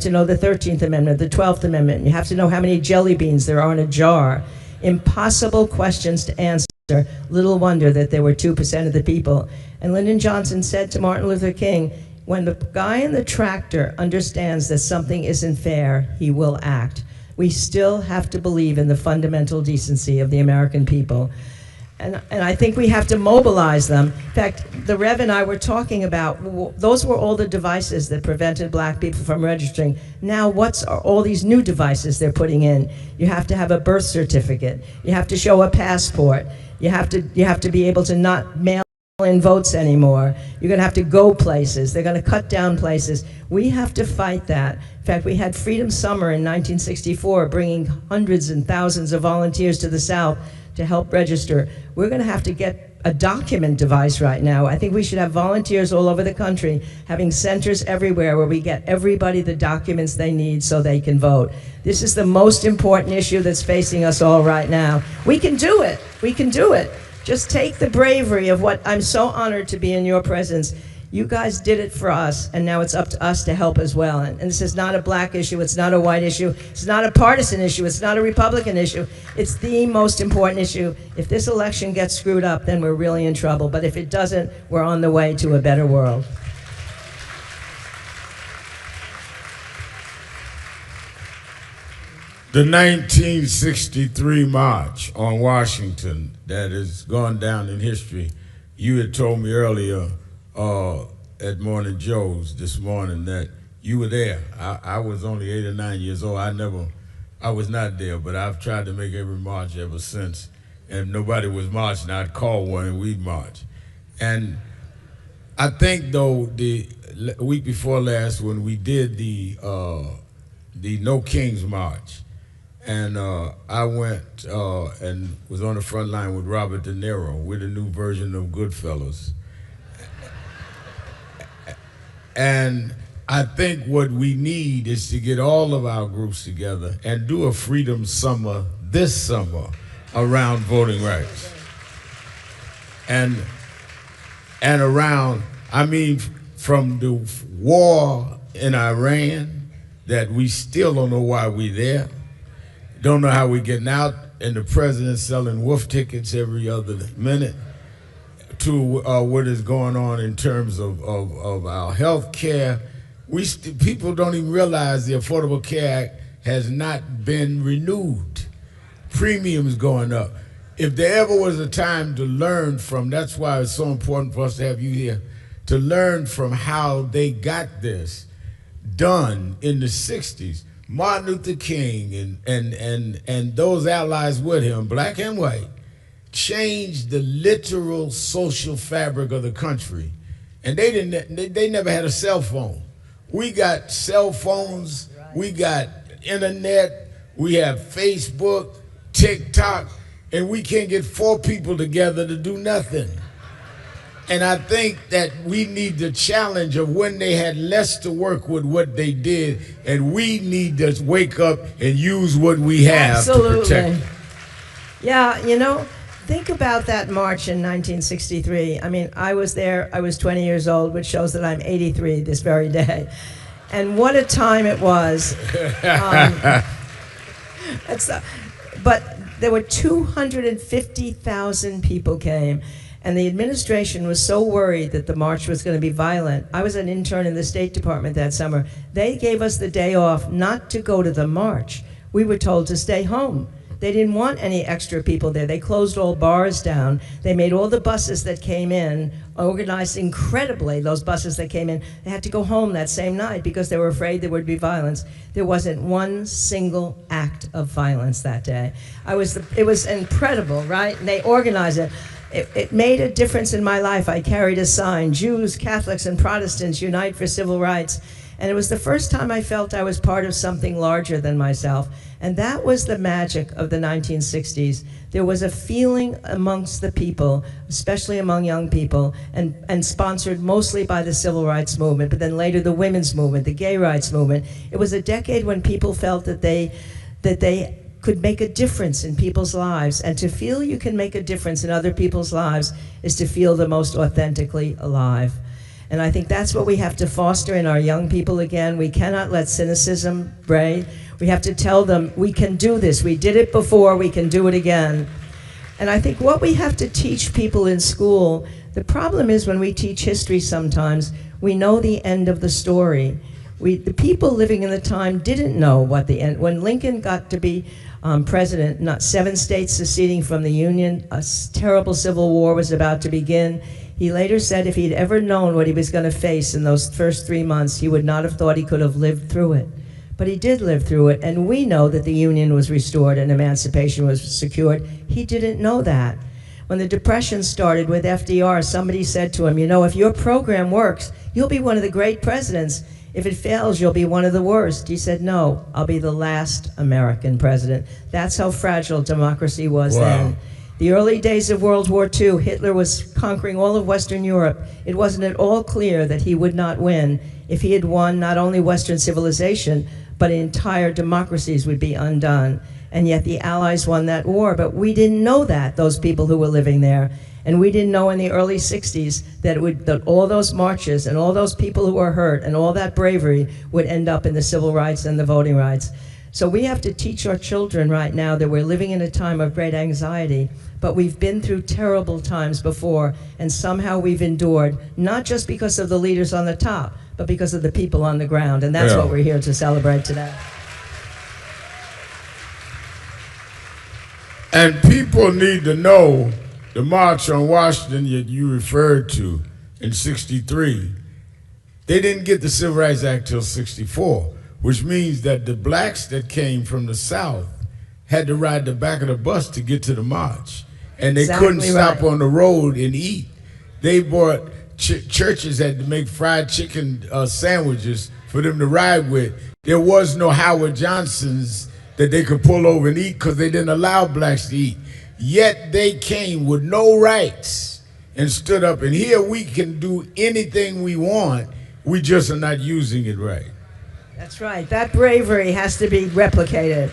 to know the 13th Amendment, the 12th Amendment. You have to know how many jelly beans there are in a jar. Impossible questions to answer. Little wonder that there were 2% of the people. And Lyndon Johnson said to Martin Luther King, when the guy in the tractor understands that something isn't fair, he will act. We still have to believe in the fundamental decency of the American people. And I think we have to mobilize them. In fact, the Rev and I were talking about, those were all the devices that prevented black people from registering. Now what's all these new devices they're putting in? You have to have a birth certificate. You have to show a passport. You have to be able to not mail in votes anymore. You're gonna have to go places. They're gonna cut down places. We have to fight that. In fact, we had Freedom Summer in 1964, bringing hundreds and thousands of volunteers to the South to help register. We're going to have to get a document device right now. I think we should have volunteers all over the country, having centers everywhere where we get everybody the documents they need so they can vote. This is the most important issue that's facing us all right now. We can do it. We can do it. Just take the bravery of what I'm so honored to be in your presence. You guys did it for us, and now it's up to us to help as well. And this is not a black issue, it's not a white issue, it's not a partisan issue, it's not a Republican issue. It's the most important issue. If this election gets screwed up, then we're really in trouble. But if it doesn't, we're on the way to a better world. The 1963 March on Washington that has gone down in history, you had told me earlier at Morning Joe's this morning that you were there. I was only 8 or 9 years old. I was not there, but I've tried to make every march ever since. And if nobody was marching, I'd call one and we'd march. And I think though the week before last when we did the No Kings March, and I went and was on the front line with Robert De Niro with a new version of Goodfellas. And I think what we need is to get all of our groups together and do a Freedom Summer this summer around voting rights. And around, I mean, from the war in Iran, that we still don't know why we're there, don't know how we're getting out, and the president selling wolf tickets every other minute, to what is going on in terms of our health care. People don't even realize the Affordable Care Act has not been renewed. Premiums going up. If there ever was a time to learn from, that's why it's so important for us to have you here, to learn from how they got this done in the 60s. Martin Luther King and those allies with him, black and white, changed the literal social fabric of the country. And they never had a cell phone. We got cell phones, we got internet, we have Facebook, TikTok, and we can't get 4 people together to do nothing. And I think that we need the challenge of when they had less to work with what they did, and we need to wake up and use what we have. Absolutely. To protect. Yeah, you know, think about that march in 1963. I mean, I was there, I was 20 years old, which shows that I'm 83 this very day. And what a time it was. But there were 250,000 people came. And the administration was so worried that the march was going to be violent. I was an intern in the State Department that summer. They gave us the day off not to go to the march. We were told to stay home. They didn't want any extra people there. They closed all bars down. They made all the buses that came in, organized incredibly, those buses that came in. They had to go home that same night because they were afraid there would be violence. There wasn't one single act of violence that day. It was incredible, right? And they organized it. It made a difference in my life. I carried a sign, Jews, Catholics, and Protestants unite for civil rights. And it was the first time I felt I was part of something larger than myself. And that was the magic of the 1960s. There was a feeling amongst the people, especially among young people, and sponsored mostly by the civil rights movement, but then later the women's movement, the gay rights movement. It was a decade when people felt that they could make a difference in people's lives. And to feel you can make a difference in other people's lives is to feel the most authentically alive. And I think that's what we have to foster in our young people again. We cannot let cynicism reign. We have to tell them, we can do this. We did it before, we can do it again. And I think what we have to teach people in school, the problem is when we teach history sometimes, we know the end of the story. The people living in the time didn't know what the end, when Lincoln got to be president, not 7 states seceding from the Union, a terrible civil war was about to begin. He later said if he'd ever known what he was going to face in those first 3 months, he would not have thought he could have lived through it. But he did live through it, and we know that the Union was restored and emancipation was secured. He didn't know that. When the Depression started with FDR, somebody said to him, you know, if your program works, you'll be one of the great presidents. If it fails, you'll be one of the worst. He said, no, I'll be the last American president. That's how fragile democracy was then. The early days of World War II, Hitler was conquering all of Western Europe. It wasn't at all clear that he would not win. If he had won, not only Western civilization, but entire democracies would be undone. And yet the Allies won that war, but we didn't know that, those people who were living there. And we didn't know in the early 60s that all those marches and all those people who were hurt and all that bravery would end up in the civil rights and the voting rights. So we have to teach our children right now that we're living in a time of great anxiety, but we've been through terrible times before, and somehow we've endured, not just because of the leaders on the top, but because of the people on the ground, and that's what we're here to celebrate today. And people need to know the March on Washington that you referred to in '63, they didn't get the Civil Rights Act till '64, which means that the blacks that came from the South had to ride the back of the bus to get to the march. And they couldn't stop on the road and eat. They bought, churches had to make fried chicken sandwiches for them to ride with. There was no Howard Johnsons that they could pull over and eat because they didn't allow blacks to eat. Yet they came with no rights and stood up. And here we can do anything we want. We just are not using it right. That's right. That bravery has to be replicated.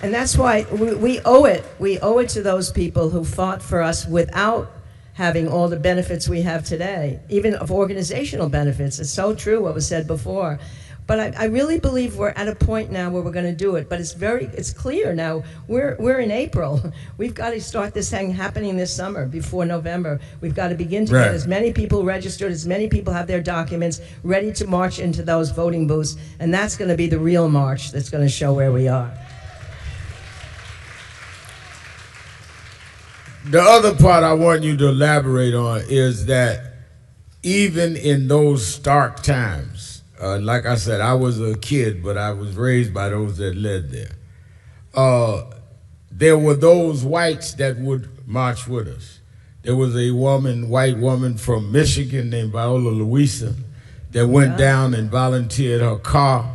And that's why we owe it. We owe it to those people who fought for us without having all the benefits we have today, even of organizational benefits. It's so true what was said before. But I really believe we're at a point now where we're going to do it. But it's clear now. We're in April. We've got to start this thing happening this summer before November. We've got to begin to get as many people registered, as many people have their documents ready to march into those voting booths. And that's going to be the real march that's going to show where we are. The other part I want you to elaborate on is that even in those stark times, like I said, I was a kid, but I was raised by those that led there. There were those whites that would march with us. There was a white woman from Michigan named Viola Louisa that went down and volunteered her car,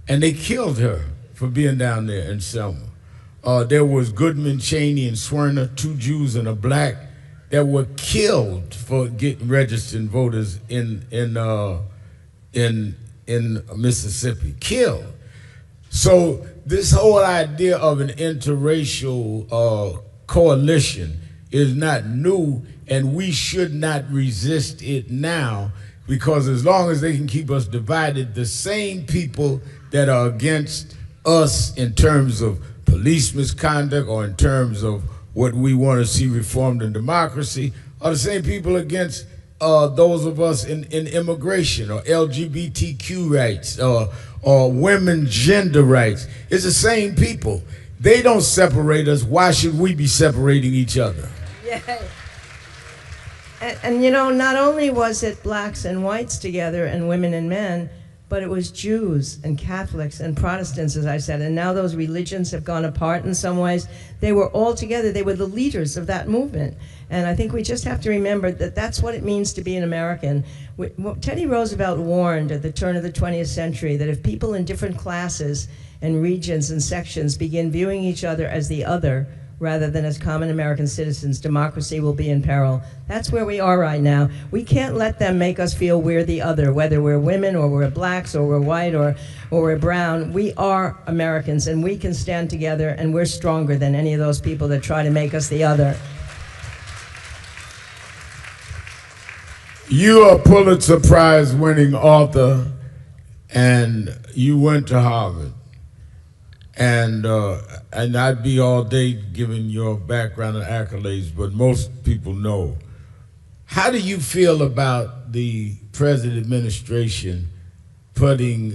and they killed her for being down there in Selma. There was Goodman, Cheney, and Swerner, 2 Jews and a black, that were killed for getting registered voters in Mississippi. Killed. So this whole idea of an interracial coalition is not new, and we should not resist it now, because as long as they can keep us divided, the same people that are against us in terms of police misconduct or in terms of what we want to see reformed in democracy are the same people against those of us in immigration or LGBTQ rights or women's gender rights. It's the same people. They don't separate us. Why should we be separating each other? Yeah. And you know, not only was it blacks and whites together and women and men, but it was Jews and Catholics and Protestants, as I said, and now those religions have gone apart in some ways. They were all together. They were the leaders of that movement. And I think we just have to remember that that's what it means to be an American. Teddy Roosevelt warned at the turn of the 20th century that if people in different classes and regions and sections begin viewing each other as the other, rather than as common American citizens, democracy will be in peril. That's where we are right now. We can't let them make us feel we're the other, whether we're women or we're blacks or we're white or we're brown. We are Americans, and we can stand together, and we're stronger than any of those people that try to make us the other. You are a Pulitzer Prize winning author, and you went to Harvard. And I'd be all day giving your background and accolades, but most people know. How do you feel about the present administration putting,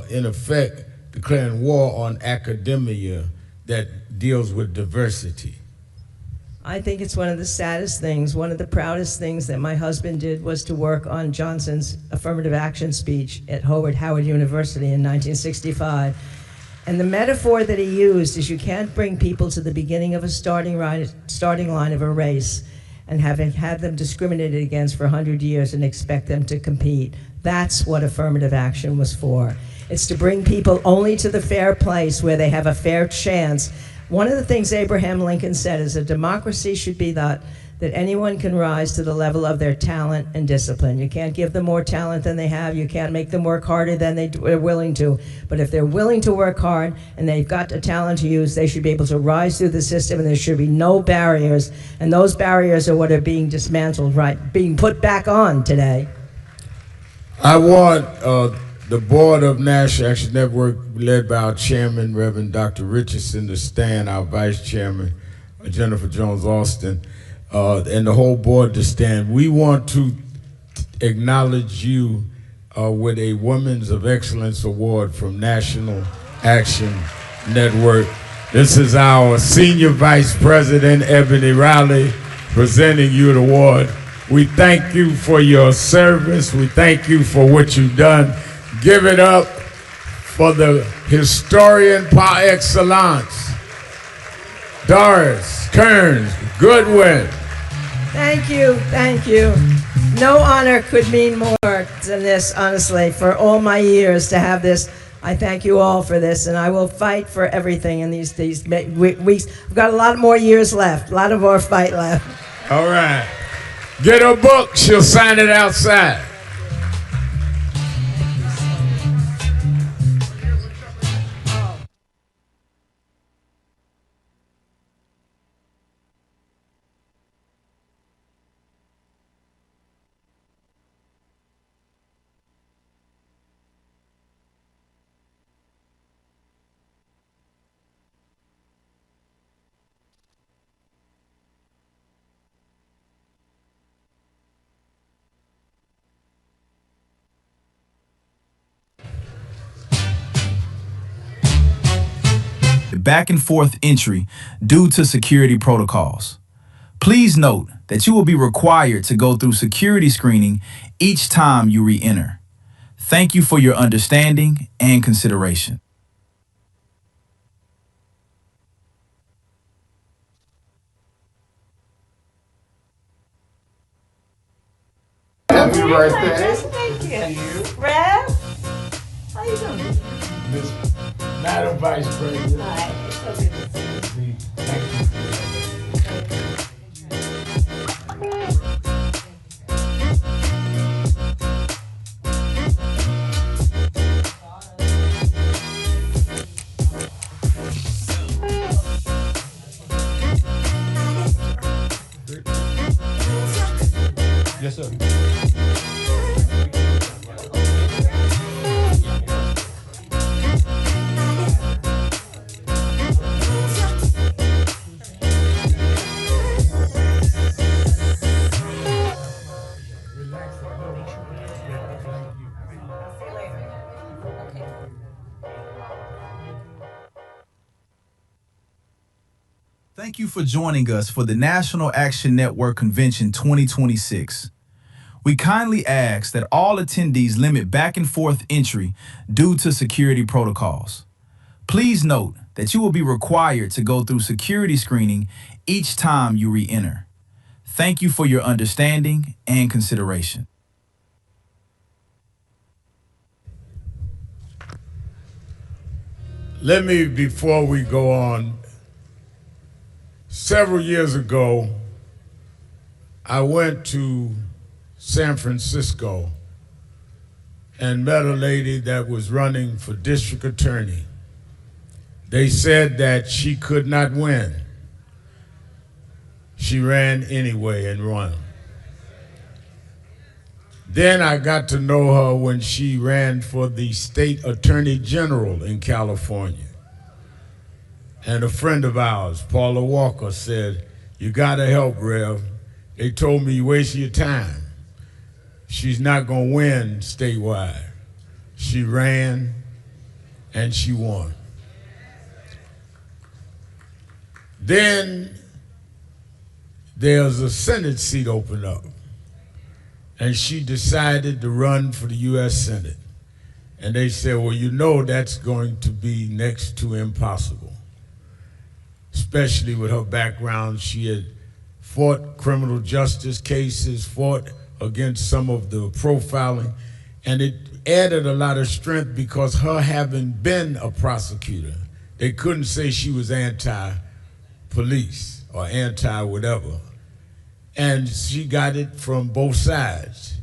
in effect, declaring war on academia that deals with diversity? I think it's one of the saddest things. One of the proudest things that my husband did was to work on Johnson's affirmative action speech at Howard University in 1965. And the metaphor that he used is you can't bring people to the beginning of a starting line of a race and had them discriminated against for 100 years and expect them to compete. That's what affirmative action was for. It's to bring people only to the fair place where they have a fair chance. One of the things Abraham Lincoln said is a democracy should be that anyone can rise to the level of their talent and discipline. You can't give them more talent than they have. You can't make them work harder than they're willing to. But if they're willing to work hard and they've got a talent to use, they should be able to rise through the system, and there should be no barriers. And those barriers are what are being dismantled, being put back on today. I want the board of National Action Network, led by our chairman, Reverend Dr. Richardson, to stand, our vice chairman, Jennifer Jones-Austin, and the whole board to stand. We want to acknowledge you with a Women's of Excellence Award from National Action Network. This is our Senior Vice President, Ebony Riley, presenting you the award. We thank you for your service. We thank you for what you've done. Give it up for the historian par excellence, Doris Kearns Goodwin. Thank you, thank you. No honor could mean more than this, honestly. For all my years to have this, I thank you all for this, and I will fight for everything in these weeks. I've got a lot more years left, a lot of more fight left. All right. Get her book, she'll sign it outside. Back and forth entry due to security protocols. Please note that you will be required to go through security screening each time you re-enter. Thank you for your understanding and consideration. Happy birthday. Thank you. Rev, how you doing? Miss Madam Vice President. Hi, it's so good to see you. Thank you. Yes, sir. Thank you for joining us for the National Action Network Convention 2026. We kindly ask that all attendees limit back and forth entry due to security protocols. Please note that you will be required to go through security screening each time you re-enter. Thank you for your understanding and consideration. Let me, before we go on, several years ago, I went to San Francisco and met a lady that was running for district attorney. They said that she could not win. She ran anyway and won. Then I got to know her when she ran for the state attorney general in California. And a friend of ours, Paula Walker, said, "You gotta help, Rev. They told me you waste your time. She's not gonna win statewide." She ran and she won. Then there's a Senate seat open up, and she decided to run for the U.S. Senate. And they said, well, you know that's going to be next to impossible, especially with her background. She had fought criminal justice cases, fought against some of the profiling, and it added a lot of strength because her having been a prosecutor, they couldn't say she was anti-police or anti-whatever. And she got it from both sides.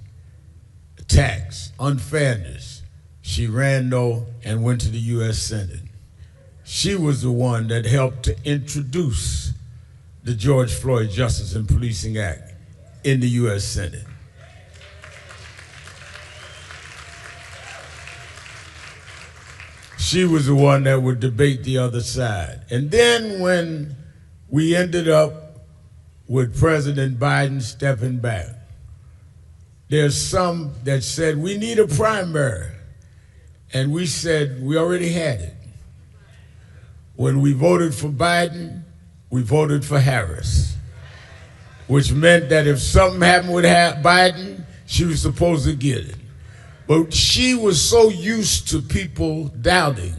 Tax, unfairness. She ran though and went to the U.S. Senate. She was the one that helped to introduce the George Floyd Justice and Policing Act in the U.S. Senate. She was the one that would debate the other side. And then when we ended up with President Biden stepping back, there's some that said we need a primary. And we said we already had it. When we voted for Biden, we voted for Harris, which meant that if something happened with Biden, she was supposed to get it. But she was so used to people doubting,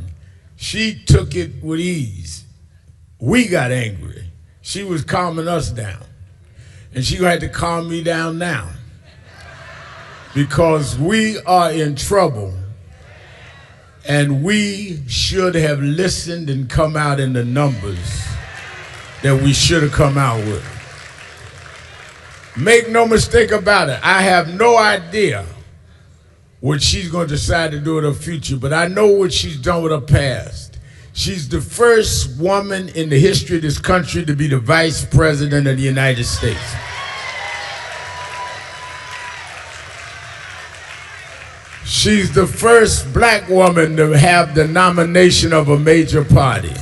she took it with ease. We got angry. She was calming us down. And she had to calm me down now, because we are in trouble. And we should have listened and come out in the numbers that we should have come out with. Make no mistake about it, I have no idea what she's going to decide to do with her future, but I know what she's done with her past. She's the first woman in the history of this country to be the vice president of the United States. She's the first black woman to have the nomination of a major party.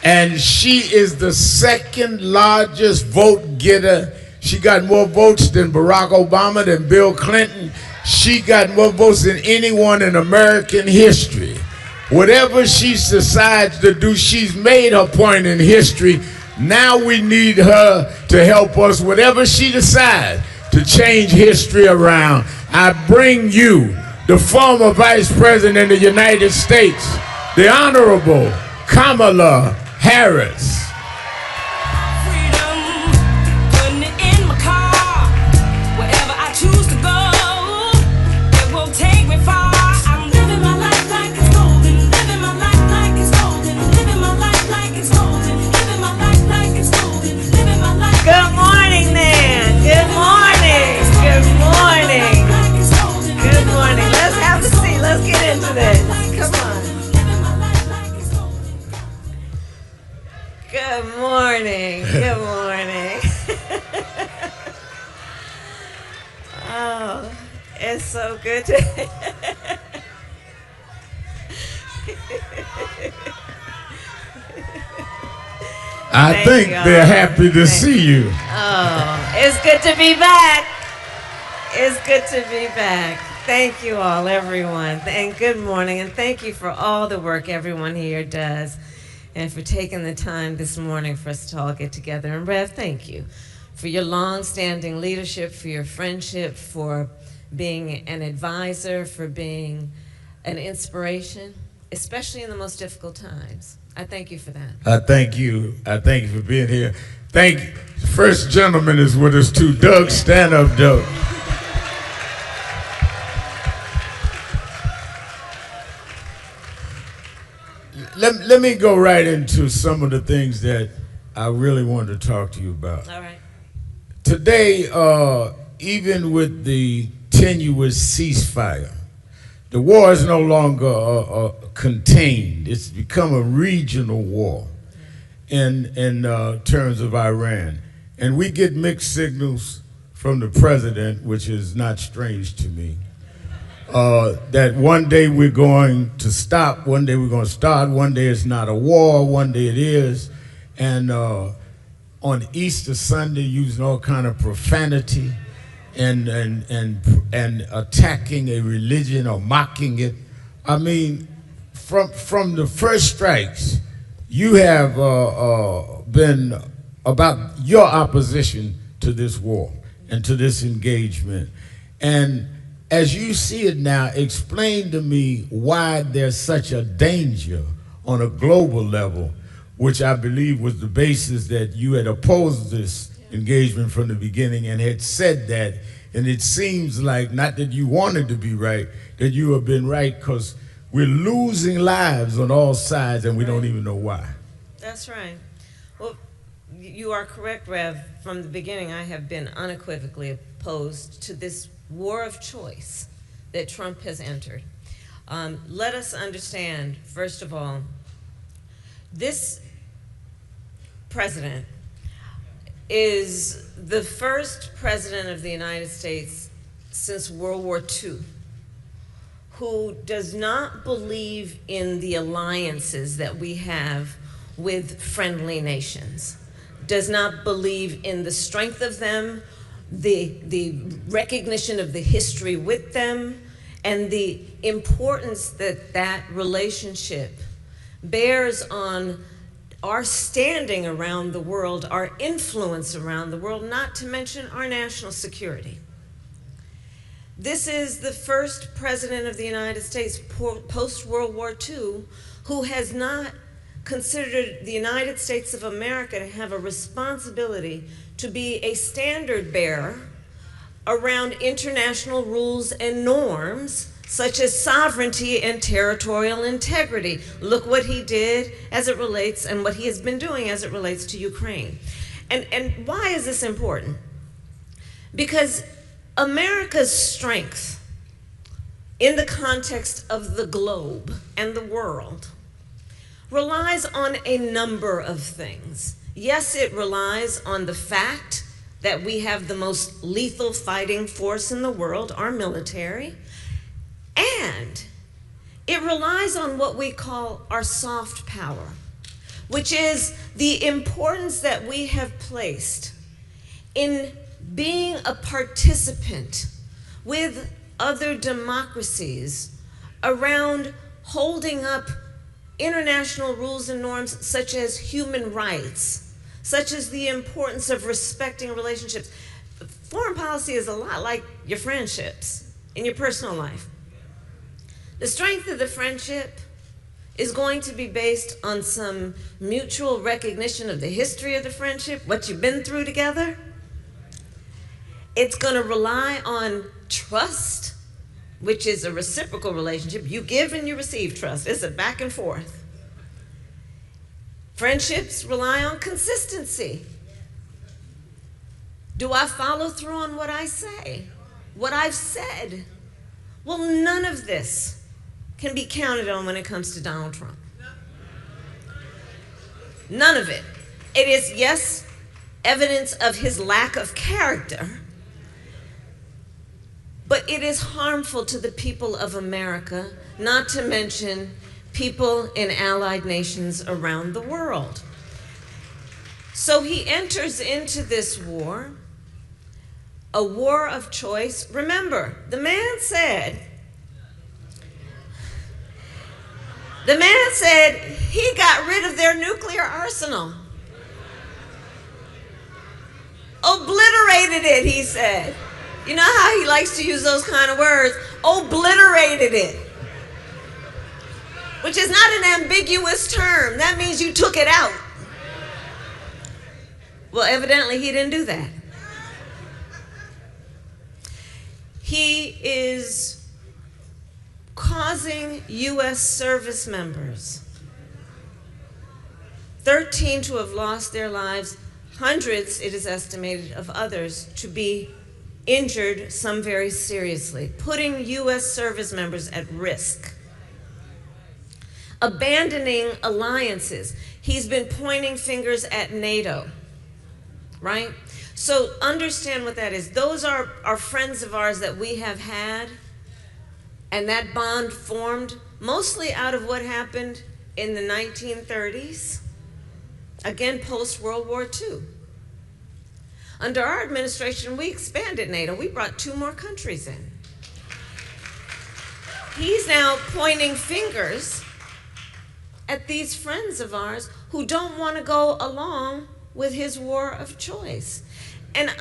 And she is the second largest vote getter. She got more votes than Barack Obama, than Bill Clinton. She got more votes than anyone in American history. Whatever she decides to do, she's made her point in history. Now we need her to help us, whatever she decides, to change history around. I bring you the former Vice President of the United States, the Honorable Kamala Harris. Good morning. Good morning. Oh, it's so good to I think they're happy to see you. Oh, it's good to be back. It's good to be back. Thank you all, everyone. And good morning. And thank you for all the work everyone here does, and for taking the time this morning for us to all get together. And Rev, thank you for your long-standing leadership, for your friendship, for being an advisor, for being an inspiration, especially in the most difficult times. I thank you for that. I thank you. I thank you for being here. Thank you. First gentleman is with us too. Doug, stand up, Doug. Let me go right into some of the things that I really wanted to talk to you about. All right. Today, even with the tenuous ceasefire, the war is no longer contained. It's become a regional war in terms of Iran. And we get mixed signals from the president, which is not strange to me, that one day we're going to stop, one day we're going to start, one day it's not a war, one day it is, and on Easter Sunday using all kind of profanity and attacking a religion or mocking it. I mean, from the first strikes, you have been about your opposition to this war and to this engagement. And as you see it now, explain to me why there's such a danger on a global level, which I believe was the basis that you had opposed this engagement from the beginning and had said that. And it seems like, not that you wanted to be right, that you have been right, because we're losing lives on all sides and we don't even know why. That's right. Well, you are correct, Rev. From the beginning, I have been unequivocally opposed to this war of choice that Trump has entered. Let us understand, first of all, this president is the first president of the United States since World War II who does not believe in the alliances that we have with friendly nations, does not believe in the strength of them, the recognition of the history with them, and the importance that that relationship bears on our standing around the world, our influence around the world, not to mention our national security. This is the first president of the United States post-World War II who has not considered the United States of America to have a responsibility to be a standard bearer around international rules and norms such as sovereignty and territorial integrity. Look what he did as it relates, and what he has been doing as it relates to Ukraine. And why is this important? Because America's strength in the context of the globe and the world relies on a number of things. Yes, it relies on the fact that we have the most lethal fighting force in the world, our military, and it relies on what we call our soft power, which is the importance that we have placed in being a participant with other democracies around holding up international rules and norms such as human rights, such as the importance of respecting relationships. Foreign policy is a lot like your friendships in your personal life. The strength of the friendship is going to be based on some mutual recognition of the history of the friendship, what you've been through together. It's going to rely on trust, which is a reciprocal relationship. You give and you receive trust. It's a back and forth. Friendships rely on consistency. Do I follow through on what I say? What I've said? Well, none of this can be counted on when it comes to Donald Trump. None of it. It is, yes, evidence of his lack of character, but it is harmful to the people of America, not to mention people in allied nations around the world. So he enters into this war, a war of choice. Remember, the man said he got rid of their nuclear arsenal. Obliterated it, he said. You know how he likes to use those kind of words? Obliterated it. Which is not an ambiguous term. That means you took it out. Well, evidently he didn't do that. He is causing U.S. service members, 13 to have lost their lives, hundreds, it is estimated, of others to be injured, some very seriously, putting U.S. service members at risk. Abandoning alliances. He's been pointing fingers at NATO, right? So understand what that is. Those are friends of ours that we have had, and that bond formed mostly out of what happened in the 1930s, again, post-World War II. Under our administration, we expanded NATO. We brought 2 more countries in. He's now pointing fingers at these friends of ours who don't want to go along with his war of choice. And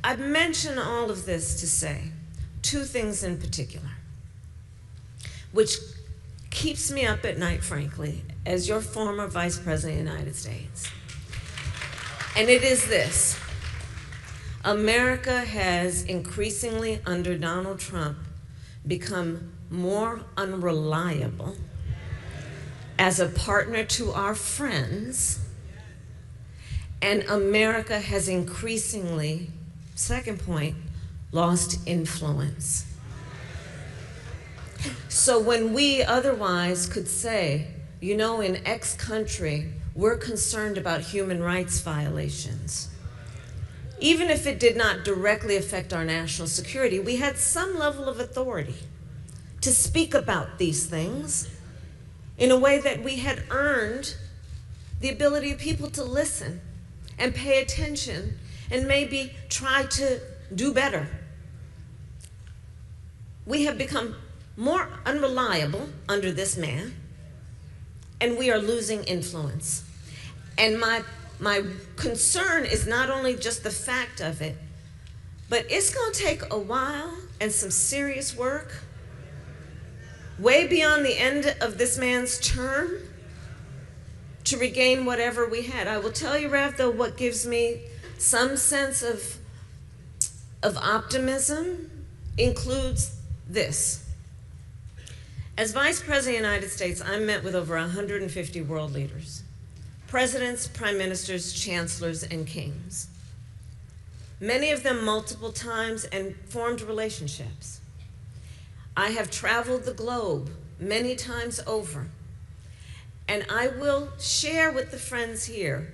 I mention all of this to say 2 things in particular, which keeps me up at night, frankly, as your former Vice President of the United States. And it is this: America has increasingly, under Donald Trump, become more unreliable as a partner to our friends, and America has increasingly, second point, lost influence. So when we otherwise could say, you know, in X country, we're concerned about human rights violations, even if it did not directly affect our national security, we had some level of authority to speak about these things in a way that we had earned the ability of people to listen and pay attention and maybe try to do better. We have become more unreliable under this man, and we are losing influence. And my concern is not only just the fact of it, but it's going to take a while and some serious work, way beyond the end of this man's term, to regain whatever we had. I will tell you, Rev, though, what gives me some sense of optimism includes this. As Vice President of the United States, I met with over 150 world leaders, presidents, prime ministers, chancellors, and kings. Many of them multiple times, and formed relationships. I have traveled the globe many times over, and I will share with the friends here,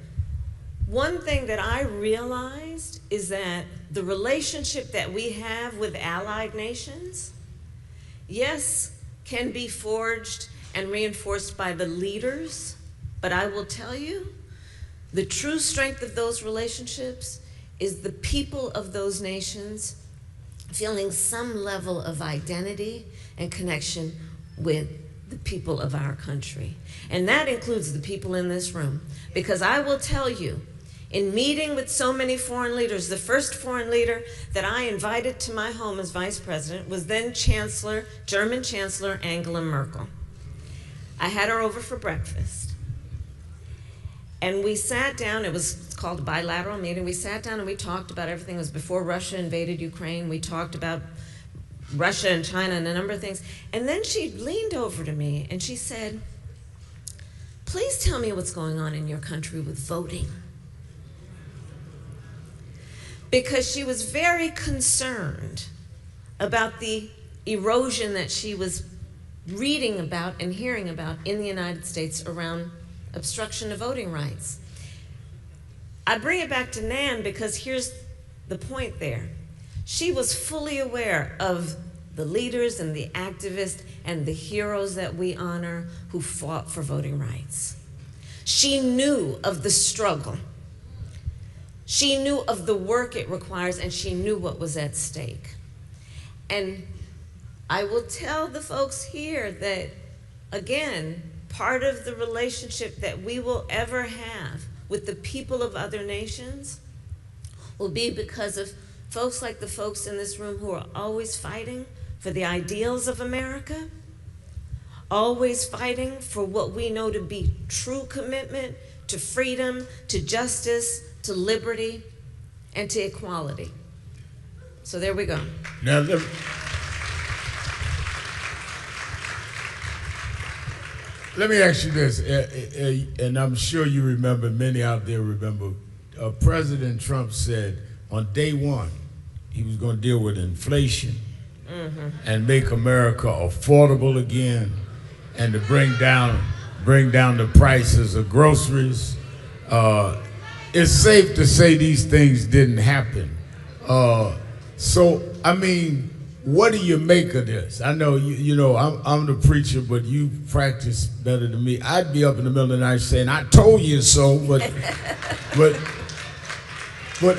one thing that I realized is that the relationship that we have with allied nations, yes, can be forged and reinforced by the leaders, but I will tell you, the true strength of those relationships is the people of those nations feeling some level of identity and connection with the people of our country. And that includes the people in this room. Because I will tell you, in meeting with so many foreign leaders, the first foreign leader that I invited to my home as vice president was then German Chancellor Angela Merkel. I had her over for breakfast. And we sat down, it was called a bilateral meeting. We sat down and we talked about everything. It was before Russia invaded Ukraine. We talked about Russia and China and a number of things. And then she leaned over to me and she said, please tell me what's going on in your country with voting. Because she was very concerned about the erosion that she was reading about and hearing about in the United States around obstruction of voting rights. I bring it back to NAN because here's the point there. She was fully aware of the leaders and the activists and the heroes that we honor who fought for voting rights. She knew of the struggle. She knew of the work it requires, and she knew what was at stake. And I will tell the folks here that, again, part of the relationship that we will ever have with the people of other nations will be because of folks like the folks in this room who are always fighting for the ideals of America, always fighting for what we know to be true commitment to freedom, to justice, to liberty, and to equality. So there we go. Now, let me ask you this, and I'm sure you remember, many out there remember, President Trump said on day one, he was going to deal with inflation and make America affordable again, and to bring down the prices of groceries. it's safe to say these things didn't happen. So, I mean, what do you make of this? I know, you know, I'm the preacher, but you practice better than me. I'd be up in the middle of the night saying, I told you so, but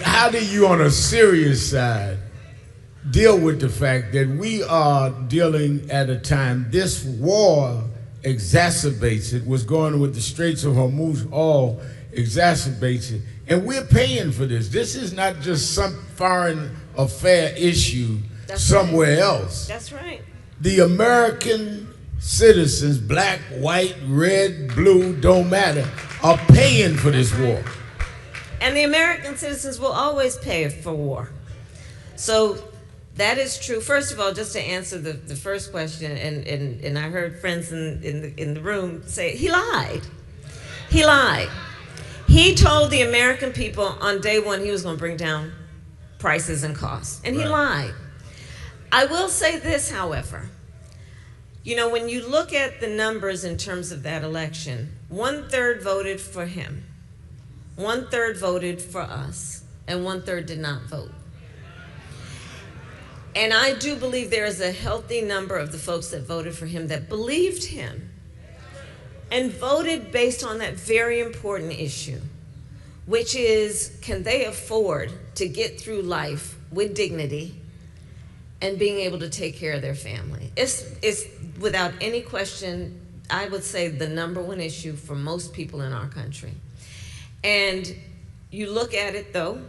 how do you, on a serious side, deal with the fact that we are dealing at a time, this war exacerbates it, what's going on with the Straits of Hormuz all exacerbates it, and we're paying for this. This is not just some foreign affair issue somewhere else. That's right. The American citizens, black, white, red, blue, don't matter, are paying for this war. And the American citizens will always pay for war. So that is true. First of all, just to answer the first question, and I heard friends in the room say, he lied. He lied. He told the American people on day one he was going to bring down prices and costs, and he lied. I will say this, however. You know, when you look at the numbers in terms of that election, 1/3 voted for him, 1/3 voted for us, and 1/3 did not vote. And I do believe there is a healthy number of the folks that voted for him that believed him and voted based on that very important issue, which is, can they afford to get through life with dignity and being able to take care of their family? It's without any question, I would say, the #1 issue for most people in our country. And you look at it, though,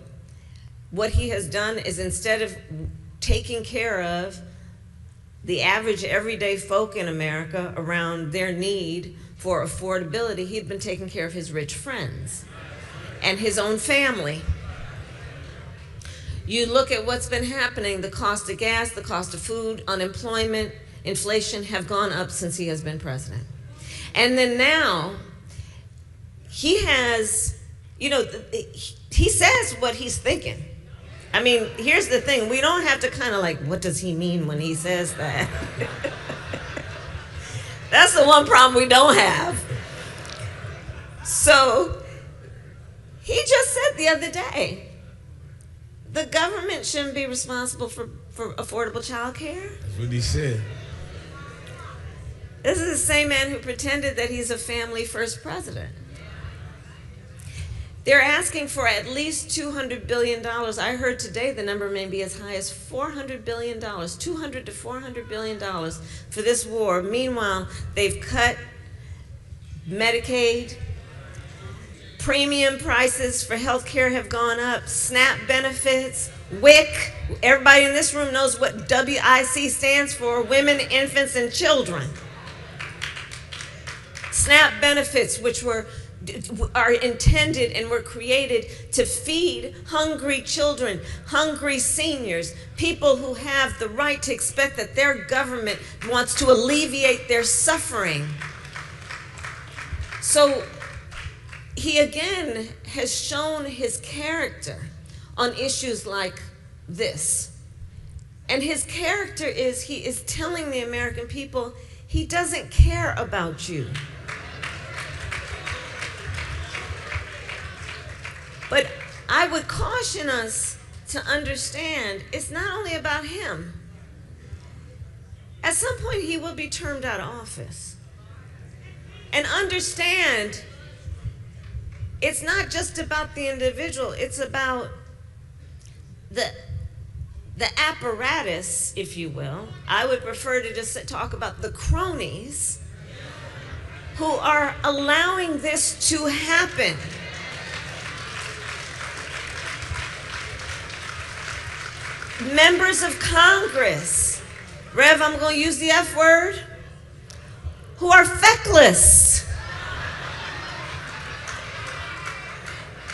what he has done is, instead of taking care of the average everyday folk in America around their need for affordability, he'd been taking care of his rich friends and his own family. You look at what's been happening, the cost of gas, the cost of food, unemployment, inflation have gone up since he has been president. And then now, he has, you know, he says what he's thinking. I mean, here's the thing, we don't have to kind of like, what does he mean when he says that? That's the one problem we don't have. So, he just said the other day, the government shouldn't be responsible for affordable child care. That's what he said. This is the same man who pretended that he's a family-first president. They're asking for at least $200 billion. I heard today the number may be as high as $400 billion, $200 to $400 billion for this war. Meanwhile, they've cut Medicaid, premium prices for health care have gone up, SNAP benefits, WIC. Everybody in this room knows what WIC stands for, women, infants, and children. SNAP benefits, which are intended and were created to feed hungry children, hungry seniors, people who have the right to expect that their government wants to alleviate their suffering. So he again has shown his character on issues like this. And his character is, he is telling the American people he doesn't care about you. But I would caution us to understand it's not only about him. At some point, he will be termed out of office. And understand, it's not just about the individual, it's about the apparatus, if you will. I would prefer to just talk about the cronies who are allowing this to happen. Members of Congress, Rev, I'm going to use the F word, who are feckless.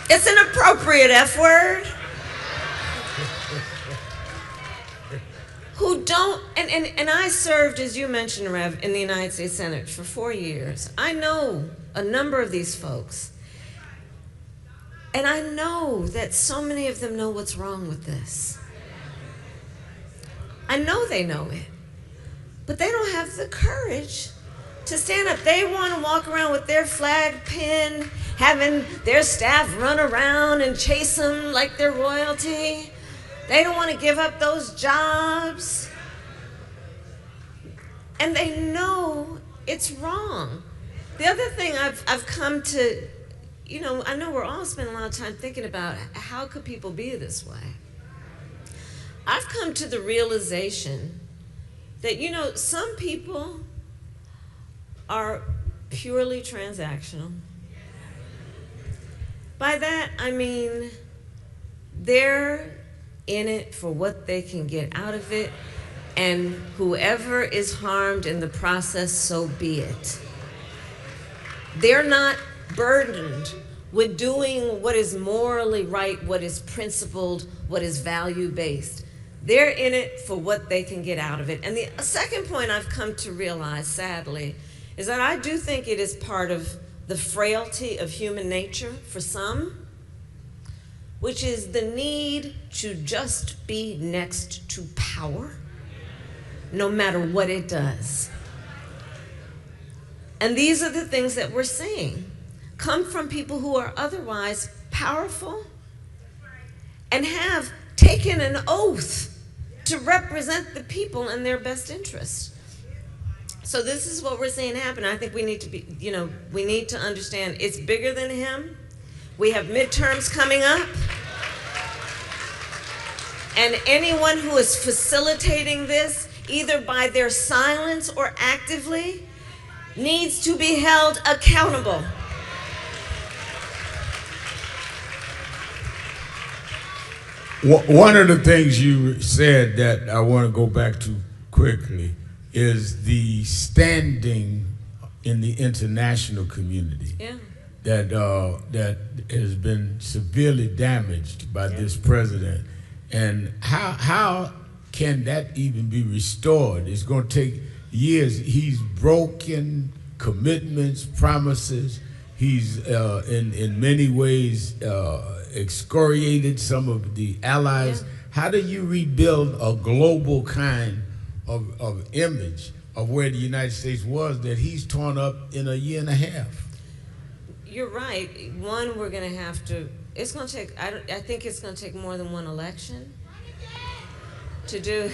It's an appropriate F word. Who don't, and I served, as you mentioned, Rev, in the United States Senate for 4 years. I know a number of these folks. And I know that so many of them know what's wrong with this. I know they know it, but they don't have the courage to stand up. They want to walk around with their flag pin, having their staff run around and chase them like they're royalty. They don't want to give up those jobs. And they know it's wrong. The other thing I've come to, I know we're all spending a lot of time thinking about how could people be this way. I've come to the realization that, some people are purely transactional. By that, I mean they're in it for what they can get out of it, and whoever is harmed in the process, so be it. They're not burdened with doing what is morally right, what is principled, what is value-based. They're in it for what they can get out of it. And the second point I've come to realize, sadly, is that I do think it is part of the frailty of human nature for some, which is the need to just be next to power, no matter what it does. And these are the things that we're seeing come from people who are otherwise powerful and have taken an oath to represent the people in their best interest. So this is what we're seeing happen. I think we need to be, we need to understand it's bigger than him. We have midterms coming up. And anyone who is facilitating this, either by their silence or actively, needs to be held accountable. One of the things you said that I want to go back to quickly is the standing in the international community. Yeah. That has been severely damaged by this president. And how can that even be restored? It's going to take years. He's broken commitments, promises. He's in many ways excoriated some of the allies. Yeah. How do you rebuild a global kind of image of where the United States was that he's torn up in a year and a half? You're right. One, we're going to have to, it's going to take, I think it's going to take more than one election to do.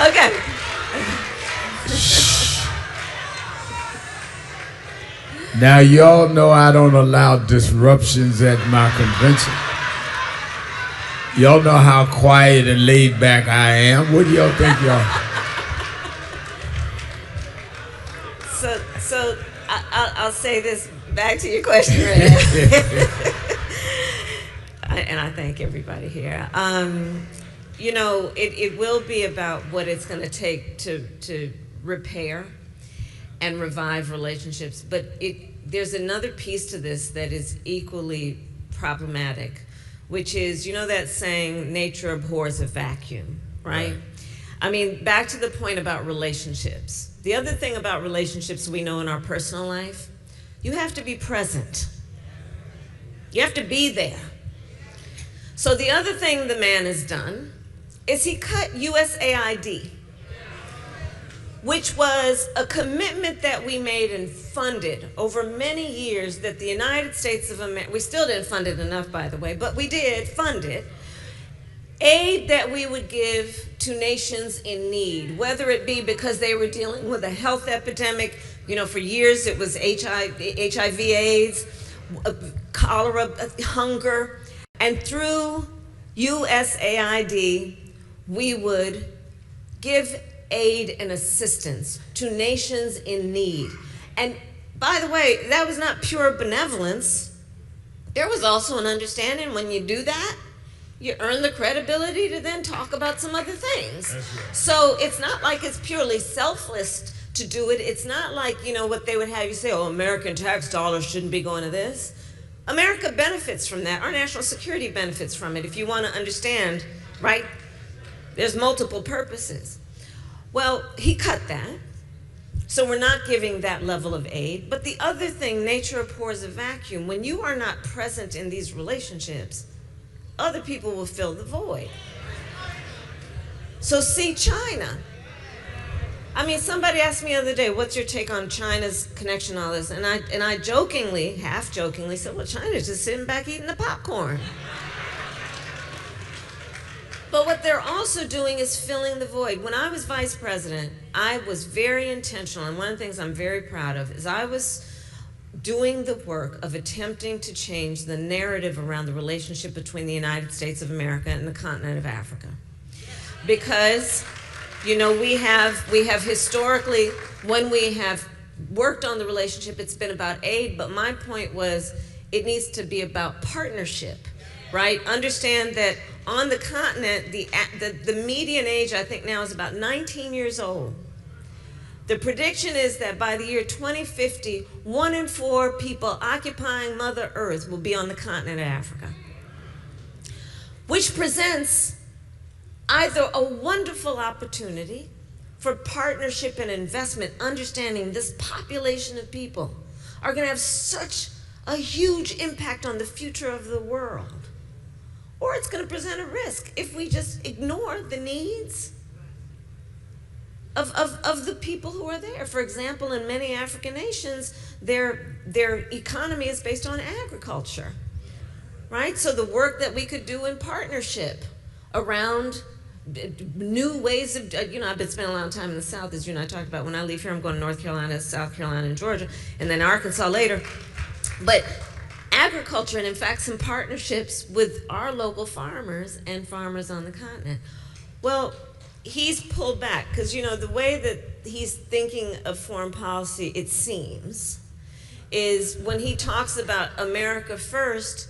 Okay. Now y'all know I don't allow disruptions at my convention. Y'all know how quiet and laid back I am. What do y'all think, y'all? So I'll say this back to your question right now. And I thank everybody here. It will be about what it's going to take to repair and revive relationships. But there's another piece to this that is equally problematic, which is, that saying, nature abhors a vacuum, right? I mean, back to the point about relationships. The other thing about relationships we know in our personal life, you have to be present. You have to be there. So the other thing the man has done is he cut USAID, which was a commitment that we made and funded over many years that the United States of America, we still didn't fund it enough, by the way, but we did fund it, aid that we would give to nations in need, whether it be because they were dealing with a health epidemic, for years it was HIV, AIDS, cholera, hunger, and through USAID, we would give aid and assistance to nations in need. And by the way, that was not pure benevolence. There was also an understanding when you do that, you earn the credibility to then talk about some other things. That's right. So it's not like it's purely selfless to do it. It's not like, you know, what they would have you say, oh, American tax dollars shouldn't be going to this. America benefits from that. Our national security benefits from it. If you want to understand, right, there's multiple purposes. Well, he cut that. So we're not giving that level of aid. But the other thing, nature abhors a vacuum. When you are not present in these relationships, other people will fill the void. So see China. I mean, somebody asked me the other day, what's your take on China's connection to all this? And I jokingly, half jokingly said, well, China's just sitting back eating the popcorn. But what they're also doing is filling the void. When I was vice president, I was very intentional, and one of the things I'm very proud of is I was doing the work of attempting to change the narrative around the relationship between the United States of America and the continent of Africa. Because, you know, we have historically, when we have worked on the relationship, it's been about aid, but my point was it needs to be about partnership, right? Understand that on the continent, the median age, I think now, is about 19 years old. The prediction is that by the year 2050, 1 in 4 people occupying Mother Earth will be on the continent of Africa, which presents either a wonderful opportunity for partnership and investment, understanding this population of people are going to have such a huge impact on the future of the world, or it's going to present a risk if we just ignore the needs of the people who are there. For example, in many African nations, their economy is based on agriculture, right? So the work that we could do in partnership around new ways of, you know, I've been spending a lot of time in the South, as you and I talked about. When I leave here, I'm going to North Carolina, South Carolina, and Georgia, and then Arkansas later. But agriculture, and in fact, some partnerships with our local farmers and farmers on the continent. Well, he's pulled back because, you know, the way that he's thinking of foreign policy, it seems, is when he talks about America first,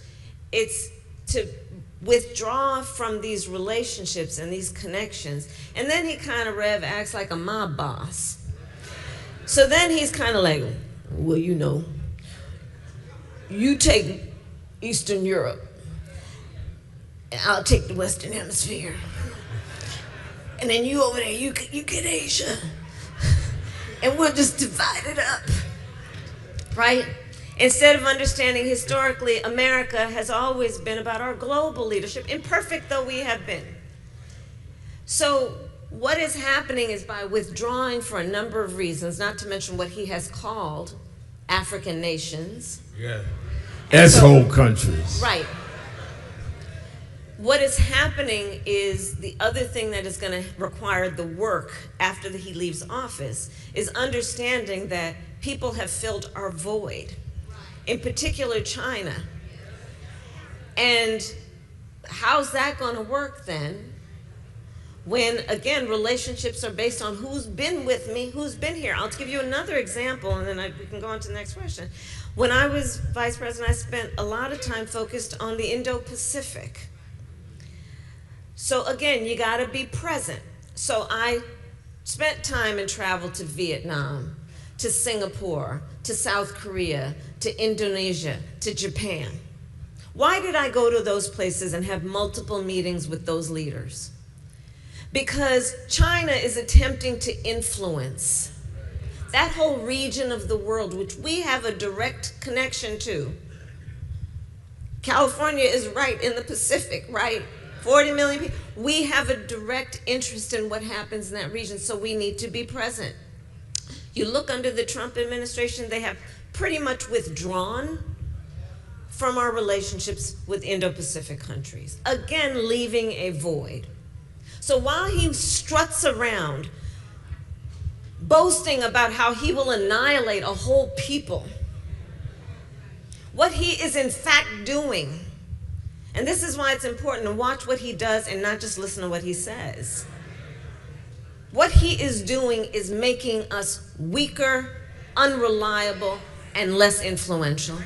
it's to withdraw from these relationships and these connections. And then he kind of acts like a mob boss. So then he's kind of like, well, you know, you take Eastern Europe, and I'll take the Western Hemisphere. And then you over there, you get Asia. And we'll just divide it up, right? Instead of understanding historically, America has always been about our global leadership, imperfect though we have been. So what is happening is by withdrawing for a number of reasons, not to mention what he has called African nations. Yeah. S-hole countries. Right. What is happening is the other thing that is going to require the work after he leaves office is understanding that people have filled our void, in particular China. And how's that going to work then when, again, relationships are based on who's been with me, who's been here? I'll give you another example, and then we can go on to the next question. When I was vice president, I spent a lot of time focused on the Indo-Pacific. So again, you got to be present. So I spent time and traveled to Vietnam, to Singapore, to South Korea, to Indonesia, to Japan. Why did I go to those places and have multiple meetings with those leaders? Because China is attempting to influence that whole region of the world, which we have a direct connection to. California is right in the Pacific, right? 40 million people. We have a direct interest in what happens in that region, so we need to be present. You look under the Trump administration, they have pretty much withdrawn from our relationships with Indo-Pacific countries, again, leaving a void. So while he struts around boasting about how he will annihilate a whole people, what he is in fact doing, and this is why it's important to watch what he does and not just listen to what he says. What he is doing is making us weaker, unreliable, and less influential.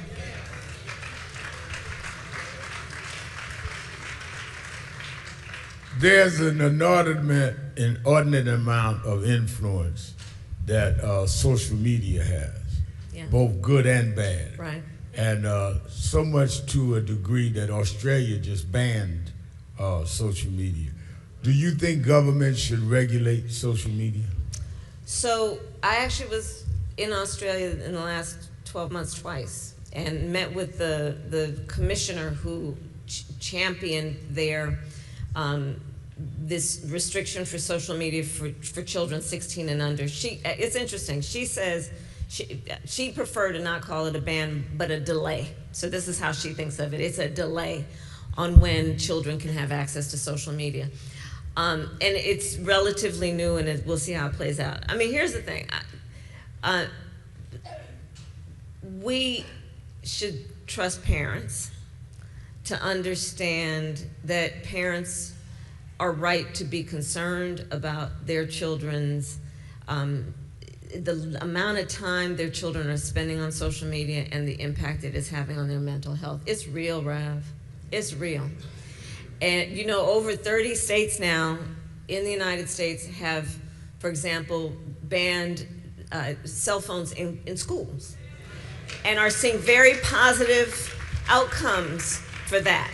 there's an inordinate amount of influence that social media has, Yeah. both good and bad. Right. And so much to a degree that Australia just banned social media. Do you think government should regulate social media? So I actually was in Australia in the last 12 months twice and met with the commissioner who championed their this restriction for social media for children 16 and under. It's interesting. She says she preferred to not call it a ban, but a delay. So this is how she thinks of it. It's a delay on when children can have access to social media. And it's relatively new, and we'll see how it plays out. I mean, here's the thing. We should trust parents to understand that parents are right to be concerned about their children's, the amount of time their children are spending on social media and the impact it is having on their mental health. It's real, Rav. It's real. And you know, over 30 states now in the United States have, for example, banned cell phones in schools and are seeing very positive outcomes for that.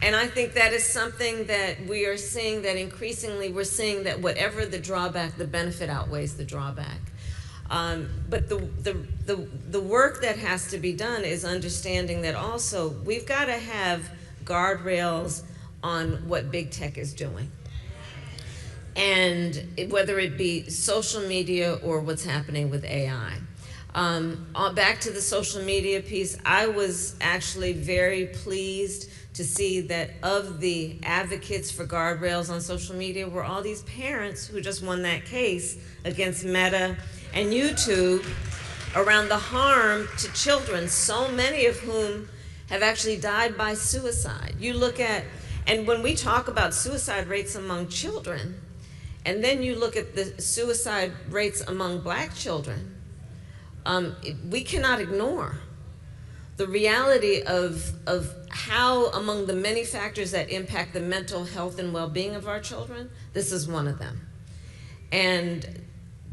And I think that is something that we are seeing, that increasingly we're seeing that whatever the drawback, the benefit outweighs the drawback. But the work that has to be done is understanding that also we've got to have guardrails on what big tech is doing. And whether it be social media or what's happening with AI. Back to the social media piece, I was actually very pleased to see that of the advocates for guardrails on social media were all these parents who just won that case against Meta and YouTube around the harm to children, so many of whom have actually died by suicide. You look at, and when we talk about suicide rates among children, and then you look at the suicide rates among Black children, we cannot ignore the reality of how, among the many factors that impact the mental health and well-being of our children, this is one of them. And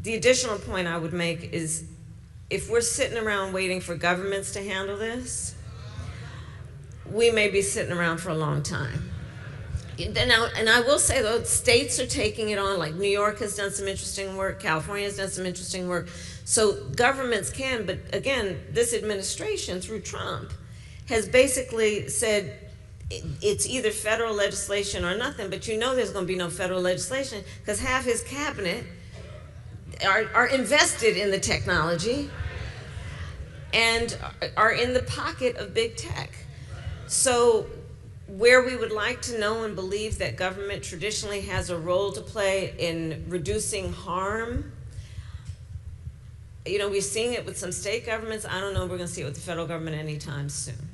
the additional point I would make is, if we're sitting around waiting for governments to handle this, we may be sitting around for a long time. And I will say, though, states are taking it on, like New York has done some interesting work, California has done some interesting work. So governments can, but again, this administration through Trump has basically said it's either federal legislation or nothing, but you know there's going to be no federal legislation because half his cabinet are invested in the technology and are in the pocket of big tech. So where we would like to know and believe that government traditionally has a role to play in reducing harm, you know, we're seeing it with some state governments. I don't know if we're going to see it with the federal government anytime soon.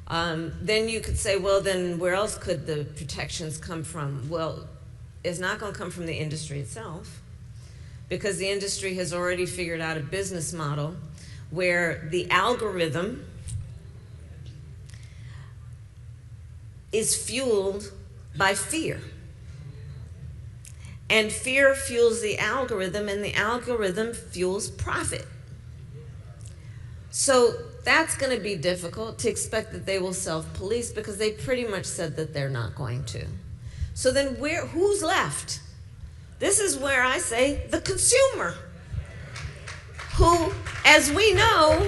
Then you could say, well, then where else could the protections come from? Well, it's not going to come from the industry itself, because the industry has already figured out a business model where the algorithm is fueled by fear. And fear fuels the algorithm, and the algorithm fuels profit. So that's going to be difficult to expect that they will self-police, because they pretty much said that they're not going to. So then who's left? This is where I say the consumer, who, as we know,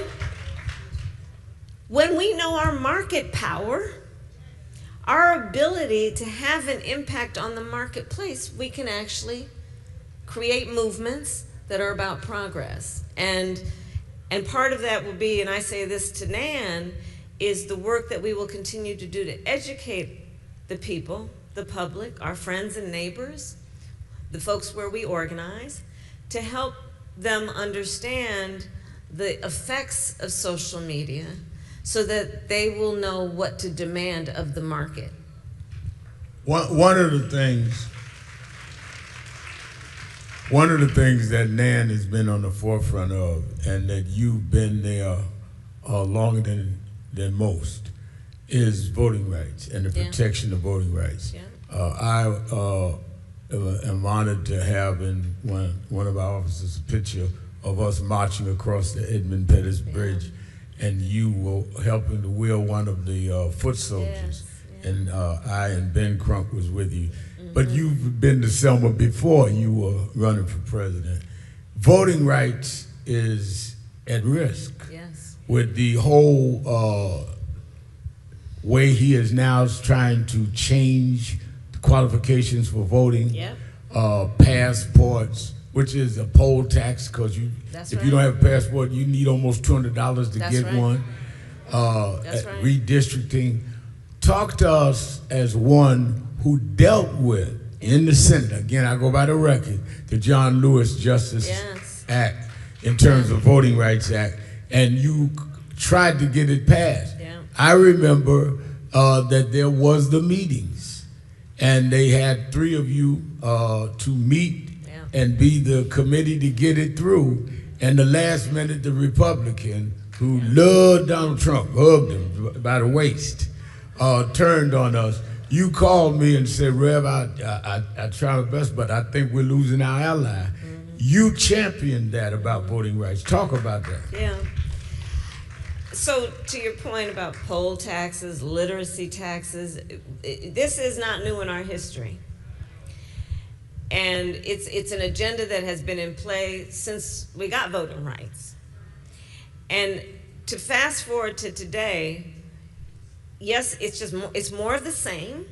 when we know our market power, our ability to have an impact on the marketplace, we can actually create movements that are about progress. And part of that will be, and I say this to NAN, is the work that we will continue to do to educate the people, the public, our friends and neighbors, the folks where we organize, to help them understand the effects of social media, so that they will know what to demand of the market. One of the things that NAN has been on the forefront of, and that you've been there longer than most, is voting rights and the Yeah. protection of voting rights. Yeah. I am honored to have in one of our offices a picture of us marching across the Edmund Pettus Bridge, and you were helping to wheel one of the foot soldiers. Yes, And I and Ben Crump was with you. But you've been to Selma before you were running for president. Voting rights is at risk Yes. with the whole way he is now trying to change the qualifications for voting, Yep. passports, which is a poll tax, because That's if right. you don't have a passport, you need almost $200 to That's get right. one. That's right. Redistricting. Talk to us as one who dealt with in the Senate. Again, I go by the record, the John Lewis Justice Yes. Act in terms of Voting Rights Act, and you tried to get it passed. Yeah. I remember that there was the meetings, and they had 3 of you to meet Yeah. and be the committee to get it through. And the last minute, the Republican who loved Donald Trump, hugged him by the waist, turned on us. You called me and said, Rev, I try my best, but I think we're losing our ally. You championed that about voting rights. Talk about that. Yeah. So to your point about poll taxes, literacy taxes, this is not new in our history. And it's an agenda that has been in play since we got voting rights. And to fast forward to today, yes, it's more of the same.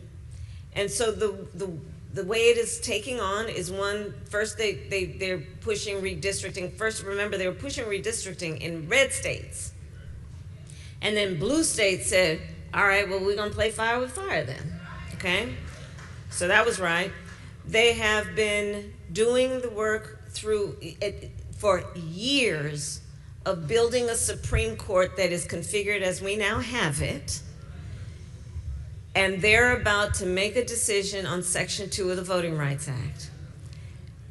And so the way it is taking on is first they're pushing redistricting. First, remember, they were pushing redistricting in red states. And then blue states said, all right, well, we're gonna play fire with fire then, okay? So that was right. They have been doing the work for years of building a Supreme Court that is configured as we now have it. And they're about to make a decision on Section 2 of the Voting Rights Act.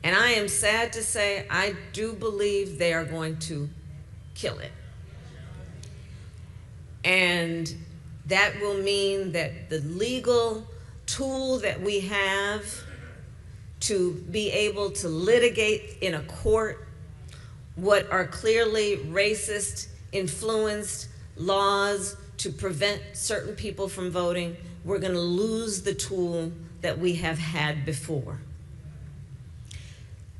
And I am sad to say, I do believe they are going to kill it. And that will mean that the legal tool that we have to be able to litigate in a court what are clearly racist, influenced laws to prevent certain people from voting, we're going to lose the tool that we have had before.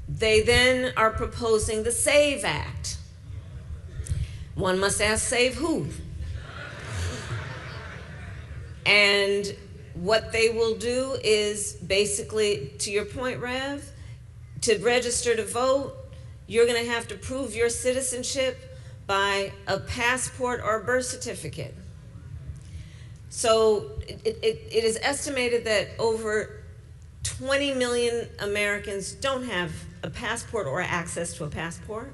They then are proposing the SAVE Act. One must ask, save who? And what they will do is basically, to your point, Rev, to register to vote, you're going to have to prove your citizenship by a passport or a birth certificate. So it is estimated that over 20 million Americans don't have a passport or access to a passport.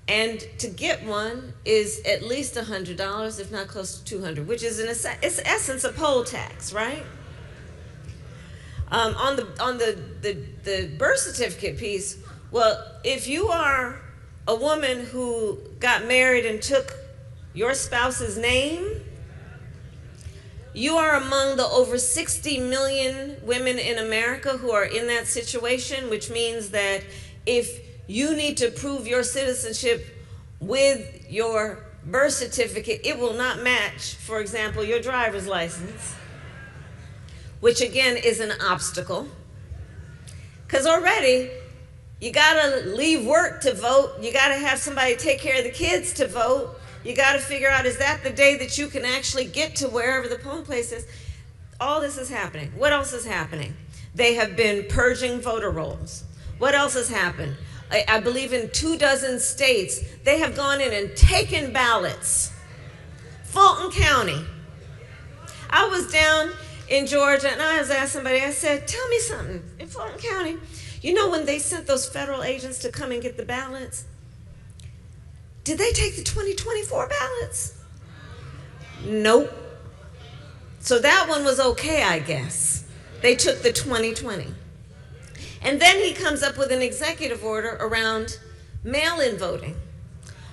And to get one is at least $100, if not close to $200, which is it's essence a poll tax, right? On the birth certificate piece, well, if you are a woman who got married and took your spouse's name, you are among the over 60 million women in America who are in that situation, which means that if you need to prove your citizenship with your birth certificate, it will not match, for example, your driver's license, which again is an obstacle. Because already, you gotta leave work to vote, you gotta have somebody take care of the kids to vote, you gotta figure out, is that the day that you can actually get to wherever the polling place is? All this is happening. What else is happening? They have been purging voter rolls. What else has happened? I believe in 24 states, they have gone in and taken ballots. Fulton County. I was down in Georgia and I was asking somebody, I said, tell me something, in Fulton County, you know when they sent those federal agents to come and get the ballots, did they take the 2024 ballots? Nope. So that one was okay, I guess. They took the 2020. And then he comes up with an executive order around mail-in voting.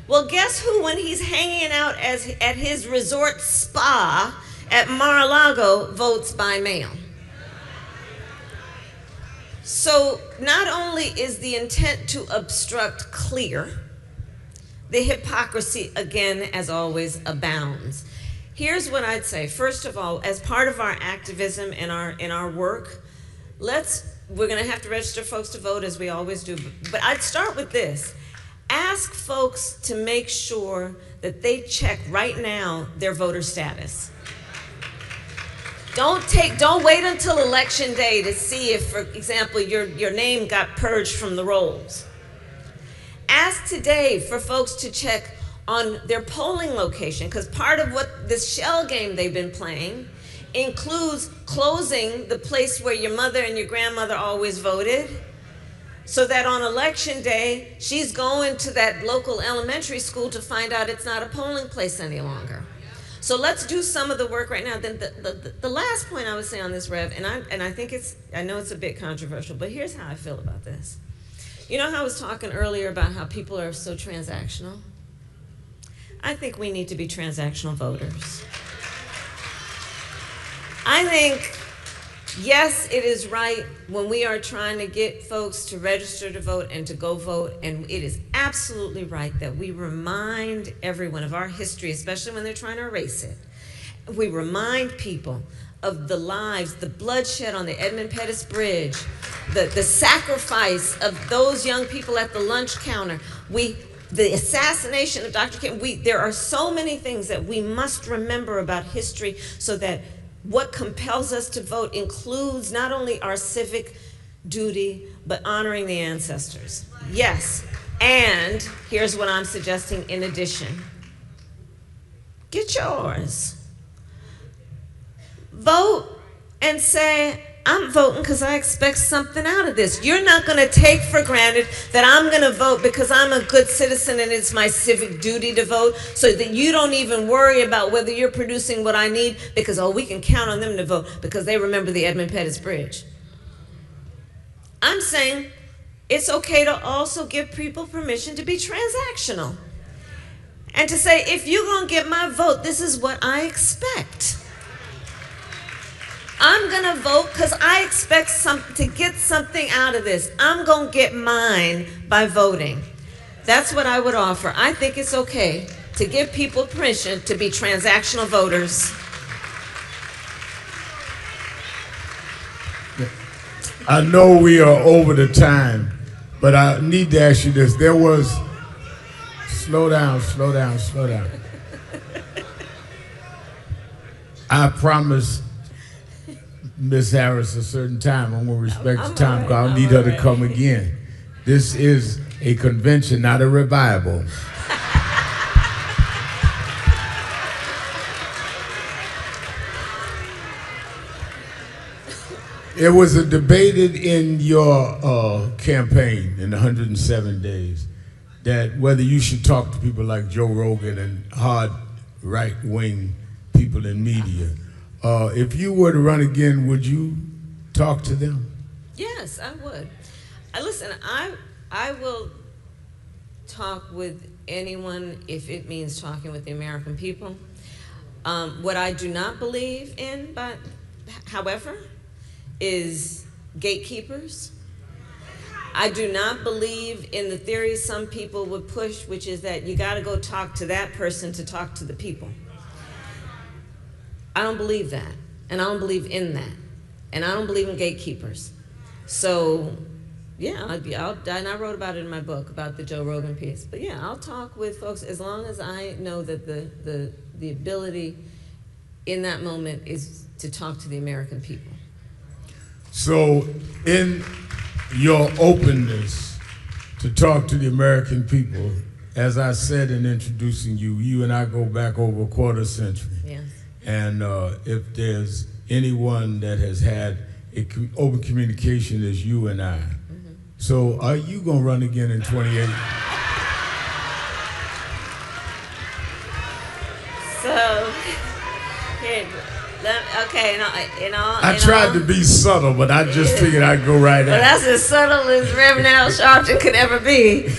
Well, guess who, when he's hanging out at his resort spa at Mar-a-Lago, votes by mail? So not only is the intent to obstruct clear, the hypocrisy, again, as always, abounds. Here's what I'd say. First of all, as part of our activism in our work, we're going to have to register folks to vote, as we always do. But I'd start with this. Ask folks to make sure that they check right now their voter status. Don't wait until election day to see if, for example, your name got purged from the rolls. Ask today for folks to check on their polling location, because part of what this shell game they've been playing includes closing the place where your mother and your grandmother always voted, so that on election day, she's going to that local elementary school to find out it's not a polling place any longer. So let's do some of the work right now. Then the last point I would say on this, Rev, and I think I know it's a bit controversial, but here's how I feel about this. You know how I was talking earlier about how people are so transactional? I think we need to be transactional voters. I think, yes, it is right when we are trying to get folks to register to vote and to go vote, and it is absolutely right that we remind everyone of our history, especially when they're trying to erase it. We remind people of the lives, the bloodshed on the Edmund Pettus Bridge, the sacrifice of those young people at the lunch counter, the assassination of Dr. King. There are so many things that we must remember about history, so that what compels us to vote includes not only our civic duty, but honoring the ancestors. Yes, and here's what I'm suggesting in addition. Get yours. Vote and say, I'm voting because I expect something out of this. You're not going to take for granted that I'm going to vote because I'm a good citizen and it's my civic duty to vote, so that you don't even worry about whether you're producing what I need because, oh, we can count on them to vote because they remember the Edmund Pettus Bridge. I'm saying it's okay to also give people permission to be transactional and to say, if you're going to get my vote, this is what I expect. I'm going to vote because I expect to get something out of this. I'm going to get mine by voting. That's what I would offer. I think it's okay to give people permission to be transactional voters. I know we are over the time, but I need to ask you this. There was, slow down. I promised Ms. Harris a certain time. I'm going to respect the time because I'll need her to come again. This is a convention, not a revival. It was debated in your campaign in 107 days that whether you should talk to people like Joe Rogan and hard right-wing people in media. If you were to run again, would you talk to them? Yes, I would. Listen, I will talk with anyone if it means talking with the American people. What I do not believe in, however, is gatekeepers. I do not believe in the theory some people would push, which is that you got to go talk to that person to talk to the people. I don't believe that, and I don't believe in that, and I don't believe in gatekeepers. So, yeah, and I wrote about it in my book, about the Joe Rogan piece. But yeah, I'll talk with folks as long as I know that the ability in that moment is to talk to the American people. So, in your openness to talk to the American people, as I said in introducing you, you and I go back over a quarter century. Yes. And if there's anyone that has had open communication, is you and I. Mm-hmm. So are you going to run again in 28? So, okay, I tried to be subtle, but I just figured I'd go right at it. Well, that's as subtle as Reverend Al Sharpton could ever be.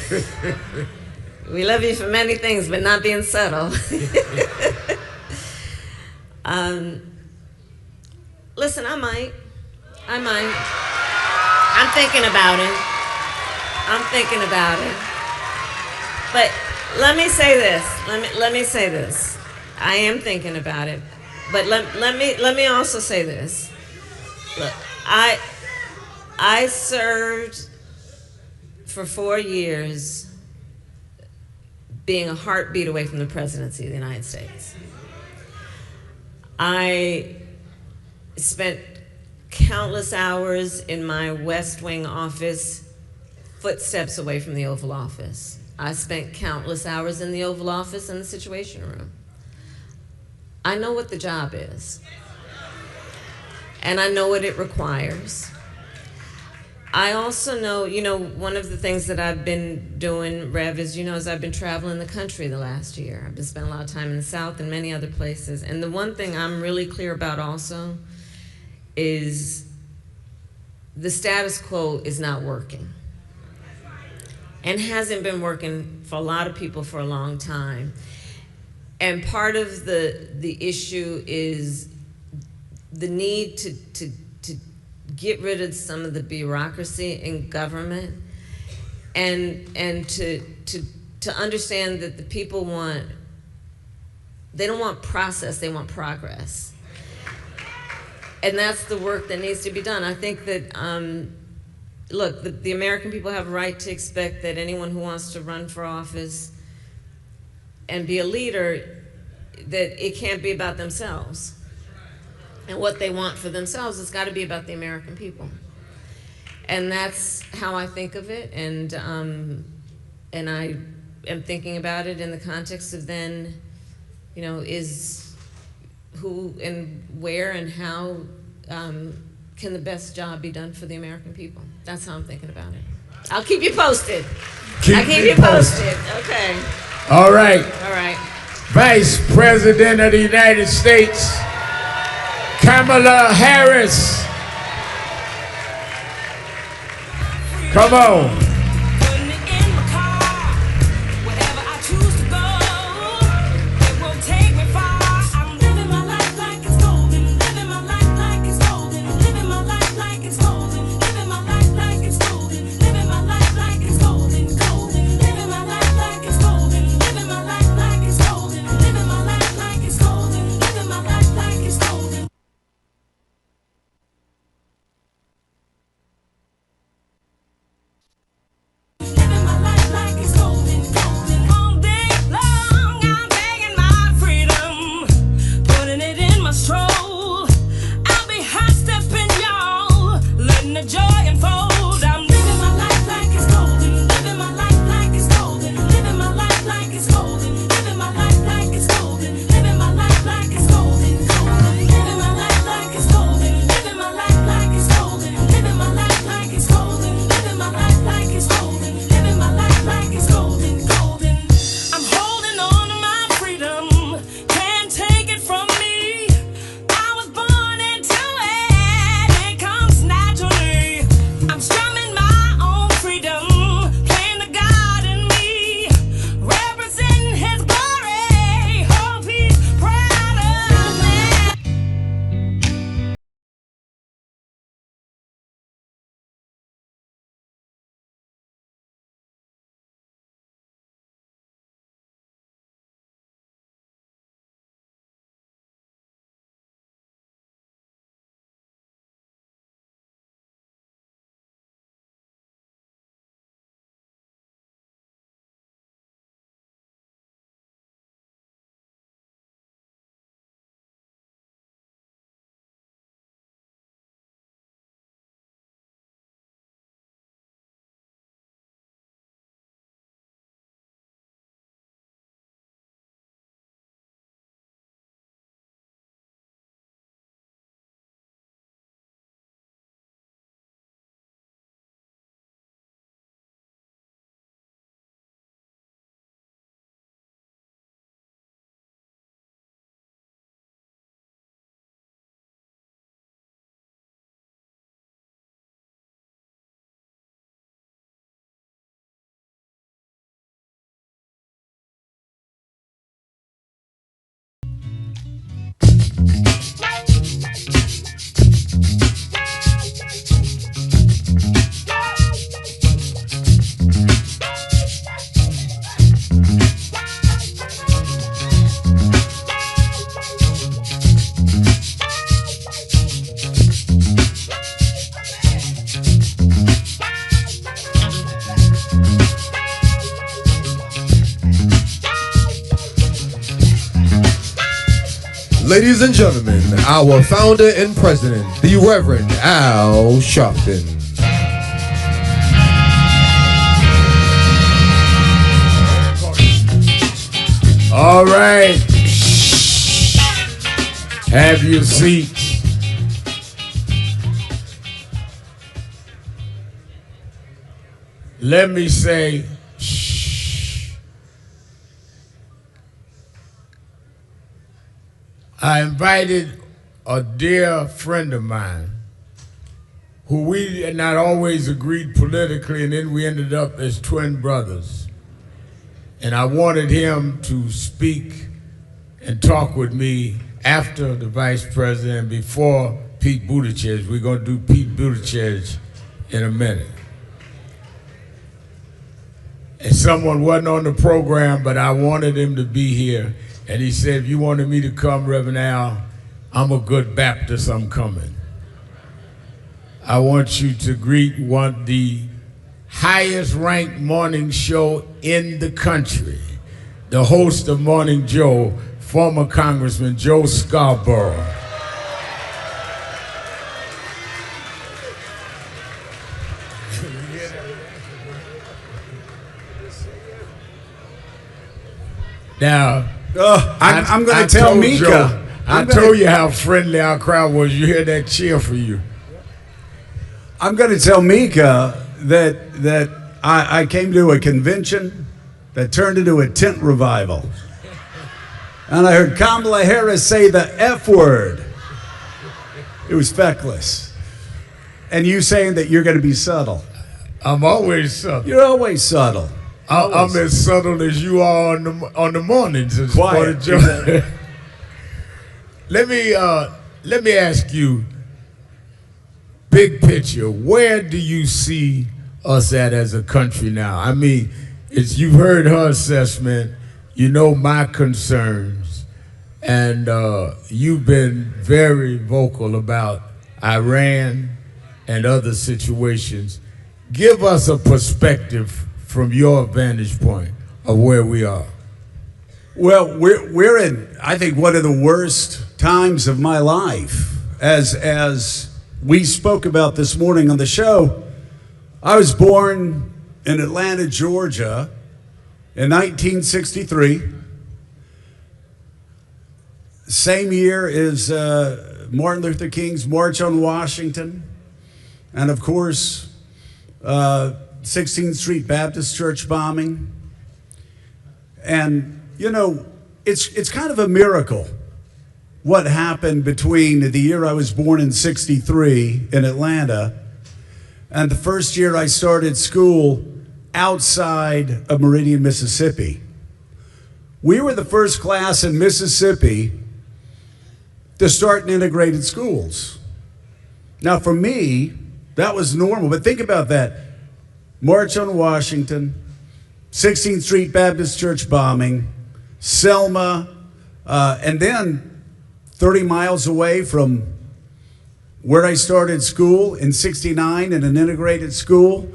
We love you for many things, but not being subtle. Listen, I might. I'm thinking about it. But let me say this. Let me say this. I am thinking about it. But let me also say this. Look, I served for 4 years being a heartbeat away from the presidency of the United States. I spent countless hours in my West Wing office, footsteps away from the Oval Office. I spent countless hours in the Oval Office in the Situation Room. I know what the job is, and I know what it requires. I also know, one of the things that I've been doing, Rev, is, is I've been traveling the country the last year. I've been spending a lot of time in the South and many other places. And the one thing I'm really clear about also is the status quo is not working. And hasn't been working for a lot of people for a long time. And part of the issue is the need to get rid of some of the bureaucracy in government, and to understand that the people they don't want process, they want progress. And that's the work that needs to be done. I think that, look, the American people have a right to expect that anyone who wants to run for office and be a leader, that it can't be about themselves. And what they want for themselves has got to be about the American people. And that's how I think of it. And I am thinking about it in the context of then, is who and where and how can the best job be done for the American people? That's how I'm thinking about it. I'll keep you posted. I'll keep you posted. Okay. All right. All right. Vice President of the United States, Kamala Harris. Come on. Ladies and gentlemen, our founder and president, the Reverend Al Sharpton. All right. Have your seats. Let me say, I invited a dear friend of mine who we had not always agreed politically, and then we ended up as twin brothers. And I wanted him to speak and talk with me after the vice president, before Pete Buttigieg. We're going to do Pete Buttigieg in a minute. And someone wasn't on the program, but I wanted him to be here. And he said, if you wanted me to come, Reverend Al, I'm a good Baptist, I'm coming. I want you to greet the highest ranked morning show in the country, the host of Morning Joe, former Congressman Joe Scarborough. Now, I'm going to tell Mika. Joe, I told you how friendly our crowd was. You hear that cheer for you. I'm going to tell Mika that I came to a convention that turned into a tent revival. And I heard Kamala Harris say the F word. It was feckless. And you saying that you're going to be subtle. I'm always subtle. You're always subtle. I'm as subtle as you are on the mornings. Quiet. Let me ask you, big picture, where do you see us at as a country now? I mean, you've heard her assessment, you know my concerns, and you've been very vocal about Iran and other situations. Give us a perspective from your vantage point of where we are. Well, we're in, I think, one of the worst times of my life. As we spoke about this morning on the show, I was born in Atlanta, Georgia in 1963. Same year as Martin Luther King's March on Washington. And of course, 16th Street Baptist Church bombing. And, you know, it's kind of a miracle what happened between the year I was born in 63 in Atlanta and the first year I started school outside of Meridian, Mississippi. We were the first class in Mississippi to start in integrated schools. Now, for me, that was normal, but think about that. March on Washington, 16th Street Baptist Church bombing, Selma, and then 30 miles away from where I started school in 69 in an integrated school,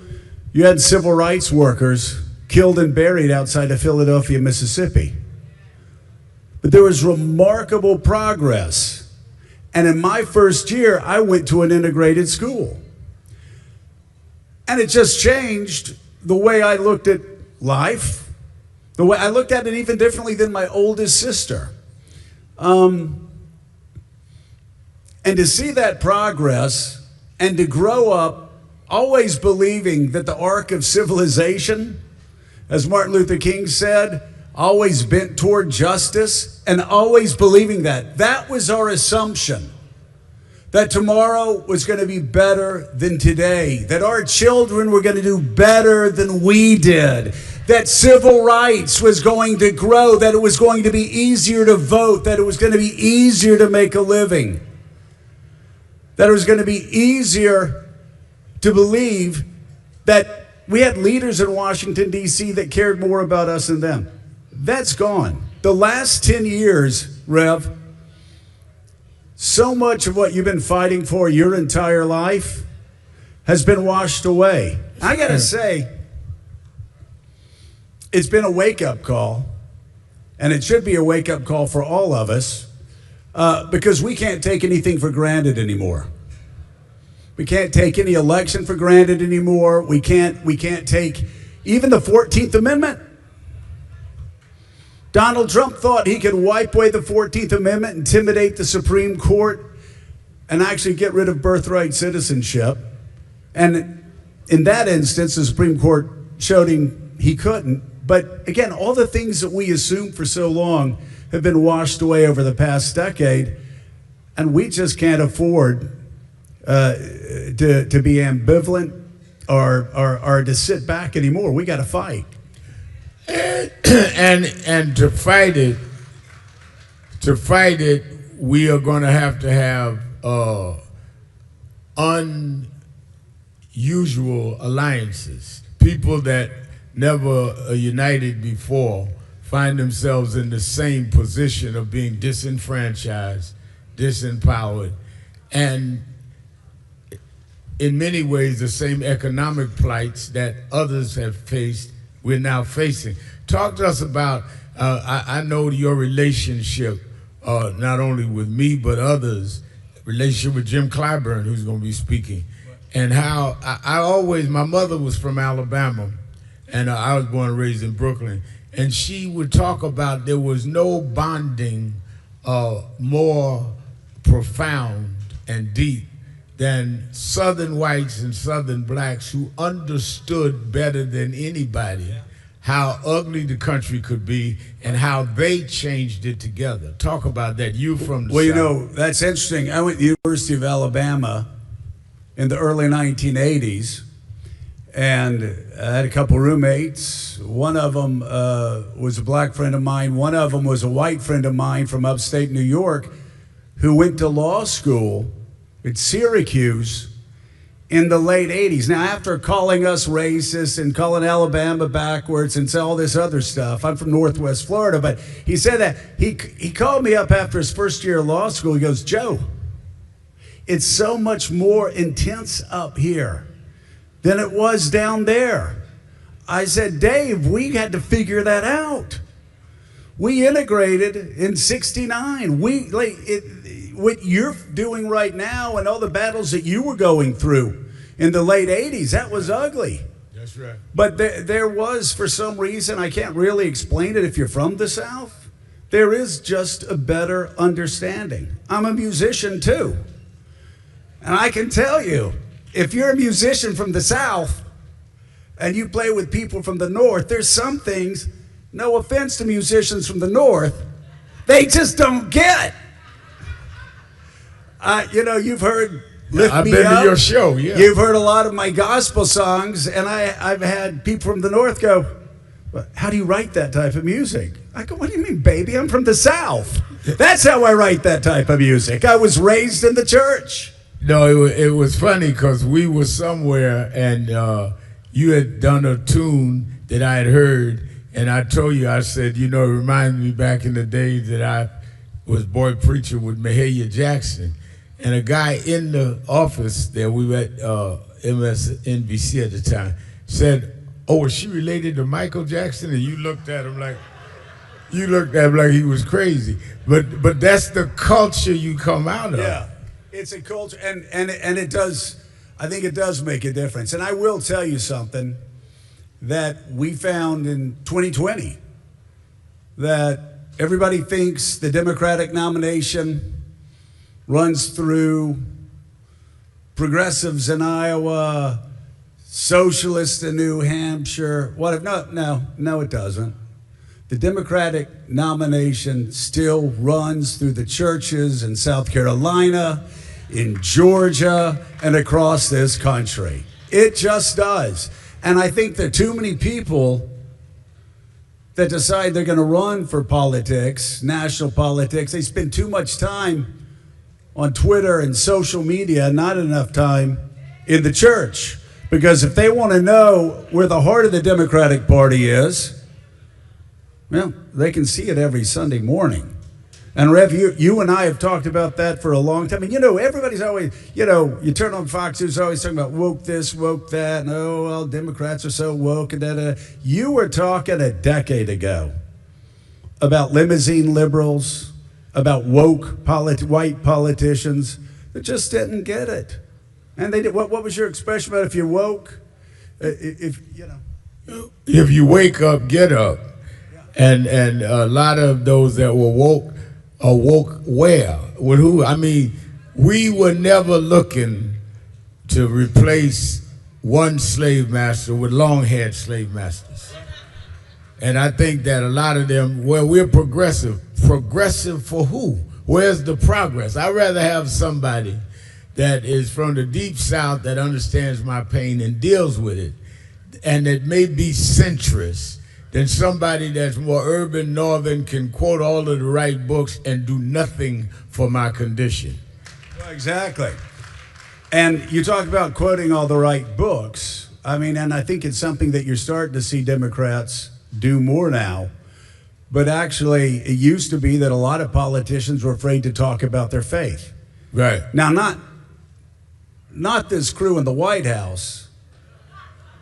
you had civil rights workers killed and buried outside of Philadelphia, Mississippi. But there was remarkable progress. And in my first year, I went to an integrated school. And it just changed the way I looked at life, the way I looked at it even differently than my oldest sister. And to see that progress and to grow up always believing that the arc of civilization, as Martin Luther King said, always bent toward justice, and always believing that was our assumption. That tomorrow was going to be better than today. That our children were going to do better than we did. that civil rights was going to grow, that it was going to be easier to vote, that it was going to be easier to make a living, that it was going to be easier to believe that we had leaders in Washington, D.C. that cared more about us than them. That's gone. The last 10 years, Rev, so much of what you've been fighting for your entire life has been washed away. I got to say, it's been a wake-up call, and it should be a wake-up call for all of us, because we can't take anything for granted anymore. We can't take any election for granted anymore. We can't take even the 14th Amendment. Donald Trump thought he could wipe away the 14th Amendment, intimidate the Supreme Court, and actually get rid of birthright citizenship. And in that instance, the Supreme Court showed him he couldn't. But again, all the things that we assumed for so long have been washed away over the past decade, and we just can't afford to be ambivalent or to sit back anymore. We got to fight. And to fight it, we are going to have unusual alliances. People that never united before find themselves in the same position of being disenfranchised, disempowered, and in many ways the same economic plights that others have faced, we're now facing. Talk to us about, I know your relationship, not only with me, but others, relationship with Jim Clyburn, who's going to be speaking, and how my mother was from Alabama, and I was born and raised in Brooklyn, and she would talk about there was no bonding more profound and deep than Southern whites and Southern blacks who understood better than anybody how ugly the country could be and how they changed it together. Talk about that. You from the South. You know, that's interesting. I went to the University of Alabama in the early 1980s, and I had a couple roommates. One of them was a black friend of mine. One of them was a white friend of mine from upstate New York who went to law school at Syracuse in the late 80s. Now, after calling us racist and calling Alabama backwards and all this other stuff, I'm from Northwest Florida, but he said that he called me up after his first year of law school. He goes, Joe, it's so much more intense up here than it was down there. I said, Dave, we had to figure that out. We integrated in '69. What you're doing right now and all the battles that you were going through in the late 80s, that was ugly. That's right. But there was, for some reason, I can't really explain it if you're from the South, there is just a better understanding. I'm a musician too. And I can tell you, if you're a musician from the South and you play with people from the North, there's some things, no offense to musicians from the North, they just don't get. You know, you've heard Lift I've Me been Up. to your show, yeah. You've heard a lot of my gospel songs, and I've had people from the North go, well, how do you write that type of music? I go, what do you mean, baby? I'm from the South. That's how I write that type of music. I was raised in the church. No, it was funny because we were somewhere and you had done a tune that I had heard, and I told you, I said, you know, it reminded me back in the days that I was boy preacher with Mahalia Jackson. And a guy in the office there, we were at MSNBC at the time, said, oh, is she related to Michael Jackson? And you looked at him like he was crazy. But that's the culture you come out of. Yeah, it's a culture, and it does, I think it does make a difference. And I will tell you something that we found in 2020, that everybody thinks the Democratic nomination runs through progressives in Iowa, socialists in New Hampshire. What? No, it doesn't. The Democratic nomination still runs through the churches in South Carolina, in Georgia, and across this country. It just does. And I think that too many people that decide they're going to run for politics, national politics, they spend too much time on Twitter and social media, not enough time in the church. Because if they want to know where the heart of the Democratic Party is, well, they can see it every Sunday morning. And Rev, you and I have talked about that for a long time. And everybody's always, you turn on Fox News, always talking about woke this, woke that, and oh, well, Democrats are so woke, and da. You were talking a decade ago about limousine liberals, about woke white politicians that just didn't get it. And they did. What was your expression about if you're woke? If you wake up, get up. And a lot of those that were woke are woke where? With who? I mean, we were never looking to replace one slave master with long-haired slave masters. And I think that a lot of them, well, we're progressive. Progressive for who? Where's the progress? I'd rather have somebody that is from the deep South that understands my pain and deals with it, and that may be centrist, than somebody that's more urban, northern, can quote all of the right books and do nothing for my condition. Well, exactly. And you talk about quoting all the right books. I mean, and I think it's something that you're starting to see Democrats do more now. But actually, it used to be that a lot of politicians were afraid to talk about their faith. Right. Now, not this crew in the White House,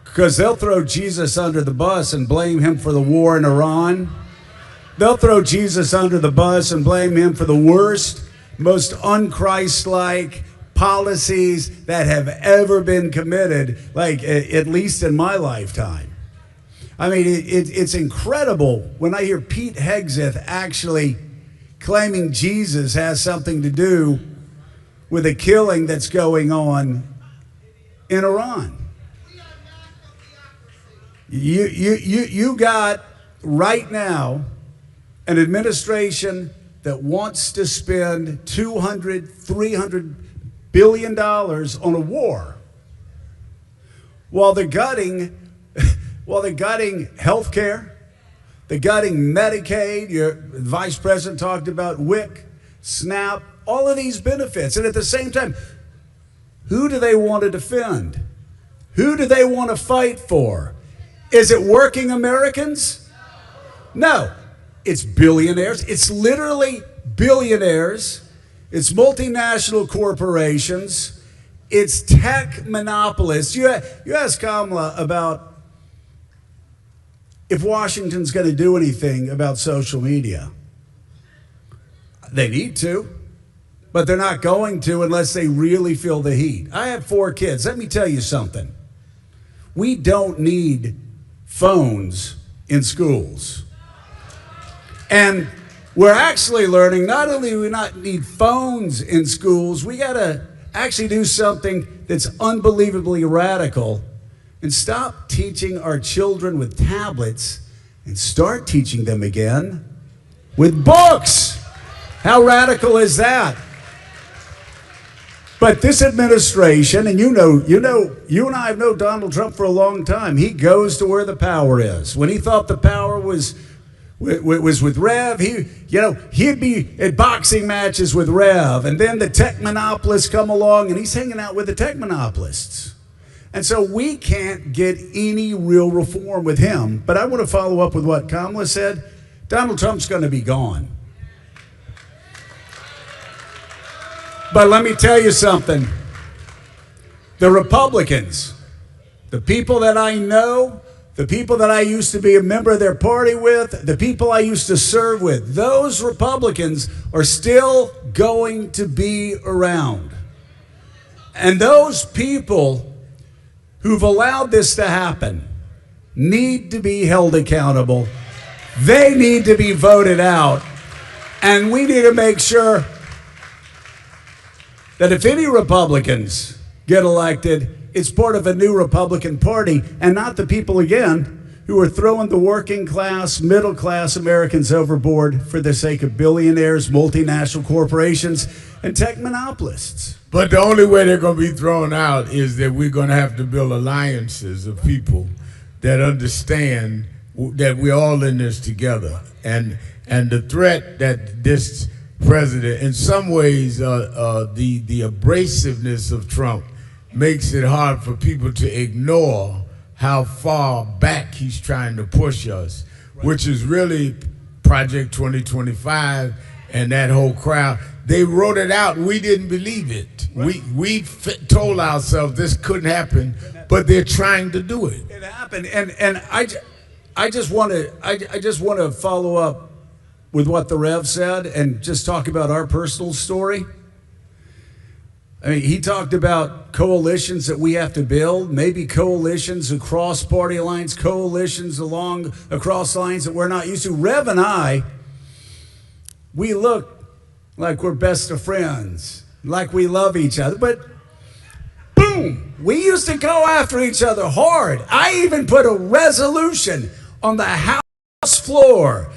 because they'll throw Jesus under the bus and blame him for the war in Iran. They'll throw Jesus under the bus and blame him for the worst, most un-Christ-like policies that have ever been committed, like at least in my lifetime. I mean, it's incredible when I hear Pete Hegseth actually claiming Jesus has something to do with a killing that's going on in Iran. You got right now an administration that wants to spend $200-300 billion on a war, while they're gutting health care, they're gutting Medicaid. Your vice president talked about WIC, SNAP, all of these benefits. And at the same time, who do they want to defend? Who do they want to fight for? Is it working Americans? No. It's billionaires. It's literally billionaires. It's multinational corporations. It's tech monopolists. You ask Kamala about if Washington's going to do anything about social media. They need to, but they're not going to unless they really feel the heat. I have 4 kids. Let me tell you something. We don't need phones in schools. And we're actually learning not only do we not need phones in schools, we got to actually do something that's unbelievably radical and stop teaching our children with tablets and start teaching them again with books. How radical is that? But this administration, and you and I have known Donald Trump for a long time. He goes to where the power is. When he thought the power was with Rev, he'd be at boxing matches with Rev, and then the tech monopolists come along, and he's hanging out with the tech monopolists. And so we can't get any real reform with him. But I want to follow up with what Kamala said. Donald Trump's going to be gone. But let me tell you something. The Republicans, the people that I know, the people that I used to be a member of their party with, the people I used to serve with, those Republicans are still going to be around. And those people who've allowed this to happen need to be held accountable. They need to be voted out. And we need to make sure that if any Republicans get elected, it's part of a new Republican Party and not the people, again, who are throwing the working class, middle class Americans overboard for the sake of billionaires, multinational corporations, and tech monopolists. But the only way they're going to be thrown out is that we're going to have to build alliances of people that understand that we're all in this together. And the threat that this president, in some ways, the abrasiveness of Trump makes it hard for people to ignore how far back he's trying to push us, which is really Project 2025 and that whole crowd. They wrote it out. We didn't believe it. Right. We told ourselves this couldn't happen, but they're trying to do it. It happened, and I just want to follow up with what the Rev said and just talk about our personal story. I mean, he talked about coalitions that we have to build, maybe coalitions across party lines, coalitions across lines that we're not used to. Rev and I, we look like we're best of friends, like we love each other, but boom, we used to go after each other hard. I even put a resolution on the House floor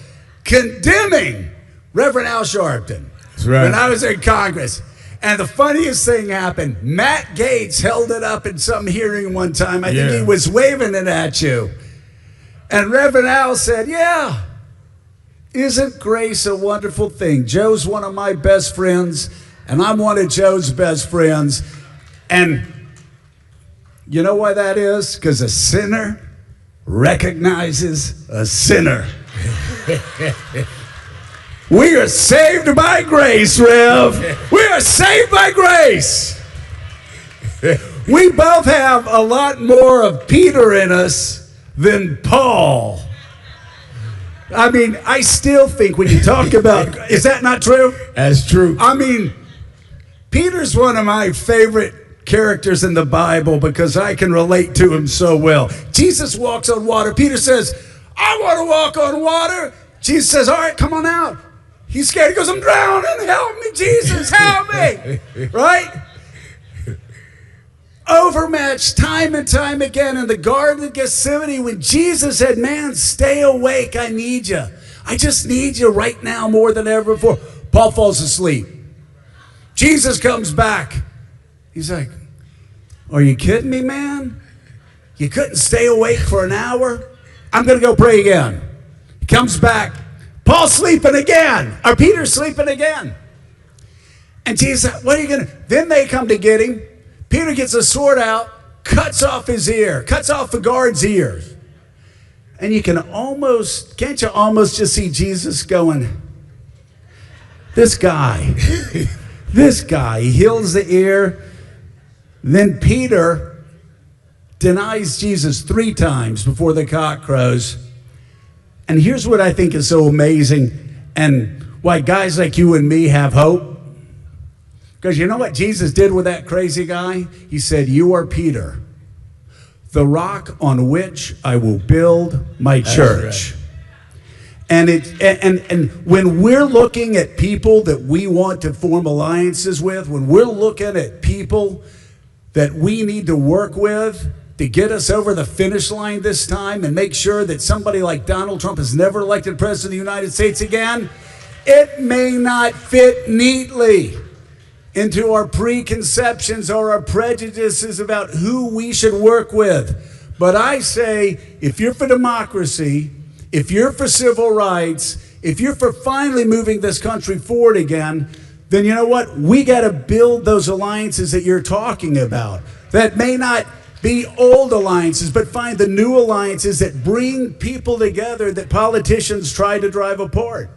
condemning Reverend Al Sharpton. That's right. When I was in Congress. And the funniest thing happened. Matt Gaetz held it up in some hearing one time. I think he was waving it at you. And Reverend Al said, yeah, isn't grace a wonderful thing? Joe's one of my best friends, and I'm one of Joe's best friends. And you know why that is? Because a sinner recognizes a sinner. We are saved by grace, Rev. We are saved by grace. We both have a lot more of Peter in us than Paul. I mean, I still think when you talk about, is that not true? That's true. I mean, Peter's one of my favorite characters in the Bible because I can relate to him so well. Jesus walks on water. Peter says, I want to walk on water. Jesus says, all right, come on out. He's scared. He goes, I'm drowning. Help me, Jesus. Help me. Right? Overmatched time and time again in the Garden of Gethsemane when Jesus said, man, stay awake. I need you. I just need you right now more than ever before. Paul falls asleep. Jesus comes back. He's like, are you kidding me, man? You couldn't stay awake for an hour? I'm going to go pray again. He comes back. Paul's sleeping again. Or Peter's sleeping again. And Jesus said, what are you going to? Then they come to get him. Peter gets a sword out, cuts off his ear, cuts off the guard's ears. And you can almost, can't you almost just see Jesus going, this guy, he heals the ear. Then Peter denies Jesus 3 times before the cock crows. And here's what I think is so amazing and why guys like you and me have hope. Because you know what Jesus did with that crazy guy? He said, you are Peter, the rock on which I will build my church. Right. And when we're looking at people that we want to form alliances with, when we're looking at people that we need to work with to get us over the finish line this time and make sure that somebody like Donald Trump is never elected president of the United States again, it may not fit neatly into our preconceptions or our prejudices about who we should work with. But I say, if you're for democracy, if you're for civil rights, if you're for finally moving this country forward again, then you know what? We got to build those alliances that you're talking about. That may not be old alliances, but find the new alliances that bring people together that politicians try to drive apart.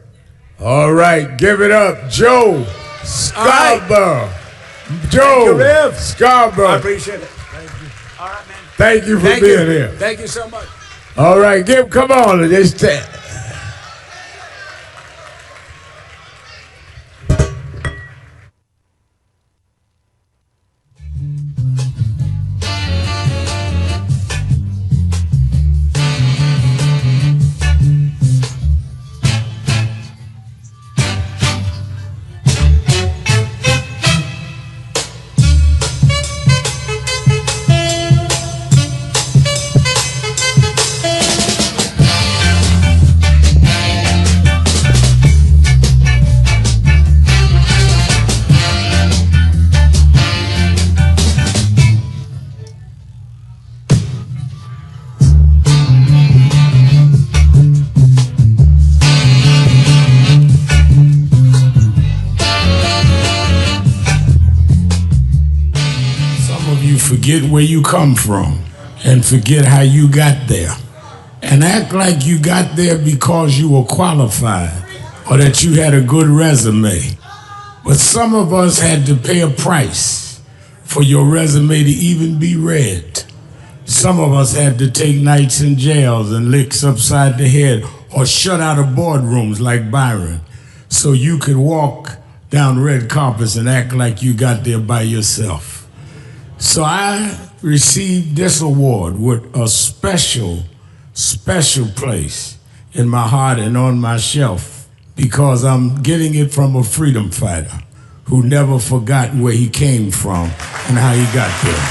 All right, give it up, Joe Scarborough. Right. Joe Scarborough. I appreciate it. Thank you. All right, man. Thank you for being here. Thank you so much. All right, come on. forget where you come from and forget how you got there. And act like you got there because you were qualified or that you had a good resume. But some of us had to pay a price for your resume to even be read. Some of us had to take nights in jails and licks upside the head or shut out of boardrooms like Byron so you could walk down red carpets and act like you got there by yourself. So I received this award with a special place in my heart and on my shelf because I'm getting it from a freedom fighter who never forgot where he came from and how he got there.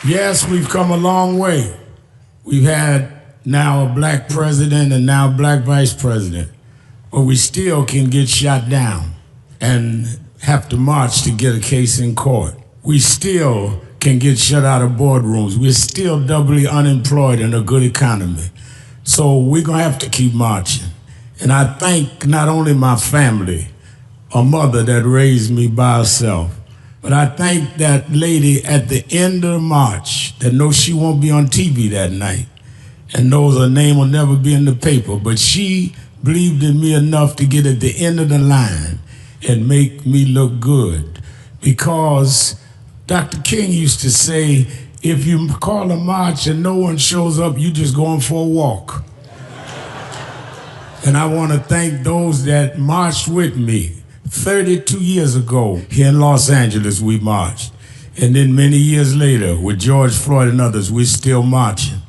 Yes, we've come a long way. We've had now a black president and now a black vice president, but we still can get shot down and have to march to get a case in court. We still can get shut out of boardrooms. We're still doubly unemployed in a good economy. So we're gonna have to keep marching. And I thank not only my family, a mother that raised me by herself, but I thank that lady at the end of the march that knows she won't be on TV that night and knows her name will never be in the paper, but she believed in me enough to get at the end of the line and make me look good. Because Dr. King used to say, if you call a march and no one shows up, you just going for a walk. And I want to thank those that marched with me. 32 years ago, here in Los Angeles, we marched. And then many years later, with George Floyd and others, we're still marching.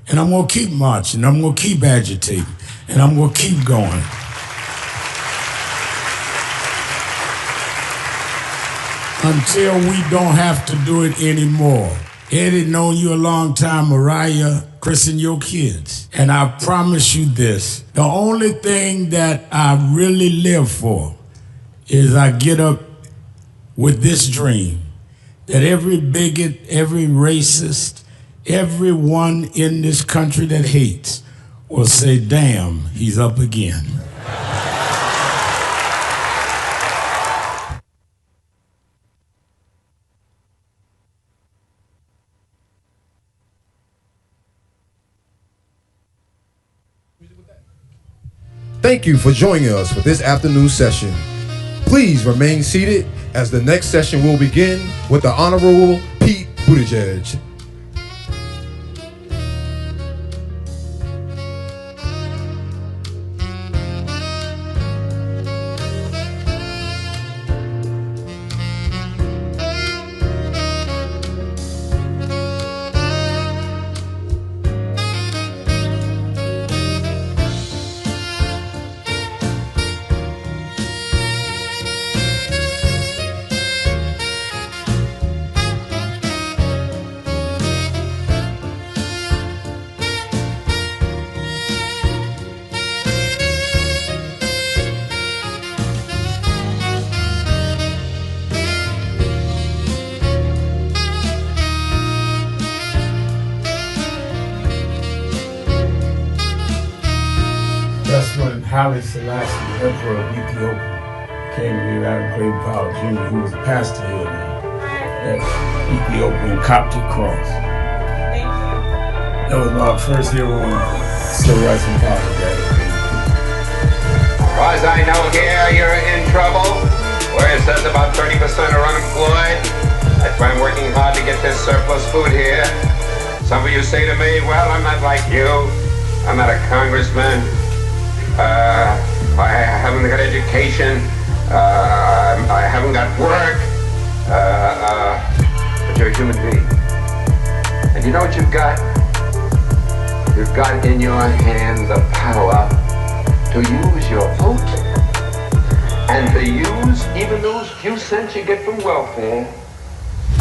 And I'm gonna keep marching, I'm gonna keep agitating, and I'm gonna keep going. Until we don't have to do it anymore. Eddie, known you a long time, Mariah, Chris and your kids. And I promise you this, the only thing that I really live for is I get up with this dream that every bigot, every racist, everyone in this country that hates will say, damn, he's up again. Thank you for joining us for this afternoon session. Please remain seated as the next session will begin with the Honorable Pete Buttigieg. That's when Haile Selassie, the Emperor of Ethiopia, came here out of Great Power Jr., who was the pastor here now, that Ethiopian Coptic cross. That was my first hero in civil rights and politics. As far as I know here, you're in trouble. Where it says about 30% are unemployed. That's why I'm working hard to get this surplus food here. Some of you say to me, well, I'm not like you. I'm not a congressman. I haven't got education. I haven't got work. But you're a human being. And you know what you've got? You've got in your hand the power to use your vote and to use even those few cents you get from welfare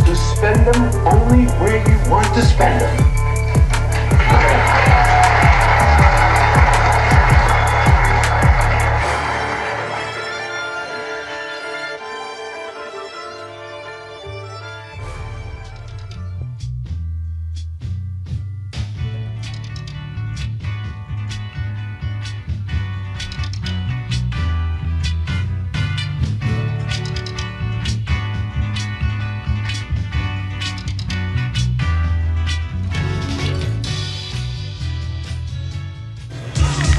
to spend them only where you want to spend them.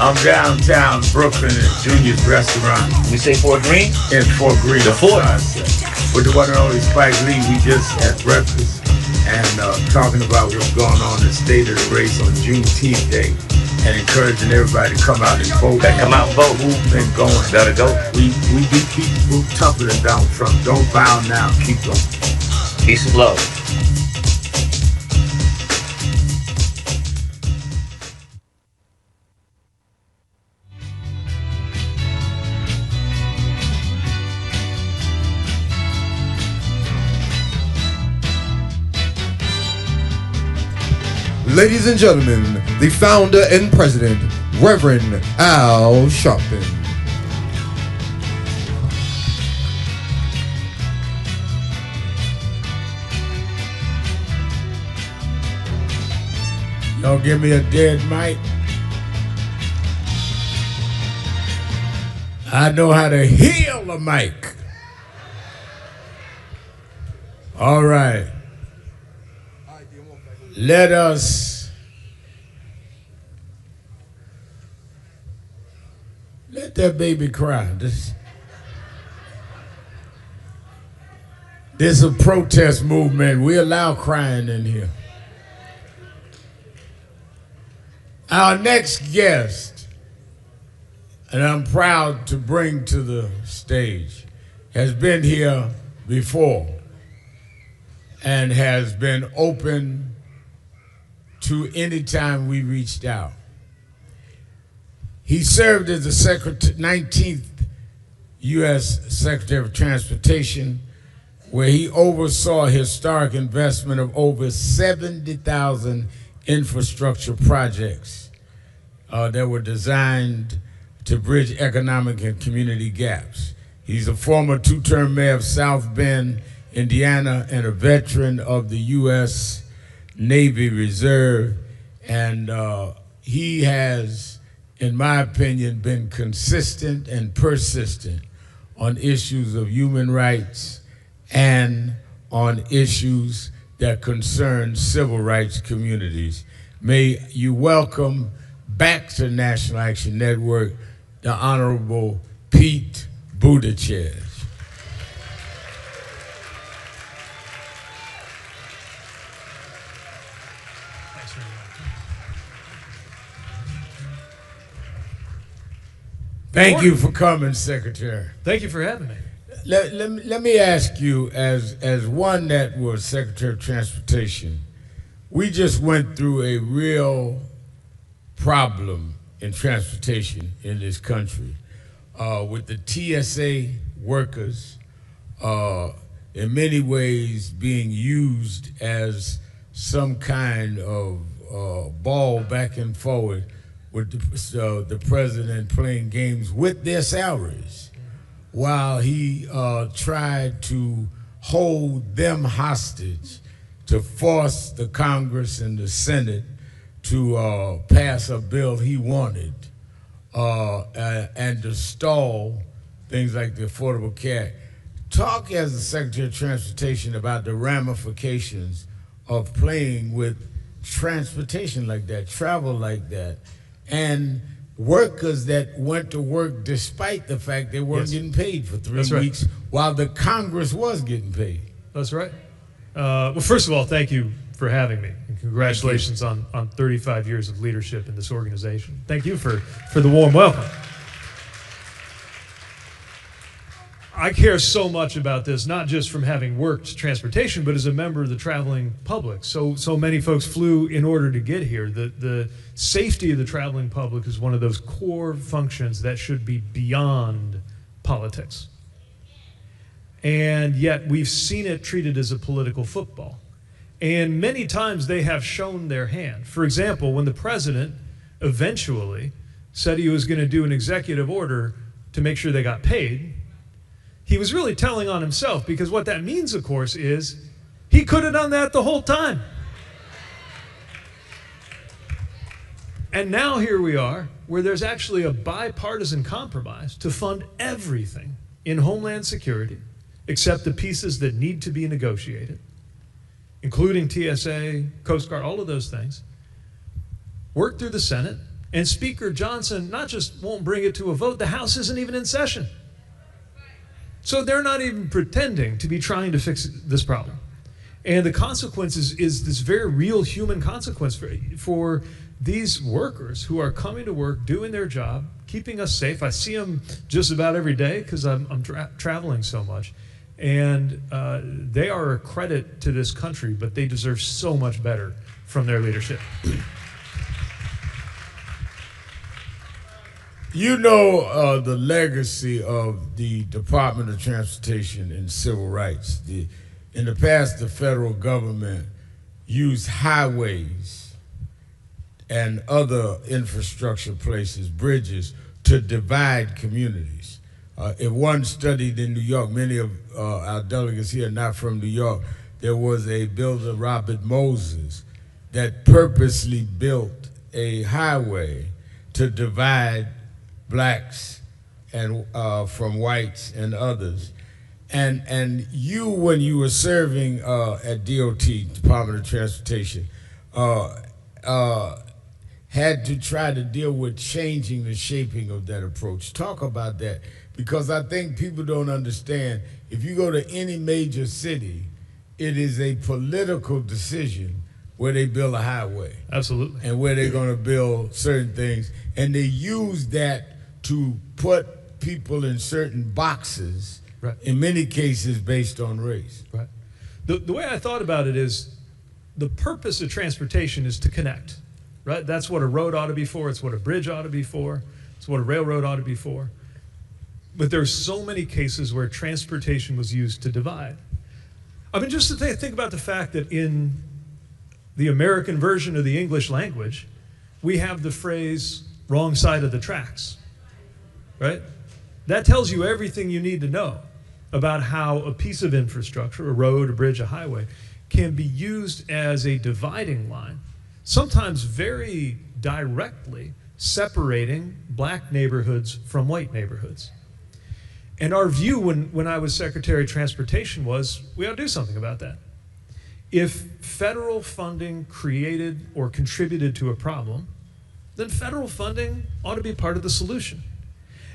I'm downtown Brooklyn at Junior's Restaurant. We say Fort Greene? In Fort Greene. The Fort. With the one and only Spike Lee. We just had breakfast and talking about what's going on in the state of the race on Juneteenth Day and encouraging everybody to come out and vote. Better come out and vote. Movement going. Gotta go. We beat people tougher than Donald Trump. Don't bow now. Keep going. Peace and love. Ladies and gentlemen, the founder and president, Reverend Al Sharpton. Y'all give me a dead mic. I know how to heal a mic. All right. Let that baby cry. This is a protest movement. We allow crying in here. Our next guest, and I'm proud to bring to the stage, has been here before and has been open to any time we reached out. He served as the 19th U.S. Secretary of Transportation, where he oversaw a historic investment of over 70,000 infrastructure projects that were designed to bridge economic and community gaps. He's a former two-term mayor of South Bend, Indiana, and a veteran of the U.S. Navy Reserve. And he has, in my opinion, been consistent and persistent on issues of human rights and on issues that concern civil rights communities. May you welcome back to National Action Network the Honorable Pete Buttigieg. Thank you for coming, Secretary. Thank you for having me. Let me ask you, as one that was Secretary of Transportation, we just went through a real problem in transportation in this country with the TSA workers in many ways being used as some kind of ball back and forward with the president playing games with their salaries while he tried to hold them hostage to force the Congress and the Senate to pass a bill he wanted and to stall things like the Affordable Care Act. Talk as the Secretary of Transportation about the ramifications of playing with transportation like that, travel like that, and workers that went to work despite the fact they weren't getting paid for 3 weeks while the Congress was getting paid. That's right. Well, first of all, thank you for having me, and congratulations on 35 years of leadership in this organization. Thank you for the warm welcome. I care so much about this, not just from having worked transportation, but as a member of the traveling public. So many folks flew in order to get here. The safety of the traveling public is one of those core functions that should be beyond politics. And yet we've seen it treated as a political football. And many times they have shown their hand. For example, when the president eventually said he was going to do an executive order to make sure they got paid, he was really telling on himself, because what that means, of course, is he could have done that the whole time. And now here we are, where there's actually a bipartisan compromise to fund everything in Homeland Security except the pieces that need to be negotiated, including TSA, Coast Guard, all of those things. Worked through the Senate, And Speaker Johnson not just won't bring it to a vote, the House isn't even in session. So they're not even pretending to be trying to fix this problem. And the consequences is this very real human consequence for these workers who are coming to work, doing their job, keeping us safe. I see them just about every day because I'm traveling so much. And they are a credit to this country, but they deserve so much better from their leadership. You know the legacy of the Department of Transportation and civil rights. In the past, the federal government used highways and other infrastructure places, bridges, to divide communities. If one studied in New York, many of our delegates here are not from New York, there was a builder, Robert Moses, that purposely built a highway to divide blacks and from whites and others. And you, when you were serving at DOT, Department of Transportation, had to try to deal with changing the shaping of that approach. Talk about that, because I think people don't understand. If you go to any major city, it is a political decision where they build a highway. Absolutely. And where they're going to build certain things. And they use that to put people in certain boxes, right, in many cases based on race. Right. The way I thought about it is the purpose of transportation is to connect, right? That's what a road ought to be for. It's what a bridge ought to be for. It's what a railroad ought to be for. But there's so many cases where transportation was used to divide. I mean, just to think about the fact that in the American version of the English language, we have the phrase wrong side of the tracks, right? That tells you everything you need to know about how a piece of infrastructure, a road, a bridge, a highway, can be used as a dividing line, sometimes very directly separating black neighborhoods from white neighborhoods. And our view when I was Secretary of Transportation was we ought to do something about that. If federal funding created or contributed to a problem, then federal funding ought to be part of the solution.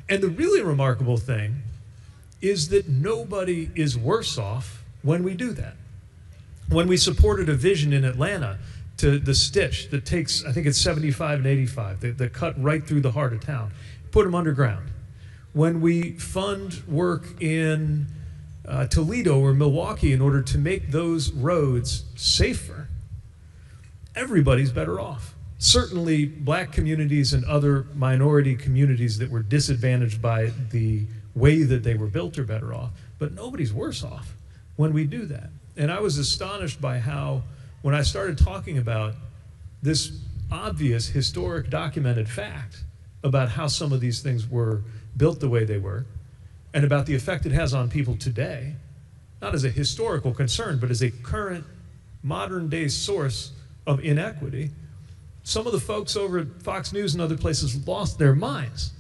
And the really remarkable thing is that nobody is worse off when we do that. When we supported a vision in Atlanta to the Stitch that takes, I think it's 75 and 85, that cut right through the heart of town, put them underground. When we fund work in Toledo or Milwaukee in order to make those roads safer, everybody's better off. Certainly black communities and other minority communities that were disadvantaged by the way that they were built are better off, but nobody's worse off when we do that. And I was astonished by how, when I started talking about this obvious historic documented fact about how some of these things were built the way they were, and about the effect it has on people today, not as a historical concern, but as a current modern day source of inequity, some of the folks over at Fox News and other places lost their minds.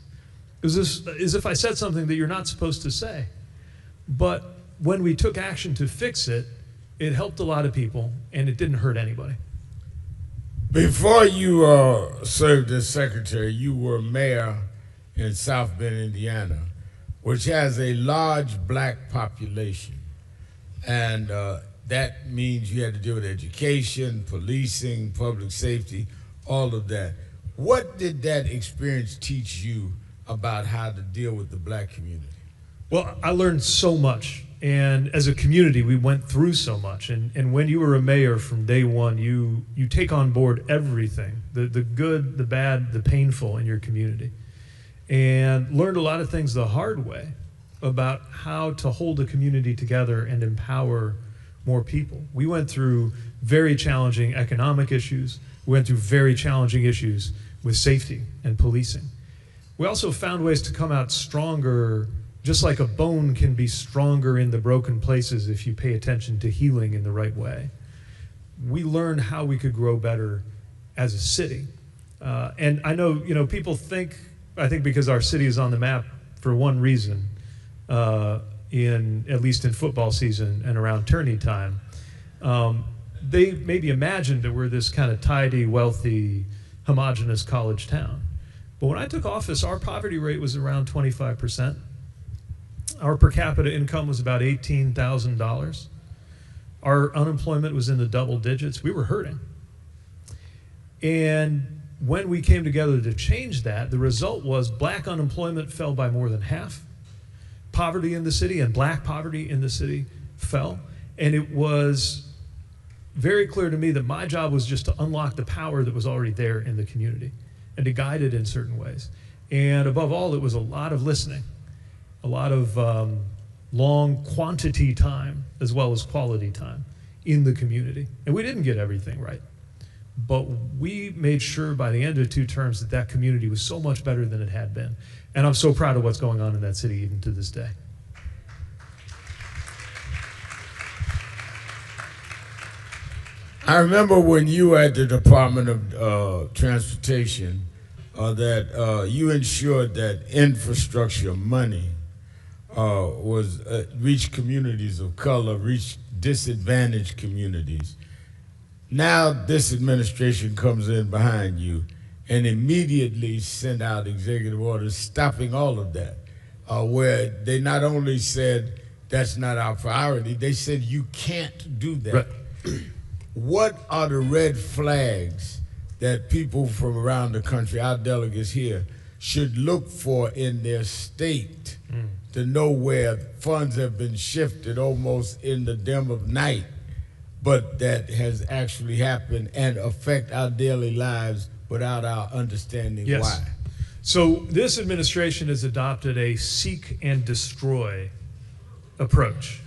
It was as if I said something that you're not supposed to say. But when we took action to fix it, it helped a lot of people, and it didn't hurt anybody. Before you served as secretary, you were mayor in South Bend, Indiana, which has a large black population. And that means you had to deal with education, policing, public safety, all of that. What did that experience teach you about how to deal with the black community? Well, I learned so much. And as a community, we went through so much. And when you were a mayor from day one, you take on board everything, the good, the bad, the painful in your community. And learned a lot of things the hard way about how to hold a community together and empower more people. We went through very challenging economic issues. We went through very challenging issues with safety and policing. We also found ways to come out stronger, just like a bone can be stronger in the broken places if you pay attention to healing in the right way. We learned how we could grow better as a city. And I know, people think, I think because our city is on the map for one reason, at least in football season and around tourney time, they maybe imagined that we're this kind of tidy, wealthy, homogenous college town. But when I took office, our poverty rate was around 25%. Our per capita income was about $18,000. Our unemployment was in the double digits. We were hurting. And when we came together to change that, the result was black unemployment fell by more than half. Poverty in the city and black poverty in the city fell. And it was very clear to me that my job was just to unlock the power that was already there in the community and to guide it in certain ways. And above all, it was a lot of listening, a lot of long quantity time as well as quality time in the community. And we didn't get everything right, but we made sure by the end of 2 terms that that community was so much better than it had been. And I'm so proud of what's going on in that city even to this day. I remember when you were at the Department of Transportation that you ensured that infrastructure money was reached communities of color, reached disadvantaged communities. Now this administration comes in behind you and immediately sent out executive orders stopping all of that, where they not only said that's not our priority, they said you can't do that. Right. What are the red flags that people from around the country, our delegates here, should look for in their state to know where funds have been shifted almost in the dim of night, but that has actually happened and affect our daily lives without our understanding why? So this administration has adopted a seek and destroy approach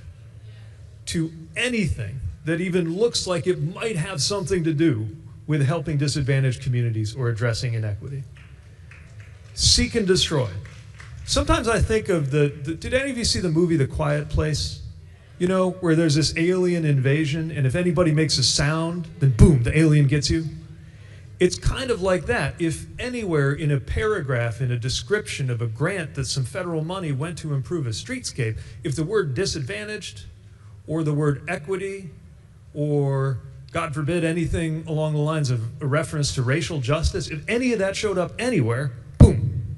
to anything that even looks like it might have something to do with helping disadvantaged communities or addressing inequity. Seek and destroy. Sometimes I think of did any of you see the movie The Quiet Place? You know, where there's this alien invasion, and if anybody makes a sound, then boom, the alien gets you. It's kind of like that. If anywhere in a paragraph, in a description of a grant that some federal money went to improve a streetscape, if the word disadvantaged or the word equity or, God forbid, anything along the lines of a reference to racial justice, if any of that showed up anywhere, boom,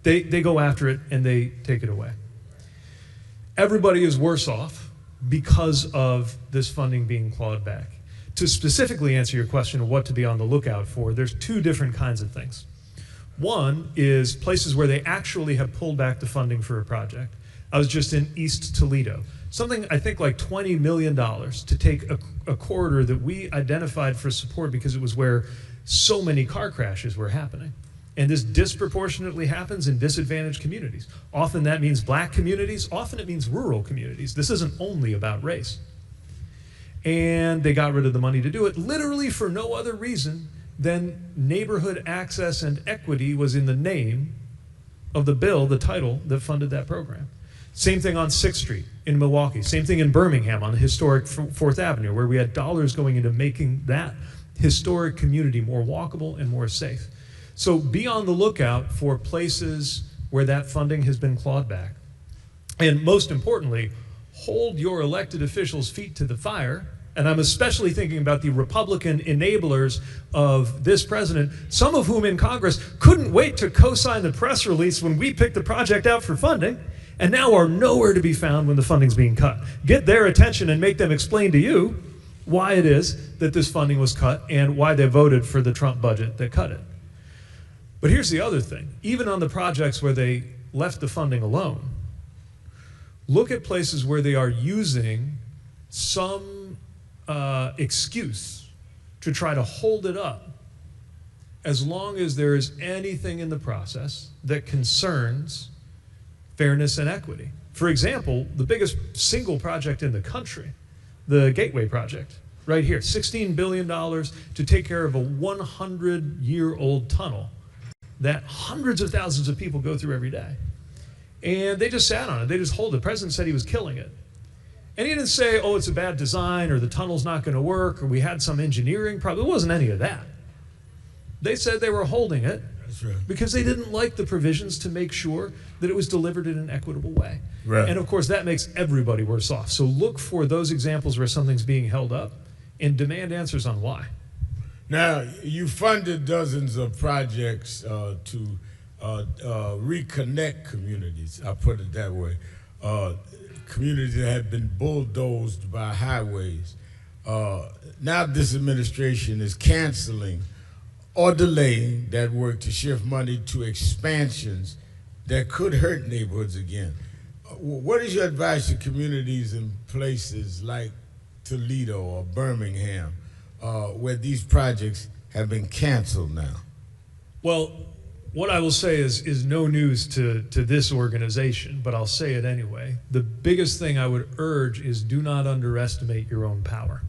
they go after it and they take it away. Everybody is worse off because of this funding being clawed back. To specifically answer your question of what to be on the lookout for, there's 2 different kinds of things. One is places where they actually have pulled back the funding for a project. I was just in East Toledo. Something I think like $20 million to take a corridor that we identified for support because it was where so many car crashes were happening. And this disproportionately happens in disadvantaged communities. Often that means black communities, often it means rural communities. This isn't only about race. And they got rid of the money to do it, literally for no other reason than neighborhood access and equity was in the name of the bill, the title that funded that program. Same thing on 6th Street in Milwaukee. Same thing in Birmingham on the historic 4th Avenue, where we had dollars going into making that historic community more walkable and more safe. So be on the lookout for places where that funding has been clawed back. And most importantly, hold your elected officials' feet to the fire. And I'm especially thinking about the Republican enablers of this president, some of whom in Congress couldn't wait to co-sign the press release when we picked the project out for funding, and now are nowhere to be found when the funding's being cut. Get their attention and make them explain to you why it is that this funding was cut and why they voted for the Trump budget that cut it. But here's the other thing. Even on the projects where they left the funding alone, look at places where they are using some excuse to try to hold it up as long as there is anything in the process that concerns fairness and equity. For example, the biggest single project in the country, the Gateway Project, right here, $16 billion to take care of a 100-year-old tunnel that hundreds of thousands of people go through every day. And they just sat on it. They just hold it. The president said he was killing it. And he didn't say, oh, it's a bad design, or the tunnel's not going to work, or we had some engineering problem. It wasn't any of that. They said they were holding it because they didn't like the provisions to make sure that it was delivered in an equitable way. Right. And of course, that makes everybody worse off. So look for those examples where something's being held up and demand answers on why. Now, you funded dozens of projects to reconnect communities, I'll put it that way. Communities that had been bulldozed by highways. Now this administration is canceling or delaying that work to shift money to expansions that could hurt neighborhoods again. What is your advice to communities in places like Toledo or Birmingham, where these projects have been canceled now? Well, what I will say is no news to this organization, but I'll say it anyway. The biggest thing I would urge is do not underestimate your own power.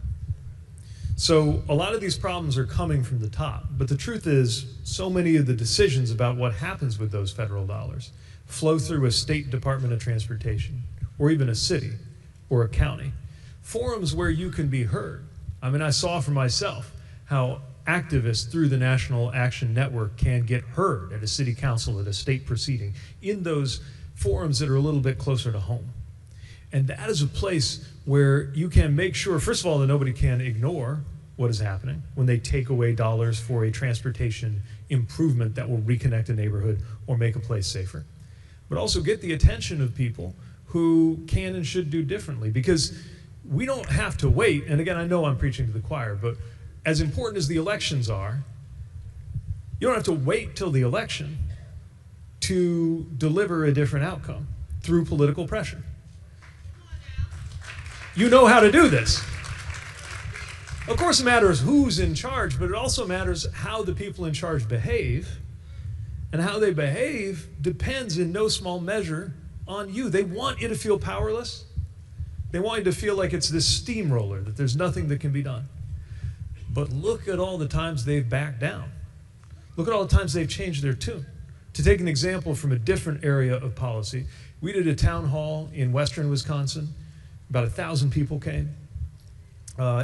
So a lot of these problems are coming from the top, but the truth is so many of the decisions about what happens with those federal dollars flow through a state Department of Transportation, or even a city or a county. Forums where you can be heard. I mean, I saw for myself how activists through the National Action Network can get heard at a city council, at a state proceeding, in those forums that are a little bit closer to home. And that is a place where you can make sure, first of all, that nobody can ignore what is happening when they take away dollars for a transportation improvement that will reconnect a neighborhood or make a place safer. But also get the attention of people who can and should do differently, because we don't have to wait. And again, I know I'm preaching to the choir, but as important as the elections are, you don't have to wait till the election to deliver a different outcome through political pressure. You know how to do this. Of course, it matters who's in charge, but it also matters how the people in charge behave. And how they behave depends in no small measure on you. They want you to feel powerless. They want you to feel like it's this steamroller, that there's nothing that can be done. But look at all the times they've backed down. Look at all the times they've changed their tune. To take an example from a different area of policy, we did a town hall in western Wisconsin. About 1,000 people came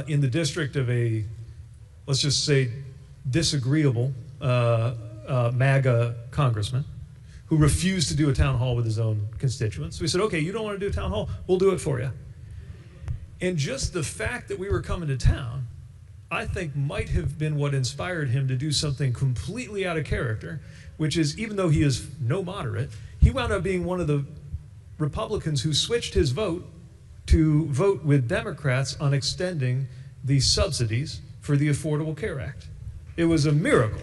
in the district of a, let's just say, disagreeable MAGA congressman who refused to do a town hall with his own constituents. So we said, okay, you don't want to do a town hall, we'll do it for you. And just the fact that we were coming to town, I think might have been what inspired him to do something completely out of character, which is, even though he is no moderate, he wound up being one of the Republicans who switched his vote to vote with Democrats on extending the subsidies for the Affordable Care Act. It was a miracle.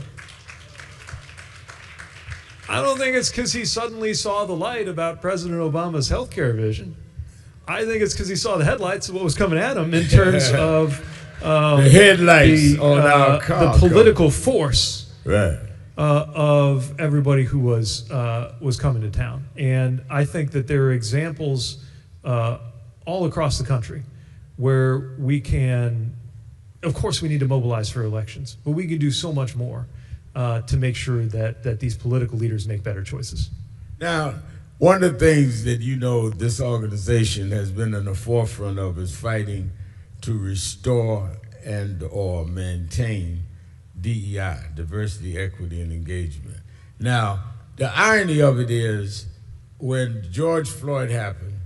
I don't think it's because he suddenly saw the light about President Obama's health care vision. I think it's because he saw the headlights of what was coming at him in terms of the headlights on our car, the political force right. Of everybody who was coming to town. And I think that there are examples all across the country where we can, of course we need to mobilize for elections, but we can do so much more to make sure that these political leaders make better choices. Now, one of the things that this organization has been in the forefront of is fighting to restore and or maintain DEI, diversity, equity, and engagement. Now, the irony of it is when George Floyd happened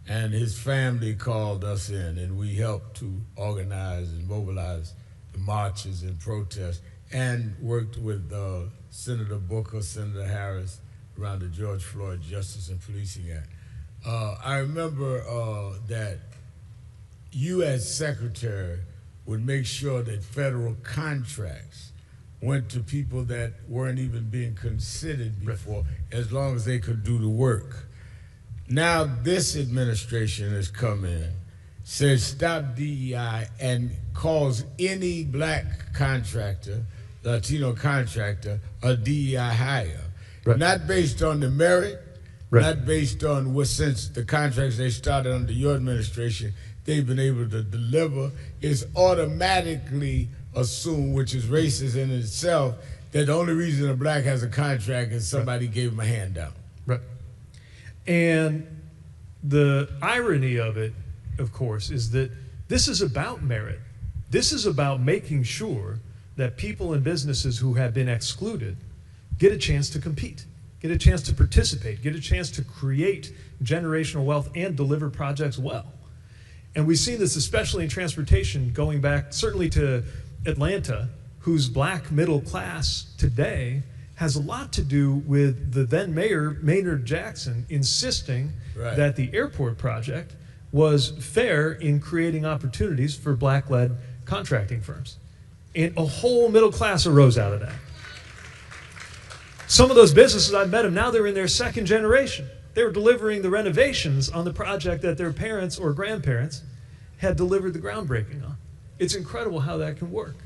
and his family called us in and we helped to organize and mobilize the marches and protests and worked with Senator Booker, Senator Harris around the George Floyd Justice and Policing Act. I remember that you as secretary would make sure that federal contracts went to people that weren't even being considered before, as long as they could do the work. Now this administration has come in, says stop DEI, and calls any black contractor, Latino contractor, a DEI hire. Right. Not based on the merit, right. Not based on what, since the contracts they started under your administration, they've been able to deliver, is automatically assumed, which is racist in itself, that the only reason a black has a contract is somebody gave him a handout. Right. And the irony of it, of course, is that this is about merit. This is about making sure that people and businesses who have been excluded get a chance to compete, get a chance to participate, get a chance to create generational wealth and deliver projects well. And we've seen this especially in transportation, going back certainly to Atlanta, whose black middle class today has a lot to do with the then mayor, Maynard Jackson, insisting that the airport project was fair in creating opportunities for black-led contracting firms. And a whole middle class arose out of that. Some of those businesses, I've met them, now they're in their second generation. They were delivering the renovations on the project that their parents or grandparents had delivered the groundbreaking on. It's incredible how that can work.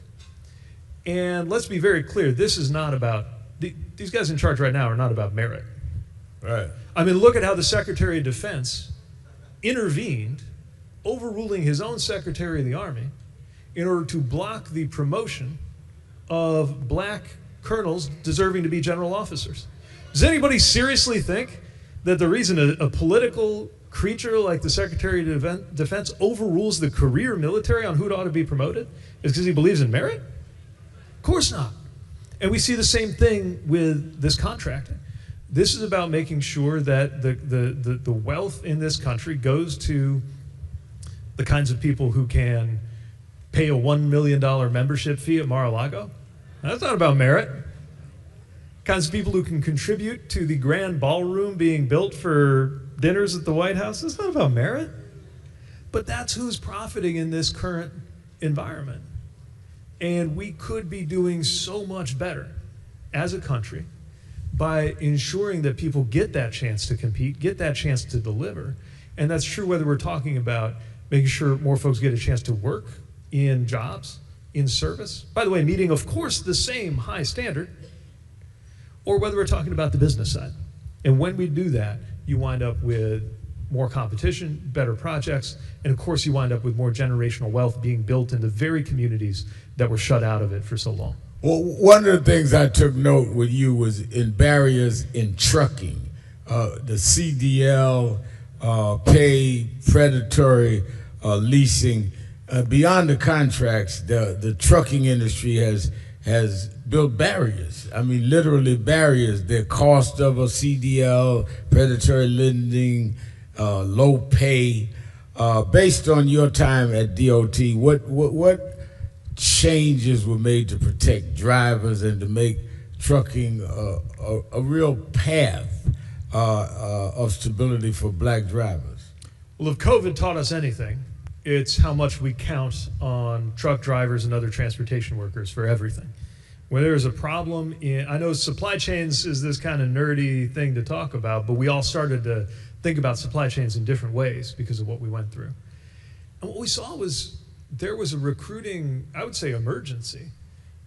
And let's be very clear, this is not about, these guys in charge right now are not about merit. Right. I mean, look at how the Secretary of Defense intervened, overruling his own Secretary of the Army in order to block the promotion of black colonels deserving to be general officers. Does anybody seriously think that the reason a political creature like the Secretary of Defense overrules the career military on who ought to be promoted is because he believes in merit? Of course not. And we see the same thing with this contracting. This is about making sure that the wealth in this country goes to the kinds of people who can pay a $1 million membership fee at Mar-a-Lago. That's not about merit. Kinds of people who can contribute to the grand ballroom being built for dinners at the White House. That's not about merit. But that's who's profiting in this current environment. And we could be doing so much better as a country by ensuring that people get that chance to compete, get that chance to deliver. And that's true whether we're talking about making sure more folks get a chance to work in jobs, in service. By the way, meeting, of course, the same high standard, or whether we're talking about the business side. And when we do that, you wind up with more competition, better projects, and of course you wind up with more generational wealth being built in the very communities that were shut out of it for so long. Well, one of the things I took note with you was in barriers in trucking, the CDL, pay, predatory leasing. Beyond the contracts, the trucking industry has built barriers. I mean, literally barriers. The cost of a CDL, predatory lending, low pay. Based on your time at DOT, what changes were made to protect drivers and to make trucking a real path of stability for black drivers? Well, if COVID taught us anything, it's how much we count on truck drivers and other transportation workers for everything. When there's a problem I know supply chains is this kind of nerdy thing to talk about, but we all started to think about supply chains in different ways because of what we went through. And what we saw was there was a recruiting, I would say, emergency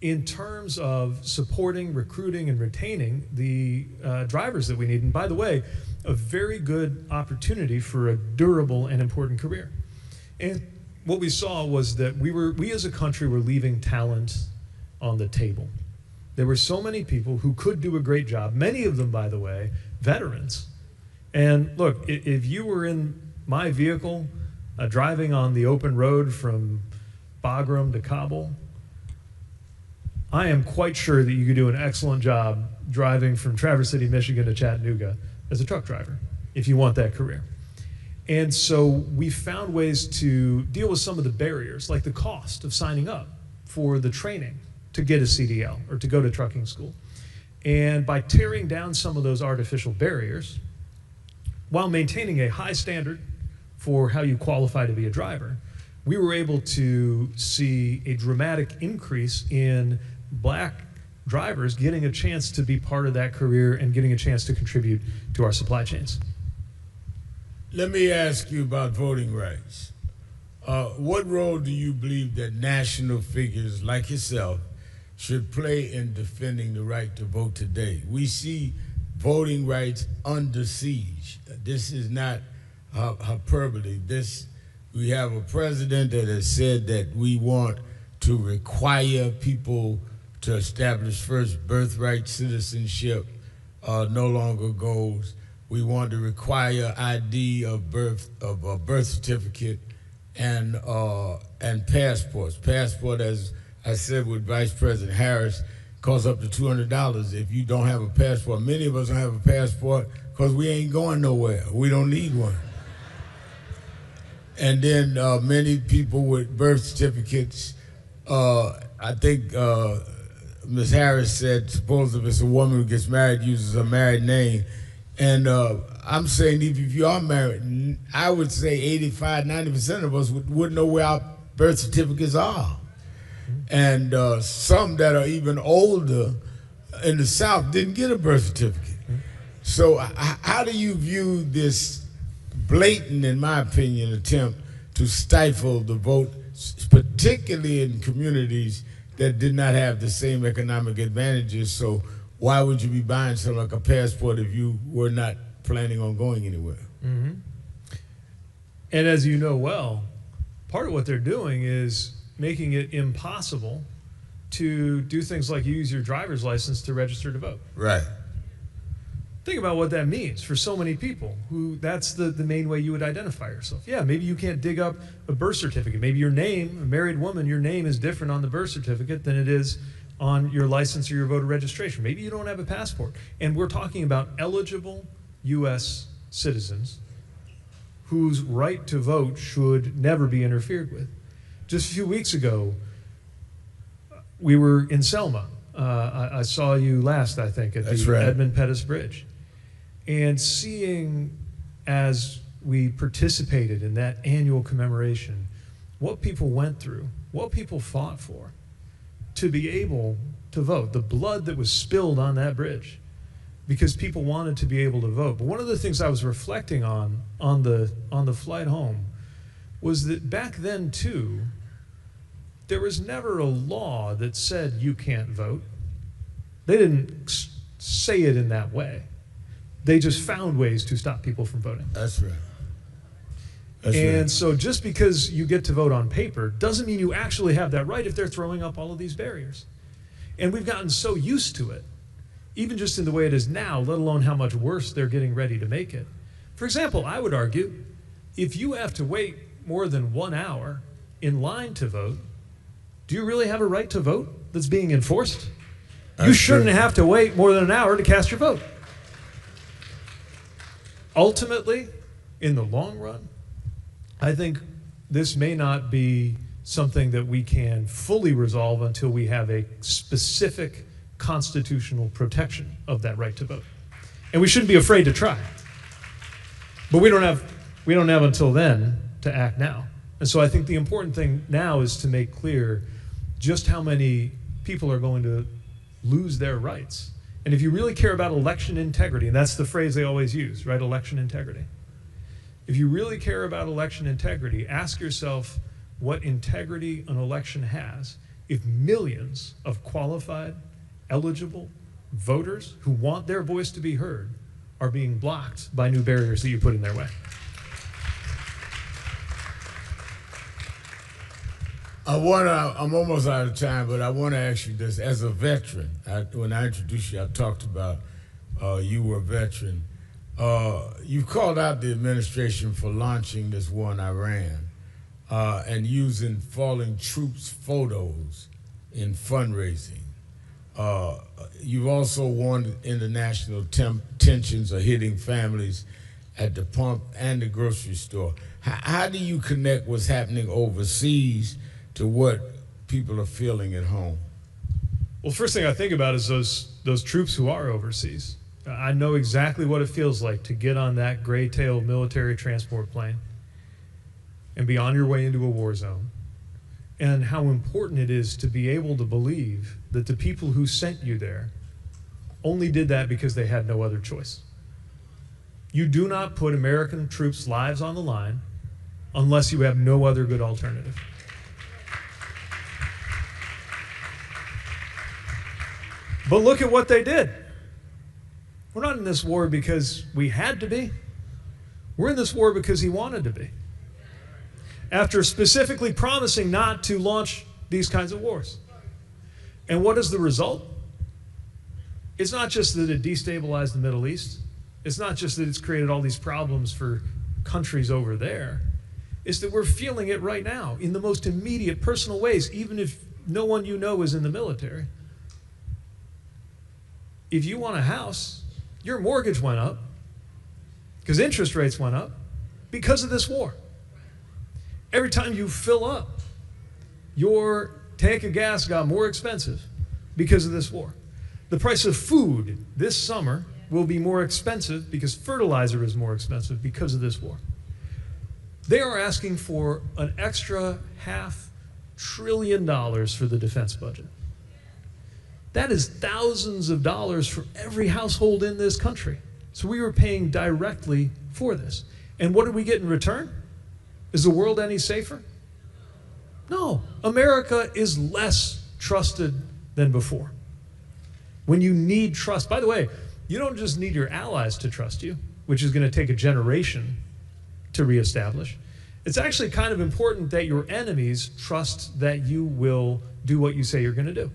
in terms of supporting, recruiting, and retaining the drivers that we need. And by the way, a very good opportunity for a durable and important career. And what we saw was that we as a country were leaving talent on the table. There were so many people who could do a great job, many of them, by the way, veterans. And look, if you were in my vehicle driving on the open road from Bagram to Kabul, I am quite sure that you could do an excellent job driving from Traverse City, Michigan to Chattanooga as a truck driver, if you want that career. And so we found ways to deal with some of the barriers, like the cost of signing up for the training to get a CDL or to go to trucking school. And by tearing down some of those artificial barriers, while maintaining a high standard for how you qualify to be a driver, we were able to see a dramatic increase in black drivers getting a chance to be part of that career and getting a chance to contribute to our supply chains. Let me ask you about voting rights. What role do you believe that national figures like yourself should play in defending the right to vote today? We see voting rights under siege. This is not hyperbole. We have a president that has said that we want to require people to establish first birthright citizenship. No longer goes. We want to require ID of birth, of a birth certificate, and passports. Passport, as I said with Vice President Harris, costs up to $200 if you don't have a passport. Many of us don't have a passport because we ain't going nowhere. We don't need one. And then many people with birth certificates, I think Ms. Harris said, suppose if it's a woman who gets married, uses a married name. And I'm saying if you are married, I would say 85, 90% of us wouldn't know where our birth certificates are. And some that are even older in the South didn't get a birth certificate. So how do you view this blatant, in my opinion, attempt to stifle the vote, particularly in communities that did not have the same economic advantages? So why would you be buying something like a passport if you were not planning on going anywhere? Mm-hmm. And as you know well, part of what they're doing is making it impossible to do things like use your driver's license to register to vote. Right. Think about what that means for so many people who that's the main way you would identify yourself. Yeah, maybe you can't dig up a birth certificate. Maybe your name, a married woman, your name is different on the birth certificate than it is on your license or your voter registration. Maybe you don't have a passport. And we're talking about eligible U.S. citizens whose right to vote should never be interfered with. Just a few weeks ago, we were in Selma. I saw you last, I think, at the Edmund Pettus Bridge. And seeing, as we participated in that annual commemoration, what people went through, what people fought for, to be able to vote, the blood that was spilled on that bridge, because people wanted to be able to vote. But one of the things I was reflecting on the flight home was that back then, too, there was never a law that said you can't vote. They didn't say it in that way. They just found ways to stop people from voting. That's right. And so just because you get to vote on paper doesn't mean you actually have that right if they're throwing up all of these barriers. And we've gotten so used to it, even just in the way it is now, let alone how much worse they're getting ready to make it. For example, I would argue, if you have to wait more than 1 hour in line to vote, do you really have a right to vote that's being enforced? You shouldn't have to wait more than an hour to cast your vote. Ultimately, in the long run, I think this may not be something that we can fully resolve until we have a specific constitutional protection of that right to vote. And we shouldn't be afraid to try. But we don't have until then to act now. And so I think the important thing now is to make clear just how many people are going to lose their rights. And if you really care about election integrity, and that's the phrase they always use, right? Election integrity. If you really care about election integrity, ask yourself what integrity an election has if millions of qualified, eligible voters who want their voice to be heard are being blocked by new barriers that you put in their way. I'm almost out of time, but I want to ask you this. As a veteran, when I introduced you, I talked about you were a veteran. You called out the administration for launching this war in Iran and using fallen troops' photos in fundraising. You've also warned international tensions are hitting families at the pump and the grocery store. How do you connect what's happening overseas to what people are feeling at home? Well, first thing I think about is those troops who are overseas. I know exactly what it feels like to get on that gray-tailed military transport plane and be on your way into a war zone, and how important it is to be able to believe that the people who sent you there only did that because they had no other choice. You do not put American troops' lives on the line unless you have no other good alternative. But look at what they did. We're not in this war because we had to be. We're in this war because he wanted to be. After specifically promising not to launch these kinds of wars. And what is the result? It's not just that it destabilized the Middle East. It's not just that it's created all these problems for countries over there. It's that we're feeling it right now in the most immediate personal ways, even if no one you know is in the military. If you want a house, your mortgage went up because interest rates went up because of this war. Every time you fill up your tank of gas got more expensive because of this war. The price of food this summer will be more expensive because fertilizer is more expensive because of this war. They are asking for an extra $500 billion for the defense budget. That is thousands of dollars for every household in this country. So we were paying directly for this. And what did we get in return? Is the world any safer? No. America is less trusted than before. When you need trust, by the way, you don't just need your allies to trust you, which is going to take a generation to reestablish. It's actually kind of important that your enemies trust that you will do what you say you're going to do.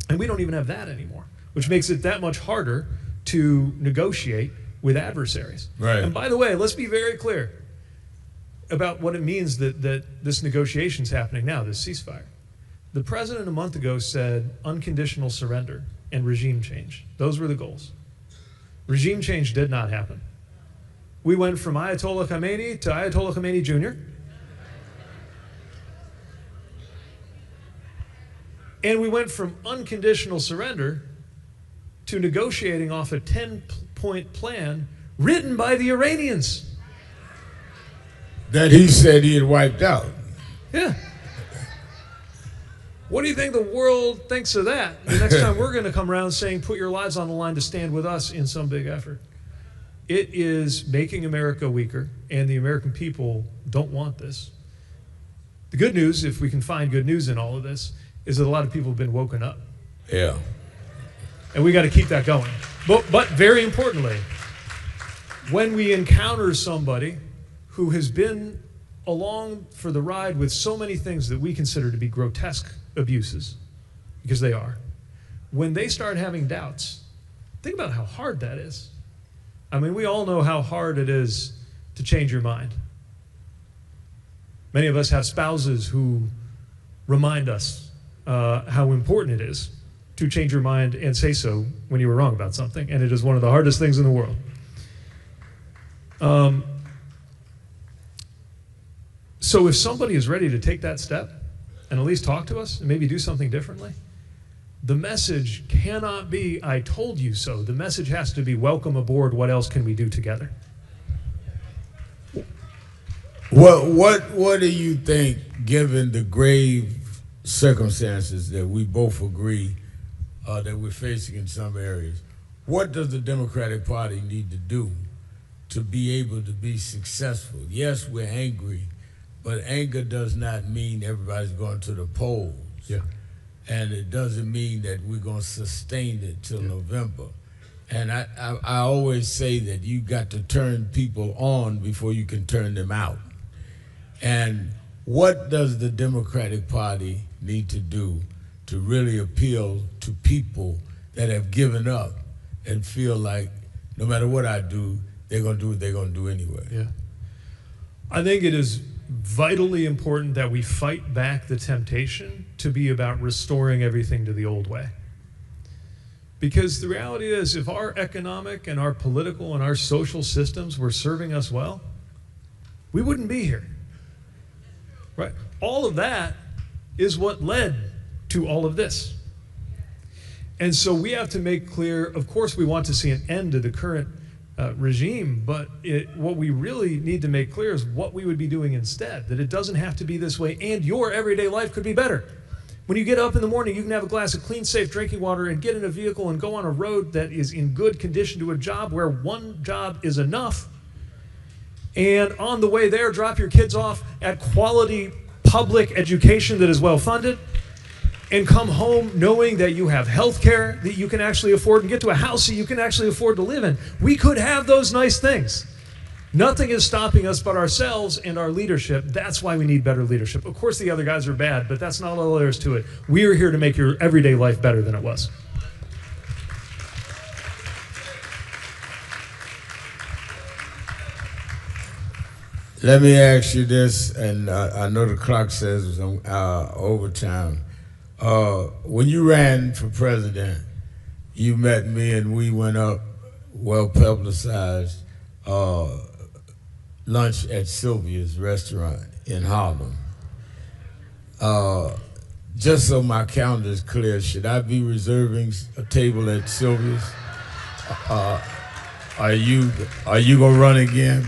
And we don't even have that anymore, which makes it that much harder to negotiate with adversaries. Right. And by the way, let's be very clear about what it means that this negotiation is happening now, this ceasefire. The president a month ago said unconditional surrender and regime change. Those were the goals. Regime change did not happen. We went from Ayatollah Khamenei to Ayatollah Khamenei Jr. And we went from unconditional surrender to negotiating off a 10-point plan written by the Iranians. That he said he had wiped out. Yeah. What do you think the world thinks of that? The next time we're going to come around saying, put your lives on the line to stand with us in some big effort. It is making America weaker, and the American people don't want this. The good news, if we can find good news in all of this, is that a lot of people have been woken up. Yeah. And we got to keep that going. But very importantly, when we encounter somebody who has been along for the ride with so many things that we consider to be grotesque abuses, because they are, when they start having doubts, think about how hard that is. I mean, we all know how hard it is to change your mind. Many of us have spouses who remind us how important it is to change your mind and say so when you were wrong about something, and it is one of the hardest things in the world. So if somebody is ready to take that step and at least talk to us and maybe do something differently, the message cannot be, I told you so. The message has to be, welcome aboard, what else can we do together? What do you think, given the grave circumstances that we both agree that we're facing in some areas, what does the Democratic Party need to do to be able to be successful? Yes, we're angry, but anger does not mean everybody's going to the polls. Yeah. And it doesn't mean that we're going to sustain it till November. And I always say that you got to turn people on before you can turn them out. And what does the Democratic Party need to do to really appeal to people that have given up and feel like no matter what I do, they're going to do what they're going to do anyway? Yeah. I think it is vitally important that we fight back the temptation to be about restoring everything to the old way. Because the reality is, if our economic and our political and our social systems were serving us well, we wouldn't be here. Right? All of that is what led to all of this. And so we have to make clear, of course we want to see an end to the current regime, but what we really need to make clear is what we would be doing instead, that it doesn't have to be this way, and your everyday life could be better. When you get up in the morning, you can have a glass of clean, safe drinking water and get in a vehicle and go on a road that is in good condition to a job where one job is enough. And on the way there, drop your kids off at quality public education that is well funded, and come home knowing that you have health care that you can actually afford and get to a house that you can actually afford to live in. We could have those nice things. Nothing is stopping us but ourselves and our leadership. That's why we need better leadership. Of course, the other guys are bad, but that's not all there is to it. We are here to make your everyday life better than it was. Let me ask you this, and I know the clock says it's overtime. When you ran for president, you met me and we went up, well-publicized, lunch at Sylvia's restaurant in Harlem. just so my calendar is clear, should I be reserving a table at Sylvia's? Are you gonna run again?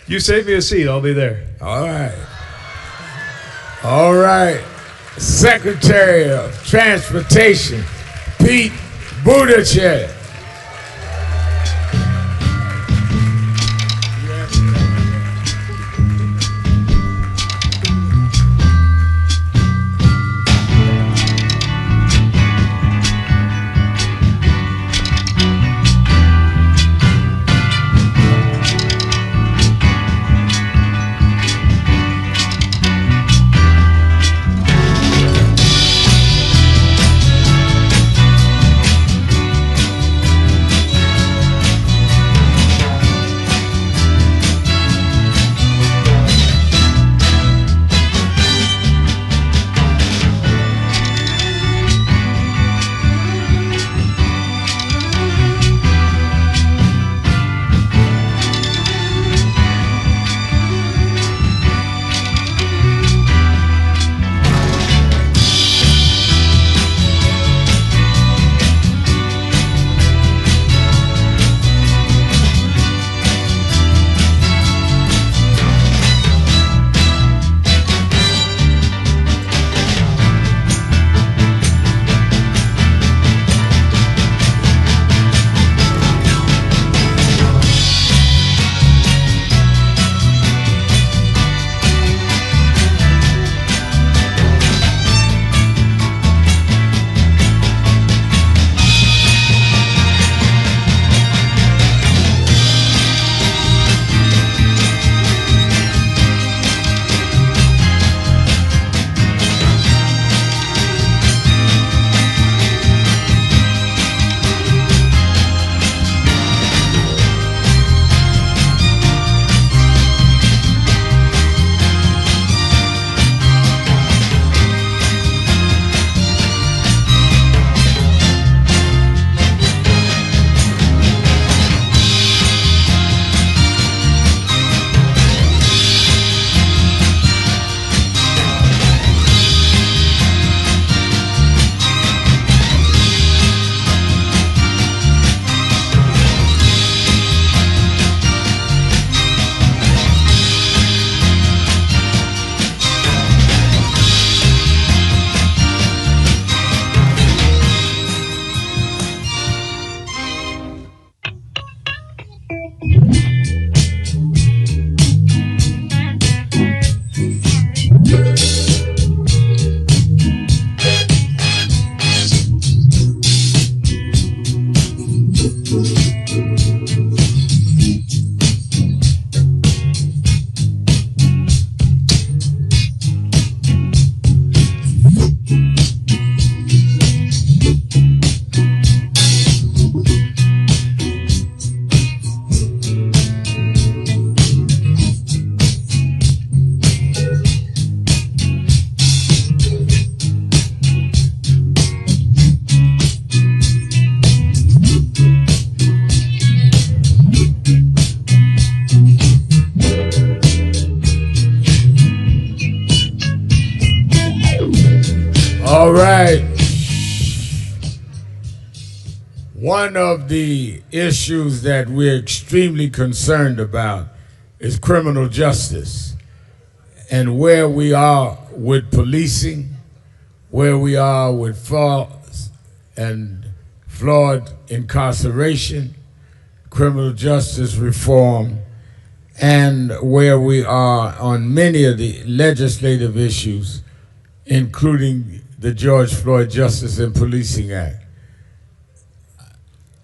You save me a seat, I'll be there. All right. All right. Secretary of Transportation, Pete Buttigieg. All right. One of the issues that we're extremely concerned about is criminal justice and where we are with policing, where we are with false and flawed incarceration, criminal justice reform, and where we are on many of the legislative issues, including the George Floyd Justice and Policing Act.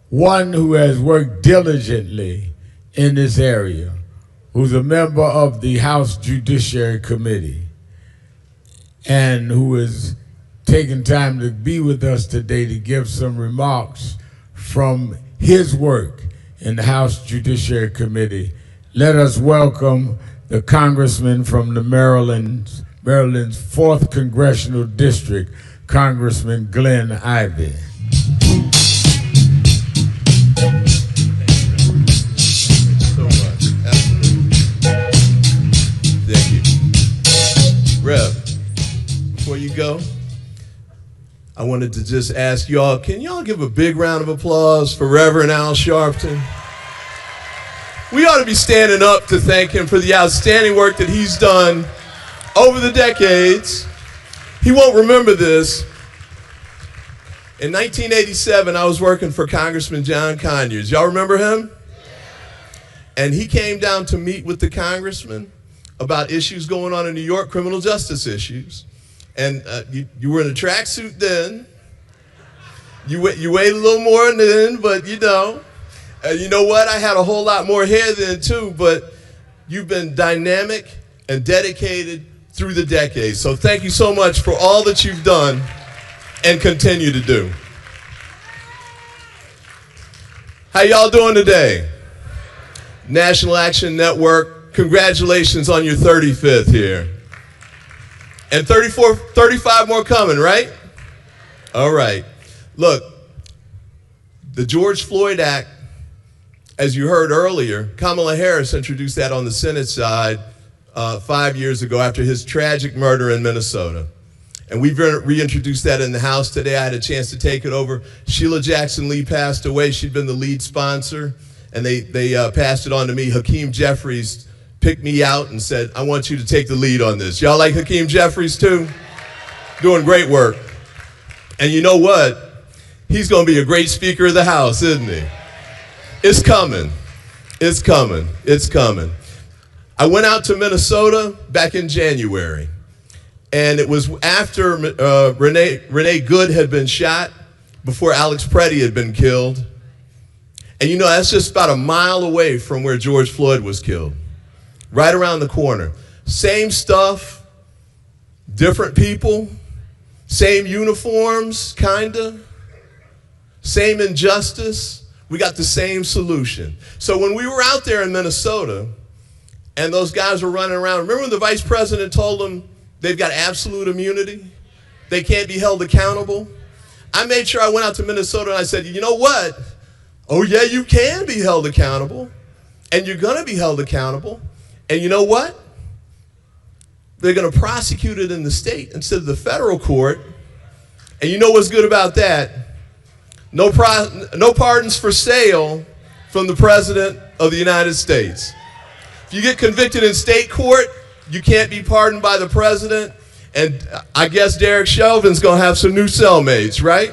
One who has worked diligently in this area, who's a member of the House Judiciary Committee, and who has taken time to be with us today to give some remarks from his work in the House Judiciary Committee. Let us welcome the Congressman from the Maryland's 4th Congressional District, Congressman Glenn Ivey. Rev, before you go, I wanted to just ask y'all, can y'all give a big round of applause for Reverend Al Sharpton? We ought to be standing up to thank him for the outstanding work that he's done over the decades. He won't remember this. In 1987, I was working for Congressman John Conyers. Y'all remember him? And he came down to meet with the congressman about issues going on in New York, criminal justice issues. And you were in a tracksuit then. You weighed a little more then, but you know what? I had a whole lot more hair then too, but you've been dynamic and dedicated through the decades. So thank you so much for all that you've done and continue to do. How y'all doing today? National Action Network, congratulations on your 35th here. And 35 more coming, right? All right. Look, the George Floyd Act, as you heard earlier, Kamala Harris introduced that on the Senate side 5 years ago after his tragic murder in Minnesota. And we've reintroduced that in the House today. I had a chance to take it over. Sheila Jackson Lee passed away. She'd been the lead sponsor, and they passed it on to me. Hakeem Jeffries picked me out and said, I want you to take the lead on this. Y'all like Hakeem Jeffries too? Doing great work. And you know what? He's going to be a great Speaker of the House, isn't he? It's coming. It's coming. It's coming. I went out to Minnesota back in January, and it was after Renee Good had been shot, before Alex Preddy had been killed. And you know, that's just about a mile away from where George Floyd was killed. Right around the corner. Same stuff, different people, same uniforms, kinda, same injustice. We got the same solution. So when we were out there in Minnesota and those guys were running around, remember when the vice president told them they've got absolute immunity? They can't be held accountable? I made sure I went out to Minnesota and I said, you know what? Oh yeah, you can be held accountable, and you're gonna be held accountable. And you know what? They're going to prosecute it in the state instead of the federal court. And you know what's good about that? No pardons for sale from the President of the United States. If you get convicted in state court, you can't be pardoned by the President. And I guess Derek Chauvin's going to have some new cellmates, right?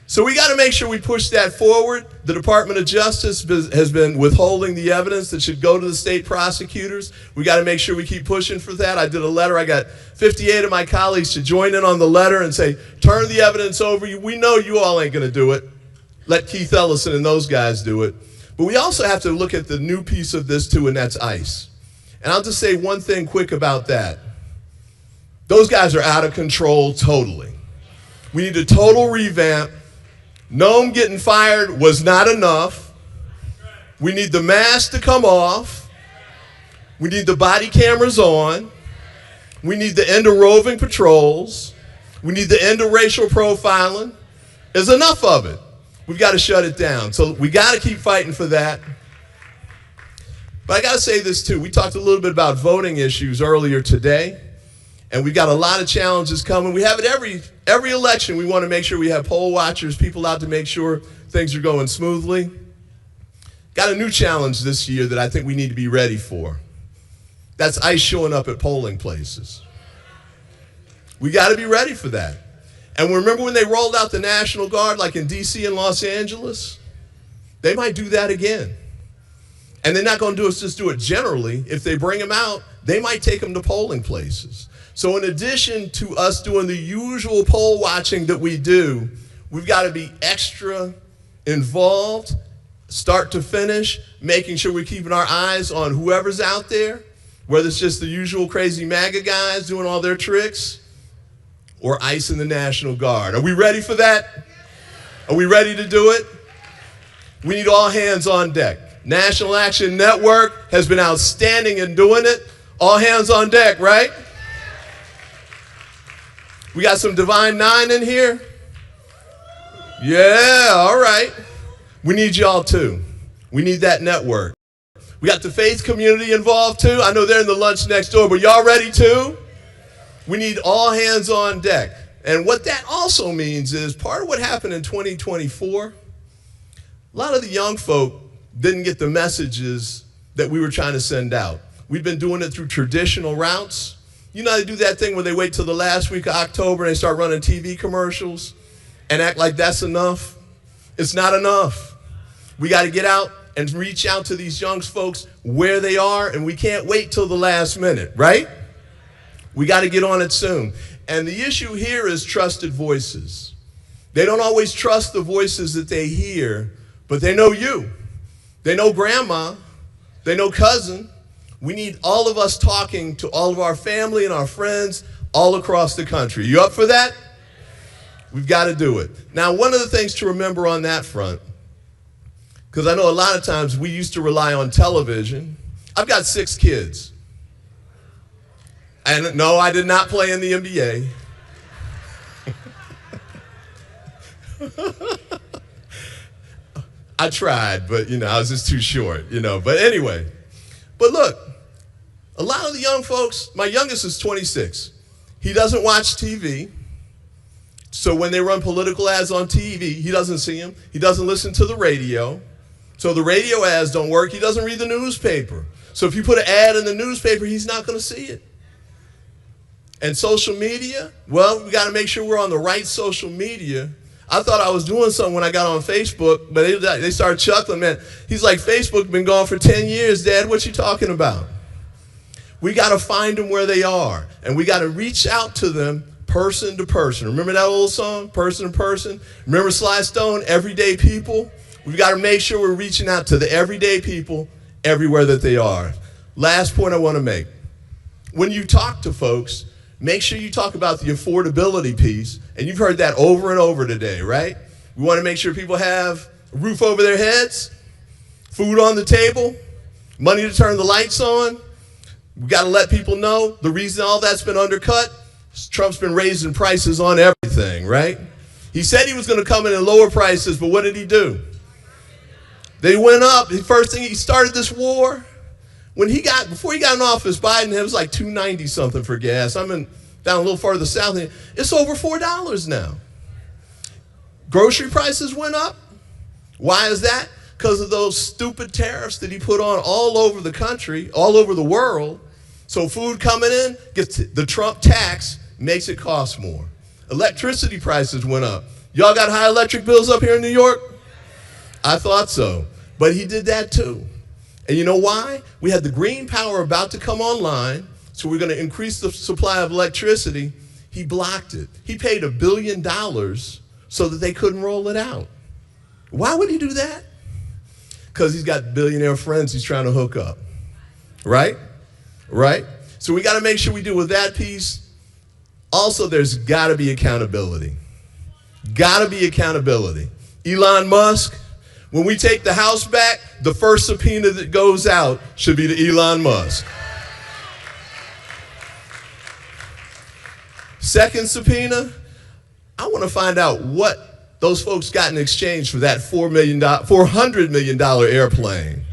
So we got to make sure we push that forward. The Department of Justice has been withholding the evidence that should go to the state prosecutors. We got to make sure we keep pushing for that. I did a letter. I got 58 of my colleagues to join in on the letter and say, turn the evidence over. We know you all ain't going to do it. Let Keith Ellison and those guys do it. But we also have to look at the new piece of this too, and that's ICE. And I'll just say one thing quick about that. Those guys are out of control totally. We need a total revamp. Noam getting fired was not enough. We need the mask to come off. We need the body cameras on. We need the end of roving patrols. We need the end of racial profiling. There's enough of it. We've got to shut it down. So we got to keep fighting for that. But I got to say this too. We talked a little bit about voting issues earlier today. And we've got a lot of challenges coming. We have it every election. We want to make sure we have poll watchers, people out to make sure things are going smoothly. Got a new challenge this year that I think we need to be ready for. That's ICE showing up at polling places. We got to be ready for that. And remember when they rolled out the National Guard, like in DC and Los Angeles? They might do that again. And they're not going to just do it generally. If they bring them out, they might take them to polling places. So in addition to us doing the usual poll watching that we do, we've got to be extra involved, start to finish, making sure we're keeping our eyes on whoever's out there, whether it's just the usual crazy MAGA guys doing all their tricks, or ICE and the National Guard. Are we ready for that? Are we ready to do it? We need all hands on deck. National Action Network has been outstanding in doing it. All hands on deck, right? We got some Divine Nine in here? Yeah, all right. We need y'all too. We need that network. We got the faith community involved too. I know they're in the lunch next door, but y'all ready too? We need all hands on deck. And what that also means is part of what happened in 2024, a lot of the young folk didn't get the messages that we were trying to send out. We've been doing it through traditional routes. You know how they do that thing where they wait till the last week of October and they start running TV commercials and act like that's enough? It's not enough. We got to get out and reach out to these young folks where they are, and we can't wait till the last minute, right? We got to get on it soon. And the issue here is trusted voices. They don't always trust the voices that they hear, but they know you. They know grandma. They know cousin. We need all of us talking to all of our family and our friends all across the country. You up for that? We've got to do it. Now, one of the things to remember on that front, because I know a lot of times we used to rely on television. I've got 6 kids. And no, I did not play in the NBA. I tried, but I was just too short, But anyway, but look, a lot of the young folks, my youngest is 26. He doesn't watch TV. So when they run political ads on TV, he doesn't see them. He doesn't listen to the radio. So the radio ads don't work. He doesn't read the newspaper. So if you put an ad in the newspaper, he's not going to see it. And social media, well, we got to make sure we're on the right social media. I thought I was doing something when I got on Facebook, but they started chuckling, man. He's like, Facebook been gone for 10 years, Dad. What you talking about? We got to find them where they are, and we got to reach out to them person to person. Remember that old song, person to person? Remember Sly Stone, Everyday People? We've got to make sure we're reaching out to the everyday people everywhere that they are. Last point I want to make. When you talk to folks, make sure you talk about the affordability piece, and you've heard that over and over today, right? We want to make sure people have a roof over their heads, food on the table, money to turn the lights on. We got to let people know the reason all that's been undercut is Trump's been raising prices on everything, right? He said he was going to come in and lower prices, but what did he do? They went up. The first thing, he started this war. Before he got in office, Biden, it was like $2.90 something for gas. I'm down a little farther south. It's over $4 now. Grocery prices went up. Why is that? Because of those stupid tariffs that he put on all over the country, all over the world. So food coming in, gets the Trump tax, makes it cost more. Electricity prices went up. Y'all got high electric bills up here in New York? I thought so. But he did that too. And you know why? We had the green power about to come online, so we're going to increase the supply of electricity. He blocked it. He paid $1 billion so that they couldn't roll it out. Why would he do that? Because he's got billionaire friends he's trying to hook up. Right? Right? So we got to make sure we deal with that piece. Also, there's got to be accountability. Got to be accountability. Elon Musk, when we take the House back, the first subpoena that goes out should be to Elon Musk. Second subpoena, I want to find out what those folks got in exchange for that $400 million airplane.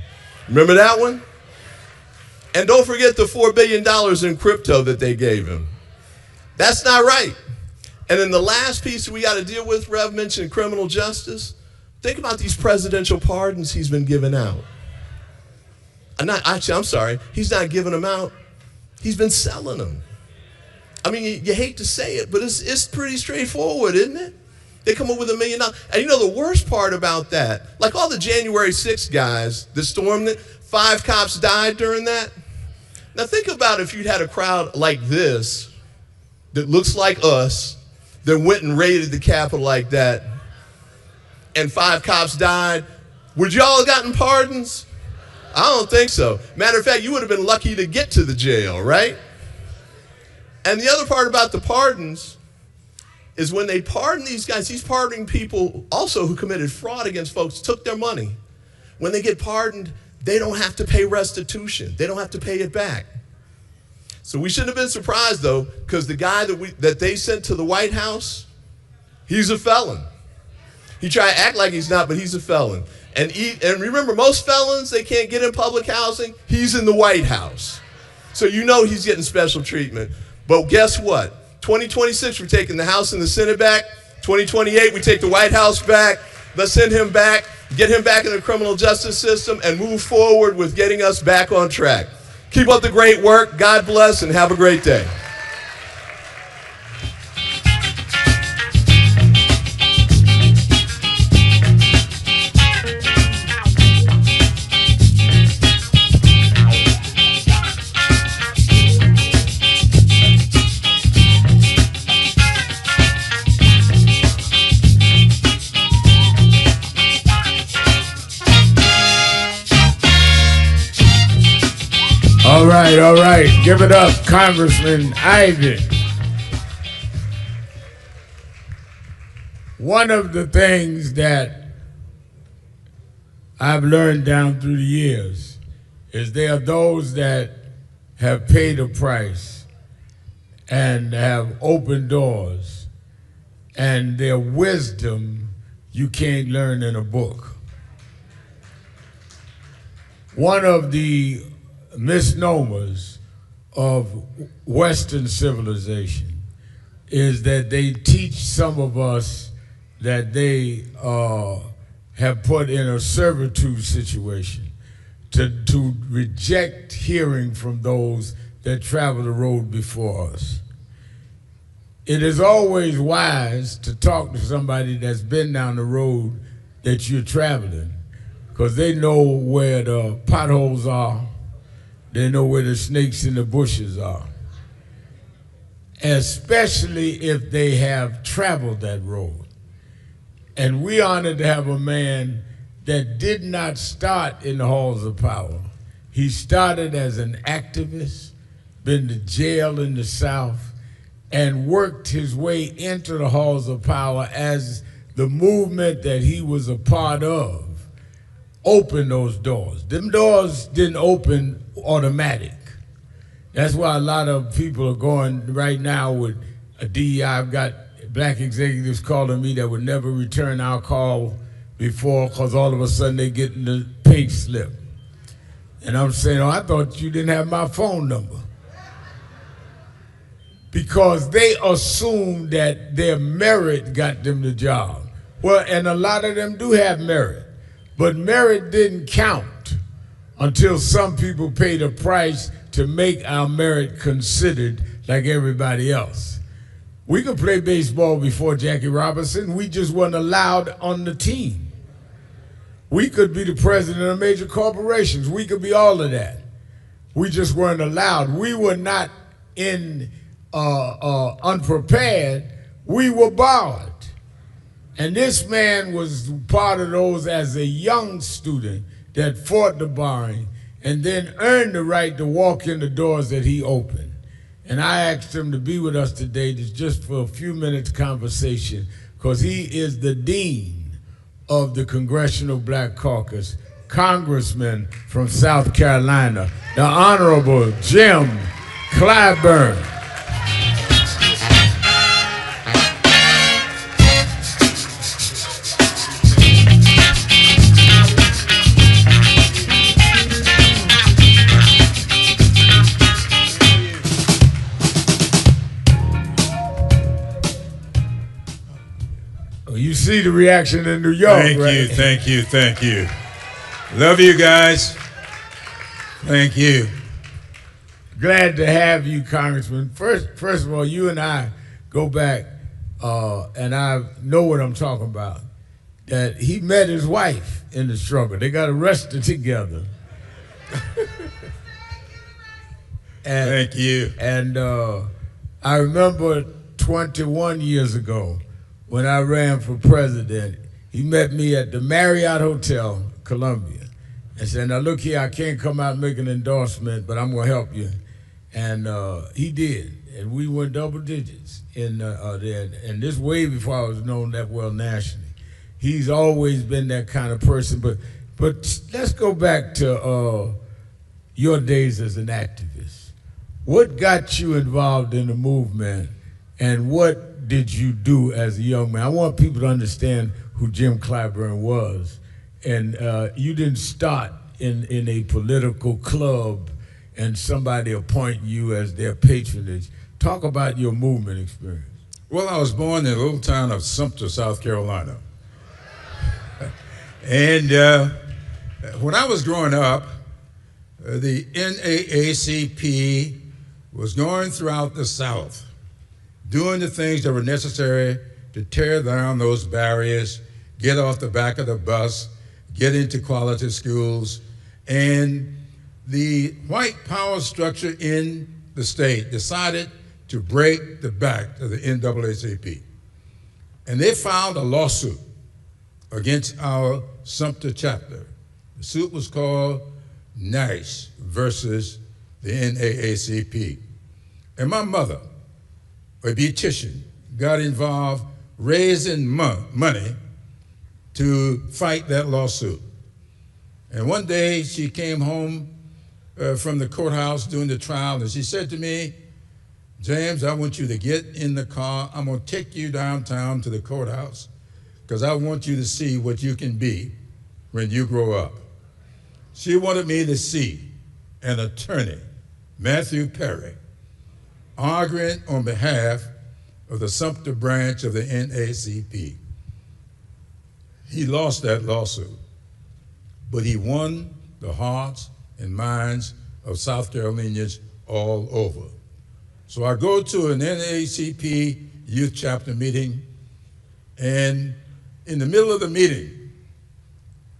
Remember that one? And don't forget the $4 billion in crypto that they gave him. That's not right. And then the last piece we got to deal with, Rev mentioned criminal justice. Think about these presidential pardons he's been giving out. I'm sorry, he's not giving them out. He's been selling them. I mean, you hate to say it, but it's pretty straightforward, isn't it? They come up with $1 million. And you know the worst part about that, like all the January 6th guys that stormed it, 5 cops died during that. Now think about if you'd had a crowd like this that looks like us that went and raided the Capitol like that, and 5 cops died. Would y'all have gotten pardons? I don't think so. Matter of fact, you would have been lucky to get to the jail, right? And the other part about the pardons is when they pardon these guys, he's pardoning people also who committed fraud against folks, took their money. When they get pardoned, they don't have to pay restitution. They don't have to pay it back. So we shouldn't have been surprised, though, because the guy that they sent to the White House, he's a felon. He tried to act like he's not, but he's a felon. And remember, most felons, they can't get in public housing. He's in the White House. So you know he's getting special treatment. But guess what? 2026, we're taking the House and the Senate back. 2028, we take the White House back. Let's send him back, get him back in the criminal justice system, and move forward with getting us back on track. Keep up the great work. God bless, and have a great day. All right, give it up, Congressman Ivey. One of the things that I've learned down through the years is there are those that have paid a price and have opened doors, and their wisdom you can't learn in a book. One of the misnomers of Western civilization is that they teach some of us that they have put in a servitude situation to reject hearing from those that travel the road before us. It is always wise to talk to somebody that's been down the road that you're traveling, because they know where the potholes are. They know where the snakes in the bushes are, especially if they have traveled that road. And we honored to have a man that did not start in the halls of power. He started as an activist, been to jail in the South, and worked his way into the halls of power as the movement that he was a part of opened those doors. Them doors didn't open automatic. That's why a lot of people are going right now with a DEI. I've got black executives calling me that would never return our call before, because all of a sudden they get in the pink slip. And I'm saying, oh, I thought you didn't have my phone number. Because they assume that their merit got them the job. Well, and a lot of them do have merit, but merit didn't count until some people paid a price to make our merit considered like everybody else. We could play baseball before Jackie Robinson. We just weren't allowed on the team. We could be the president of major corporations. We could be all of that. We just weren't allowed. We were not unprepared. We were borrowed. And this man was part of those as a young student that fought the barring and then earned the right to walk in the doors that he opened. And I asked him to be with us today just for a few minutes conversation, because he is the dean of the Congressional Black Caucus, Congressman from South Carolina, the Honorable Jim Clyburn. You see the reaction in New York, Thank right? you, thank you, thank you. Love you guys. Thank you. Glad to have you, Congressman. First of all, you and I go back, and I know what I'm talking about. That he met his wife in the struggle. They got arrested together. Thank you. And I remember 21 years ago, when I ran for president, he met me at the Marriott Hotel, Columbia, and said, now look here, I can't come out and make an endorsement, but I'm gonna help you. And he did, and we went double digits in there. And this way before I was known that well nationally. He's always been that kind of person, but let's go back to your days as an activist. What got you involved in the movement, and what did you do as a young man? I want people to understand who Jim Clyburn was. And you didn't start in a political club and somebody appoint you as their patronage. Talk about your movement experience. Well, I was born in a little town of Sumter, South Carolina. And when I was growing up, the NAACP was going throughout the South, doing the things that were necessary to tear down those barriers, get off the back of the bus, get into quality schools. And the white power structure in the state decided to break the back of the NAACP. And they filed a lawsuit against our Sumter chapter. The suit was called Nash versus the NAACP. And my mother, a beautician, got involved raising money to fight that lawsuit. And one day she came home from the courthouse during the trial, and she said to me, "James, I want you to get in the car. I'm going to take you downtown to the courthouse because I want you to see what you can be when you grow up." She wanted me to see an attorney, Matthew Perry, arguing on behalf of the Sumter branch of the NAACP. He lost that lawsuit, but he won the hearts and minds of South Carolinians all over. So I go to an NAACP youth chapter meeting, and in the middle of the meeting,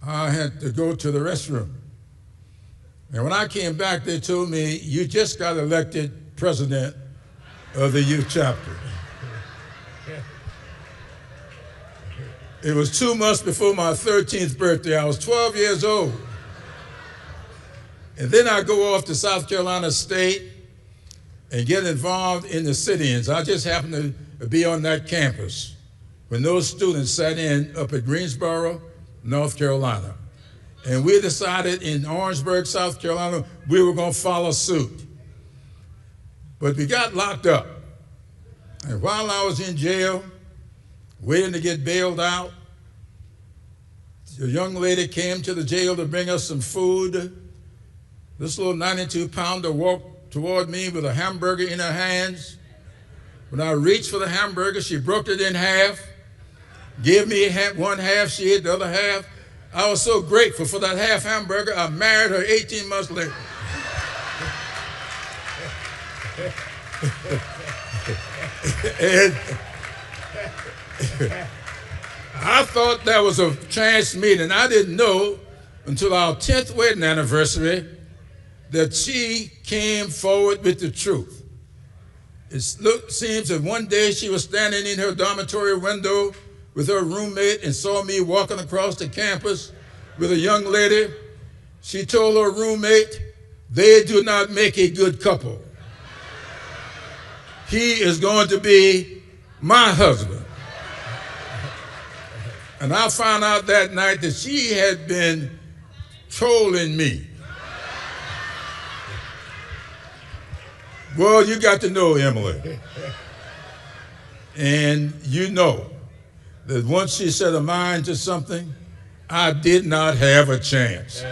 I had to go to the restroom. And when I came back, they told me, "You just got elected president of the youth chapter." It was 2 months before my 13th birthday. I was 12 years old. And then I go off to South Carolina State and get involved in the sit-ins. I just happened to be on that campus when those students sat in up at Greensboro, North Carolina. And we decided in Orangeburg, South Carolina, we were going to follow suit. But we got locked up. And while I was in jail, waiting to get bailed out, a young lady came to the jail to bring us some food. This little 92-pounder walked toward me with a hamburger in her hands. When I reached for the hamburger, she broke it in half, gave me one half, she ate the other half. I was so grateful for that half hamburger, I married her 18 months later. And I thought that was a chance meeting. I didn't know until our 10th wedding anniversary that she came forward with the truth. It seems that one day she was standing in her dormitory window with her roommate and saw me walking across the campus with a young lady. She told her roommate, "They do not make a good couple. He is going to be my husband." And I found out that night that she had been trolling me. Well, you got to know Emily. And you know that once she set her mind to something, I did not have a chance.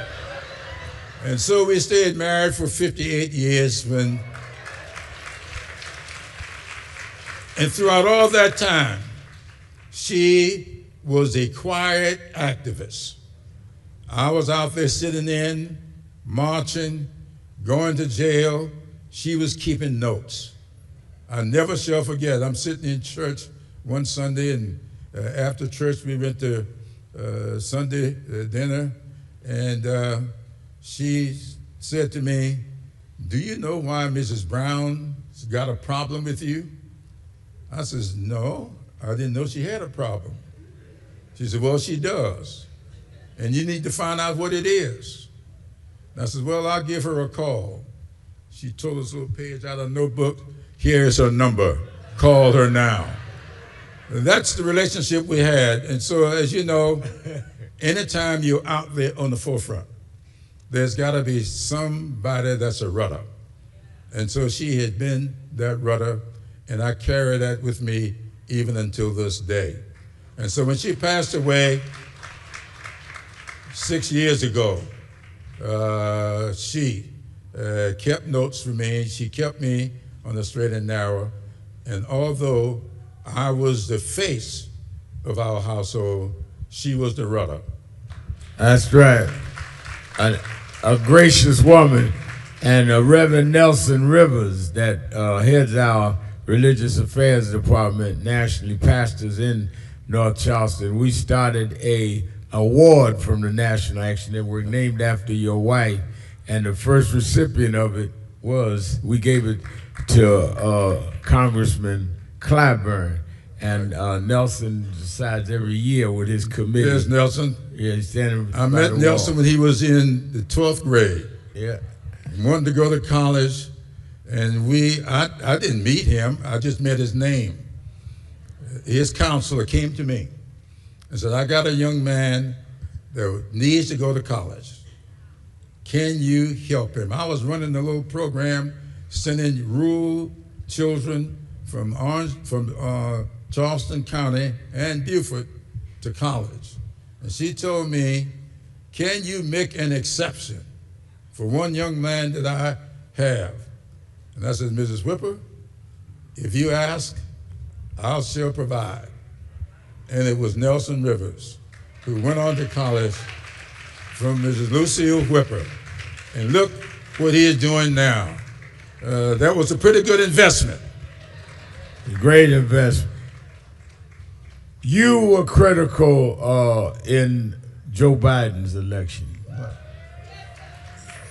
And so we stayed married for 58 years and throughout all that time, she was a quiet activist. I was out there sitting in, marching, going to jail. She was keeping notes. I never shall forget, I'm sitting in church one Sunday, and after church we went to Sunday dinner, and she said to me, "Do you know why Mrs. Brown's got a problem with you?" I says, "No, I didn't know she had a problem." She said, "Well, she does, and you need to find out what it is." And I said, "Well, I'll give her a call." She told us a little page out of a notebook. "Here's her number. Call her now." And that's the relationship we had. And so, as you know, anytime you're out there on the forefront, there's got to be somebody that's a rudder. And so she had been that rudder, and I carry that with me even until this day. And so when she passed away 6 years ago, she kept notes for me. She kept me on the straight and narrow. And although I was the face of our household, she was the rudder. That's right. A gracious woman. And Reverend Nelson Rivers, that heads our Religious Affairs Department nationally, pastors in North Charleston. We started a award from the National Action Network named after your wife, and the first recipient of it was, we gave it to Congressman Clyburn, and Nelson decides every year with his committee. Yes, Nelson. Yeah, he's standing I met Nelson when he was in the 12th grade. Yeah. He wanted to go to college, and I didn't meet him, I just met his name. His counselor came to me and said, I got a young man that needs to go to college. Can you help him? I was running a little program sending rural children from Charleston County and Beaufort to college. And she told me, can you make an exception for one young man that I have? And I said, Mrs. Whipper, if you ask, I shall provide. And it was Nelson Rivers, who went on to college from Mrs. Lucille Whipper. And look what he is doing now. That was a pretty good investment. Great investment. You were critical in Joe Biden's election.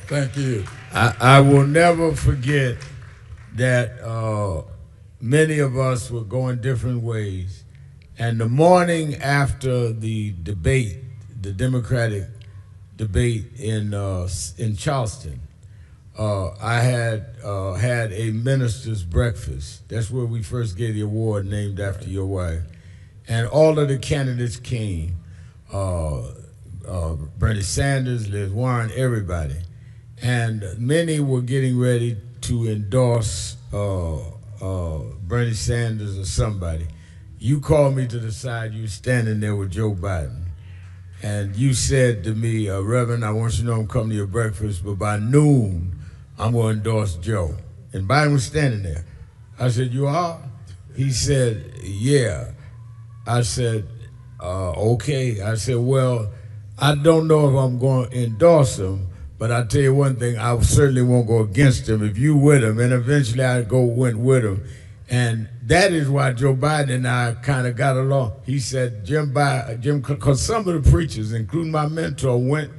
Thank you. I will never forget that many of us were going different ways. And the morning after the debate, the Democratic debate in Charleston, I had had a minister's breakfast. That's where we first gave the award named after your wife. And all of the candidates came, Bernie Sanders, Liz Warren, everybody. And many were getting ready to endorse Bernie Sanders or somebody. You called me to the side, you were standing there with Joe Biden. And you said to me, Reverend, I want you to know I'm coming to your breakfast, but by noon, I'm going to endorse Joe. And Biden was standing there. I said, you are? He said, yeah. I said, okay. I said, well, I don't know if I'm going to endorse him, but I'll tell you one thing, I certainly won't go against him if you with him. And eventually I went with him. And that is why Joe Biden and I kind of got along. He said, Jim, because some of the preachers, including my mentor, went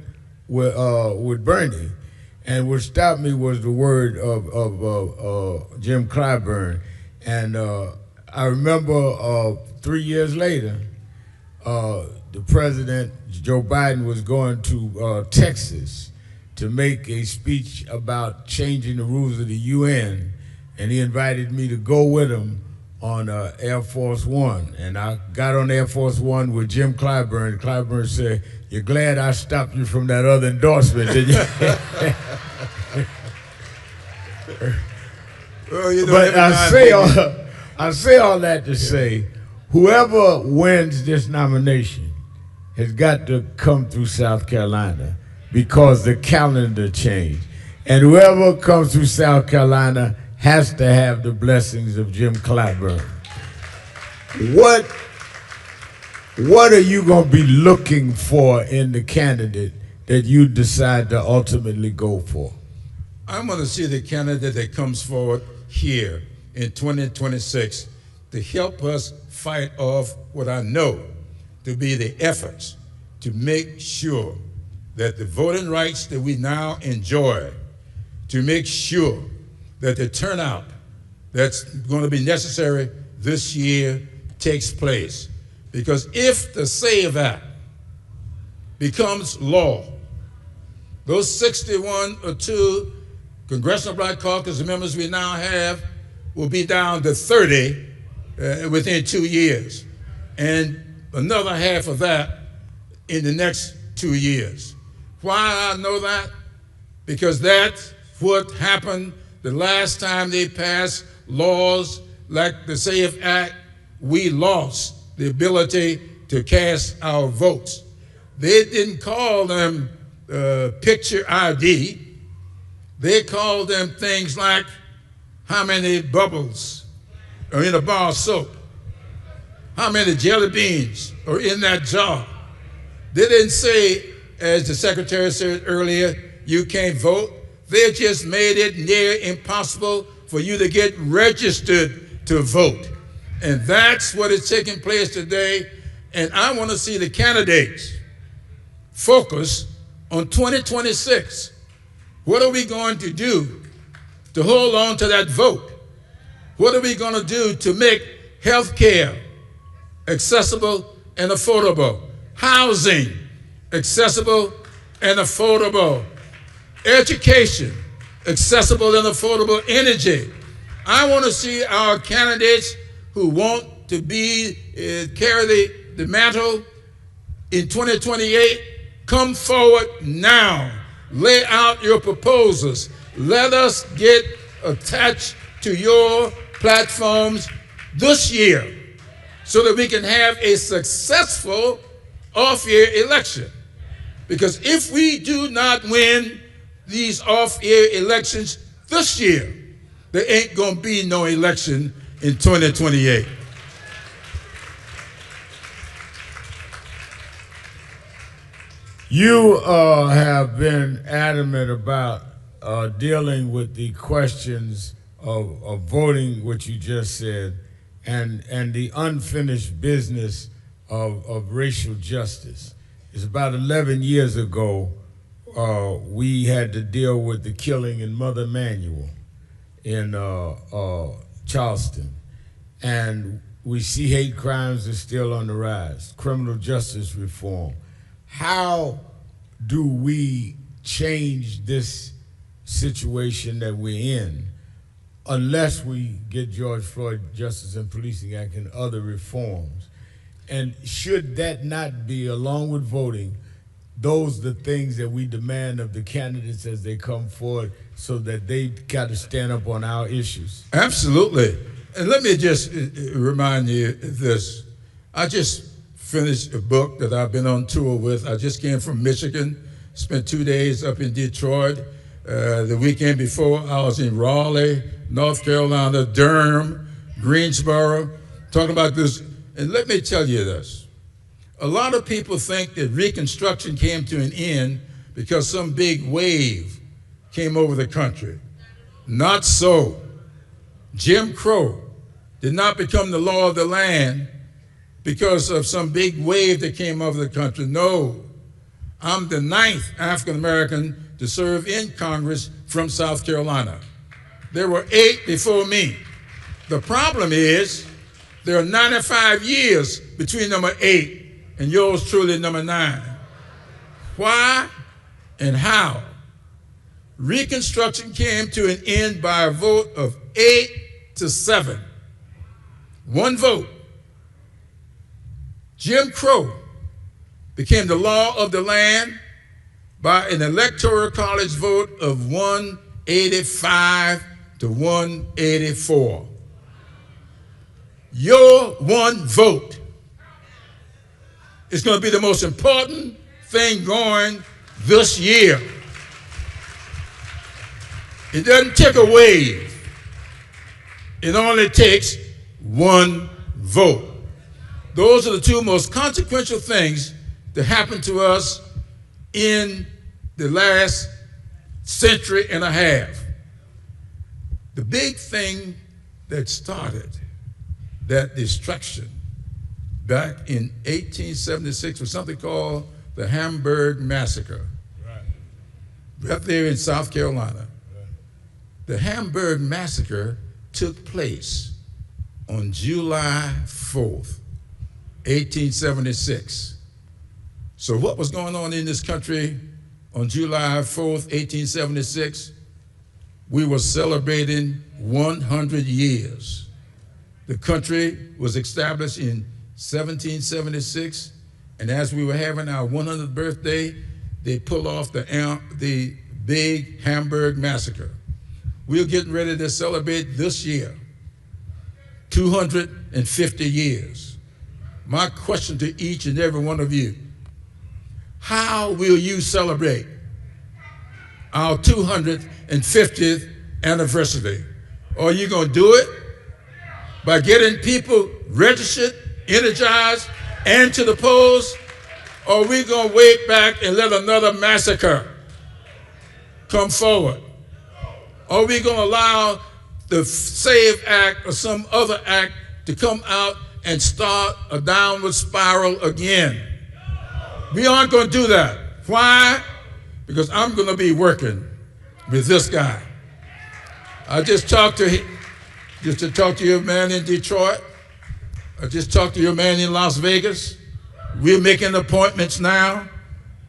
with Bernie. And what stopped me was the word of Jim Clyburn. And I remember 3 years later, the president, Joe Biden, was going to Texas to make a speech about changing the rules of the UN. And he invited me to go with him on Air Force One. And I got on Air Force One with Jim Clyburn. Clyburn said, you're glad I stopped you from that other endorsement, didn't you? Well, you know, but I say all that to say, whoever wins this nomination has got to come through South Carolina because the calendar changed. And whoever comes through South Carolina has to have the blessings of Jim Clyburn. What are you going to be looking for in the candidate that you decide to ultimately go for? I'm going to see the candidate that comes forward here in 2026 to help us fight off what I know to be the efforts to make sure that the voting rights that we now enjoy, to make sure that the turnout that's going to be necessary this year takes place. Because if the SAVE Act becomes law, those 61 or 2 Congressional Black Caucus members we now have will be down to 30 within 2 years, and another half of that in the next 2 years. Why I know that? Because that's what happened the last time they passed laws like the SAVE Act. We lost the ability to cast our votes. They didn't call them picture ID. They called them things like how many bubbles are in a bar of soap? How many jelly beans are in that jar? They didn't say, as the secretary said earlier, you can't vote. They just made it near impossible for you to get registered to vote. And that's what is taking place today. And I want to see the candidates focus on 2026. What are we going to do to hold on to that vote? What are we going to do to make health care accessible and affordable? Housing accessible and affordable. Education accessible and affordable. Energy. I want to see our candidates who want to be carry the mantle in 2028 come forward now. Lay out your proposals. Let us get attached to your platforms this year so that we can have a successful off-year election. Because if we do not win these off-year elections this year, there ain't going to be no election in 2028. You have been adamant about dealing with the questions of voting, what you just said, and the unfinished business of racial justice. It's about 11 years ago, we had to deal with the killing in Mother Emanuel in Charleston. And we see hate crimes are still on the rise, criminal justice reform. How do we change this situation that we're in unless we get George Floyd Justice and Policing Act and other reforms? And should that not be, along with voting, those are the things that we demand of the candidates as they come forward so that they got to stand up on our issues? Absolutely. And let me just remind you of this. I just finished a book that I've been on tour with. I just came from Michigan, spent 2 days up in Detroit. The weekend before, I was in Raleigh, North Carolina, Durham, Greensboro, talking about this. And let me tell you this. A lot of people think that Reconstruction came to an end because some big wave came over the country. Not so. Jim Crow did not become the law of the land because of some big wave that came over the country. No. I'm the 9th African American to serve in Congress from South Carolina. There were 8 before me. The problem is there are 95 years between number 8 and yours truly, number 9. Why and how? Reconstruction came to an end by a vote of 8-7. One vote. Jim Crow became the law of the land by an electoral college vote of 185 to 184. Your one vote is going to be the most important thing going this year. It doesn't take a wave. It only takes one vote. Those are the 2 most consequential things that happened to us in the last century and a half. The big thing that started that destruction back in 1876 was something called the Hamburg Massacre. Right there in South Carolina. The Hamburg Massacre took place on July 4th, 1876. So what was going on in this country on July 4th, 1876? We were celebrating 100 years. The country was established in 1776, and as we were having our 100th birthday, they pulled off the big Hamburg Massacre. We're getting ready to celebrate this year, 250 years. My question to each and every one of you, how will you celebrate our 250th anniversary? Or are you going to do it by getting people registered, energized, and to the polls? Or are we going to wait back and let another massacre come forward? Or are we going to allow the SAVE Act or some other act to come out and start a downward spiral again? We aren't going to do that. Why? Because I'm going to be working with this guy. I just talked to your man in Detroit. I just talked to your man in Las Vegas. We're making appointments now.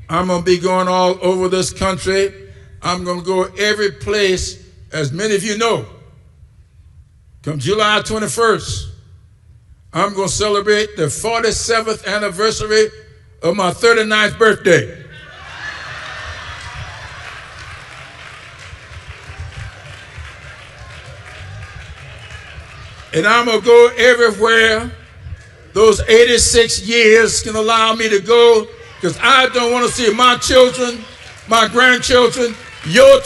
I'm going to be going all over this country. I'm going to go every place, as many of you know. Come July 21st, I'm going to celebrate the 47th anniversary of my 39th birthday. And I'm going to go everywhere those 86 years can allow me to go, because I don't want to see my children, my grandchildren, your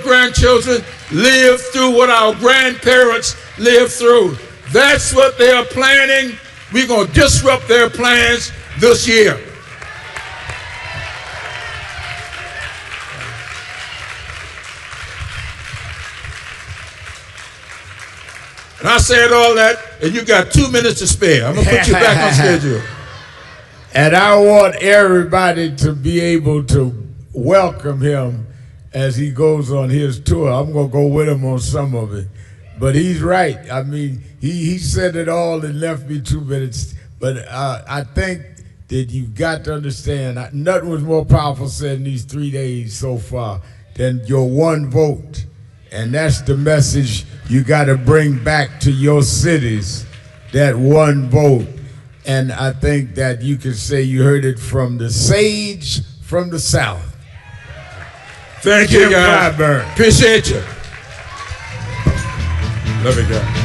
grandchildren live through what our grandparents lived through. That's what they are planning. We're going to disrupt their plans this year. And I said all that, and you got 2 minutes to spare. I'm going to put you back on schedule. And I want everybody to be able to welcome him as he goes on his tour. I'm going to go with him on some of it. But he's right. I mean, he said it all and left me 2 minutes. But I think that you've got to understand, nothing was more powerful said in these 3 days so far than your one vote. And that's the message you got to bring back to your cities, that one vote. And I think that you can say you heard it from the sage from the South. Thank you, guys. Clyburn. Appreciate you. Love you, guys.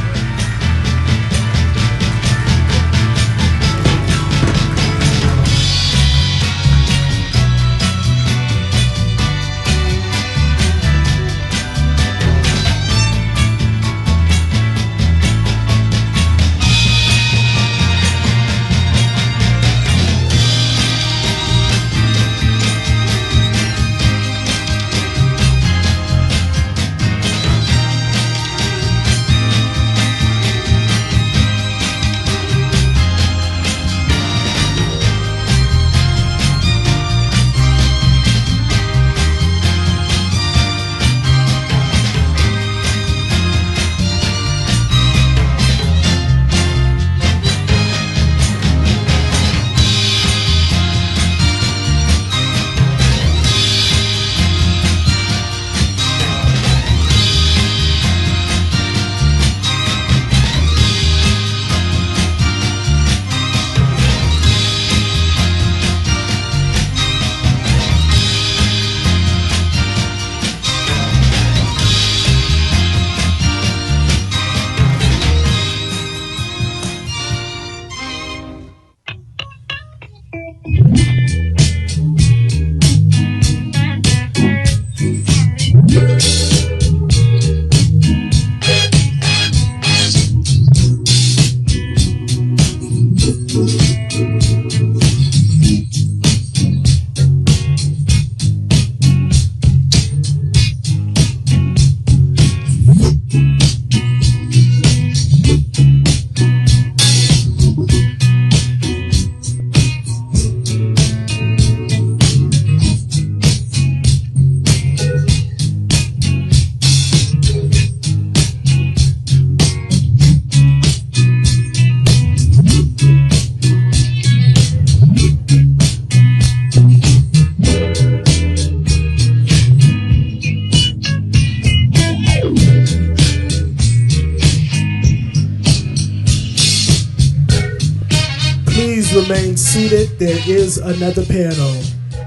Remain seated. There is another panel.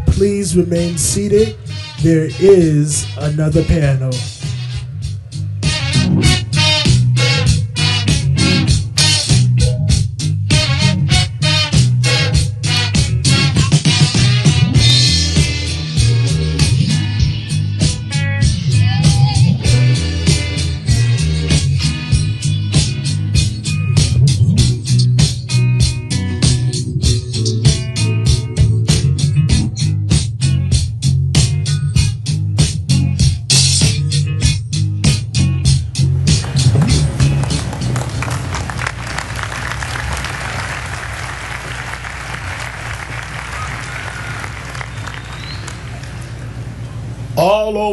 Please remain seated. There is another panel.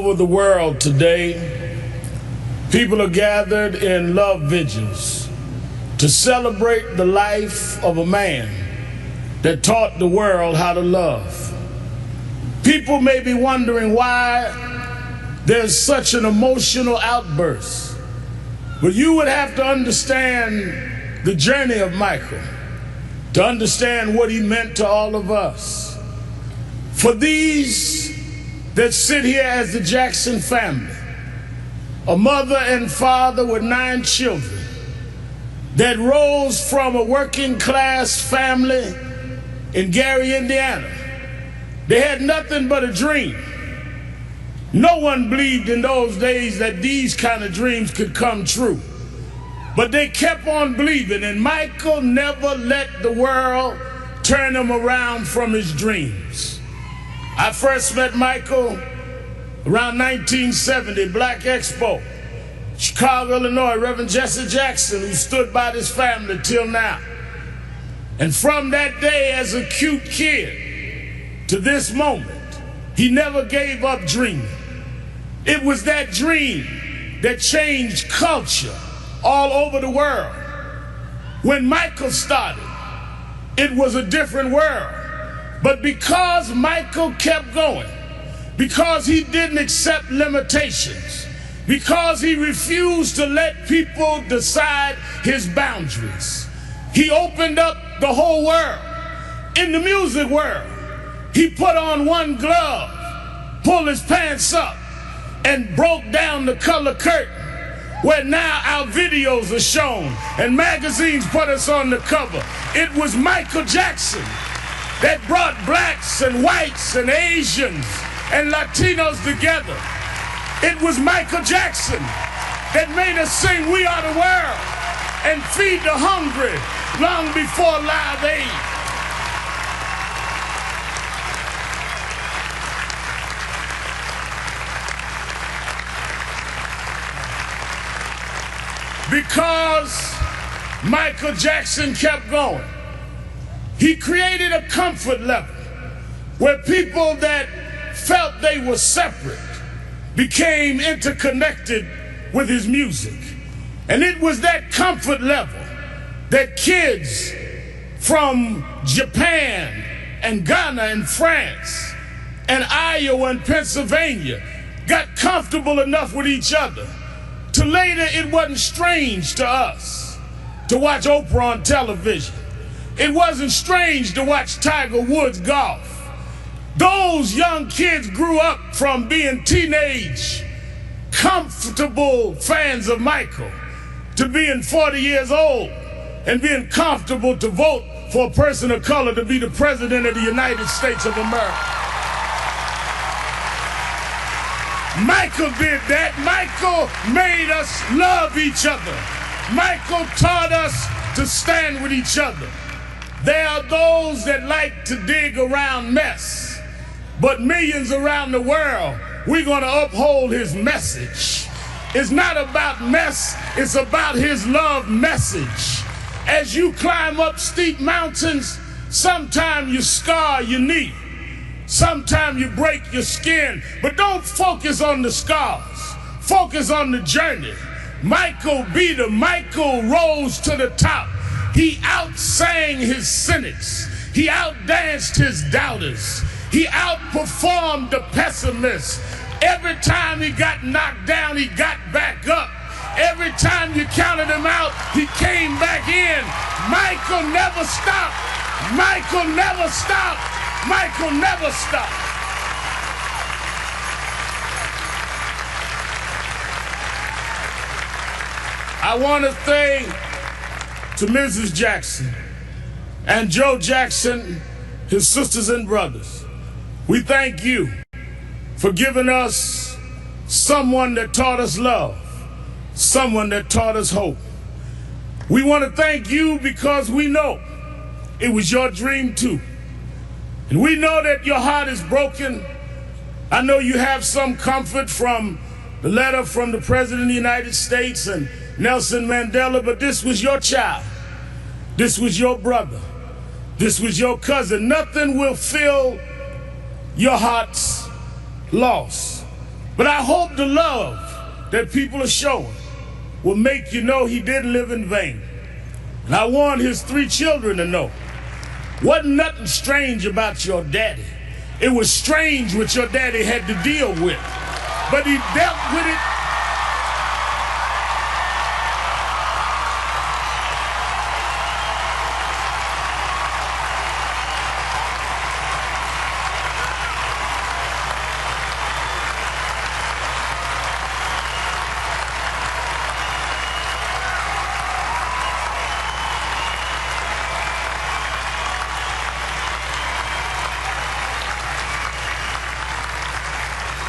over the world today, people are gathered in love vigils to celebrate the life of a man that taught the world how to love. People may be wondering why there's such an emotional outburst, but you would have to understand the journey of Michael to understand what he meant to all of us. For these that sit here as the Jackson family, a mother and father with 9 children that rose from a working class family in Gary, Indiana. They had nothing but a dream. No one believed in those days that these kind of dreams could come true. But they kept on believing, and Michael never let the world turn him around from his dreams. I first met Michael around 1970, Black Expo, Chicago, Illinois, Reverend Jesse Jackson, who stood by this family till now. And from that day as a cute kid to this moment, he never gave up dreaming. It was that dream that changed culture all over the world. When Michael started, it was a different world. But because Michael kept going, because he didn't accept limitations, because he refused to let people decide his boundaries, he opened up the whole world. In the music world, he put on one glove, pulled his pants up, and broke down the color curtain, where now our videos are shown and magazines put us on the cover. It was Michael Jackson that brought blacks and whites and Asians and Latinos together. It was Michael Jackson that made us sing "We Are the World" and feed the hungry long before Live Aid. Because Michael Jackson kept going, he created a comfort level where people that felt they were separate became interconnected with his music. And it was that comfort level that kids from Japan and Ghana and France and Iowa and Pennsylvania got comfortable enough with each other to later it wasn't strange to us to watch Oprah on television. It wasn't strange to watch Tiger Woods golf. Those young kids grew up from being teenage, comfortable fans of Michael to being 40 years old and being comfortable to vote for a person of color to be the president of the United States of America. Michael did that. Michael made us love each other. Michael taught us to stand with each other. There are those that like to dig around mess, but millions around the world, we're going to uphold his message. It's not about mess, it's about his love message. As you climb up steep mountains, sometimes you scar your knee. Sometimes you break your skin, but don't focus on the scars. Focus on the journey. Michael beat him. Michael rose to the top. He outsang his cynics. He outdanced his doubters. He outperformed the pessimists. Every time he got knocked down, he got back up. Every time you counted him out, he came back in. Michael never stopped. Michael never stopped. Michael never stopped. I want to thank to Mrs. Jackson and Joe Jackson, his sisters and brothers. We thank you for giving us someone that taught us love, someone that taught us hope. We want to thank you because we know it was your dream too. And we know that your heart is broken. I know you have some comfort from the letter from the President of the United States and Nelson Mandela, but this was your child. This was your brother. This was your cousin. Nothing will fill your heart's loss But I hope the love that people are showing will make you know he didn't live in vain. And I want his 3 children to know, wasn't nothing strange about your daddy. It was strange what your daddy had to deal with. But he dealt with it.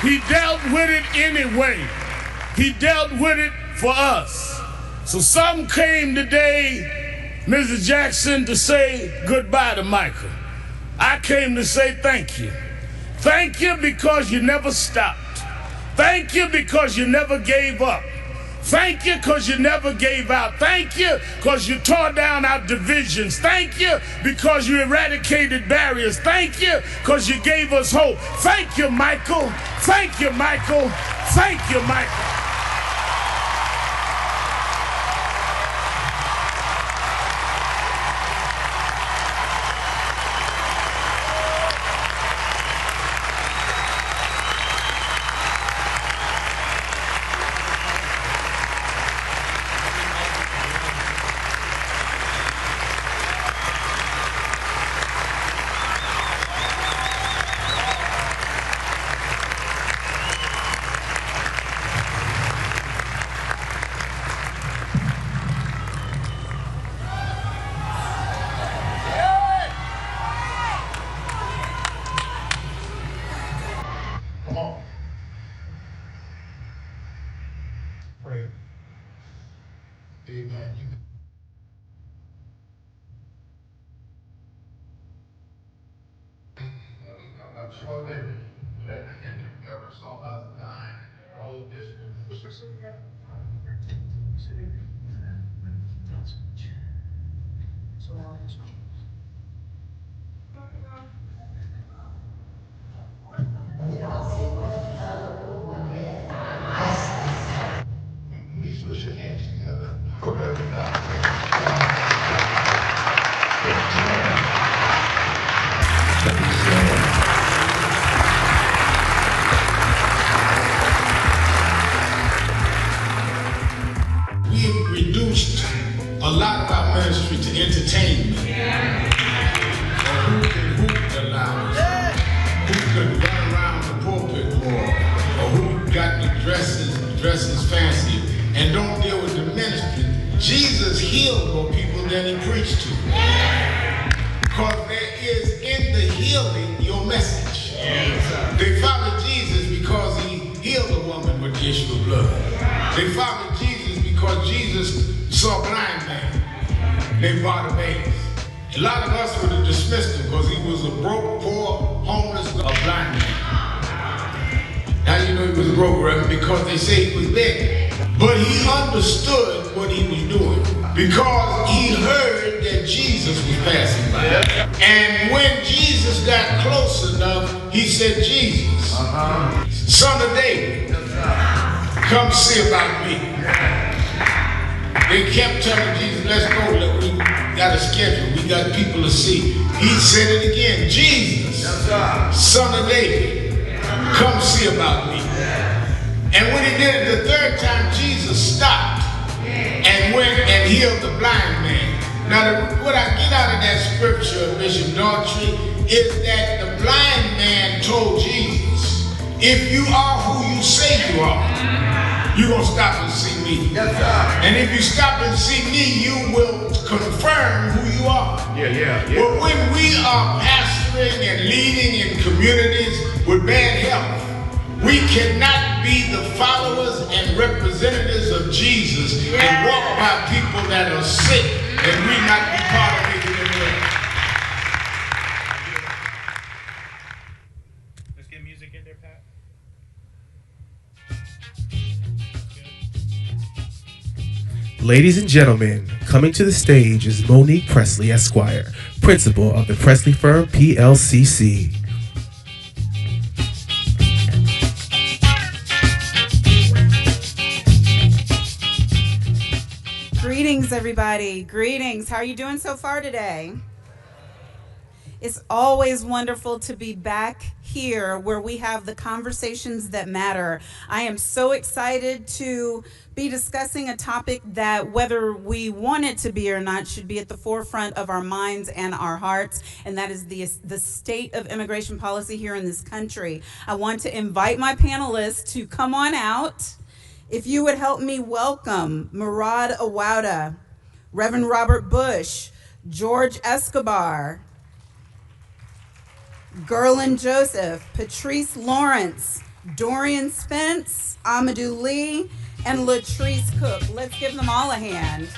He dealt with it anyway. He dealt with it for us. So some came today, Mrs. Jackson, to say goodbye to Michael. I came to say thank you. Thank you because you never stopped. Thank you because you never gave up. Thank you because you never gave out. Thank you because you tore down our divisions. Thank you because you eradicated barriers. Thank you because you gave us hope. Thank you, Michael. Thank you, Michael. Thank you, Michael. A lot of our ministry to entertainment. Or who can hoop the loudest, who can run around the pulpit more, or who got the dresses fancy, and don't deal with the ministry. Jesus healed more people than he preached to. Because there is in the healing your message. They followed Jesus because he healed a woman with the issue of blood. They followed Jesus because Jesus saw a blind man named Bartimaeus. A lot of us would have dismissed him because he was a broke, poor, homeless, a blind man. How you know he was a broke, Reverend? Because they say he was begging. But he understood what he was doing because he heard that Jesus was passing by. And when Jesus got close enough, he said, Jesus, son of David, come see about me. They kept telling Jesus, let's go, look, we got a schedule, we got people to see. He said it again, Jesus, son of David, come see about me. And when he did it the third time, Jesus stopped and went and healed the blind man. Now, what I get out of that scripture, Bishop Daughtry, is that the blind man told Jesus, if you are who you say you are, you're going to stop and see me. And if you stop and see me, you will confirm who you are. But when we are pastoring and leading in communities with bad health, we cannot be the followers and representatives of Jesus and walk by people that are sick and we not be part of making them well. Let's get music in there, Pat. Ladies and gentlemen, coming to the stage is Monique Presley, Esquire, principal of the Presley Firm, PLCC. Greetings, everybody. Greetings. How are you doing so far today? It's always wonderful to be back here where we have the conversations that matter. I am so excited to be discussing a topic that, whether we want it to be or not, should be at the forefront of our minds and our hearts, and that is the state of immigration policy here in this country. I want to invite my panelists to come on out. If you would help me welcome Murad Awada, Reverend Robert Bush, George Escobar, Gerlin Joseph, Patrice Lawrence, Dorian Spence, Amadou Lee, and Latrice Cook. Let's give them all a hand.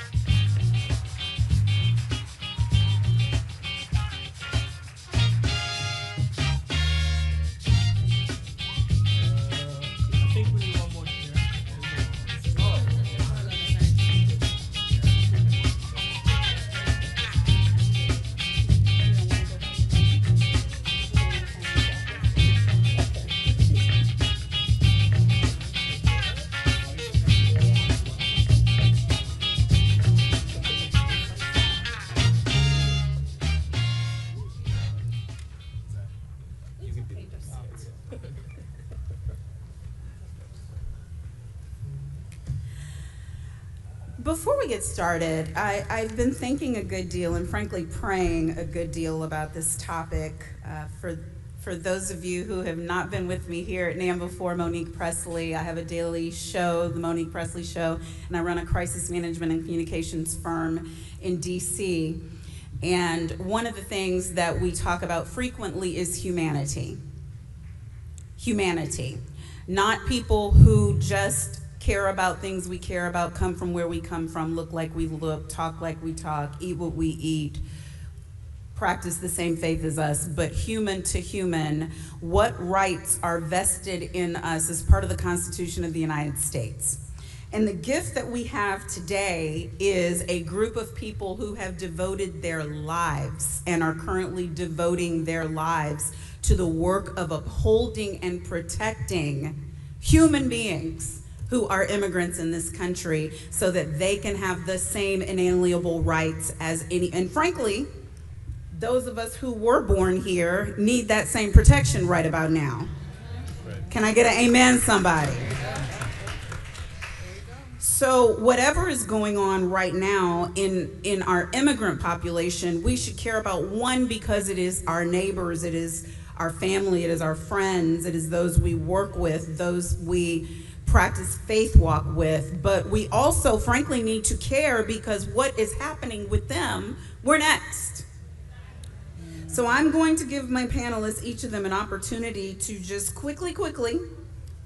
Before we get started, I've been thinking a good deal and frankly praying a good deal about this topic. For those of you who have not been with me here at NAN before, Monique Presley, I have a daily show, the Monique Presley Show, and I run a crisis management and communications firm in DC. And one of the things that we talk about frequently is humanity. Humanity. Not people who just care about things we care about, come from where we come from, look like we look, talk like we talk, eat what we eat, practice the same faith as us, but human to human, what rights are vested in us as part of the Constitution of the United States. And the gift that we have today is a group of people who have devoted their lives and are currently devoting their lives to the work of upholding and protecting human beings who are immigrants in this country so that they can have the same inalienable rights as any, and frankly, those of us who were born here need that same protection right about now. Can I get an amen, somebody? So whatever is going on right now in our immigrant population, we should care about, one, because it is our neighbors, it is our family, it is our friends, it is those we work with, those we practice faith walk with, but we also frankly need to care because what is happening with them, we're next. So I'm going to give my panelists, each of them, an opportunity to just quickly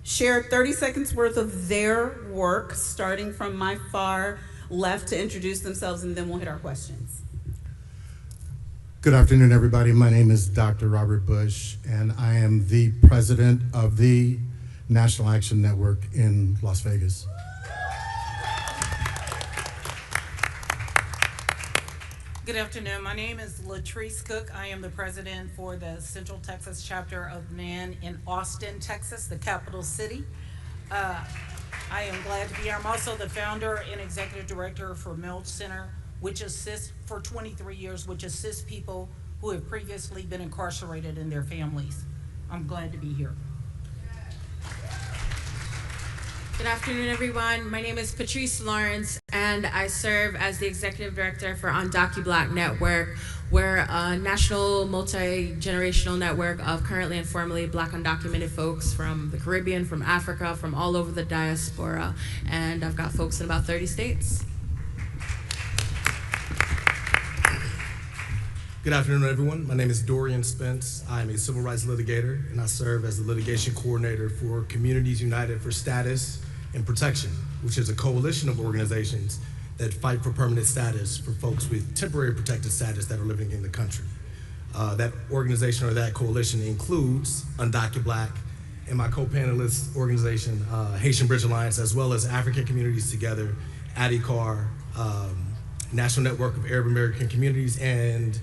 share 30 seconds worth of their work, starting from my far left, to introduce themselves, and then we'll hit our questions. Good afternoon, everybody. My name is Dr. Robert Bush, and I am the president of the National Action Network in Las Vegas. Good afternoon. My name is Latrice Cook. I am the president for the Central Texas chapter of NAN in Austin, Texas, the capital city. I am glad to be here. I'm also the founder and executive director for Milch Center, which assists, for 23 years, which assists people who have previously been incarcerated and their families. I'm glad to be here. Good afternoon, everyone. My name is Patrice Lawrence, and I serve as the Executive Director for UndocuBlack Network. We're a national, multi-generational network of currently and formerly Black undocumented folks from the Caribbean, from Africa, from all over the diaspora, and I've got folks in about 30 states. Good afternoon, everyone. My name is Dorian Spence. I am a civil rights litigator, and I serve as the litigation coordinator for Communities United for Status and Protection, which is a coalition of organizations that fight for permanent status for folks with temporary protected status that are living in the country. That organization or that coalition includes UndocuBlack and my co-panelist organization, Haitian Bridge Alliance, as well as African Communities Together, ADICAR, National Network of Arab American Communities, and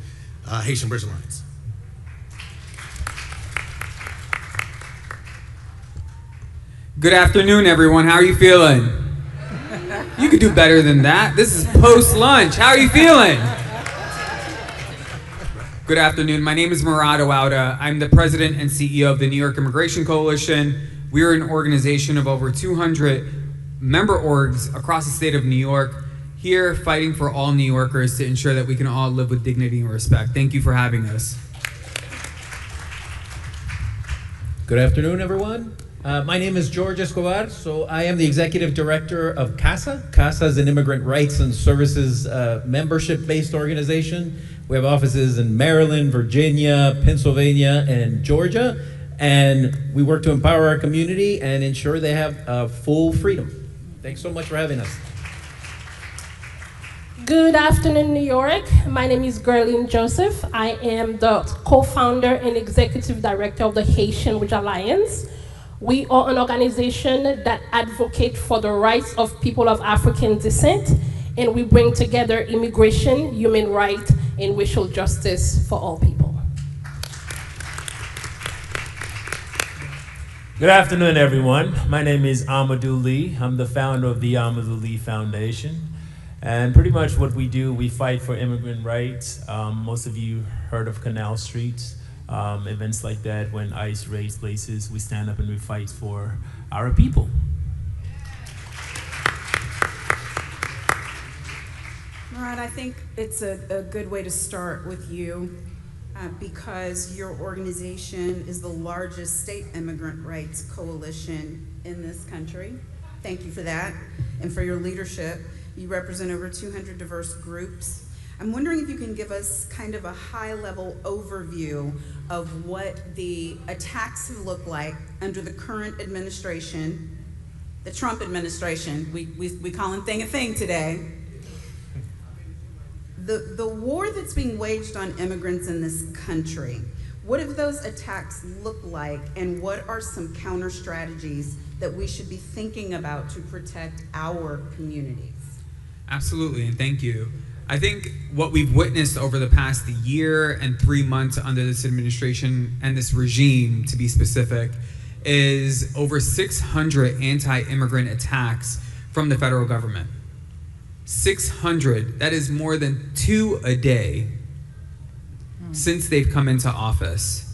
Haitian Bridge Alliance. Good afternoon, everyone. How are you feeling? You could do better than that. This is post-lunch. How are you feeling? Good afternoon. My name is Murad Ouauda. I'm the president and CEO of the New York Immigration Coalition. We are an organization of over 200 member orgs across the state of New York, here fighting for all New Yorkers to ensure that we can all live with dignity and respect. Thank you for having us. Good afternoon, everyone. My name is George Escobar, so I am the executive director of CASA. CASA is an immigrant rights and services membership-based organization. We have offices in Maryland, Virginia, Pennsylvania, and Georgia, and we work to empower our community and ensure they have full freedom. Thanks so much for having us. Good afternoon, New York. My name is Gerline Joseph. I am the co-founder and executive director of the Haitian Rouge Alliance. We are an organization that advocates for the rights of people of African descent, and we bring together immigration, human rights, and racial justice for all people. Good afternoon, everyone. My name is Amadou Lee. I'm the founder of the Amadou Lee Foundation. And pretty much what we do, we fight for immigrant rights. Most of you heard of Canal Streets. Events like that, when ICE raids places, we stand up and we fight for our people. Murad, I think it's a good way to start with you because your organization is the largest state immigrant rights coalition in this country. Thank you for that and for your leadership. You represent over 200 diverse groups. I'm wondering if you can give us kind of a high-level overview of what the attacks have looked like under the current administration, the Trump administration. We call thing a thing today. The war that's being waged on immigrants in this country, what have those attacks looked like, and what are some counter strategies that we should be thinking about to protect our communities? Absolutely, and thank you. I think what we've witnessed over the past year and 3 months under this administration and this regime, to be specific, is over 600 anti-immigrant attacks from the federal government. 600, that is more than 2 a day since they've come into office.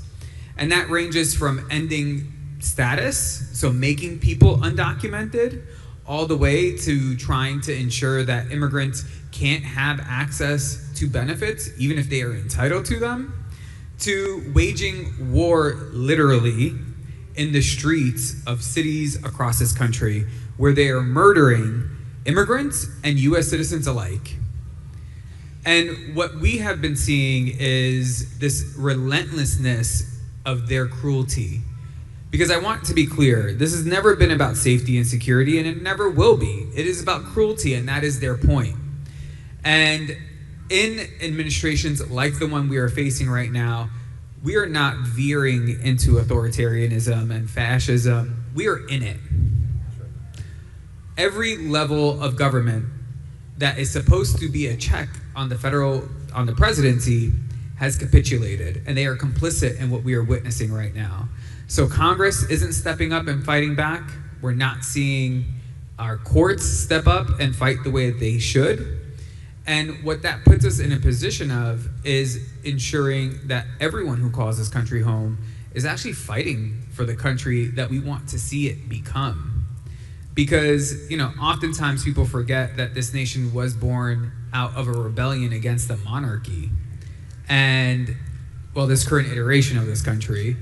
And that ranges from ending status, so making people undocumented, all the way to trying to ensure that immigrants can't have access to benefits, even if they are entitled to them, to waging war literally in the streets of cities across this country where they are murdering immigrants and US citizens alike. And what we have been seeing is this relentlessness of their cruelty. Because I want to be clear, this has never been about safety and security, and it never will be. It is about cruelty, and that is their point. And in administrations like the one we are facing right now, we are not veering into authoritarianism and fascism. We are in it. Every level of government that is supposed to be a check on the presidency has capitulated, and they are complicit in what we are witnessing right now. So Congress isn't stepping up and fighting back. We're not seeing our courts step up and fight the way they should. And what that puts us in a position of is ensuring that everyone who calls this country home is actually fighting for the country that we want to see it become. Because, oftentimes people forget that this nation was born out of a rebellion against the monarchy. And, this current iteration of this country.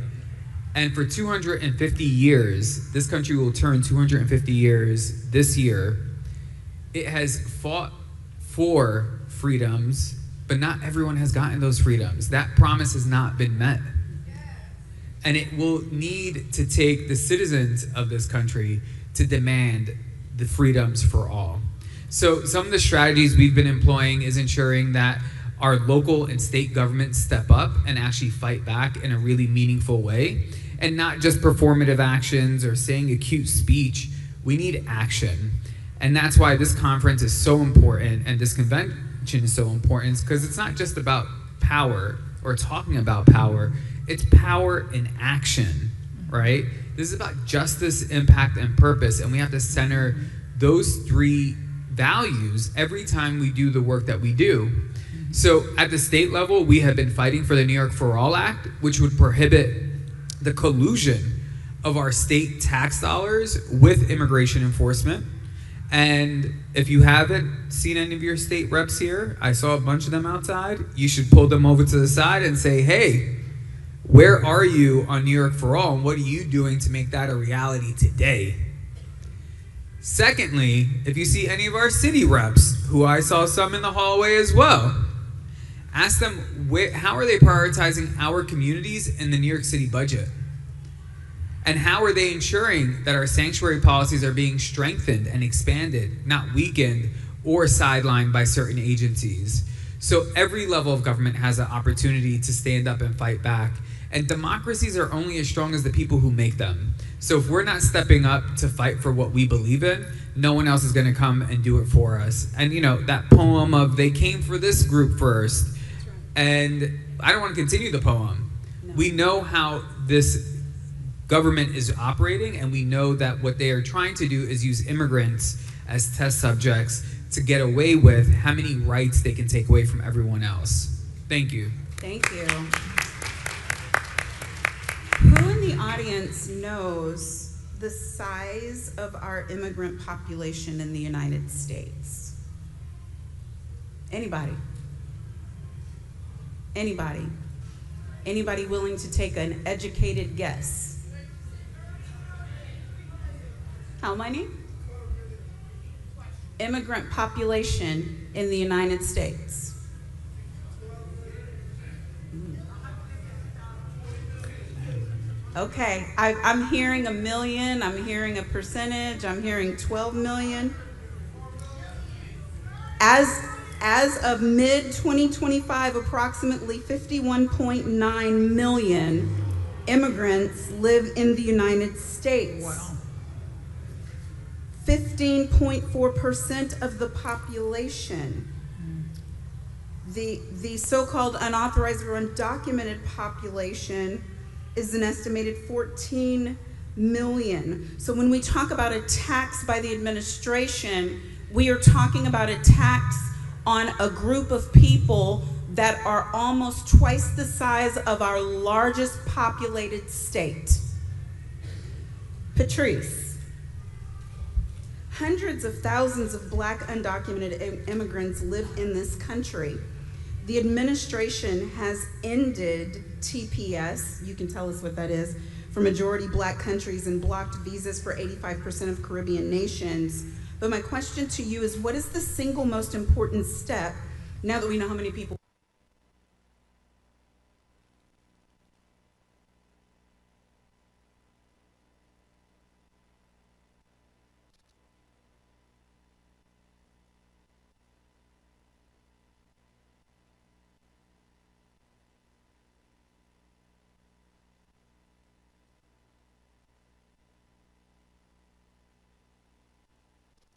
And for 250 years, this country will turn 250 years this year. It has fought for freedoms, but not everyone has gotten those freedoms. That promise has not been met. And it will need to take the citizens of this country to demand the freedoms for all. So some of the strategies we've been employing is ensuring that our local and state governments step up and actually fight back in a really meaningful way, and not just performative actions or saying a cute speech. We need action. And that's why this conference is so important and this convention is so important, because it's not just about power or talking about power, it's power in action, right? This is about justice, impact, and purpose, and we have to center those three values every time we do the work that we do. So at the state level, we have been fighting for the New York For All Act, which would prohibit the collusion of our state tax dollars with immigration enforcement. And if you haven't seen any of your state reps here, I saw a bunch of them outside, you should pull them over to the side and say, hey, where are you on New York For All, and what are you doing to make that a reality today? Secondly, if you see any of our city reps, who I saw some in the hallway as well, ask them how are they prioritizing our communities in the New York City budget? And how are they ensuring that our sanctuary policies are being strengthened and expanded, not weakened or sidelined by certain agencies? So every level of government has an opportunity to stand up and fight back. And democracies are only as strong as the people who make them. So if we're not stepping up to fight for what we believe in, no one else is gonna come and do it for us. And you know, that poem of they came for this group first, and I don't wanna continue the poem. No. We know how this government is operating, and we know that what they are trying to do is use immigrants as test subjects to get away with how many rights they can take away from everyone else. Thank you. Thank you. Who in the audience knows the size of our immigrant population in the United States? Anybody? Anybody? Anybody willing to take an educated guess? How many? Immigrant population in the United States. Okay, I'm hearing 1 million, I'm hearing a percentage, I'm hearing 12 million. As of mid-2025, approximately 51.9 million immigrants live in the United States. Wow. 15.4% of the population. The so-called unauthorized or undocumented population is an estimated 14 million. So when we talk about a tax by the administration, we are talking about a tax on a group of people that are almost twice the size of our largest populated state. Patrice, hundreds of thousands of Black undocumented immigrants live in this country. The administration has ended TPS, you can tell us what that is, for majority Black countries and blocked visas for 85% of Caribbean nations. But my question to you is, what is the single most important step, now that we know how many people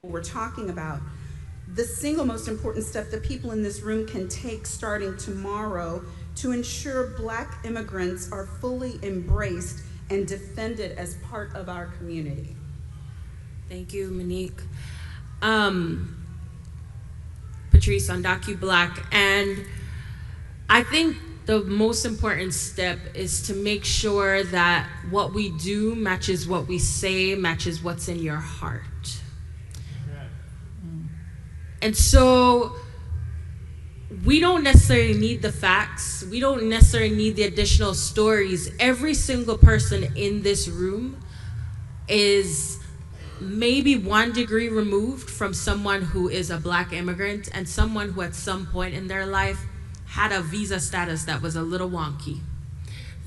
we're talking about, the single most important step that people in this room can take starting tomorrow to ensure Black immigrants are fully embraced and defended as part of our community? Thank you, Monique. Patrice on DocuBlack, and I think the most important step is to make sure that what we do matches what we say, matches what's in your heart. And so we don't necessarily need the facts. We don't necessarily need the additional stories. Every single person in this room is maybe 1 degree removed from someone who is a Black immigrant and someone who at some point in their life had a visa status that was a little wonky.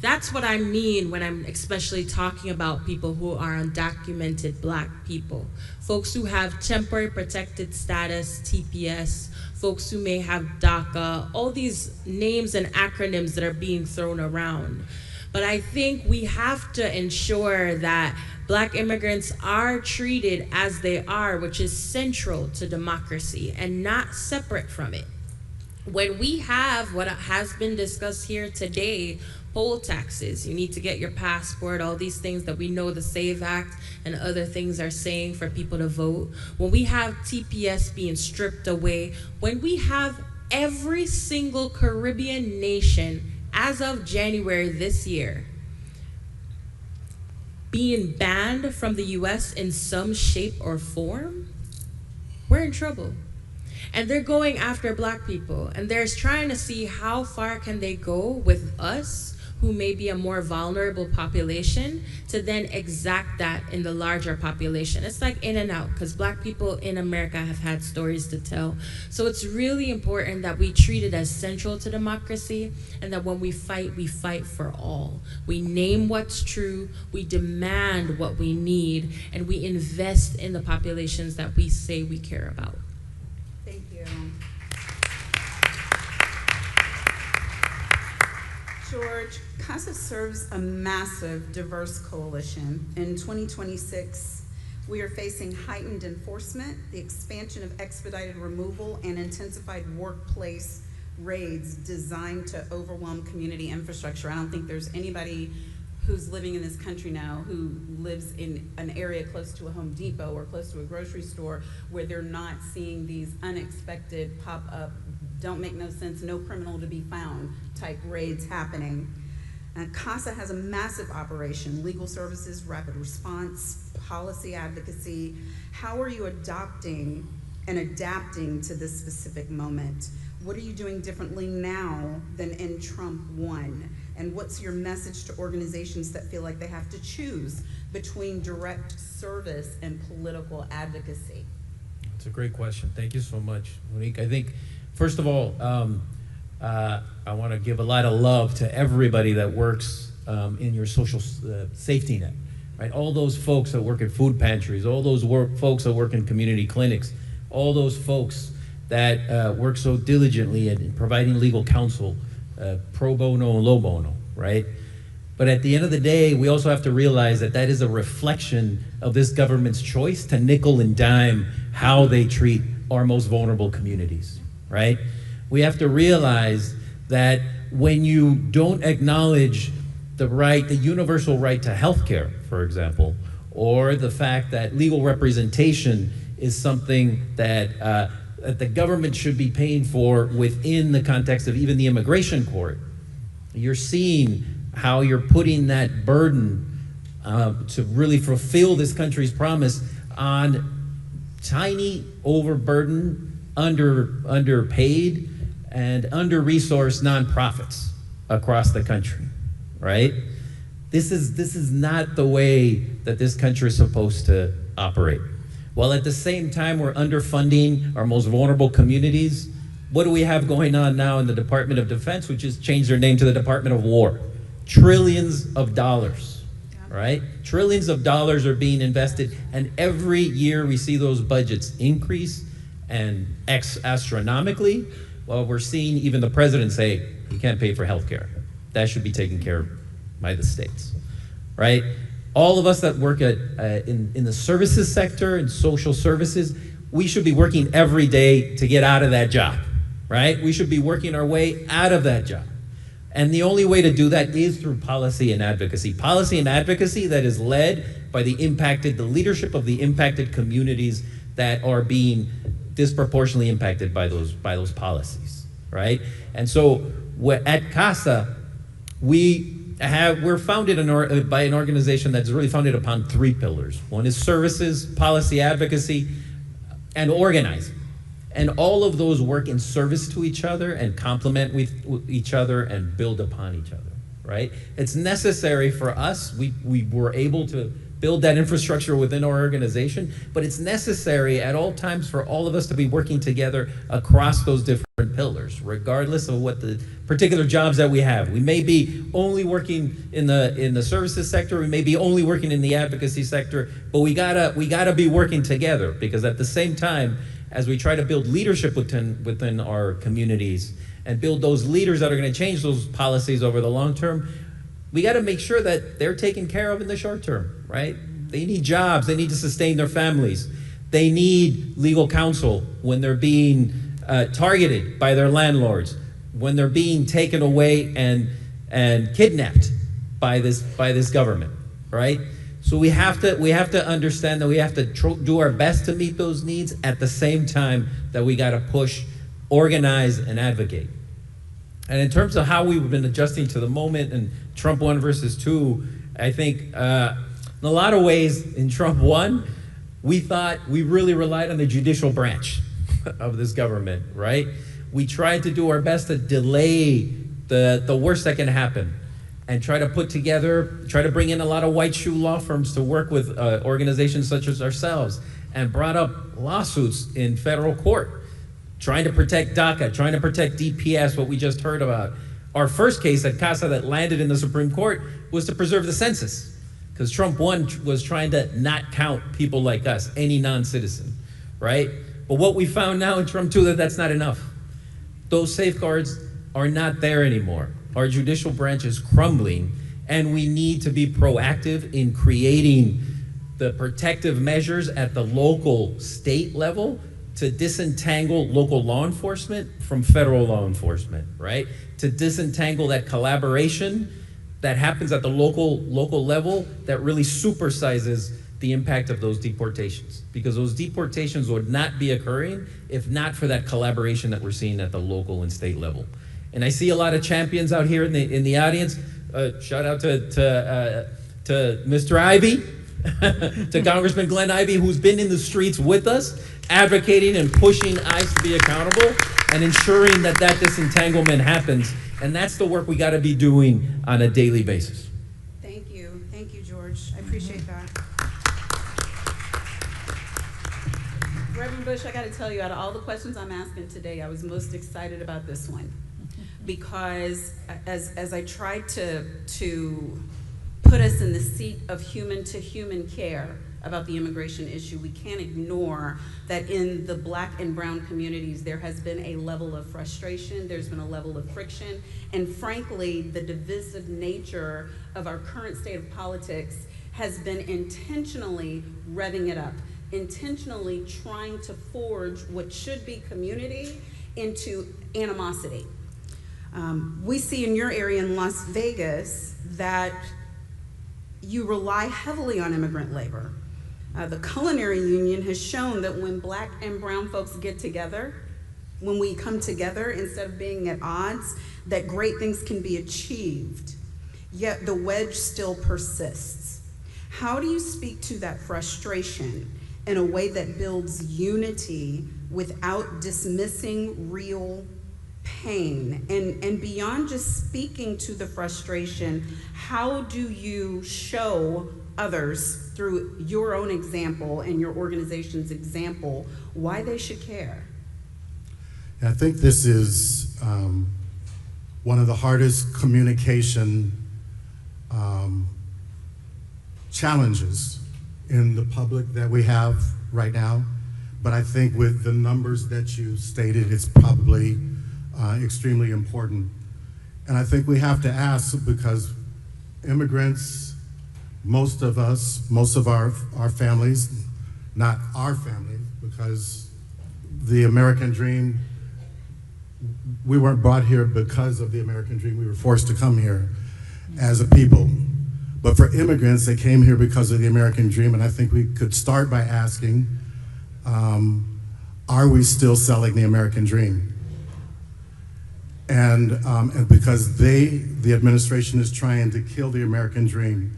That's what I mean when I'm especially talking about people who are undocumented Black people. Folks who have temporary protected status, TPS, folks who may have DACA, all these names and acronyms that are being thrown around. But I think we have to ensure that Black immigrants are treated as they are, which is central to democracy and not separate from it. When we have what has been discussed here today, poll taxes. You need to get your passport, all these things that we know the SAVE Act and other things are saying for people to vote. When we have TPS being stripped away, when we have every single Caribbean nation as of January this year being banned from the US in some shape or form, we're in trouble. And they're going after Black people, and they're trying to see how far can they go with us, who may be a more vulnerable population, to then exact that in the larger population. It's like in and out, because Black people in America have had stories to tell. So it's really important that we treat it as central to democracy, and that when we fight for all. We name what's true, we demand what we need, and we invest in the populations that we say we care about. Thank you. George, CASA serves a massive, diverse coalition. In 2026, we are facing heightened enforcement, the expansion of expedited removal, and intensified workplace raids designed to overwhelm community infrastructure. I don't think there's anybody who's living in this country now who lives in an area close to a Home Depot or close to a grocery store where they're not seeing these unexpected pop-up, don't make no sense, no criminal to be found type raids happening. CASA has a massive operation, legal services, rapid response, policy advocacy. How are you adopting and adapting to this specific moment? What are you doing differently now than in Trump 1? And what's your message to organizations that feel like they have to choose between direct service and political advocacy? It's a great question. Thank you so much, Monique. I think, first of all, I want to give a lot of love to everybody that works in your social safety net, right? All those folks that work at food pantries, all those folks that work in community clinics, all those folks that work so diligently in providing legal counsel, pro bono and low bono, right? But at the end of the day, we also have to realize that that is a reflection of this government's choice to nickel and dime how they treat our most vulnerable communities, right? We have to realize that when you don't acknowledge the right, the universal right to health care, for example, or the fact that legal representation is something that the government should be paying for within the context of even the immigration court, you're seeing how you're putting that burden to really fulfill this country's promise on tiny, overburdened, underpaid, and under-resourced nonprofits across the country, right? This is not the way that this country is supposed to operate. While at the same time we're underfunding our most vulnerable communities, what do we have going on now in the Department of Defense, which has changed their name to the Department of War? Trillions of dollars, right? Trillions of dollars are being invested, and every year we see those budgets increase and astronomically. Well, we're seeing even the president say he can't pay for health care. That should be taken care of by the states, right? All of us that work in the services sector and social services, we should be working every day to get out of that job, right? We should be working our way out of that job. And the only way to do that is through policy and advocacy. Policy and advocacy that is led by the leadership of the impacted communities that are being disproportionately impacted by those policies, right? And so at CASA, we're founded by an organization that's really founded upon 3 pillars. One is services, policy advocacy, and organizing. And all of those work in service to each other and complement with each other and build upon each other, right? It's necessary for us. We were able to build that infrastructure within our organization, but it's necessary at all times for all of us to be working together across those different pillars, regardless of what the particular jobs that we have. We may be only working in the services sector, we may be only working in the advocacy sector, but we gotta be working together, because at the same time, as we try to build leadership within our communities and build those leaders that are going to change those policies over the long term, we got to make sure that they're taken care of in the short term, right? They need jobs. They need to sustain their families. They need legal counsel when they're being targeted by their landlords, when they're being taken away and and kidnapped by this government, right? So we have to understand that we have to do our best to meet those needs at the same time that we got to push, organize, and advocate. And in terms of how we've been adjusting to the moment and Trump 1 versus 2, I think in a lot of ways in Trump 1, we thought we really relied on the judicial branch of this government, right? We tried to do our best to delay the worst that can happen and try to bring in a lot of white shoe law firms to work with organizations such as ourselves, and brought up lawsuits in federal court, trying to protect DACA, trying to protect DPS, what we just heard about. Our first case at CASA that landed in the Supreme Court was to preserve the census, because Trump 1 was trying to not count people like us, any non-citizen, right? But what we found now in Trump 2, that's not enough. Those safeguards are not there anymore. Our judicial branch is crumbling, and we need to be proactive in creating the protective measures at the local, state level to disentangle local law enforcement from federal law enforcement, right? To disentangle that collaboration that happens at the local level that really supersizes the impact of those deportations, because those deportations would not be occurring if not for that collaboration that we're seeing at the local and state level. And I see a lot of champions out here in the audience. Shout out to Mr. Ivey, to Congressman Glenn Ivey, who's been in the streets with us, advocating and pushing ICE to be accountable and ensuring that disentanglement happens. And that's the work we got to be doing on a daily basis. Thank you, George. I appreciate that. Reverend Bush, I got to tell you, out of all the questions I'm asking today, I was most excited about this one, because as I tried to put us in the seat of human-to-human care about the immigration issue, we can't ignore that in the Black and brown communities, there has been a level of frustration, there's been a level of friction, and frankly, the divisive nature of our current state of politics has been intentionally revving it up, intentionally trying to forge what should be community into animosity. We see in your area in Las Vegas that you rely heavily on immigrant labor. The culinary union has shown that when Black and brown folks get together, when we come together instead of being at odds, that great things can be achieved. Yet the wedge still persists. How do you speak to that frustration in a way that builds unity without dismissing real pain? And beyond just speaking to the frustration, how do you show others through your own example and your organization's example why they should care? I think this is one of the hardest communication challenges in the public that we have right now. But I think with the numbers that you stated, it's probably extremely important. And I think we have to ask, because immigrants, most of us, most of our families, not our family, because the American dream, we weren't brought here because of the American dream. We were forced to come here as a people. But for immigrants, they came here because of the American dream. And I think we could start by asking, are we still selling the American dream? And because the administration is trying to kill the American dream.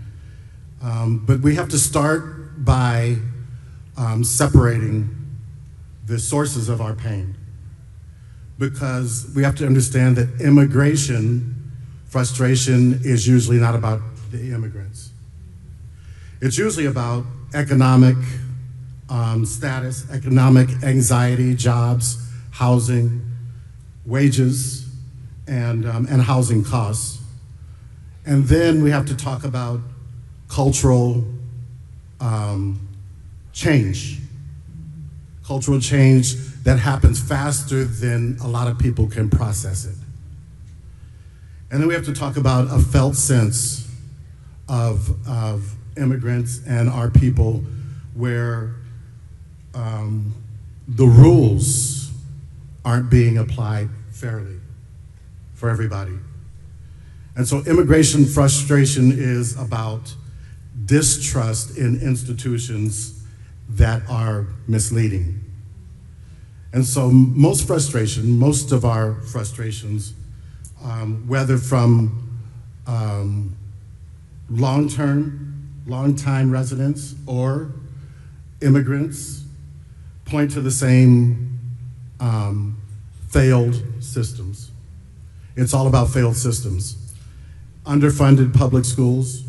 But we have to start by separating the sources of our pain, because we have to understand that immigration frustration is usually not about the immigrants. It's usually about economic status, economic anxiety, jobs, housing, wages, and housing costs. And then we have to talk about cultural change that happens faster than a lot of people can process it. And then we have to talk about a felt sense of immigrants and our people, where the rules aren't being applied fairly for everybody. And so immigration frustration is about distrust in institutions that are misleading. And so most of our frustrations, whether from long-time residents or immigrants, point to the same failed systems. It's all about failed systems. Underfunded public schools,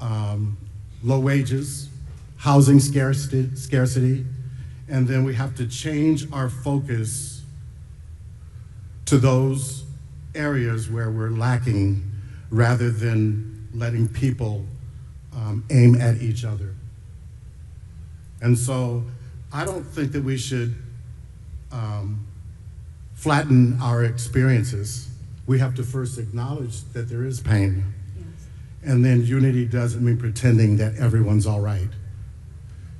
low wages, housing scarcity, and then we have to change our focus to those areas where we're lacking rather than letting people aim at each other. And so I don't think that we should flatten our experiences. We have to first acknowledge that there is pain. Yes. And then unity doesn't mean pretending that everyone's all right.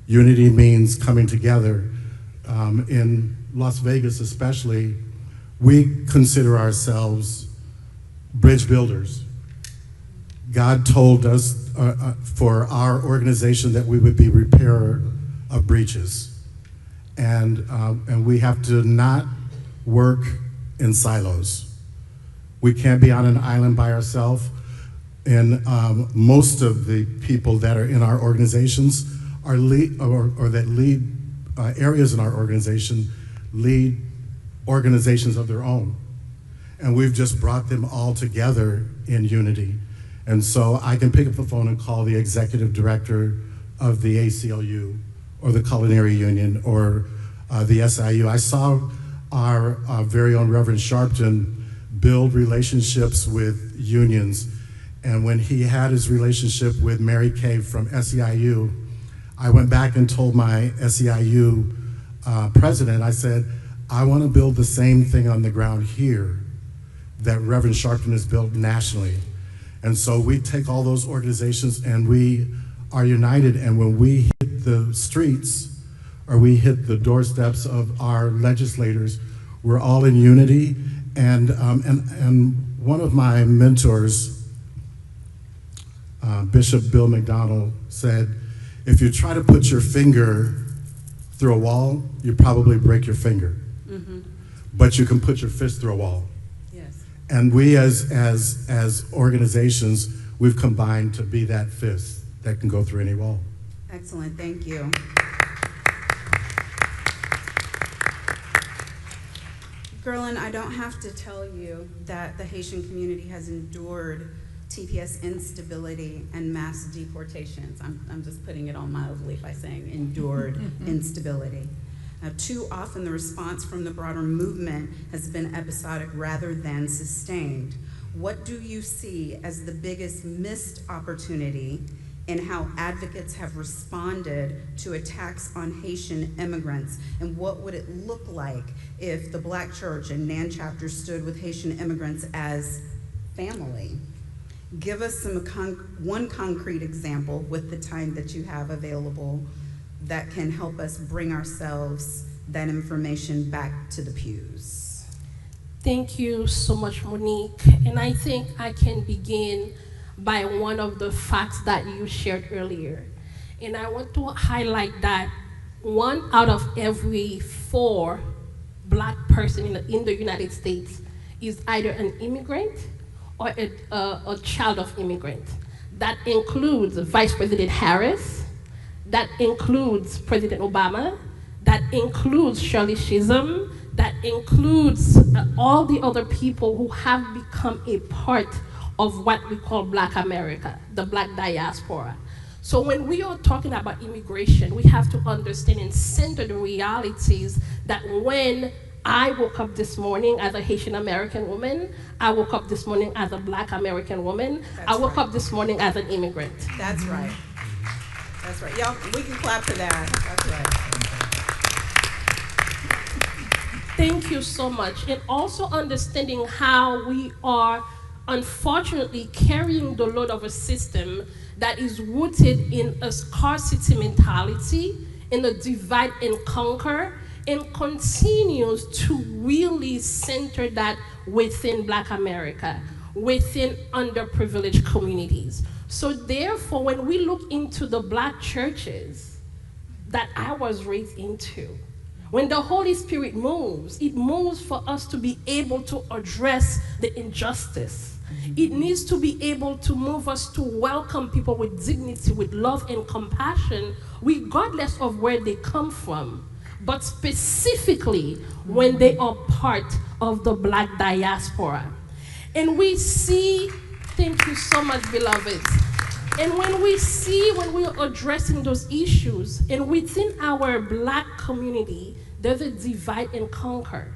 Unity means coming together. In Las Vegas especially, we consider ourselves bridge builders. God told us for our organization that we would be repairer of breaches. And we have to not work in silos. We can't be on an island by ourselves. And most of the people that are in our organizations are that lead areas in our organization lead organizations of their own. And we've just brought them all together in unity. And so I can pick up the phone and call the executive director of the ACLU or the Culinary Union or the SIU. I saw our very own Reverend Sharpton build relationships with unions. And when he had his relationship with Mary Kay from SEIU, I went back and told my SEIU president, I said, I want to build the same thing on the ground here that Reverend Sharpton has built nationally. And so we take all those organizations and we are united, and when we hit the streets or we hit the doorsteps of our legislators, we're all in unity. And one of my mentors, Bishop Bill McDonald, said, if you try to put your finger through a wall, you probably break your finger. Mm-hmm. But you can put your fist through a wall. Yes. And we as organizations, we've combined to be that fist that can go through any wall. Excellent, thank you. Gerlin, I don't have to tell you that the Haitian community has endured TPS instability and mass deportations. I'm just putting it on mildly by saying endured instability. Now, too often the response from the broader movement has been episodic rather than sustained. What do you see as the biggest missed opportunity in how advocates have responded to attacks on Haitian immigrants? And what would it look like if the Black Church and NAN Chapter stood with Haitian immigrants as family? Give us one concrete example with the time that you have available that can help us bring ourselves that information back to the pews. Thank you so much, Monique. And I think I can begin by one of the facts that you shared earlier. And I want to highlight that 1 out of every 4 Black person in the United States is either an immigrant or a child of immigrant. That includes Vice President Harris, that includes President Obama, that includes Shirley Chisholm, that includes all the other people who have become a part of what we call Black America, the Black diaspora. So when we are talking about immigration, we have to understand and center the realities that when I woke up this morning as a Haitian American woman, I woke up this morning as a Black American woman, I woke up this morning as an immigrant. That's right. That's right. Y'all, we can clap for that. That's right. Thank you so much. And also understanding how we are unfortunately carrying the load of a system that is rooted in a scarcity mentality, in a divide and conquer, and continues to really center that within Black America. within underprivileged communities. So therefore, when we look into the Black churches that I was raised into, when the Holy Spirit moves, it moves for us to be able to address the injustice. It needs to be able to move us to welcome people with dignity, with love and compassion, regardless of where they come from, but specifically when they are part of the Black diaspora. And we see, thank you so much, beloveds. And when we're addressing those issues, and within our Black community, there's a divide and conquer.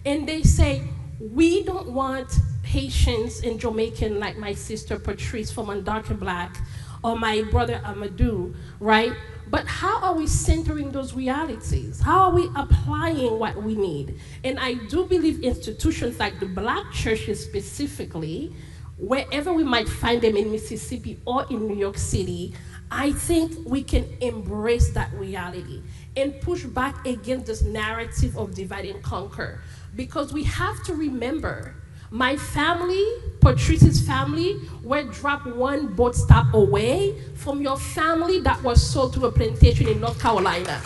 And they say, we don't want Haitians and Jamaican like my sister Patrice from Undarker Black, or my brother Amadou, right? But how are we centering those realities? How are we applying what we need? And I do believe institutions like the Black churches specifically, wherever we might find them in Mississippi or in New York City, I think we can embrace that reality and push back against this narrative of divide and conquer. Because we have to remember, my family, Patrice's family, were dropped one boat stop away from your family that was sold to a plantation in North Carolina.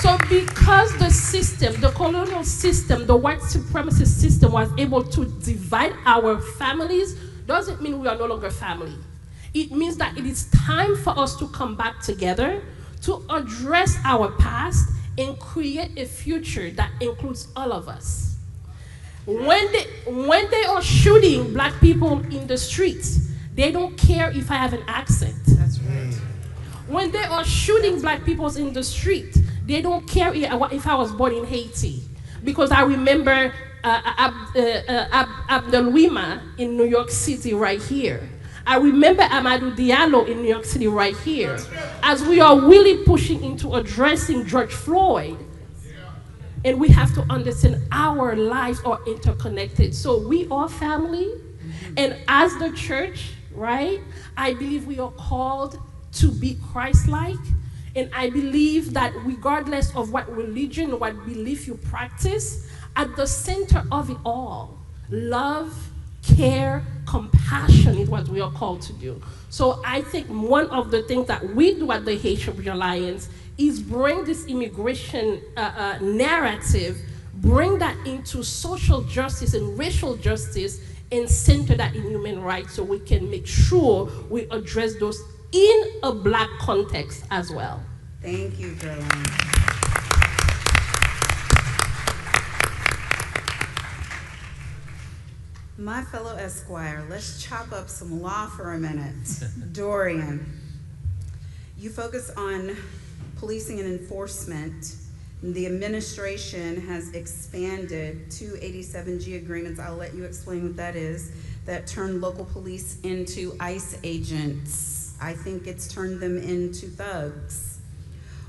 So because the system, the colonial system, the white supremacist system was able to divide our families, doesn't mean we are no longer family. It means that it is time for us to come back together, to address our past, and create a future that includes all of us. When they are shooting Black people in the streets, they don't care if I have an accent. That's right. When they are shooting Black people in the street, they don't care if I was born in Haiti. Because I remember Abdelwima in New York City right here. I remember Amadou Diallo in New York City right here. As we are really pushing into addressing George Floyd, and we have to understand our lives are interconnected. So we are family, and as the church, right, I believe we are called to be Christ-like, and I believe that regardless of what religion, what belief you practice, at the center of it all, love, care, compassion is what we are called to do. So I think one of the things that we do at the Haitian Bridge Alliance is bring this immigration narrative, bring that into social justice and racial justice, and center that in human rights so we can make sure we address those in a Black context as well. Thank you, Geraldine. My fellow Esquire, let's chop up some law for a minute. Dorian, you focus on policing and enforcement. The administration has expanded 287G agreements, I'll let you explain what that is, that turn local police into ICE agents. I think it's turned them into thugs.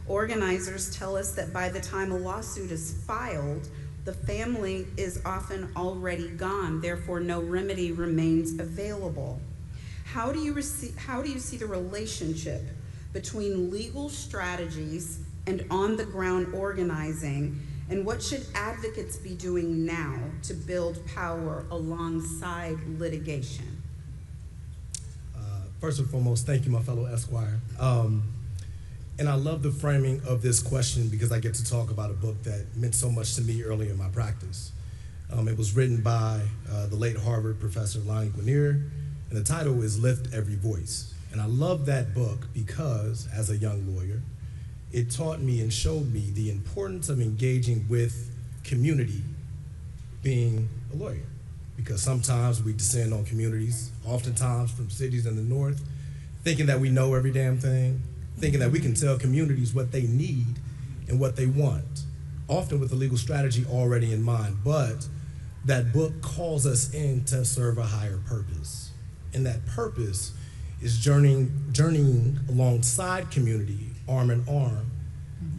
Organizers tell us that by the time a lawsuit is filed, the family is often already gone, therefore no remedy remains available. How do you see the relationship between legal strategies and on-the-ground organizing, and what should advocates be doing now to build power alongside litigation? First and foremost, thank you, my fellow Esquire. And I love the framing of this question because I get to talk about a book that meant so much to me early in my practice. It was written by the late Harvard professor Lonnie Guinier, and the title is Lift Every Voice. And I love that book because, as a young lawyer, it taught me and showed me the importance of engaging with community being a lawyer. Because sometimes we descend on communities, oftentimes from cities in the north, thinking that we know every damn thing, thinking that we can tell communities what they need and what they want, often with the legal strategy already in mind. But that book calls us in to serve a higher purpose. And that purpose is journeying alongside community, arm in arm,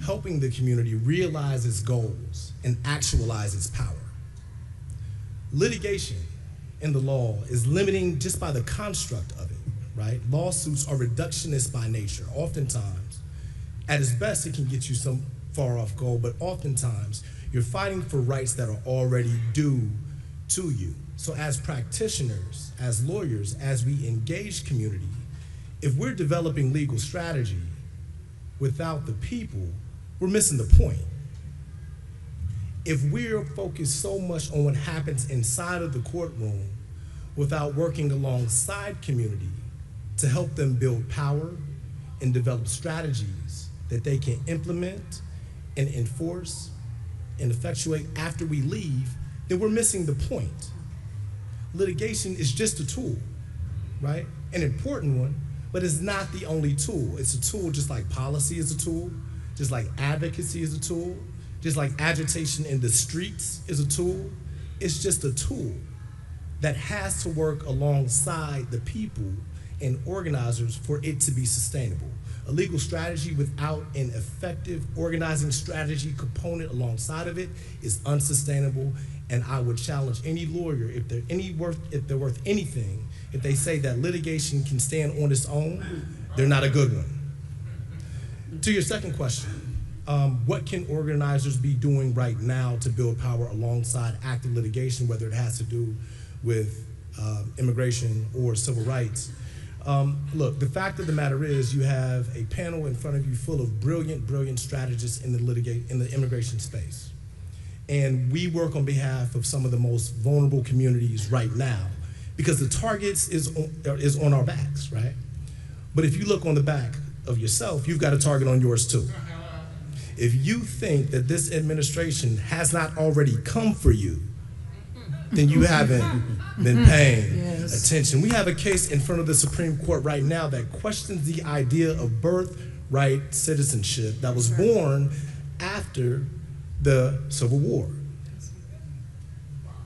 helping the community realize its goals and actualize its power. Litigation in the law is limiting just by the construct of it, right? Lawsuits are reductionist by nature. Oftentimes, at its best, it can get you some far off goal, but oftentimes, you're fighting for rights that are already due to you. So as practitioners, as lawyers, as we engage community, if we're developing legal strategy without the people, we're missing the point. If we're focused so much on what happens inside of the courtroom without working alongside community to help them build power and develop strategies that they can implement and enforce and effectuate after we leave, then we're missing the point. Litigation is just a tool, right? An important one, but it's not the only tool. It's a tool just like policy is a tool, just like advocacy is a tool, just like agitation in the streets is a tool. It's just a tool that has to work alongside the people and organizers for it to be sustainable. A legal strategy without an effective organizing strategy component alongside of it is unsustainable, and I would challenge any lawyer, if they're worth anything, if they say that litigation can stand on its own, they're not a good one. To your second question, what can organizers be doing right now to build power alongside active litigation, whether it has to do with immigration or civil rights? Look, the fact of the matter is you have a panel in front of you full of brilliant strategists in the immigration space. And we work on behalf of some of the most vulnerable communities right now because the targets is on our backs, right? But if you look on the back of yourself, you've got a target on yours too. If you think that this administration has not already come for you, then you haven't been paying attention. We have a case in front of the Supreme Court right now that questions the idea of birthright citizenship that was born after the Civil War.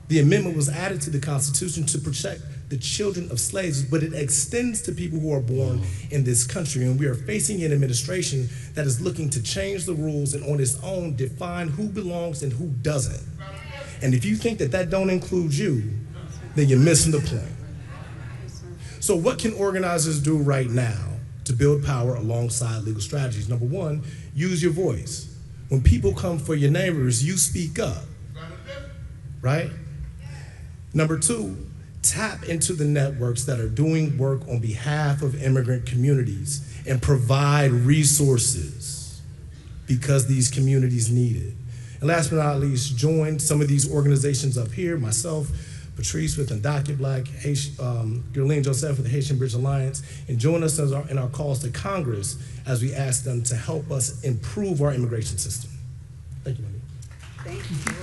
The amendment was added to the Constitution to protect the children of slaves, but it extends to people who are born in this country. And we are facing an administration that is looking to change the rules and on its own define who belongs and who doesn't. And if you think that that don't include you, then you're missing the point. So what can organizers do right now to build power alongside legal strategies? Number one, use your voice. When people come for your neighbors, you speak up, right? Number two, tap into the networks that are doing work on behalf of immigrant communities and provide resources because these communities need it. And last but not least, join some of these organizations up here, myself, Patrice with Undocumented Black, Gerlene Joseph with the Haitian Bridge Alliance, and join us in our calls to Congress as we ask them to help us improve our immigration system. Thank you, Wendy. Thank you.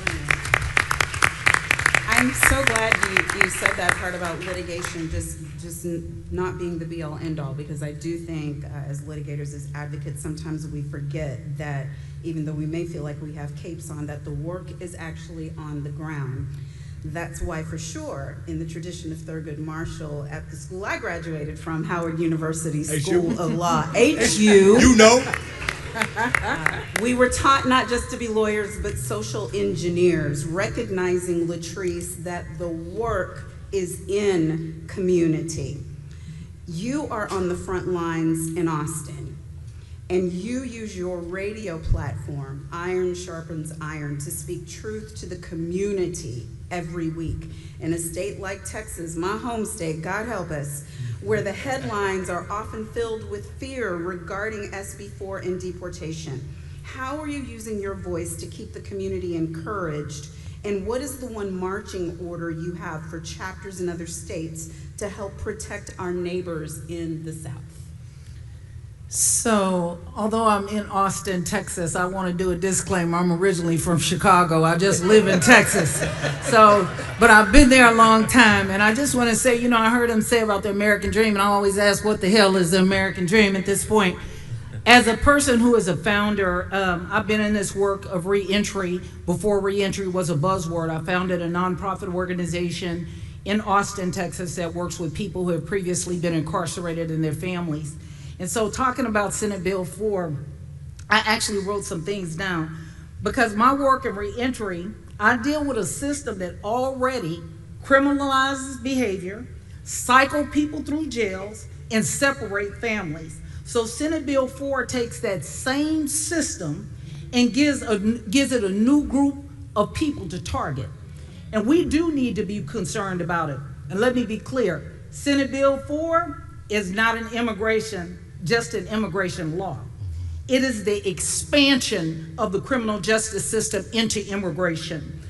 I'm so glad you said that part about litigation just not being the be-all, end-all, because I do think as litigators, as advocates, sometimes we forget that even though we may feel like we have capes on, that the work is actually on the ground. That's why, for sure, in the tradition of Thurgood Marshall, at the school I graduated from, Howard University School of Law, HU. You know. We were taught not just to be lawyers, but social engineers, recognizing, Latrice, that the work is in community. You are on the front lines in Austin, and you use your radio platform, Iron Sharpens Iron, to speak truth to the community every week. In a state like Texas, my home state, God help us, where the headlines are often filled with fear regarding SB4 and deportation. How are you using your voice to keep the community encouraged? And what is the one marching order you have for chapters in other states to help protect our neighbors in the South? So, although I'm in Austin, Texas, I want to do a disclaimer. I'm originally from Chicago. I just live in Texas. So, but I've been there a long time. And I just want to say, you know, I heard him say about the American dream, and I always ask, what the hell is the American dream at this point? As a person who is a founder, I've been in this work of reentry before reentry was a buzzword. I founded a nonprofit organization in Austin, Texas, that works with people who have previously been incarcerated and their families. And so talking about Senate Bill 4, I actually wrote some things down because my work in reentry, I deal with a system that already criminalizes behavior, cycle people through jails, and separate families. So Senate Bill 4 takes that same system and gives it a new group of people to target. And we do need to be concerned about it. And let me be clear, Senate Bill 4 is not just an immigration law. It is the expansion of the criminal justice system into immigration.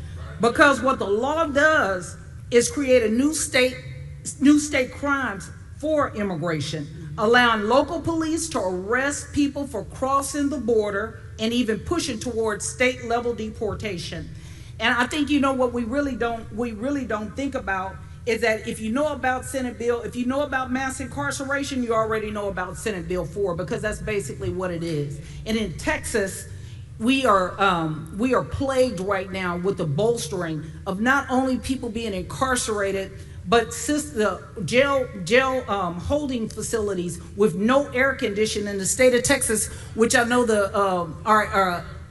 Because what the law does is create a new state crimes for immigration, allowing local police to arrest people for crossing the border and even pushing towards state level deportation. And I think, you know, what we really don't think about is that if you know about Senate Bill, if you know about mass incarceration, you already know about Senate Bill 4, because that's basically what it is. And in Texas, we are plagued right now with the bolstering of not only people being incarcerated, but the jail holding facilities with no air conditioning in the state of Texas, which I know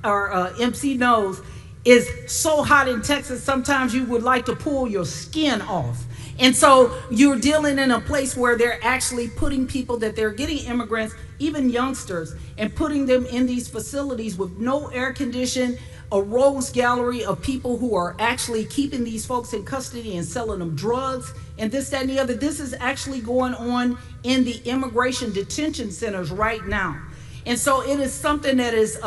our MC knows, is so hot in Texas, sometimes you would like to pull your skin off. And so you're dealing in a place where they're actually putting people that they're getting immigrants, even youngsters, and putting them in these facilities with no air condition, a rogues gallery of people who are actually keeping these folks in custody and selling them drugs and this, that, and the other. This is actually going on in the immigration detention centers right now. And so it is something that is,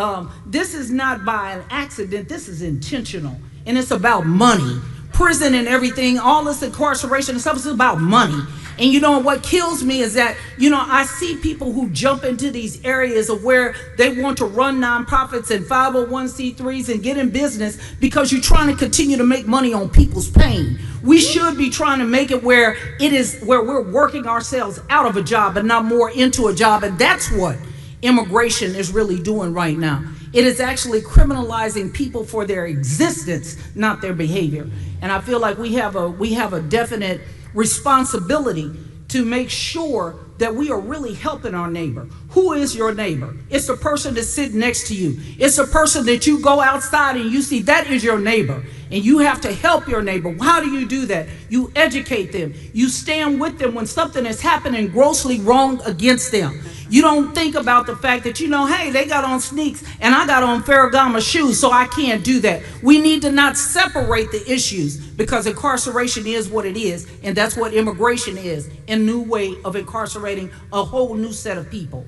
this is not by an accident, this is intentional. And it's about money. Prison and everything, all this incarceration and stuff is about money. And you know what kills me is that, you know, I see people who jump into these areas of where they want to run nonprofits and 501c3s and get in business because you're trying to continue to make money on people's pain. We should be trying to make it where we're working ourselves out of a job and not more into a job. And that's what immigration is really doing right now. It is actually criminalizing people for their existence, not their behavior. And I feel like we have a definite responsibility to make sure that we are really helping our neighbor. Who is your neighbor? It's the person that's sitting next to you. It's the person that you go outside and you see, that is your neighbor. And you have to help your neighbor. How do you do that? You educate them. You stand with them when something is happening grossly wrong against them. You don't think about the fact that, you know, hey, they got on sneaks and I got on Ferragamo shoes, so I can't do that. We need to not separate the issues, because incarceration is what it is, and that's what immigration is, a new way of incarcerating a whole new set of people.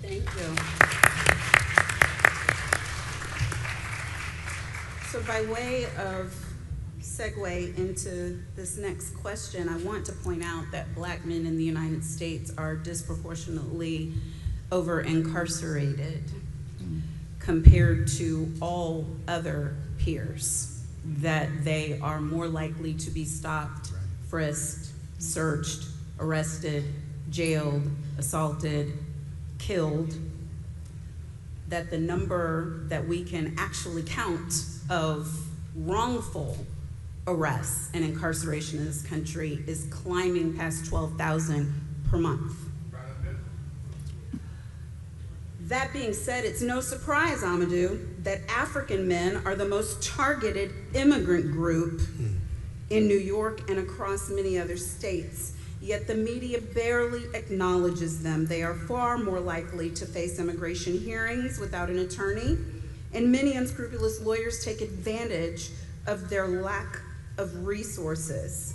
Thank you. So by way of segue into this next question, I want to point out that Black men in the United States are disproportionately over-incarcerated compared to all other peers, that they are more likely to be stopped, frisked, searched, arrested, jailed, assaulted, killed, that the number that we can actually count of wrongful arrests and incarceration in this country is climbing past 12,000 per month. That being said, it's no surprise, Amadou, that African men are the most targeted immigrant group in New York and across many other states. Yet the media barely acknowledges them. They are far more likely to face immigration hearings without an attorney, and many unscrupulous lawyers take advantage of their lack of resources.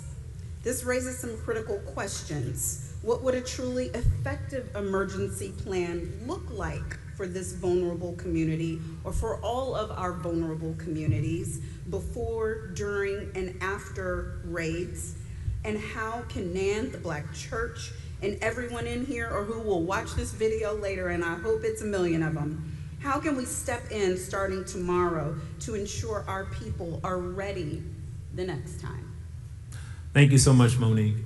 This raises some critical questions. What would a truly effective emergency plan look like for this vulnerable community, or for all of our vulnerable communities, before, during, and after raids? And how can NAN, the Black Church, and everyone in here or who will watch this video later, and I hope it's a million of them, how can we step in starting tomorrow to ensure our people are ready the next time? Thank you so much, Monique.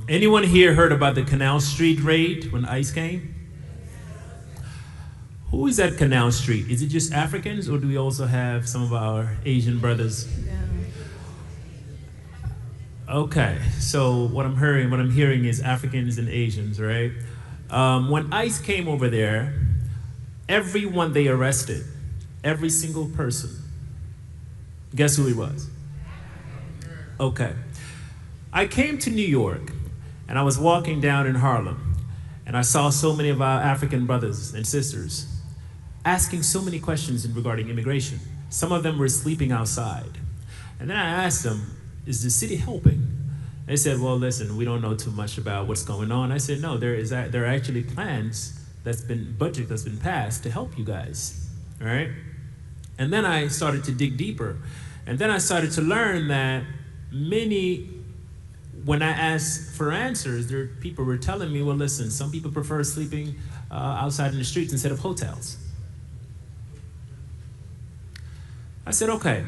Anyone here heard about the Canal Street raid when ICE came? Who is at Canal Street? Is it just Africans, or do we also have some of our Asian brothers? Yeah. Okay, so what I'm hearing is Africans and Asians, right? When ICE came over there, everyone they arrested, every single person, guess who he was? Okay. I came to New York, and I was walking down in Harlem, and I saw so many of our African brothers and sisters asking so many questions regarding immigration. Some of them were sleeping outside. And then I asked them, is the city helping? They said, well, listen, we don't know too much about what's going on. I said, no, there are actually plans budget that's been passed to help you guys, all right? And then I started to dig deeper. And then I started to learn that when I asked for answers, people were telling me, well, listen, some people prefer sleeping outside in the streets instead of hotels. I said, okay.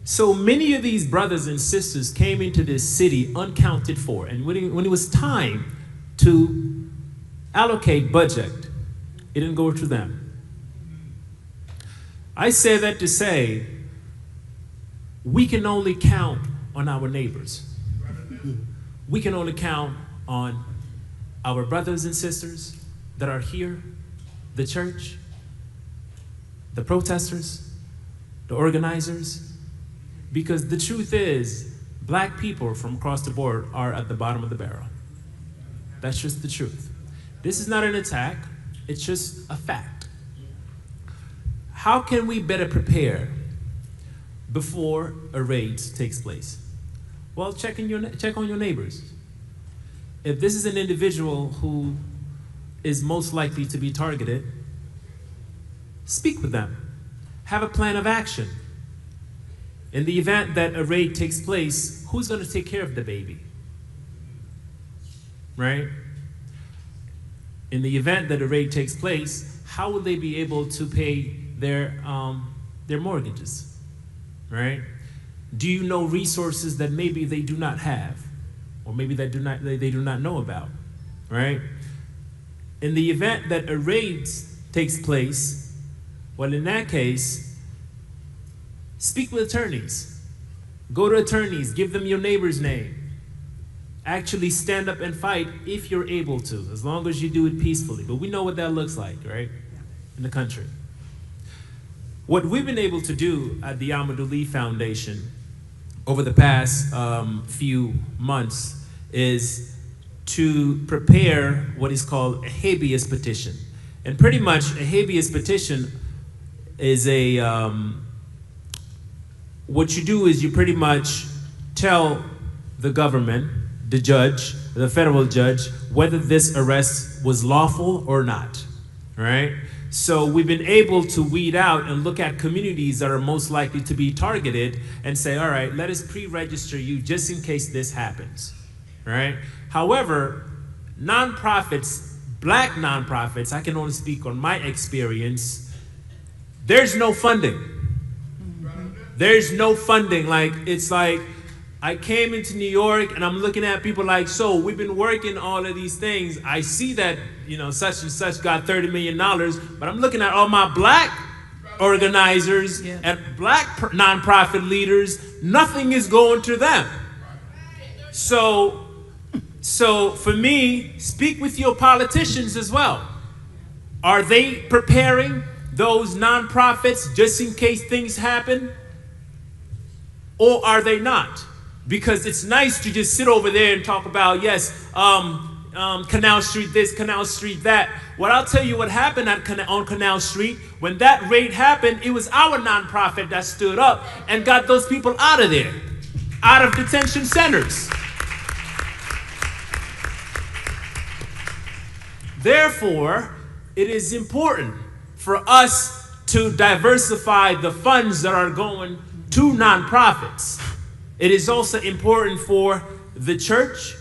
So many of these brothers and sisters came into this city uncounted for. And when it was time to allocate budget, it didn't go to them. I say that to say, we can only count on our neighbors. We can only count on our brothers and sisters that are here, the church, the protesters, the organizers, because the truth is, black people from across the board are at the bottom of the barrel. That's just the truth. This is not an attack, it's just a fact. How can we better prepare before a raid takes place? Well, check on your neighbors. If this is an individual who is most likely to be targeted, speak with them. Have a plan of action. In the event that a raid takes place, who's going to take care of the baby? Right? In the event that a raid takes place, how will they be able to pay their mortgages? Right? Do you know resources that maybe they do not have, or maybe they do not know about? Right? In the event that a raid takes place, well, in that case, speak with attorneys. Go to attorneys, give them your neighbor's name. Actually stand up and fight if you're able to, as long as you do it peacefully. But we know what that looks like, right? In the country. What we've been able to do at the Amadou Lee Foundation over the past few months is to prepare what is called a habeas petition. And pretty much a habeas petition is what you do is you pretty much tell the government, the judge, the federal judge, whether this arrest was lawful or not, right? So we've been able to weed out and look at communities that are most likely to be targeted and say, all right, let us pre-register you just in case this happens, right? However, nonprofits, black nonprofits, I can only speak on my experience, there's no funding. There's no funding. It's like, I came into New York and I'm looking at people like, so we've been working all of these things. I see that, such and such got $30 million, but I'm looking at all my black organizers and black nonprofit leaders, nothing is going to them. So for me, speak with your politicians as well. Are they preparing those nonprofits just in case things happen? Or are they not? Because it's nice to just sit over there and talk about, yes, Canal Street this, Canal Street that. Well, I'll tell you what happened on Canal Street. When that raid happened, it was our nonprofit that stood up and got those people out of there, out of detention centers. Therefore, it is important for us to diversify the funds that are going to nonprofits. It is also important for the church,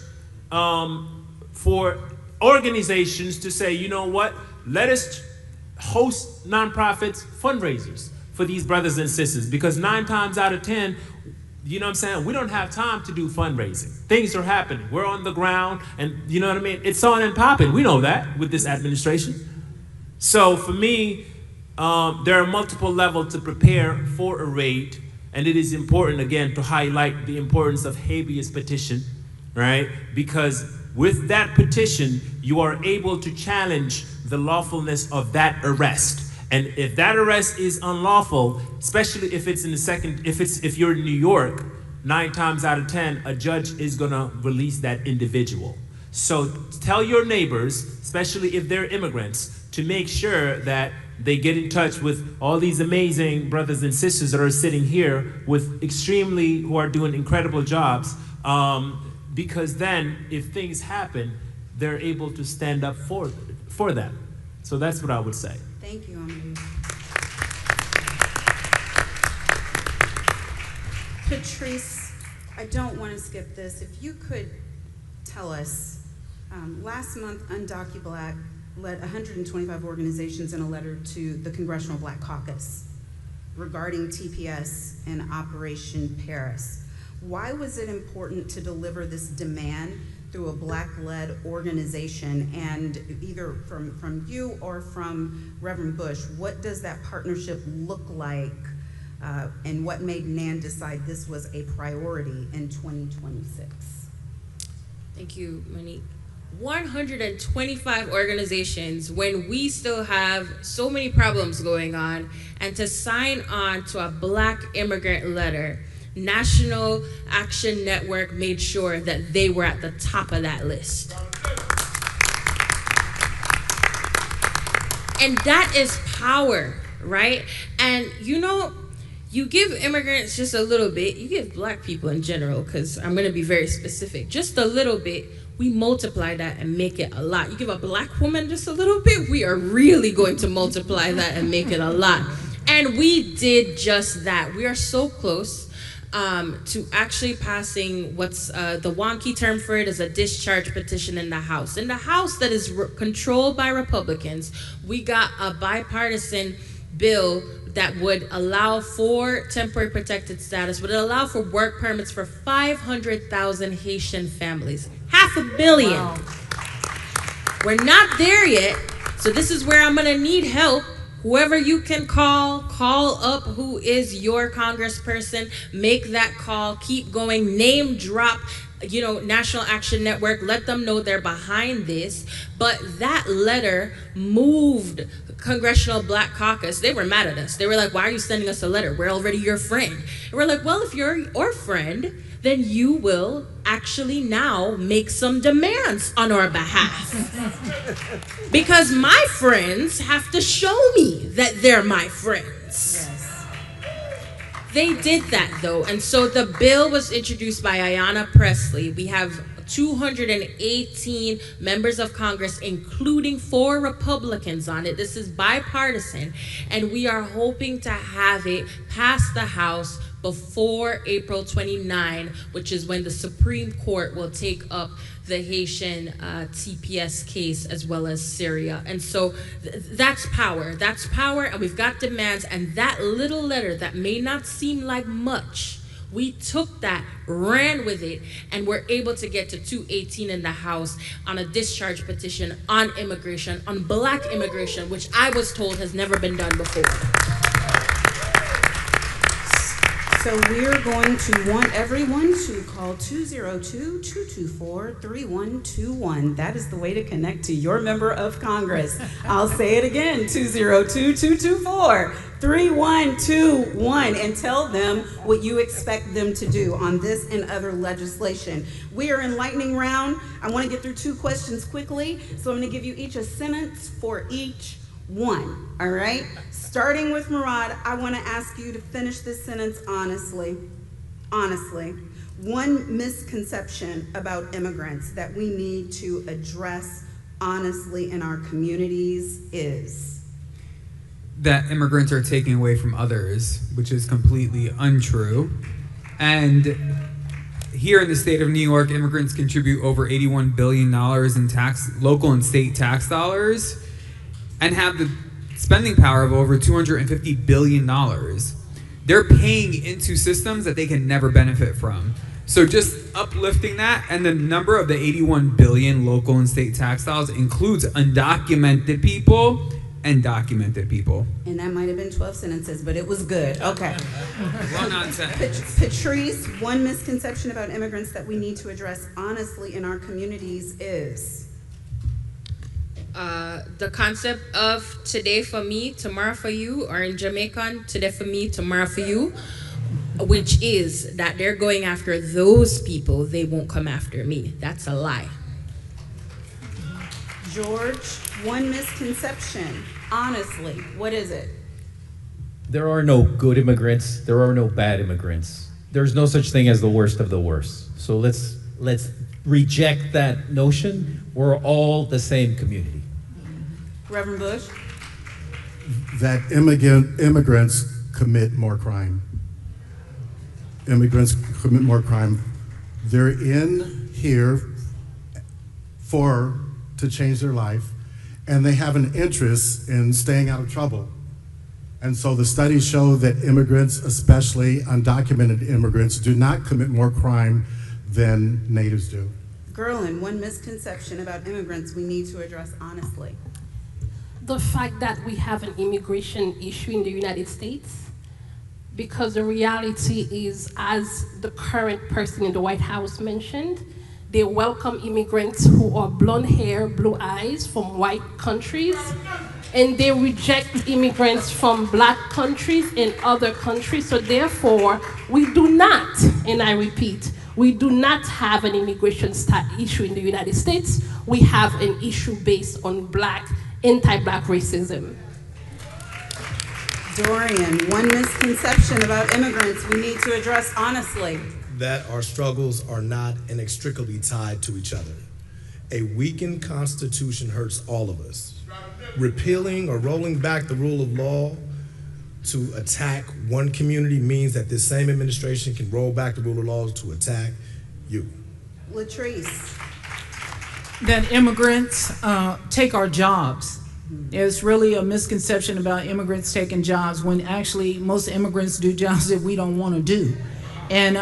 for organizations to say, you know what, let us host nonprofits fundraisers for these brothers and sisters, because 9 times out of 10, you know what I'm saying, we don't have time to do fundraising. Things are happening. We're on the ground, and you know what I mean? It's on and popping. We know that with this administration. So for me, there are multiple levels to prepare for a raid. And it is important, again, to highlight the importance of habeas petition, right? Because with that petition, you are able to challenge the lawfulness of that arrest. And if that arrest is unlawful, especially if it's if you're in New York, 9 times out of 10, a judge is gonna release that individual. So tell your neighbors, especially if they're immigrants, to make sure that They get in touch with all these amazing brothers and sisters that are sitting here who are doing incredible jobs. Because then, if things happen, they're able to stand up for them. So that's what I would say. Thank you, Amadou. Patrice, I don't want to skip this. If you could tell us, last month, UndocuBlack led 125 organizations in a letter to the Congressional Black Caucus regarding TPS and Operation Paris. Why was it important to deliver this demand through a Black-led organization? And either from you or from Reverend Bush, what does that partnership look like? And what made NAN decide this was a priority in 2026? Thank you, Monique. 125 organizations when we still have so many problems going on, and to sign on to a Black immigrant letter, National Action Network made sure that they were at the top of that list. And that is power, right? And you know, you give immigrants just a little bit, you give Black people in general, because I'm gonna be very specific, just a little bit, we multiply that and make it a lot. You give a Black woman just a little bit, we are really going to multiply that and make it a lot. And we did just that. We are so close to actually passing what's the wonky term for it is a discharge petition in the House. In the House that is controlled by Republicans, we got a bipartisan bill that would allow for temporary protected status, would allow for work permits for 500,000 Haitian families. 500 million. Wow. We're not there yet, so this is where I'm gonna need help. Whoever you can call up who is your congressperson, make that call, keep going, name drop, you know, National Action Network, let them know they're behind this. But that letter moved Congressional Black Caucus. They were mad at us. They were like, why are you sending us a letter? We're already your friend. And we're like, well, if you're our friend, then you will actually now make some demands on our behalf. Because my friends have to show me that they're my friends. Yes. They did that though, and so the bill was introduced by Ayanna Pressley. We have 218 members of Congress, including 4 Republicans on it. This is bipartisan, and we are hoping to have it pass the House before April 29, which is when the Supreme Court will take up the Haitian TPS case as well as Syria. And so that's power, and we've got demands, and that little letter that may not seem like much, we took that, ran with it, and we're able to get to 218 in the House on a discharge petition on immigration, on Black immigration, which I was told has never been done before. So we're going to want everyone to call 202-224-3121. That is the way to connect to your member of Congress. I'll say it again, 202-224-3121, and tell them what you expect them to do on this and other legislation. We are in lightning round. I want to get through 2 questions quickly, so I'm going to give you each a sentence for each one, all right? Starting with Murad, I want to ask you to finish this sentence honestly. Honestly. One misconception about immigrants that we need to address honestly in our communities is? That immigrants are taking away from others, which is completely untrue. And here in the state of New York, immigrants contribute over $81 billion in local and state tax dollars, and have the spending power of over $250 billion. They're paying into systems that they can never benefit from. So just uplifting that, and the number of the 81 billion local and state tax dollars includes undocumented people and documented people. And that might have been 12 sentences, but it was good. Okay. Well, nonsense. Patrice, one misconception about immigrants that we need to address honestly in our communities is? The concept of today for me, tomorrow for you, or in Jamaican, today for me, tomorrow for you, which is that they're going after those people, they won't come after me. That's a lie. George, one misconception Honestly, what is it? There are no good immigrants. There are no bad immigrants. There's no such thing as the worst of the worst. So let's reject that notion. We're all the same community. Reverend Bush? That immigrants commit more crime. Immigrants commit more crime. They're in here to change their life, and they have an interest in staying out of trouble. And so the studies show that immigrants, especially undocumented immigrants, do not commit more crime than natives do. Gerlin, one misconception about immigrants we need to address honestly. The fact that we have an immigration issue in the United States, because the reality is, as the current person in the White House mentioned, they welcome immigrants who are blonde hair, blue eyes from white countries, and they reject immigrants from black countries and other countries. So therefore, we do not, and I repeat, we do not have an immigration issue in the United States. We have an issue based on anti-black racism. Dorian, one misconception about immigrants we need to address honestly. That our struggles are not inextricably tied to each other. A weakened Constitution hurts all of us. Repealing or rolling back the rule of law to attack one community means that this same administration can roll back the rule of law to attack you. Latrice. That immigrants take our jobs. There's really a misconception about immigrants taking jobs when actually most immigrants do jobs that we don't want to do. And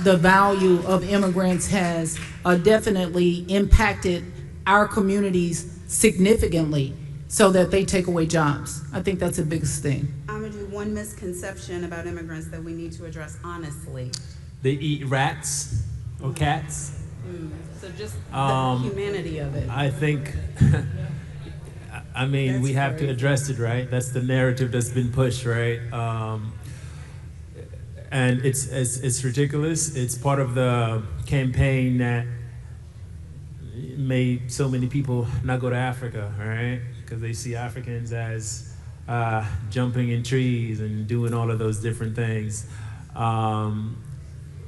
the value of immigrants has definitely impacted our communities significantly so that they take away jobs. I think that's the biggest thing. Amadou, one misconception about immigrants that we need to address honestly. They eat rats or cats. So just the humanity of it. I think, I mean, we have to address it, right? That's the narrative that's been pushed, right? And it's ridiculous. It's part of the campaign that made so many people not go to Africa, right? Because they see Africans as jumping in trees and doing all of those different things.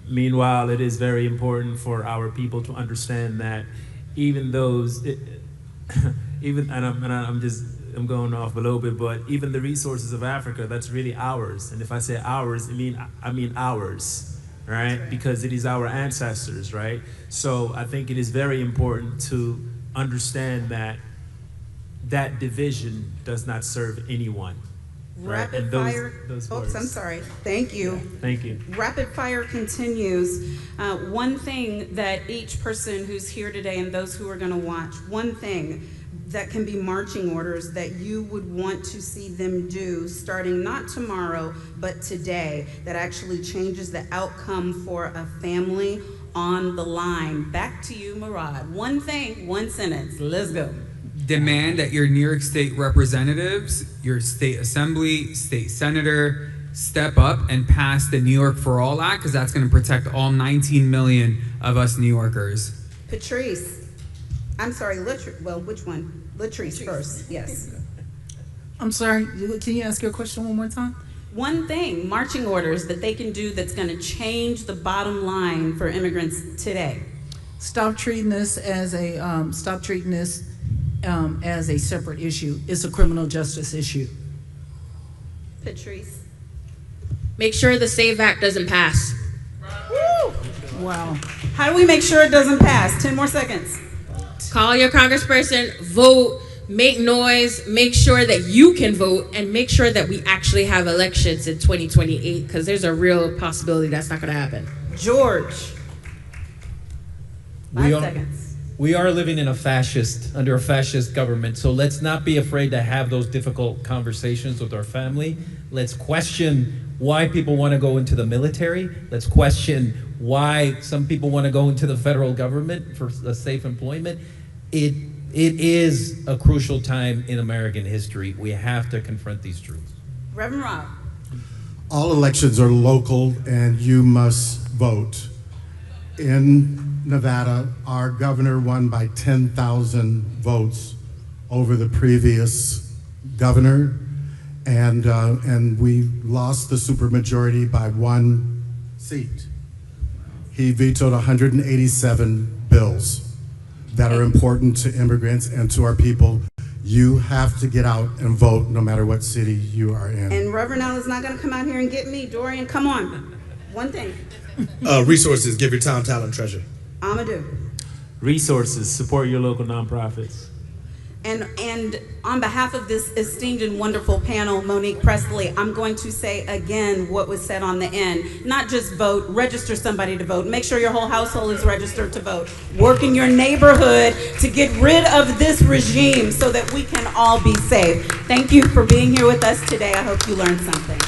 Meanwhile, it is very important for our people to understand that even those, I'm going off a little bit, but even the resources of Africa, that's really ours. And if I say ours, I mean ours, right? Because it is our ancestors, right? So I think it is very important to understand that that division does not serve anyone. Right? Rapid fire. Oops, I'm sorry. Thank you. Yeah, thank you. Rapid fire continues. One thing that each person who's here today and those who are going to watch, one thing that can be marching orders that you would want to see them do starting not tomorrow, but today, that actually changes the outcome for a family on the line. Back to you, Murad. One thing, one sentence. Let's go. Demand that your New York State representatives, your state assembly, state senator, step up and pass the New York for All Act, because that's going to protect all 19 million of us New Yorkers. Patrice. I'm sorry, well, which one? Latrice first, yes. I'm sorry, can you ask your question one more time? One thing, marching orders that they can do that's going to change the bottom line for immigrants today. Stop treating this as a separate issue. It's a criminal justice issue. Patrice. Make sure the SAVE Act doesn't pass. Woo! Wow. How do we make sure it doesn't pass? 10 more seconds. Call your congressperson, vote, make noise, make sure that you can vote, and make sure that we actually have elections in 2028, because there's a real possibility that's not going to happen. George. 5 seconds. We are living in under a fascist government, so let's not be afraid to have those difficult conversations with our family. Let's question why people want to go into the military. Let's question why some people want to go into the federal government for a safe employment. It is a crucial time in American history. We have to confront these truths. Reverend Rob. All elections are local and you must vote. In Nevada, our governor won by 10,000 votes over the previous governor, and we lost the supermajority by 1 seat. He vetoed 187 bills that are important to immigrants and to our people. You have to get out and vote no matter what city you are in. And Reverend Al is not going to come out here and get me. Dorian, come on. One thing. Resources, give your time, talent, treasure. Amadou. Resources, support your local nonprofits. And on behalf of this esteemed and wonderful panel, Monique Presley, I'm going to say again what was said on the end. Not just vote, register somebody to vote. Make sure your whole household is registered to vote. Work in your neighborhood to get rid of this regime so that we can all be safe. Thank you for being here with us today. I hope you learned something.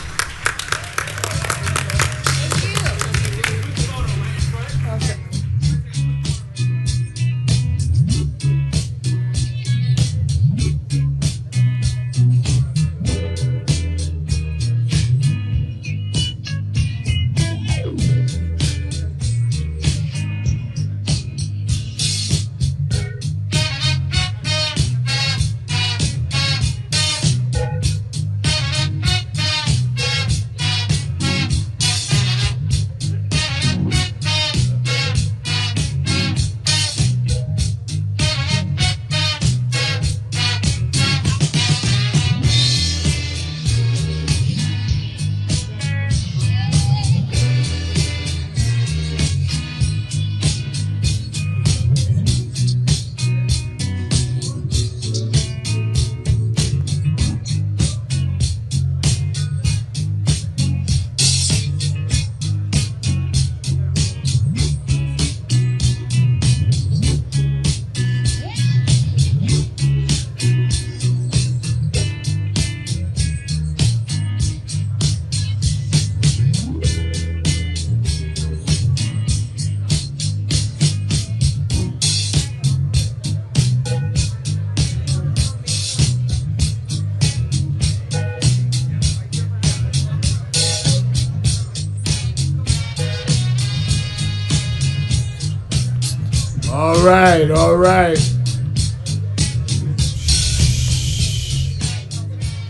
All right.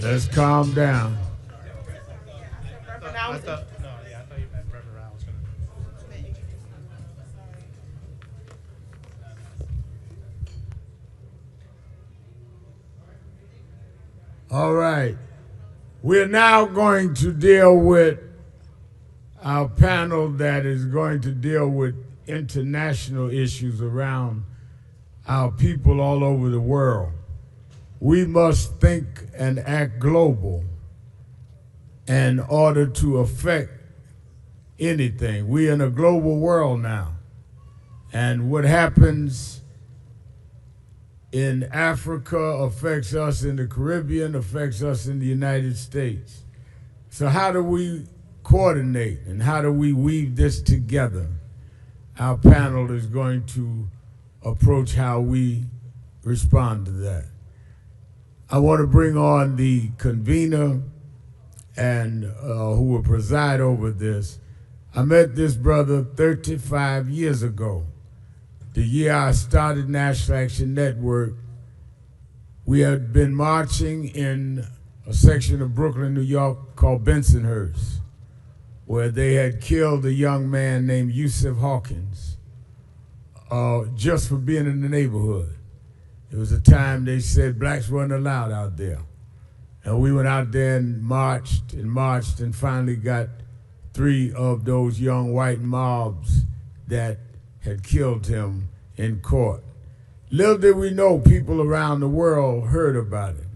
Let's calm down. All right. We're now going to deal with our panel that is going to deal with international issues around our people all over the world. We must think and act global in order to affect anything. We're in a global world now. And what happens in Africa affects us in the Caribbean, affects us in the United States. So how do we coordinate and how do we weave this together? Our panel is going to approach how we respond to that. I want to bring on the convener and who will preside over this. I met this brother 35 years ago. The year I started National Action Network, we had been marching in a section of Brooklyn, New York called Bensonhurst, where they had killed a young man named Yusuf Hawkins just for being in the neighborhood. It was a time they said blacks weren't allowed out there. And we went out there and marched and finally got 3 of those young white mobs that had killed him in court. Little did we know, people around the world heard about it.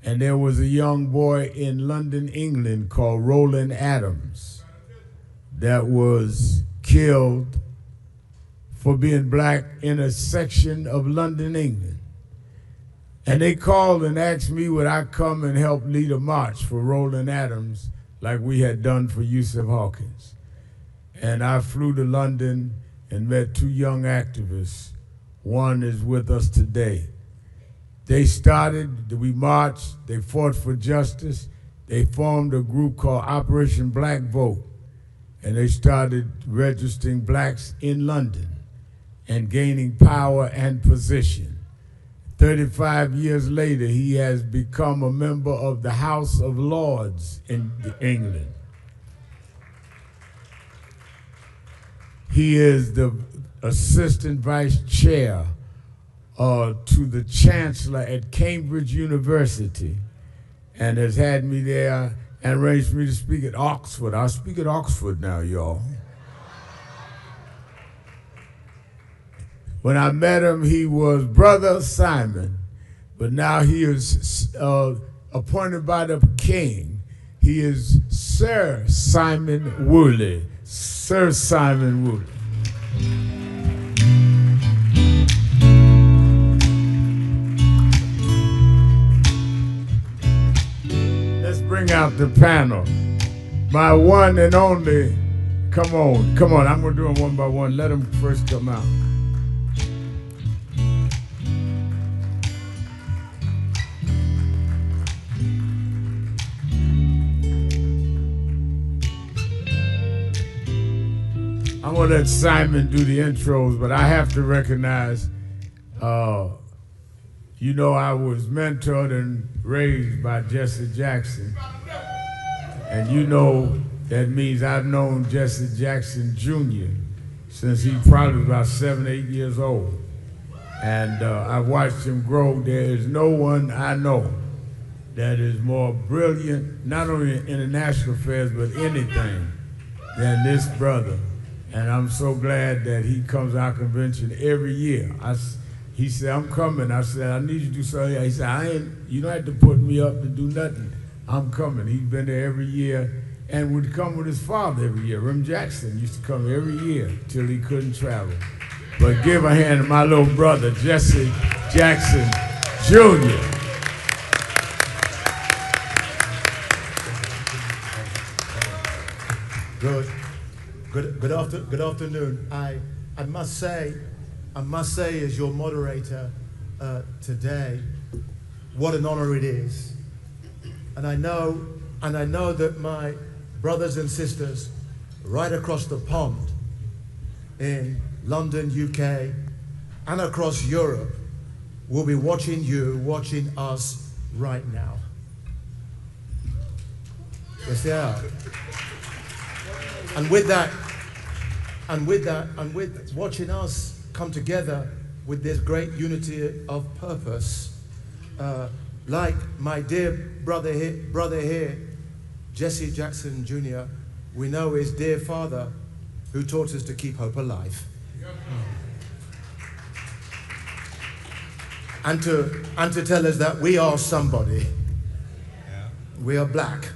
And there was a young boy in London, England called Roland Adams that was killed for being black in a section of London, England. And they called and asked me would I come and help lead a march for Roland Adams like we had done for Yusuf Hawkins. And I flew to London and met 2 young activists. One is with us today. They started, we marched, they fought for justice. They formed a group called Operation Black Vote. And they started registering blacks in London and gaining power and position. 35 years later, he has become a member of the House of Lords in England. He is the assistant vice chair to the chancellor at Cambridge University, and has had me there and arranged for me to speak at Oxford. I'll speak at Oxford now, y'all. When I met him, he was Brother Simon, but now he is appointed by the king. He is Sir Simon Woolley. Sir Simon Woolley. Let's bring out the panel. My one and only, come on, I'm gonna do them one by one. Let them first come out. I'm gonna let Simon do the intros, but I have to recognize, you know, I was mentored and raised by Jesse Jackson. And you know that means I've known Jesse Jackson Jr. since he probably was about 7, 8 years old. And I've watched him grow. There is no one I know that is more brilliant, not only in international affairs, but anything, than this brother. And I'm so glad that he comes to our convention every year. He said, I'm coming. I said, I need you to do something. He said, you don't have to put me up to do nothing. I'm coming. He's been there every year and would come with his father every year. Rem Jackson used to come every year till he couldn't travel. But give a hand to my little brother, Jesse Jackson Jr. Good afternoon. I must say, as your moderator today, what an honor it is. And I know that my brothers and sisters right across the pond in London, UK, and across Europe will be watching us right now. Yes, they are. And with watching us come together with this great unity of purpose, like my dear brother here, Jesse Jackson Jr., we know his dear father who taught us to keep hope alive. And to tell us that we are somebody. We are black.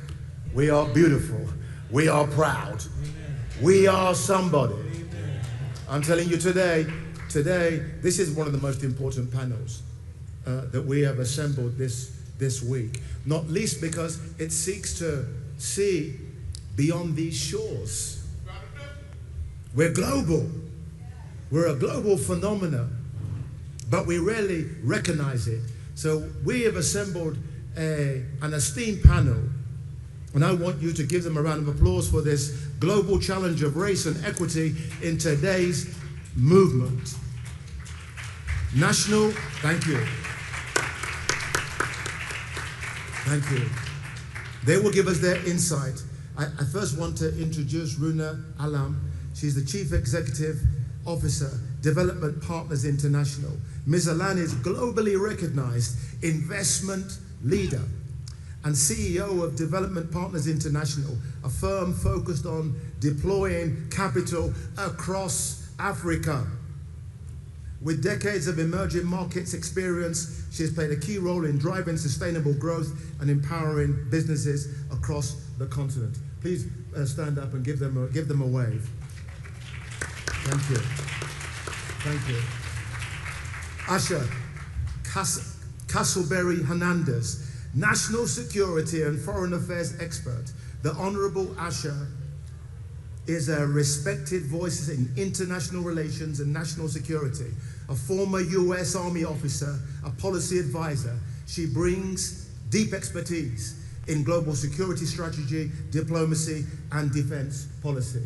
We are beautiful. We are proud. We are somebody. I'm telling you today, this is one of the most important panels that we have assembled this week. Not least because it seeks to see beyond these shores. We're global. We're a global phenomenon, but we rarely recognize it. So we have assembled an esteemed panel, and I want you to give them a round of applause for this global challenge of race and equity in today's movement. Thank you. Thank you. They will give us their insight. I first want to introduce Runa Alam. She's the Chief Executive Officer, Development Partners International. Ms. Alam is globally recognized investment leader and CEO of Development Partners International, a firm focused on deploying capital across Africa. With decades of emerging markets experience, she has played a key role in driving sustainable growth and empowering businesses across the continent. Please stand up and give them a wave. Thank you. Thank you. Asha Castleberry Hernandez, National Security and Foreign Affairs expert. The Honorable Asha is a respected voice in international relations and national security, a former US Army officer, a policy advisor. She brings deep expertise in global security strategy, diplomacy, and defense policy.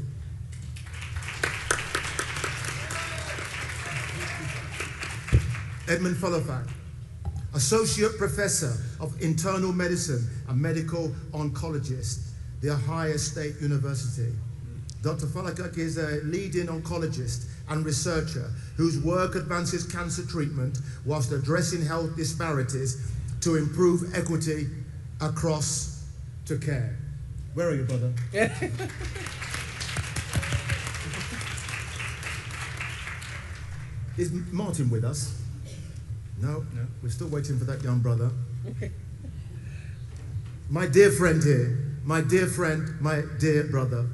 Edmund Fullifat, Associate Professor of Internal Medicine and Medical Oncologist, The Ohio State University. Dr. Falakak is a leading oncologist and researcher whose work advances cancer treatment whilst addressing health disparities to improve equity across to care. Where are you, brother? Is Martin with us? No, we're still waiting for that young brother. My dear friend here, my dear friend, my dear brother,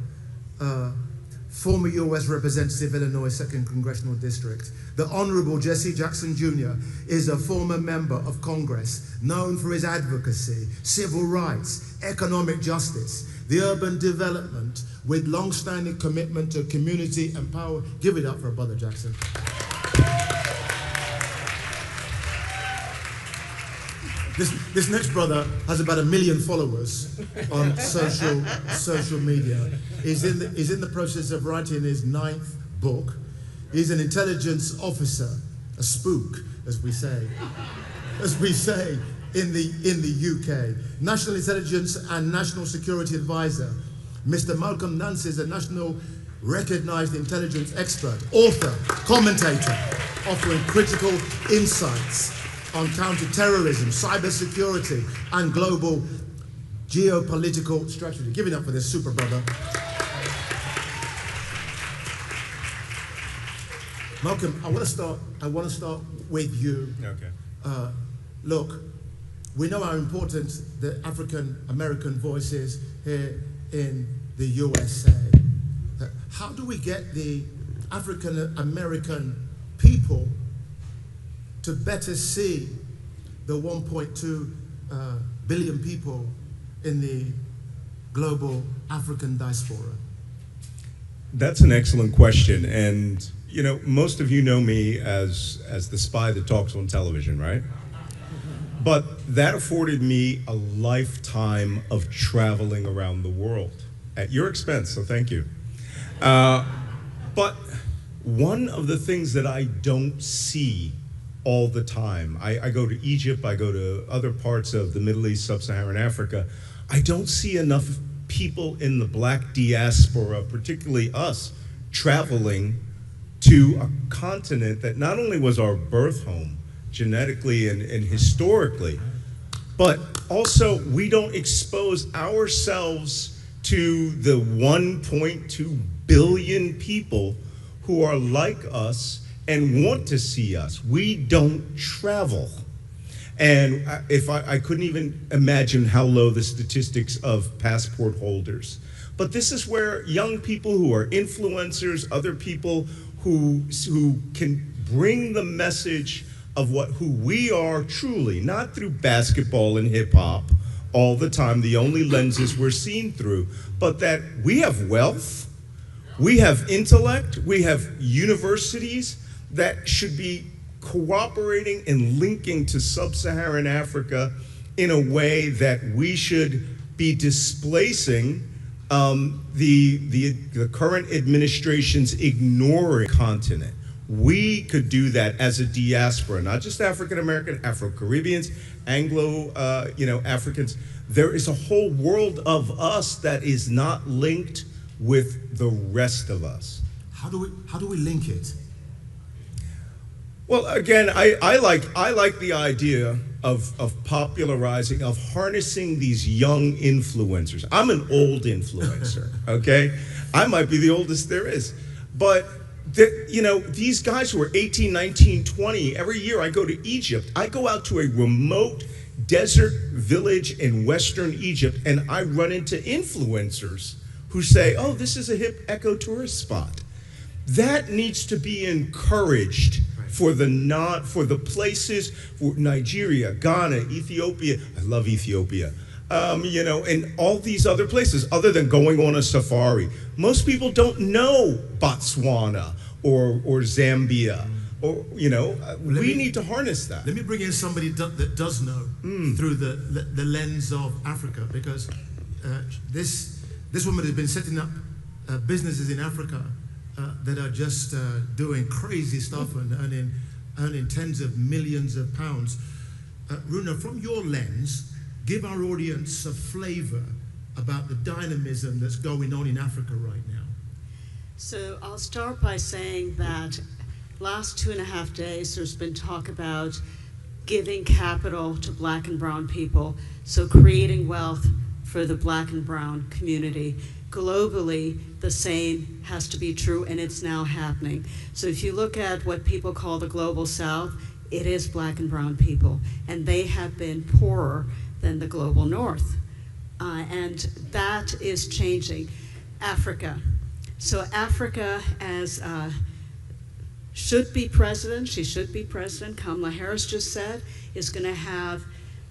former U.S. Representative, Illinois 2nd Congressional District. The Honorable Jesse Jackson Jr. is a former member of Congress, known for his advocacy, civil rights, economic justice, the urban development, with long-standing commitment to community and power. Give it up for Brother Jackson. This next brother has about 1 million followers on social media. He's in the process of writing his 9th book. He's an intelligence officer, a spook, as we say in the UK. National Intelligence and National Security Advisor. Mr. Malcolm Nance is a national recognized intelligence expert, author, commentator, offering critical insights on counter-terrorism, cybersecurity, and global geopolitical strategy. Give it up for this super brother. Malcolm, I want to start with you. Okay. Look, we know how important the African American voice is here in the USA. How do we get the African American people to better see the 1.2 billion people in the global African diaspora? That's an excellent question. And, you know, most of you know me as the spy that talks on television, right? But that afforded me a lifetime of traveling around the world at your expense, so thank you. But one of the things that I don't see all the time, I go to Egypt, I go to other parts of the Middle East, Sub-Saharan Africa, I don't see enough people in the Black diaspora, particularly us, traveling to a continent that not only was our birth home, genetically and historically, but also we don't expose ourselves to the 1.2 billion people who are like us and want to see us. We don't travel. And if I couldn't even imagine how low the statistics of passport holders. But this is where young people who are influencers, other people who can bring the message of who we are truly, not through basketball and hip hop all the time, the only lenses we're seen through, but that we have wealth, we have intellect, we have universities that should be cooperating and linking to sub-Saharan Africa in a way that we should be displacing the current administration's ignoring continent. We could do that as a diaspora, not just African American, Afro-Caribbeans, Anglo, Africans. There is a whole world of us that is not linked with the rest of us. How do we link it? Well, again, I like the idea of popularizing, of harnessing these young influencers. I'm an old influencer, okay? I might be the oldest there is. But, these guys who are 18, 19, 20, every year I go to Egypt. I go out to a remote desert village in Western Egypt and I run into influencers who say, oh, this is a hip eco-tourist spot. That needs to be encouraged for the places, for Nigeria, Ghana, Ethiopia. I love Ethiopia. And all these other places, other than going on a safari. Most people don't know Botswana or Zambia, or we need to harness that. Let me bring in somebody that does know through the lens of Africa, because this woman has been setting up businesses in Africa that are just doing crazy stuff and earning tens of millions of pounds. Runa, from your lens, give our audience a flavor about the dynamism that's going on in Africa right now. So I'll start by saying that last 2.5 days there's been talk about giving capital to black and brown people, so creating wealth for the black and brown community. Globally, the same has to be true, and it's now happening. So if you look at what people call the global south, it is black and brown people, and they have been poorer than the global north. And that is changing. Africa. So Africa as should be president, she should be president, Kamala Harris just said, is going to have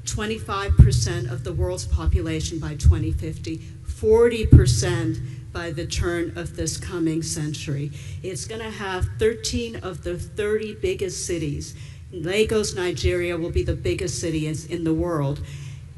25% of the world's population by 2050, 40% by the turn of this coming century. It's going to have 13 of the 30 biggest cities. Lagos, Nigeria will be the biggest city in the world.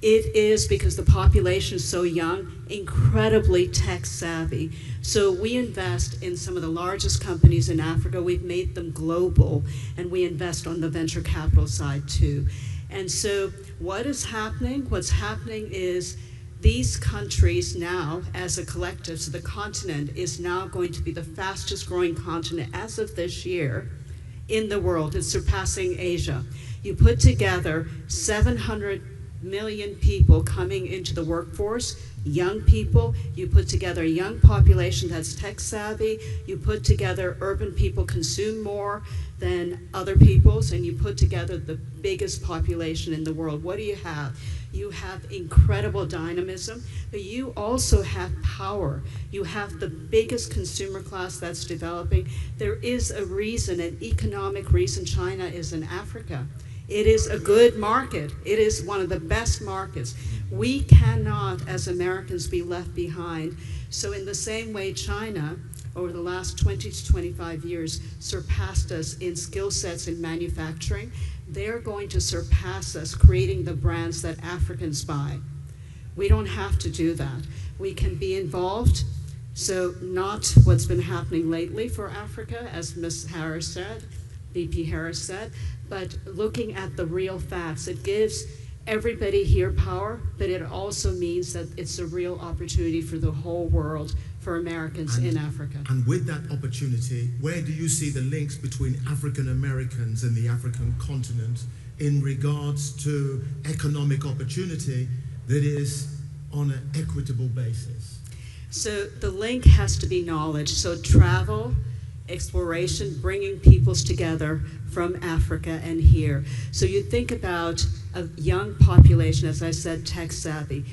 It is, because the population is so young, incredibly tech savvy. So we invest in some of the largest companies in Africa. We've made them global, and we invest on the venture capital side too. And so what is happening? What's happening is these countries now, as a collective, so the continent is now going to be the fastest growing continent as of this year in the world. It's surpassing Asia. You put together 700 million people coming into the workforce, young people, you put together a young population that's tech savvy, you put together urban people consume more than other peoples, and you put together the biggest population in the world. What do you have? You have incredible dynamism, but you also have power. You have the biggest consumer class that's developing. There is a reason, an economic reason China is in Africa. It is a good market. It is one of the best markets. We cannot, as Americans, be left behind. So in the same way China, over the last 20 to 25 years, surpassed us in skill sets in manufacturing, they're going to surpass us creating the brands that Africans buy. We don't have to do that. We can be involved. So not what's been happening lately for Africa, as Ms. Harris said, VP Harris said, but looking at the real facts. It gives everybody here power, but it also means that it's a real opportunity for the whole world, for Americans in Africa. And with that opportunity, where do you see the links between African Americans and the African continent in regards to economic opportunity that is on an equitable basis? So the link has to be knowledge. So travel, exploration, bringing peoples together from Africa and here. So you think about a young population, as I said, tech savvy.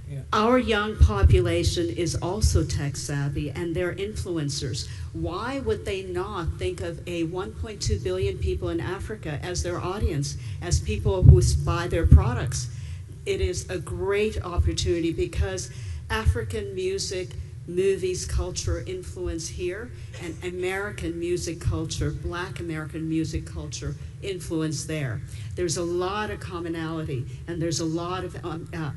Yeah. Our young population is also tech savvy, and they're influencers. Why would they not think of a 1.2 billion people in Africa as their audience, as people who buy their products? It is a great opportunity because African music, movies, culture influence here, and American music culture, Black American music culture influence there. There's a lot of commonality, and there's a lot of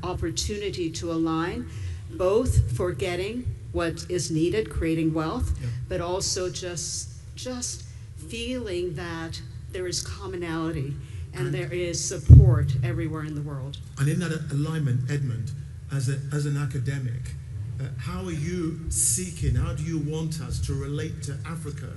opportunity to align, both for getting what is needed, creating wealth, but also just feeling that there is commonality and there is support everywhere in the world. And in that alignment, Edmund, as an academic, how are you seeking, how do you want us to relate to Africa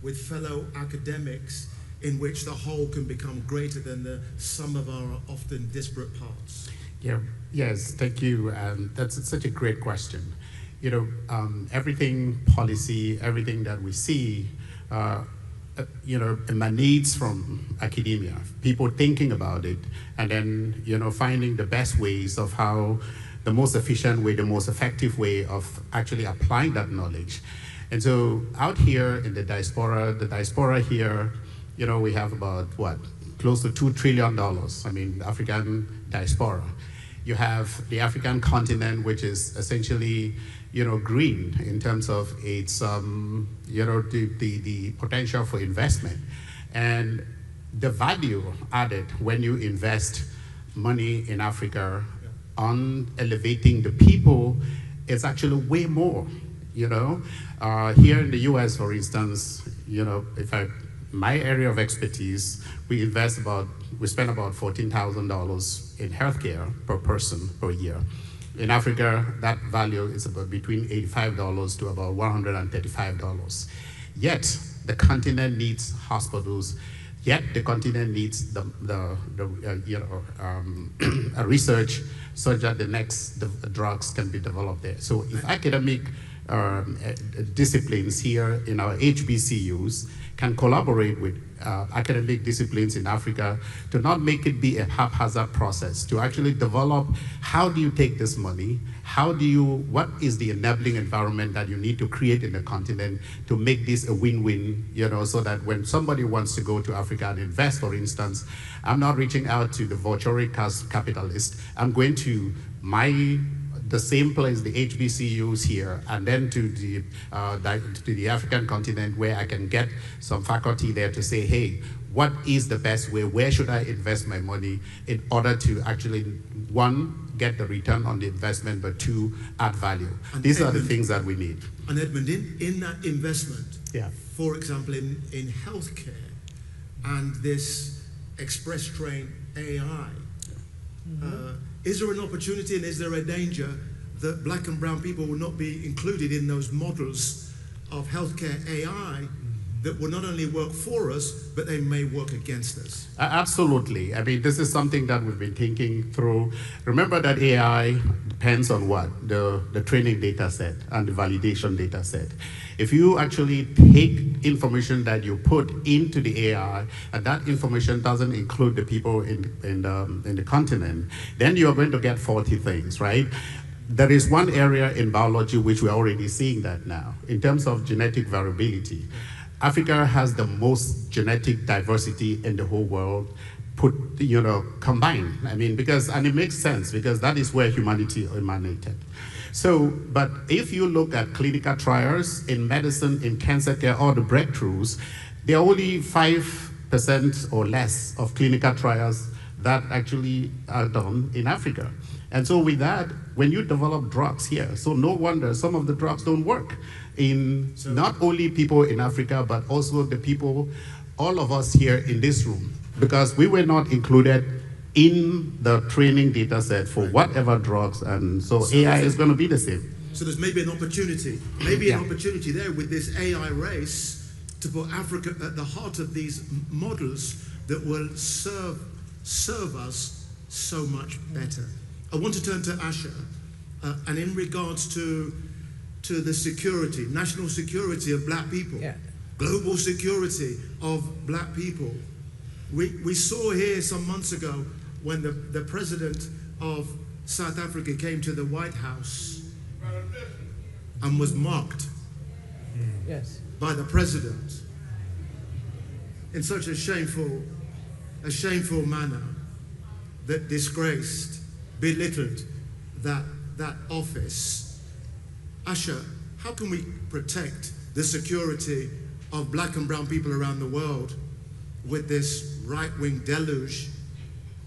with fellow academics in which the whole can become greater than the sum of our often disparate parts? Yeah, yes, thank you. That's such a great question. You know, everything policy, everything that we see, you know, emanates from academia, people thinking about it, and then, you know, finding the best ways of how the most efficient way, the most effective way of actually applying that knowledge. And so out here in the diaspora here, you know, we have about, what, close to $2 trillion. I mean, African diaspora. You have the African continent, which is essentially, you know, green in terms of its, you know, the potential for investment. And the value added when you invest money in Africa on elevating the people is actually way more, you know. Here in the US, for instance, you know, if I my area of expertise, we spend about $14,000 in healthcare per person per year. In Africa, that value is about between $85 to about $135. Yet, the continent needs hospitals. Yet, the continent needs a research such that the next drugs can be developed there. So, if academic disciplines here in our HBCUs can collaborate with academic disciplines in Africa to not make it be a haphazard process, to actually develop how do you take this money, what is the enabling environment that you need to create in the continent to make this a win-win, so that when somebody wants to go to Africa and invest, for instance, I'm not reaching out to the voracious capitalist, I'm going to the same place, the HBCUs here, and then to the African continent where I can get some faculty there to say, hey, what is the best way? Where should I invest my money in order to actually, one, get the return on the investment, but two, add value? And these are the things that we need. And Edmund, in that investment, yeah, for example, in healthcare and this express train AI, is there an opportunity and is there a danger that black and brown people will not be included in those models of healthcare AI that will not only work for us, but they may work against us? Absolutely. I mean, this is something that we've been thinking through. Remember that AI depends on what? The training data set and the validation data set. If you actually take information that you put into the AI, and that information doesn't include the people in the continent, then you're going to get faulty things, right? There is one area in biology which we're already seeing that now. In terms of genetic variability, Africa has the most genetic diversity in the whole world combined. I mean, and it makes sense because that is where humanity emanated. So, but if you look at clinical trials in medicine, in cancer care, all the breakthroughs, there are only 5% or less of clinical trials that actually are done in Africa. And so with that, when you develop drugs here, so no wonder some of the drugs don't work in not only people in Africa, but also the people, all of us here in this room, because we were not included in the training data set for whatever drugs, and so AI is going to be the same. So there's maybe an opportunity, an opportunity there with this AI race to put Africa at the heart of these models that will serve us so much better. I want to turn to Asha, and in regards to the security, national security of black people, global security of black people. We saw here some months ago when the president of South Africa came to the White House and was mocked by the president in such a shameful manner that disgraced, belittled that office. Asha, how can we protect the security of black and brown people around the world with this right-wing deluge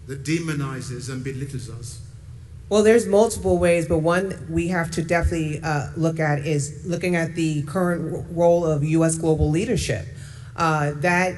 that demonizes and belittles us? Well, there's multiple ways, but one we have to definitely look at is looking at the current role of U.S. global leadership. That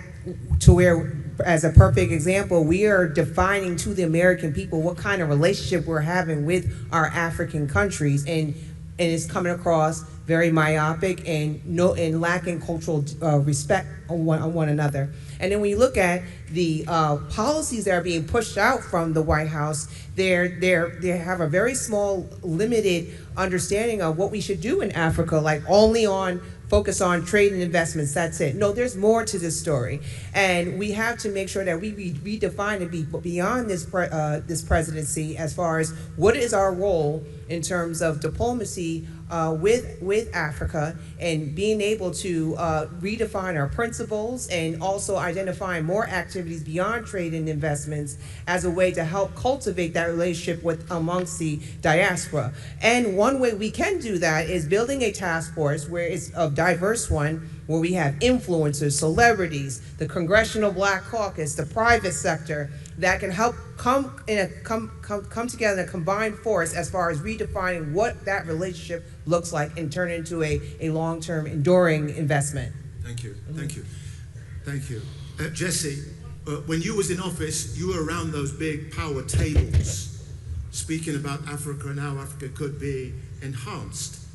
to where, as a perfect example, we are defining to the American people what kind of relationship we're having with our African countries, and it's coming across very myopic and lacking cultural respect on one another. And then when you look at the policies that are being pushed out from the White House, they have a very small, limited understanding of what we should do in Africa, like only focus on trade and investments, that's it. No, there's more to this story. And we have to make sure that we redefine and be beyond this presidency as far as what is our role in terms of diplomacy with Africa, and being able to redefine our principles, and also identifying more activities beyond trade and investments as a way to help cultivate that relationship amongst the diaspora. And one way we can do that is building a task force where it's a diverse one, where we have influencers, celebrities, the Congressional Black Caucus, the private sector, that can help come together in a combined force as far as redefining what that relationship looks like and turn it into a long-term, enduring investment. Thank you. Thank you. Thank you. Jesse, when you was in office, you were around those big power tables, speaking about Africa and how Africa could be enhanced,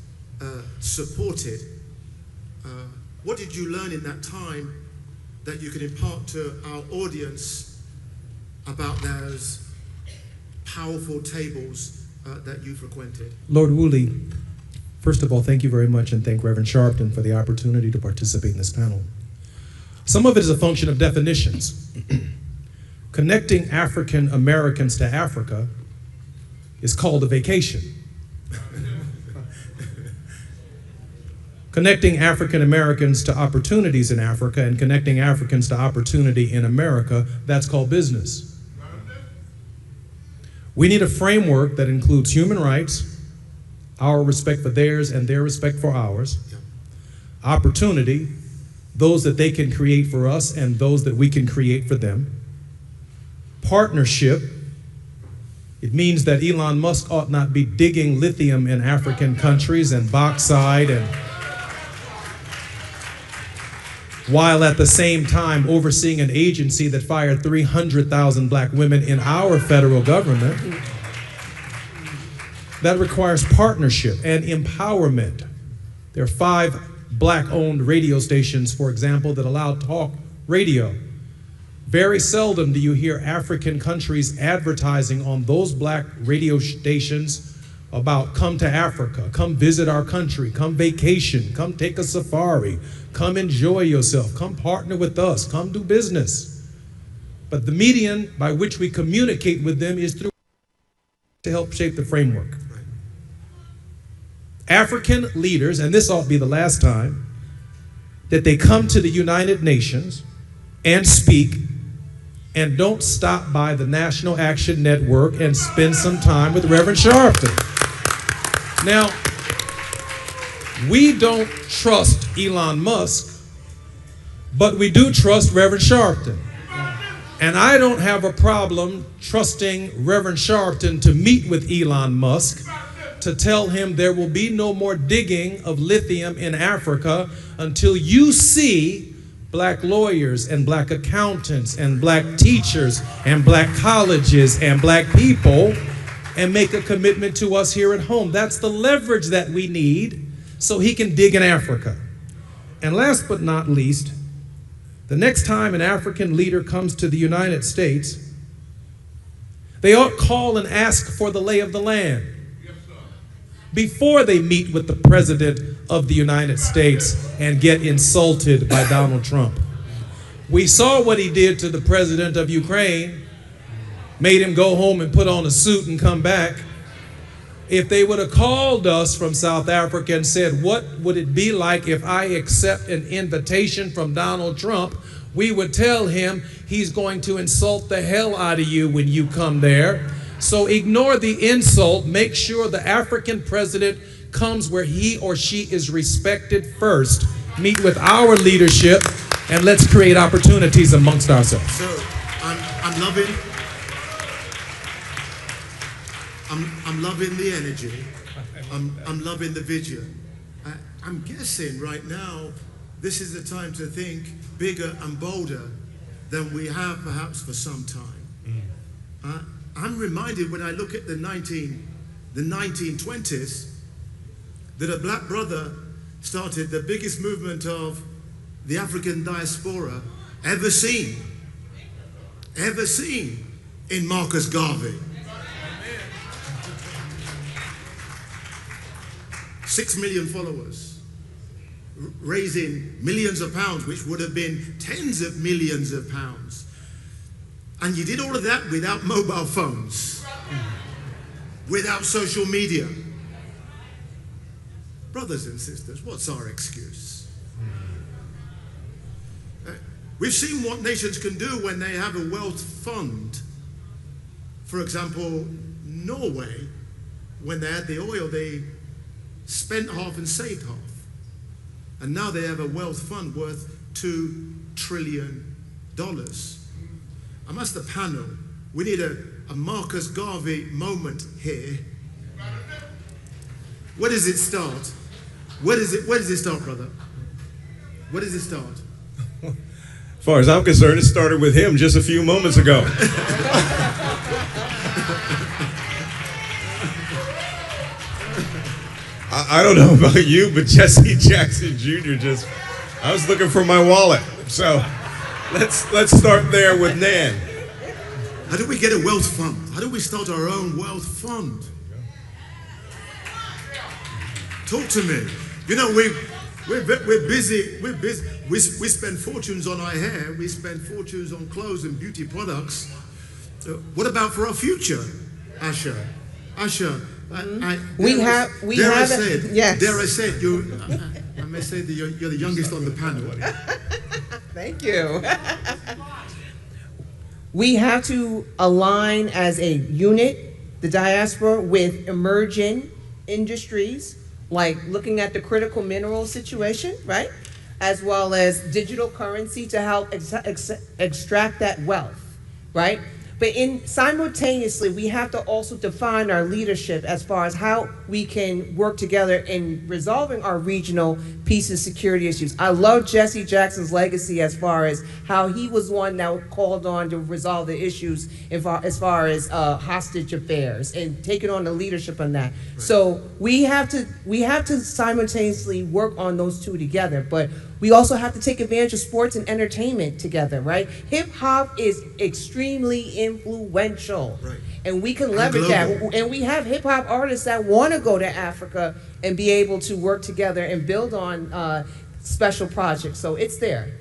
supported. What did you learn in that time that you could impart to our audience about those powerful tables that you frequented? Lord Woolley, first of all, thank you very much, and thank Reverend Sharpton for the opportunity to participate in this panel. Some of it is a function of definitions. Connecting African Americans to Africa is called a vacation. Connecting African Americans to opportunities in Africa and connecting Africans to opportunity in America, that's called business. We need a framework that includes human rights, our respect for theirs and their respect for ours, opportunity, those that they can create for us and those that we can create for them, partnership. It means that Elon Musk ought not be digging lithium in African countries and bauxite, and while at the same time overseeing an agency that fired 300,000 black women in our federal government. That requires partnership and empowerment. There are 5 black-owned radio stations, for example, that allow talk radio. Very seldom do you hear African countries advertising on those black radio stations about come to Africa, come visit our country, come vacation, come take a safari, come enjoy yourself, come partner with us, come do business. But the medium by which we communicate with them is through to help shape the framework. African leaders, and this ought to be the last time that they come to the United Nations and speak, and don't stop by the National Action Network and spend some time with Reverend Sharpton. Now, we don't trust Elon Musk, but we do trust Reverend Sharpton. And I don't have a problem trusting Reverend Sharpton to meet with Elon Musk to tell him there will be no more digging of lithium in Africa until you see black lawyers and black accountants and black teachers and black colleges and black people and make a commitment to us here at home. That's the leverage that we need so he can dig in Africa. And last but not least, the next time an African leader comes to the United States, they ought call and ask for the lay of the land before they meet with the President of the United States and get insulted by Donald Trump. We saw what he did to the President of Ukraine, made him go home and put on a suit and come back. If they would have called us from South Africa and said, what would it be like if I accept an invitation from Donald Trump, we would tell him he's going to insult the hell out of you when you come there. So ignore the insult. Make sure the African president comes where he or she is respected first. Meet with our leadership and let's create opportunities amongst ourselves. So I'm loving the energy. I'm loving the vision. I'm guessing right now this is the time to think bigger and bolder than we have perhaps for some time. I'm reminded when I look at the 1920s that a black brother started the biggest movement of the African diaspora ever seen in Marcus Garvey. 6 million followers, raising millions of pounds, which would have been tens of millions of pounds. And you did all of that without mobile phones, without social media. Brothers and sisters, what's our excuse? We've seen what nations can do when they have a wealth fund. For example, Norway, when they had the oil, they spent half and saved half. And now they have a wealth fund worth $2 trillion. I'm asked the panel, we need a Marcus Garvey moment here. Where does it start? Where does it start, brother? Where does it start? far as I'm concerned, it started with him just a few moments ago. I don't know about you, but Jesse Jackson Jr. I was looking for my wallet. So let's start there with NAN. How do we get a wealth fund? How do we start our own wealth fund? Talk to me. You know, we're busy. We spend fortunes on our hair. We spend fortunes on clothes and beauty products. What about for our future, Asha? Dare I say it, I may say that you're the youngest on the panel. Thank you. We have to align as a unit, the diaspora, with emerging industries, like looking at the critical mineral situation, right? As well as digital currency to help extract that wealth, right? But simultaneously, we have to also define our leadership as far as how we can work together in resolving our regional peace and security issues. I love Jesse Jackson's legacy as far as how he was one that called on to resolve the issues as far as hostage affairs and taking on the leadership on that. Right. So we have to simultaneously work on those two together, but we also have to take advantage of sports and entertainment together, right? Hip hop is extremely influential, right? And we can leverage that. And we have hip hop artists that want to go to Africa and be able to work together and build on special projects. So it's there.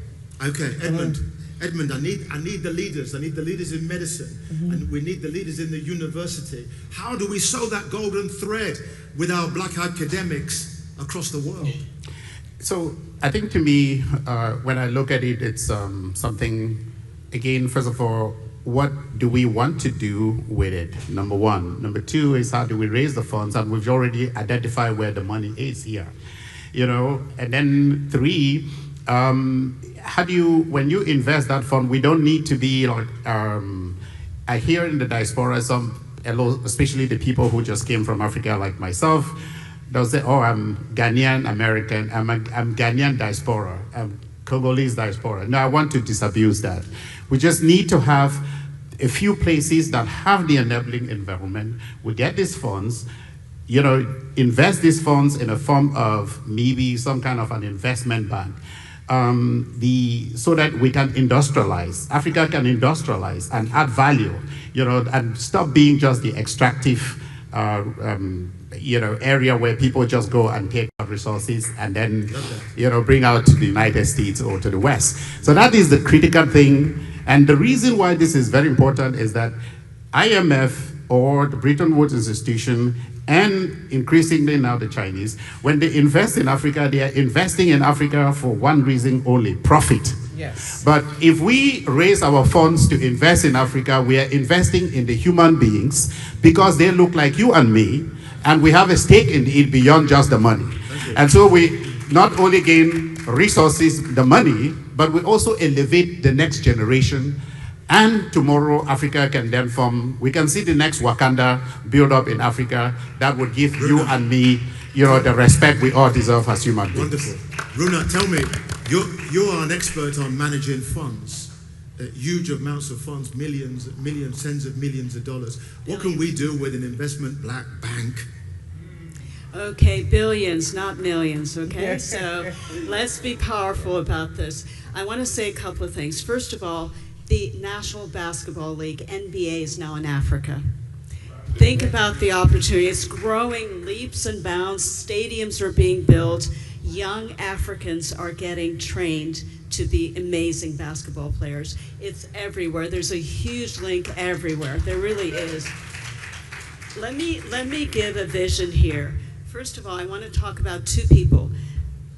Okay, Edmund. Edmund, I need the leaders. I need the leaders in medicine, and we need the leaders in the university. How do we sew that golden thread with our black academics across the world? So I think to me, when I look at it, it's something, again, first of all, what do we want to do with it? Number one. Number two is how do we raise the funds? And we've already identified where the money is here, you know? And then three, how do you, when you invest that fund, we don't need to be like, I hear in the diaspora, especially the people who just came from Africa like myself, they'll say, oh, I'm Ghanaian American, I'm Ghanaian diaspora, I'm Congolese diaspora. No, I want to disabuse that. We just need to have a few places that have the enabling environment. We get these funds, you know, invest these funds in a form of maybe some kind of an investment bank. So that we can industrialize. Africa can industrialize and add value, you know, and stop being just the extractive you know, area where people just go and take out resources and then, you know, bring out to the United States or to the West. So that is the critical thing. And the reason why this is very important is that IMF or the Bretton Woods Institution and increasingly now the Chinese, when they invest in Africa, they are investing in Africa for one reason only, profit. Yes. But if we raise our funds to invest in Africa, we are investing in the human beings because they look like you and me, and we have a stake in it beyond just the money. And so we not only gain resources, the money, but we also elevate the next generation. And tomorrow, Africa can then form, we can see the next Wakanda build up in Africa that would give you and me, you know, the respect we all deserve as human beings. Wonderful. Runa, tell me, you are an expert on managing funds, huge amounts of funds, millions, tens of millions of dollars. What can we do with an investment black bank? Okay, billions, not millions, okay? So let's be powerful about this. I want to say a couple of things. First of all, the National Basketball League, NBA, is now in Africa. Think about the opportunity. It's growing leaps and bounds. Stadiums are being built. Young Africans are getting trained to be amazing basketball players. It's everywhere. There's a huge link everywhere. There really is. Let me give a vision here. First of all, I want to talk about two people.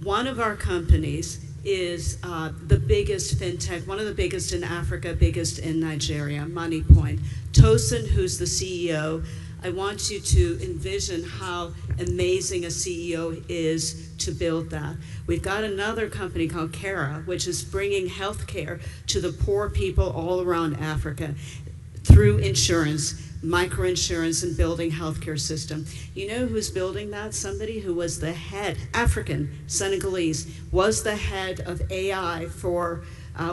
One of our companies is the biggest fintech, one of the biggest in Africa, biggest in Nigeria, MoneyPoint. Tosin, who's the CEO, I want you to envision how amazing a CEO is to build that. We've got another company called Kara, which is bringing healthcare to the poor people all around Africa. through insurance, microinsurance, and building healthcare system. You know who's building that? Somebody who was the head, African, Senegalese, was the head of AI for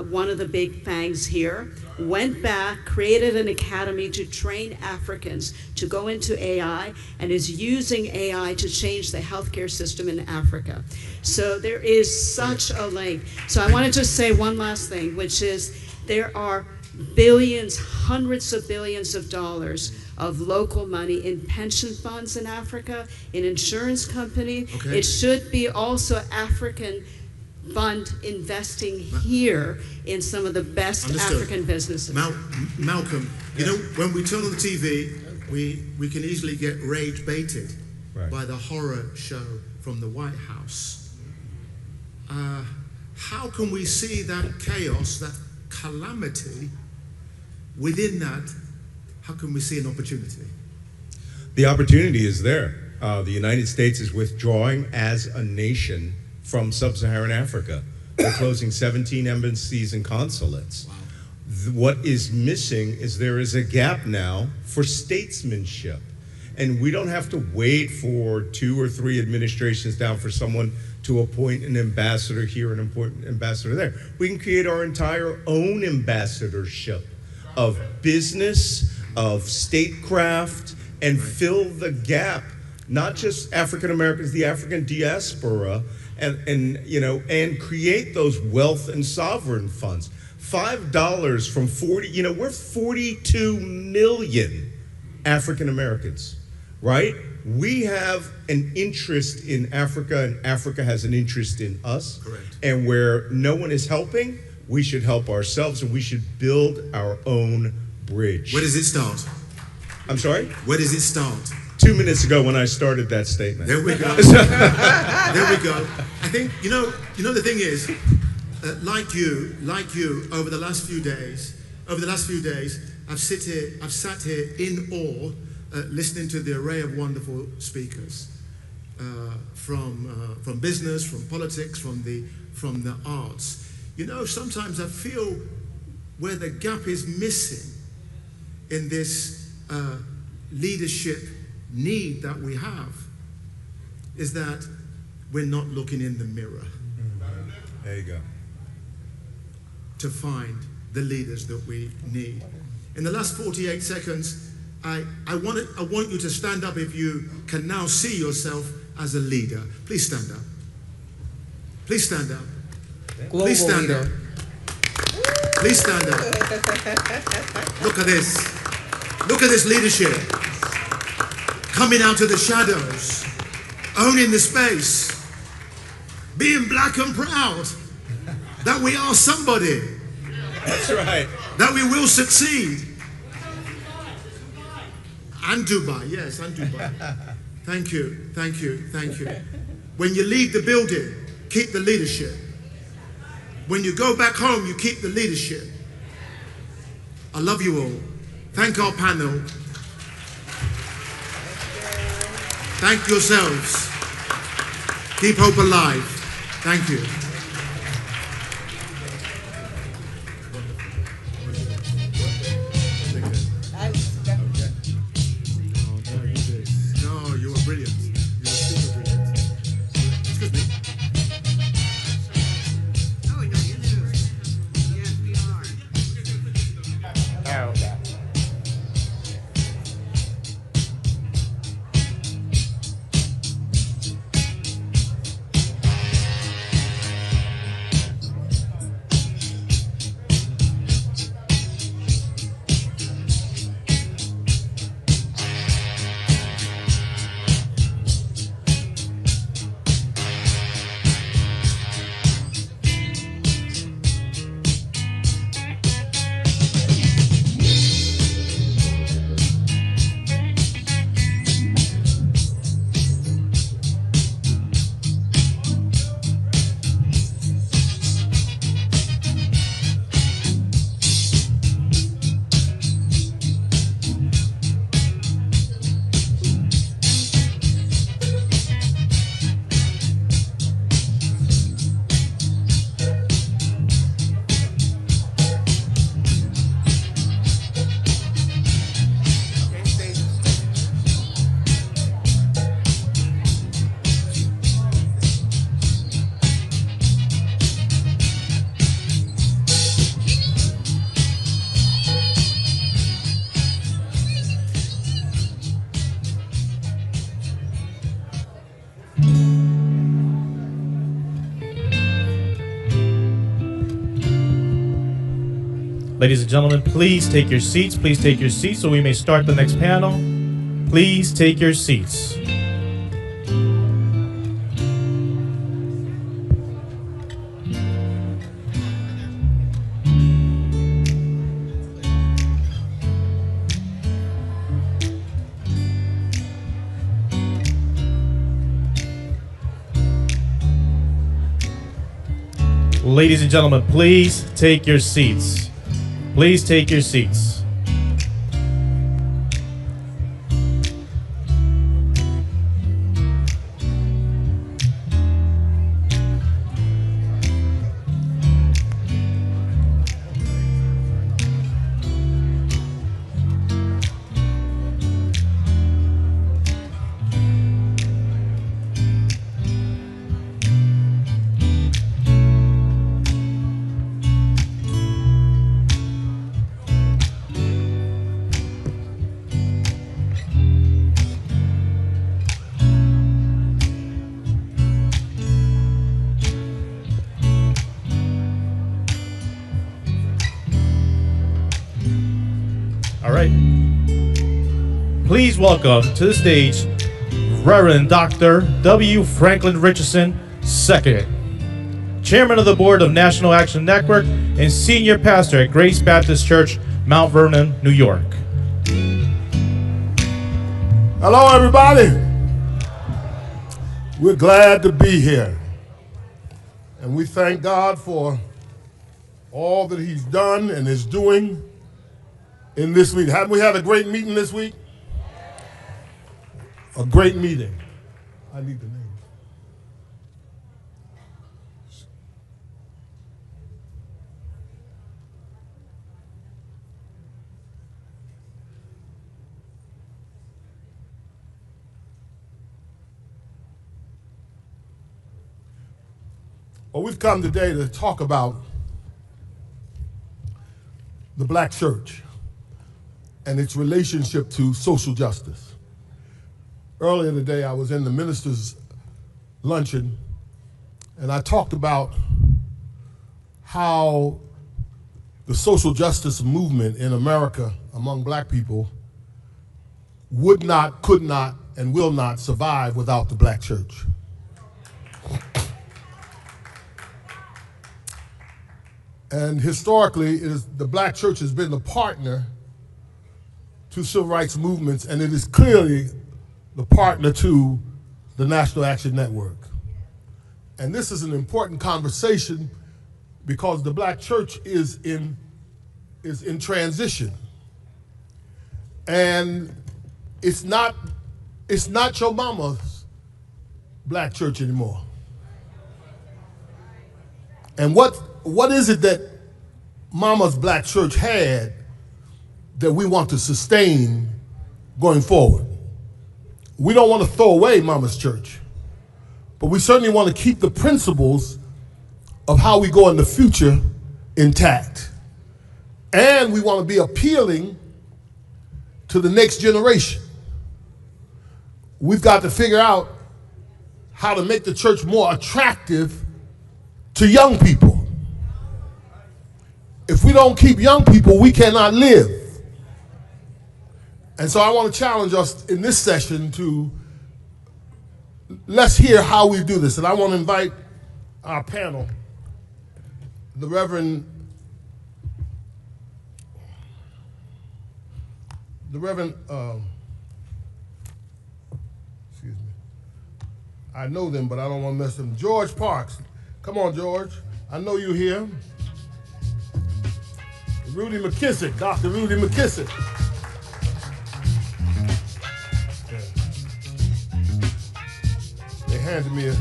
one of the big fangs here, went back, created an academy to train Africans to go into AI, and is using AI to change the healthcare system in Africa. So there is such a link. So I want to just say one last thing, which is there are billions, hundreds of billions of dollars of local money in pension funds in Africa, in insurance companies. Okay. It should be also African fund investing here in some of the best Understood. African businesses. Malcolm, you know, when we turn on the TV, we can easily get rage baited by the horror show from the White House. How can we see that chaos, that calamity within that? How can we see an opportunity? The opportunity is there. The United States is withdrawing as a nation from sub-Saharan Africa. We're closing 17 embassies and consulates. What is missing is there is a gap now for statesmanship. And we don't have to wait for 2 or 3 administrations down for someone to appoint an ambassador here and appoint an ambassador there. We can create our entire own ambassadorship of business, of statecraft, and fill the gap, not just African Americans, the African diaspora, and create those wealth and sovereign funds. $5 from 40, we're 42 million African Americans, right? We have an interest in Africa, and Africa has an interest in us. Correct. And where no one is helping, we should help ourselves, and we should build our own bridge. Where does it start? I'm sorry? Where does it start? 2 minutes ago when I started that statement. There we go. There we go. I think, you know the thing is, like you, over the last few days, I've sat here in awe, listening to the array of wonderful speakers, from business, from politics, from the arts. You know, sometimes I feel where the gap is missing in this leadership need that we have is that we're not looking in the mirror. There you go. To find the leaders that we need. In the last 48 seconds, I want you to stand up if you can now see yourself as a leader. Please stand up. Please stand up. Global Please stand leader. up. Please stand up. Look at this. Look at this leadership. Coming out of the shadows. Owning the space. Being black and proud. That we are somebody. That's right. That we will succeed. And Dubai, yes, and Dubai. Thank you, thank you, thank you. When you leave the building, keep the leadership. When you go back home, you keep the leadership. I love you all. Thank our panel. Thank yourselves. Keep hope alive. Thank you. No, you were brilliant. You were super brilliant. Excuse me. Oh, no, you do. Yes, we are. Ladies and gentlemen, please take your seats. Please take your seats so we may start the next panel. Please take your seats. Ladies and gentlemen, please take your seats. Please take your seats. Please welcome to the stage Reverend Dr. W. Franklin Richardson II, Chairman of the Board of National Action Network and Senior Pastor at Grace Baptist Church, Mount Vernon, New York. Hello, everybody. We're glad to be here. And we thank God for all that He's done and is doing in this week. Haven't we had a great meeting this week? A great meeting. I need the name. Well, we've come today to talk about the black church and its relationship to social justice. Earlier today, I was in the ministers' luncheon, and I talked about how the social justice movement in America among black people would not, could not, and will not survive without the black church. And historically, the black church has been the partner to civil rights movements, and it is clearly the partner to the National Action Network. And this is an important conversation because the black church is in transition. And it's not your mama's black church anymore. And what is it that mama's black church had that we want to sustain going forward? We don't want to throw away mama's church, but we certainly want to keep the principles of how we go in the future intact. And we want to be appealing to the next generation. We've got to figure out how to make the church more attractive to young people. If we don't keep young people, we cannot live. And so I want to challenge us in this session to, let's hear how we do this. And I want to invite our panel, the Reverend excuse me, I know them, but I don't want to mess them. George Parks. Come on, George. I know you're here. Rudy McKissick, Dr. Rudy McKissick. They handed me a...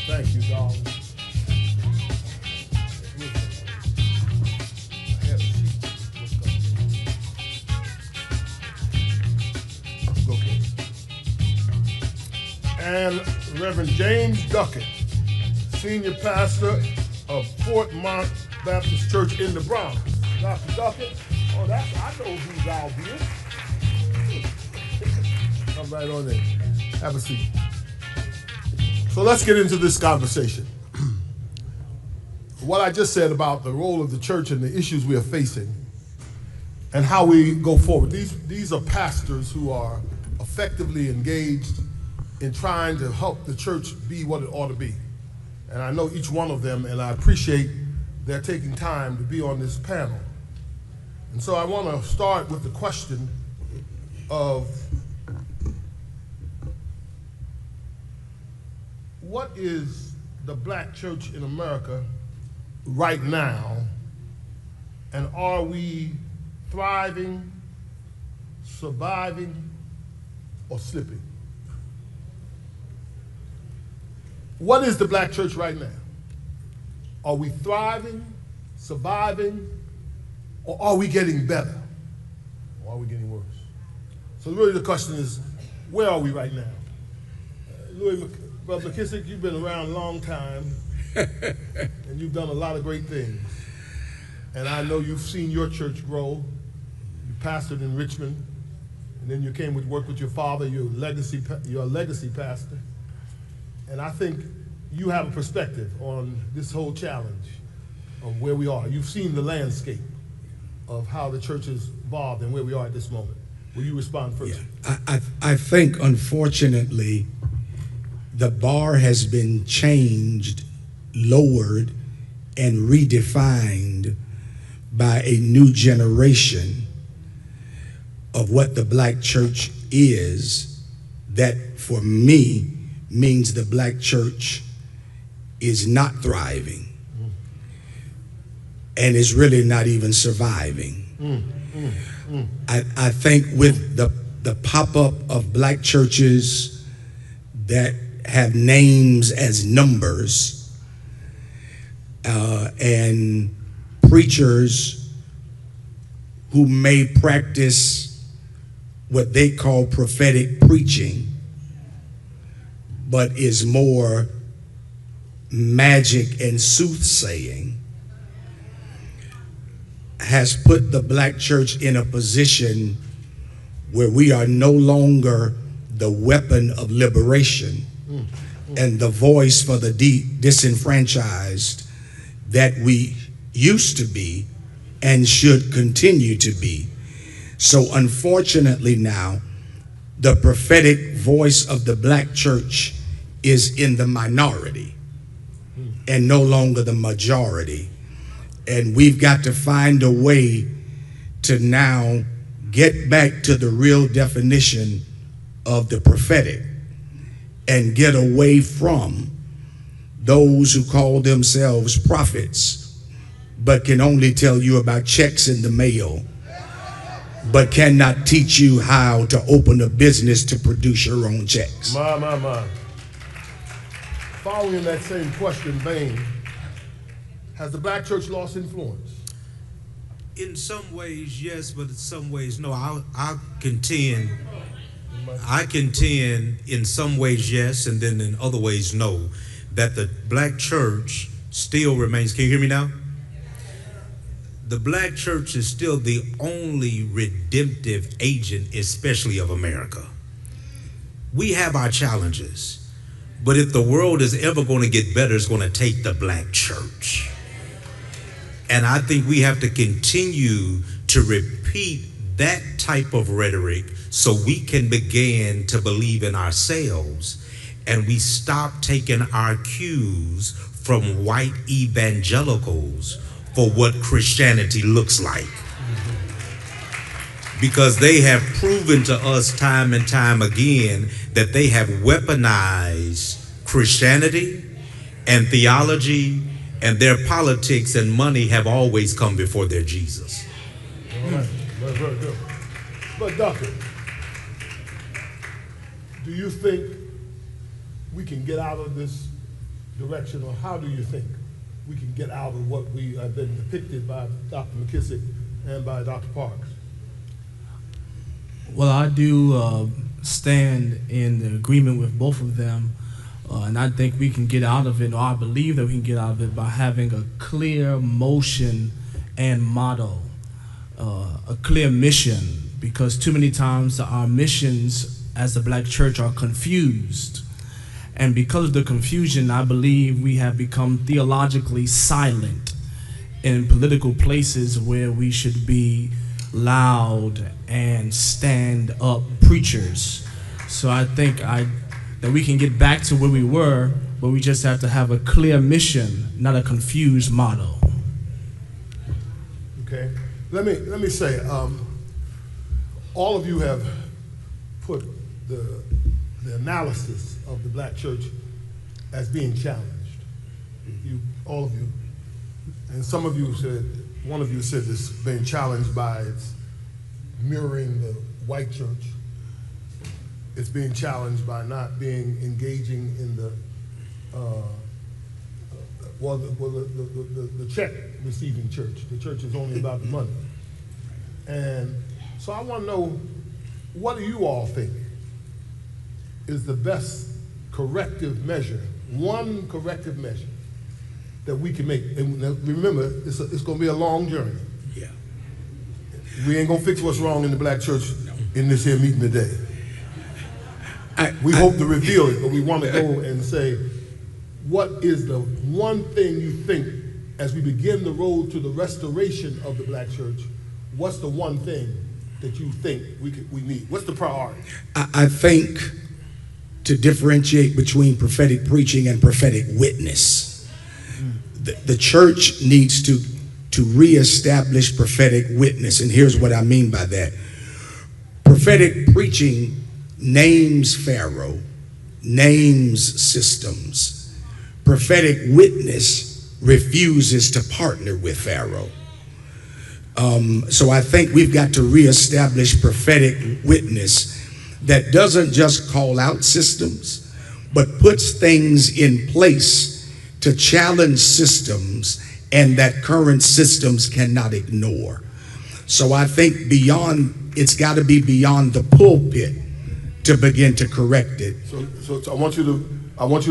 Thank you, darling. And Reverend James Duckett, Senior Pastor of Fort Mont Baptist Church in the Bronx. Dr. Duckett. Oh, I know who's obvious. Come right on in. Have a seat. So let's get into this conversation. What I just said about the role of the church and the issues we are facing and how we go forward. These are pastors who are effectively engaged in trying to help the church be what it ought to be. And I know each one of them, and I appreciate their taking time to be on this panel. And so I want to start with the question of what is the black church in America right now, and are we thriving, surviving, or slipping? What is the black church right now? Are we thriving, surviving, or are we getting better? Or are we getting worse? So really the question is, where are we right now? Brother McKissick, you've been around a long time, and you've done a lot of great things. And I know you've seen your church grow. You pastored in Richmond, and then you came to work with your father, you're a legacy pastor. And I think you have a perspective on this whole challenge of where we are. You've seen the landscape of how the church has evolved and where we are at this moment. Will you respond first? Yeah. I think, unfortunately, the bar has been changed, lowered, and redefined by a new generation of what the black church is, that for me means the black church is not thriving and is really not even surviving. I think with the pop-up of black churches that have names as numbers and preachers who may practice what they call prophetic preaching, but is more magic and soothsaying, has put the black church in a position where we are no longer the weapon of liberation and the voice for the disenfranchised that we used to be and should continue to be. So unfortunately now, the prophetic voice of the black church is in the minority and no longer the majority. And we've got to find a way to now get back to the real definition of the prophetic and get away from those who call themselves prophets but can only tell you about checks in the mail but cannot teach you how to open a business to produce your own checks. My. Following that same question vein, has the black church lost influence? In some ways, yes, but in some ways, no. I contend in some ways, yes, and then in other ways, no, that the black church still remains. Can you hear me now? The black church is still the only redemptive agent, especially of America. We have our challenges, but if the world is ever going to get better, it's going to take the black church. And I think we have to continue to repeat that type of rhetoric so we can begin to believe in ourselves and we stop taking our cues from white evangelicals for what Christianity looks like. Because they have proven to us time and time again that they have weaponized Christianity and theology, and their politics and money have always come before their Jesus. All right. Very good. But Doctor, do you think we can get out of this direction, or how do you think we can get out of what we have been depicted by Dr. McKissick and by Dr. Parks? Well, I do stand in agreement with both of them, and I think we can get out of it, or I believe that we can get out of it by having a clear motion and motto. a clear mission, because too many times our missions as the black church are confused. And because of the confusion, I believe we have become theologically silent in political places where we should be loud and stand up preachers. So I think that we can get back to where we were, but we just have to have a clear mission, not a confused motto. Okay, let me say, all of you have put the analysis of the black church as being challenged. All of you, and some of you said, one of you said this being challenged by its mirroring the white church. It's being challenged by not being engaging in the check receiving church. The church is only about the money. And so I want to know, what do you all think is the best corrective measure, one corrective measure that we can make? And remember, it's going to be a long journey. Yeah. We ain't going to fix what's wrong in the black church in this here meeting today. We hope to reveal it, but we want to go and say, what is the one thing you think, as we begin the road to the restoration of the black church, what's the one thing that you think we need? What's the priority? I think to differentiate between prophetic preaching and prophetic witness. The church needs to reestablish prophetic witness, and here's what I mean by that. Prophetic preaching names Pharaoh, names systems. Prophetic witness refuses to partner with Pharaoh. So I think we've got to reestablish prophetic witness that doesn't just call out systems, but puts things in place to challenge systems and that current systems cannot ignore. So I think it's got to be beyond the pulpit to begin to correct it. So I want you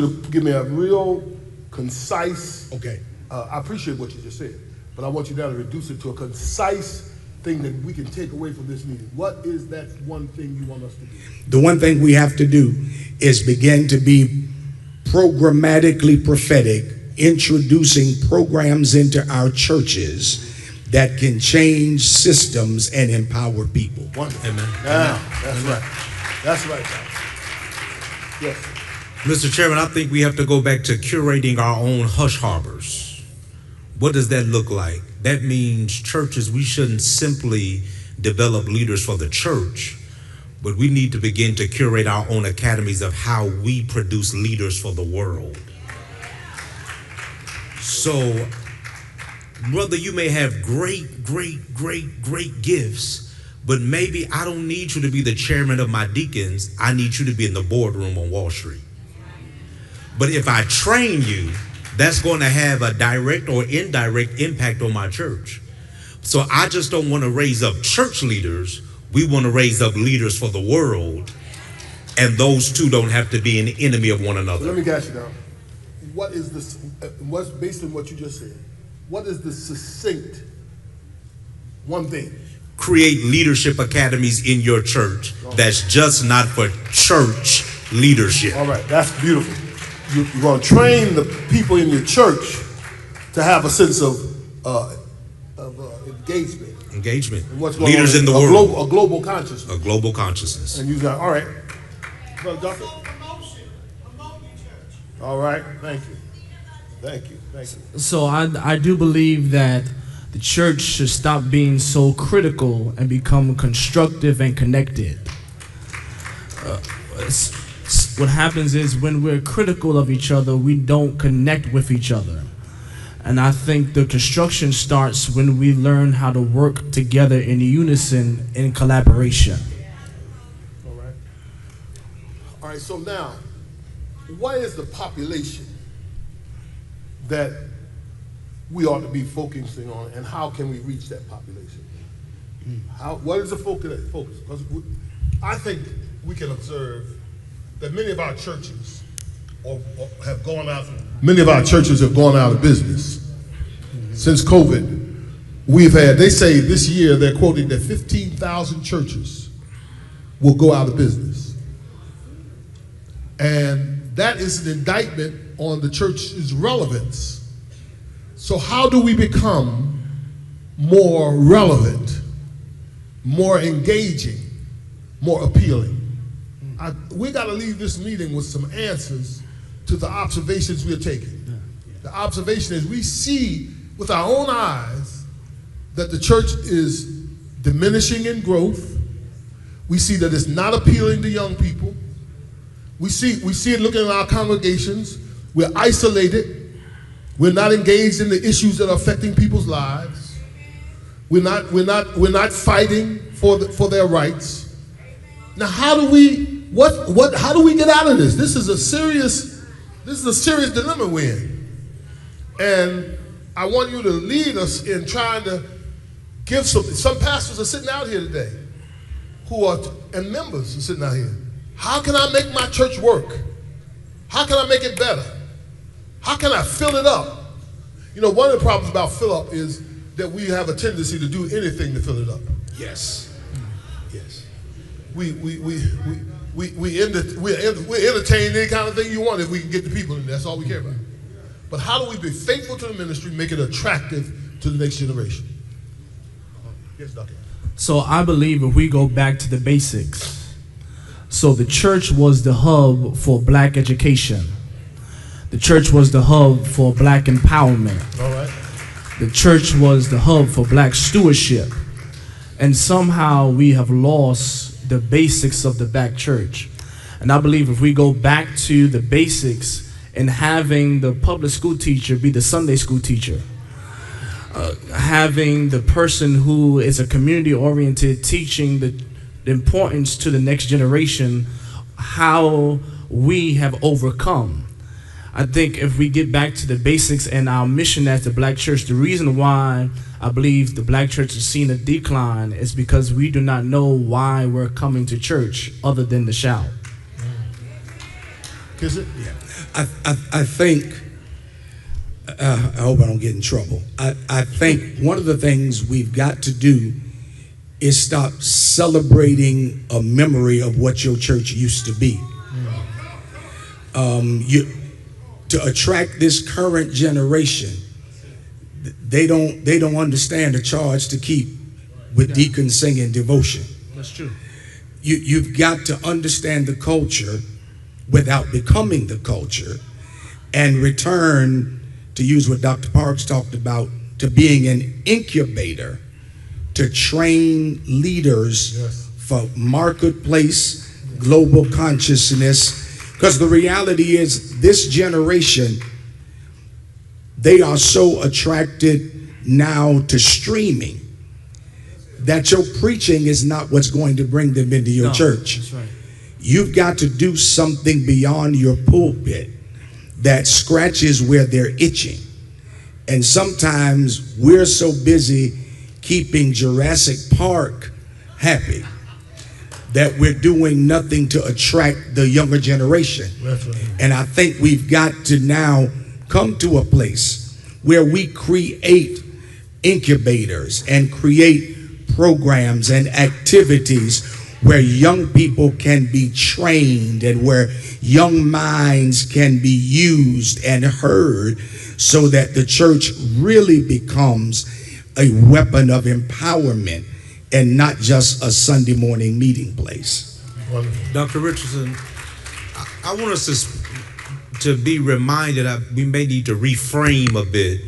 to give me a real concise. Okay. I appreciate what you just said, but I want you now to reduce it to a concise thing that we can take away from this meeting. What is that one thing you want us to do? The one thing we have to do is begin to be programmatically prophetic, introducing programs into our churches that can change systems and empower people. Wonderful. Amen. Now, that's right. That's right. Yes. Mr. Chairman, I think we have to go back to curating our own hush harbors. What does that look like? That means churches, we shouldn't simply develop leaders for the church, but we need to begin to curate our own academies of how we produce leaders for the world. So, brother, you may have great gifts, but maybe I don't need you to be the chairman of my deacons. I need you to be in the boardroom on Wall Street. But if I train you, that's going to have a direct or indirect impact on my church. So I just don't want to raise up church leaders. We want to raise up leaders for the world. And those two don't have to be an enemy of one another. So let me ask you now. What is this, based on what you just said, what is the succinct one thing? Create leadership academies in your church that's just not for church leadership. All right, that's beautiful. You're going to train the people in your church to have a sense of engagement. Engagement. And what's going leaders on in the world. A global consciousness. A global consciousness. And you got, all right. Brother Doctor? All right, thank you. Thank you, thank you. So I do believe that the church should stop being so critical and become constructive and connected. What happens is when we're critical of each other, we don't connect with each other. And I think the construction starts when we learn how to work together in unison, in collaboration. All right. All right, so now, what is the population that we ought to be focusing on, and how can we reach that population? What is the focus? Because I think we can observe that many of our churches have gone out. Many of our churches have gone out of business since COVID. they say this year they're quoting that 15,000 churches will go out of business. And that is an indictment on the church's relevance. So how do we become more relevant, more engaging, more appealing? We got to leave this meeting with some answers to the observations we're taking. The observation is we see with our own eyes that the church is diminishing in growth. We see that it's not appealing to young people. We see it looking at our congregations. We're isolated. We're not engaged in the issues that are affecting people's lives. We're not fighting for their rights. Now, how do we get out of this? This is a serious dilemma we're in. And I want you to lead us in trying to give some pastors are sitting out here today and members are sitting out here. How can I make my church work? How can I make it better? How can I fill it up? You know, one of the problems about fill up is that we have a tendency to do anything to fill it up. Yes. Yes. We entertain any kind of thing you want if we can get the people in there. That's all we care about. But how do we be faithful to the ministry, make it attractive to the next generation? Yes, Dr. So I believe if we go back to the basics, so the church was the hub for black education. The church was the hub for black empowerment. All right. The church was the hub for black stewardship. And somehow we have lost the basics of the black church. And I believe if we go back to the basics and having the public school teacher be the Sunday school teacher, having the person who is a community-oriented teaching the importance to the next generation, how we have overcome. I think if we get back to the basics and our mission as the black church, the reason why I believe the black church has seen a decline is because we do not know why we're coming to church other than to shout. Is it? Yeah. I think, I hope I don't get in trouble. I think one of the things we've got to do is stop celebrating a memory of what your church used to be. To attract this current generation, they don't understand the charge to keep with deacon singing devotion. That's true. You've got to understand the culture without becoming the culture, and return, to use what Dr. Parks talked about, to being an incubator to train leaders for marketplace, global consciousness. Because the reality is this generation, they are so attracted now to streaming that your preaching is not what's going to bring them into your church. That's right. You've got to do something beyond your pulpit that scratches where they're itching. And sometimes we're so busy keeping Jurassic Park happy that we're doing nothing to attract the younger generation. That's right. And I think we've got to now come to a place where we create incubators and create programs and activities where young people can be trained and where young minds can be used and heard, so that the church really becomes a weapon of empowerment and not just a Sunday morning meeting place. Dr. Richardson, I want us to be reminded that we may need to reframe a bit.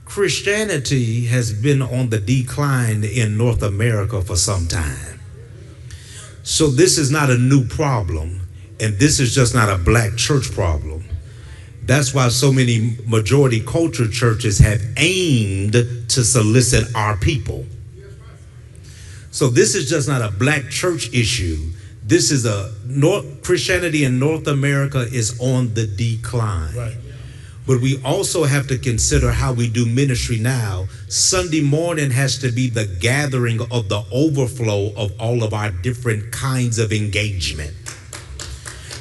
Christianity has been on the decline in North America for some time. So this is not a new problem, and this is just not a black church problem. That's why so many majority culture churches have aimed to solicit our people. So this is just not a black church issue. This is Christianity in North America is on the decline. Right. But we also have to consider how we do ministry now. Sunday morning has to be the gathering of the overflow of all of our different kinds of engagement.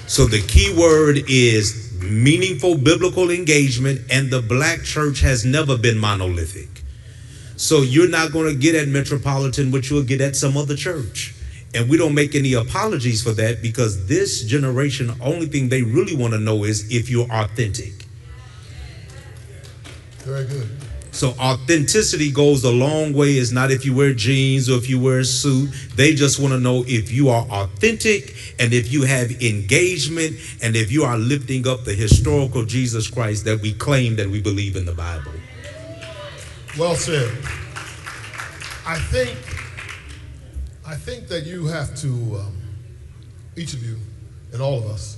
So the key word is meaningful biblical engagement, and the black church has never been monolithic. So you're not going to get at Metropolitan what you'll get at some other church. And we don't make any apologies for that, because this generation, only thing they really want to know is if you're authentic. Very good. So authenticity goes a long way. It's not if you wear jeans or if you wear a suit. They just want to know if you are authentic and if you have engagement and if you are lifting up the historical Jesus Christ that we claim that we believe in the Bible. Well said. I think that you have to, each of you and all of us,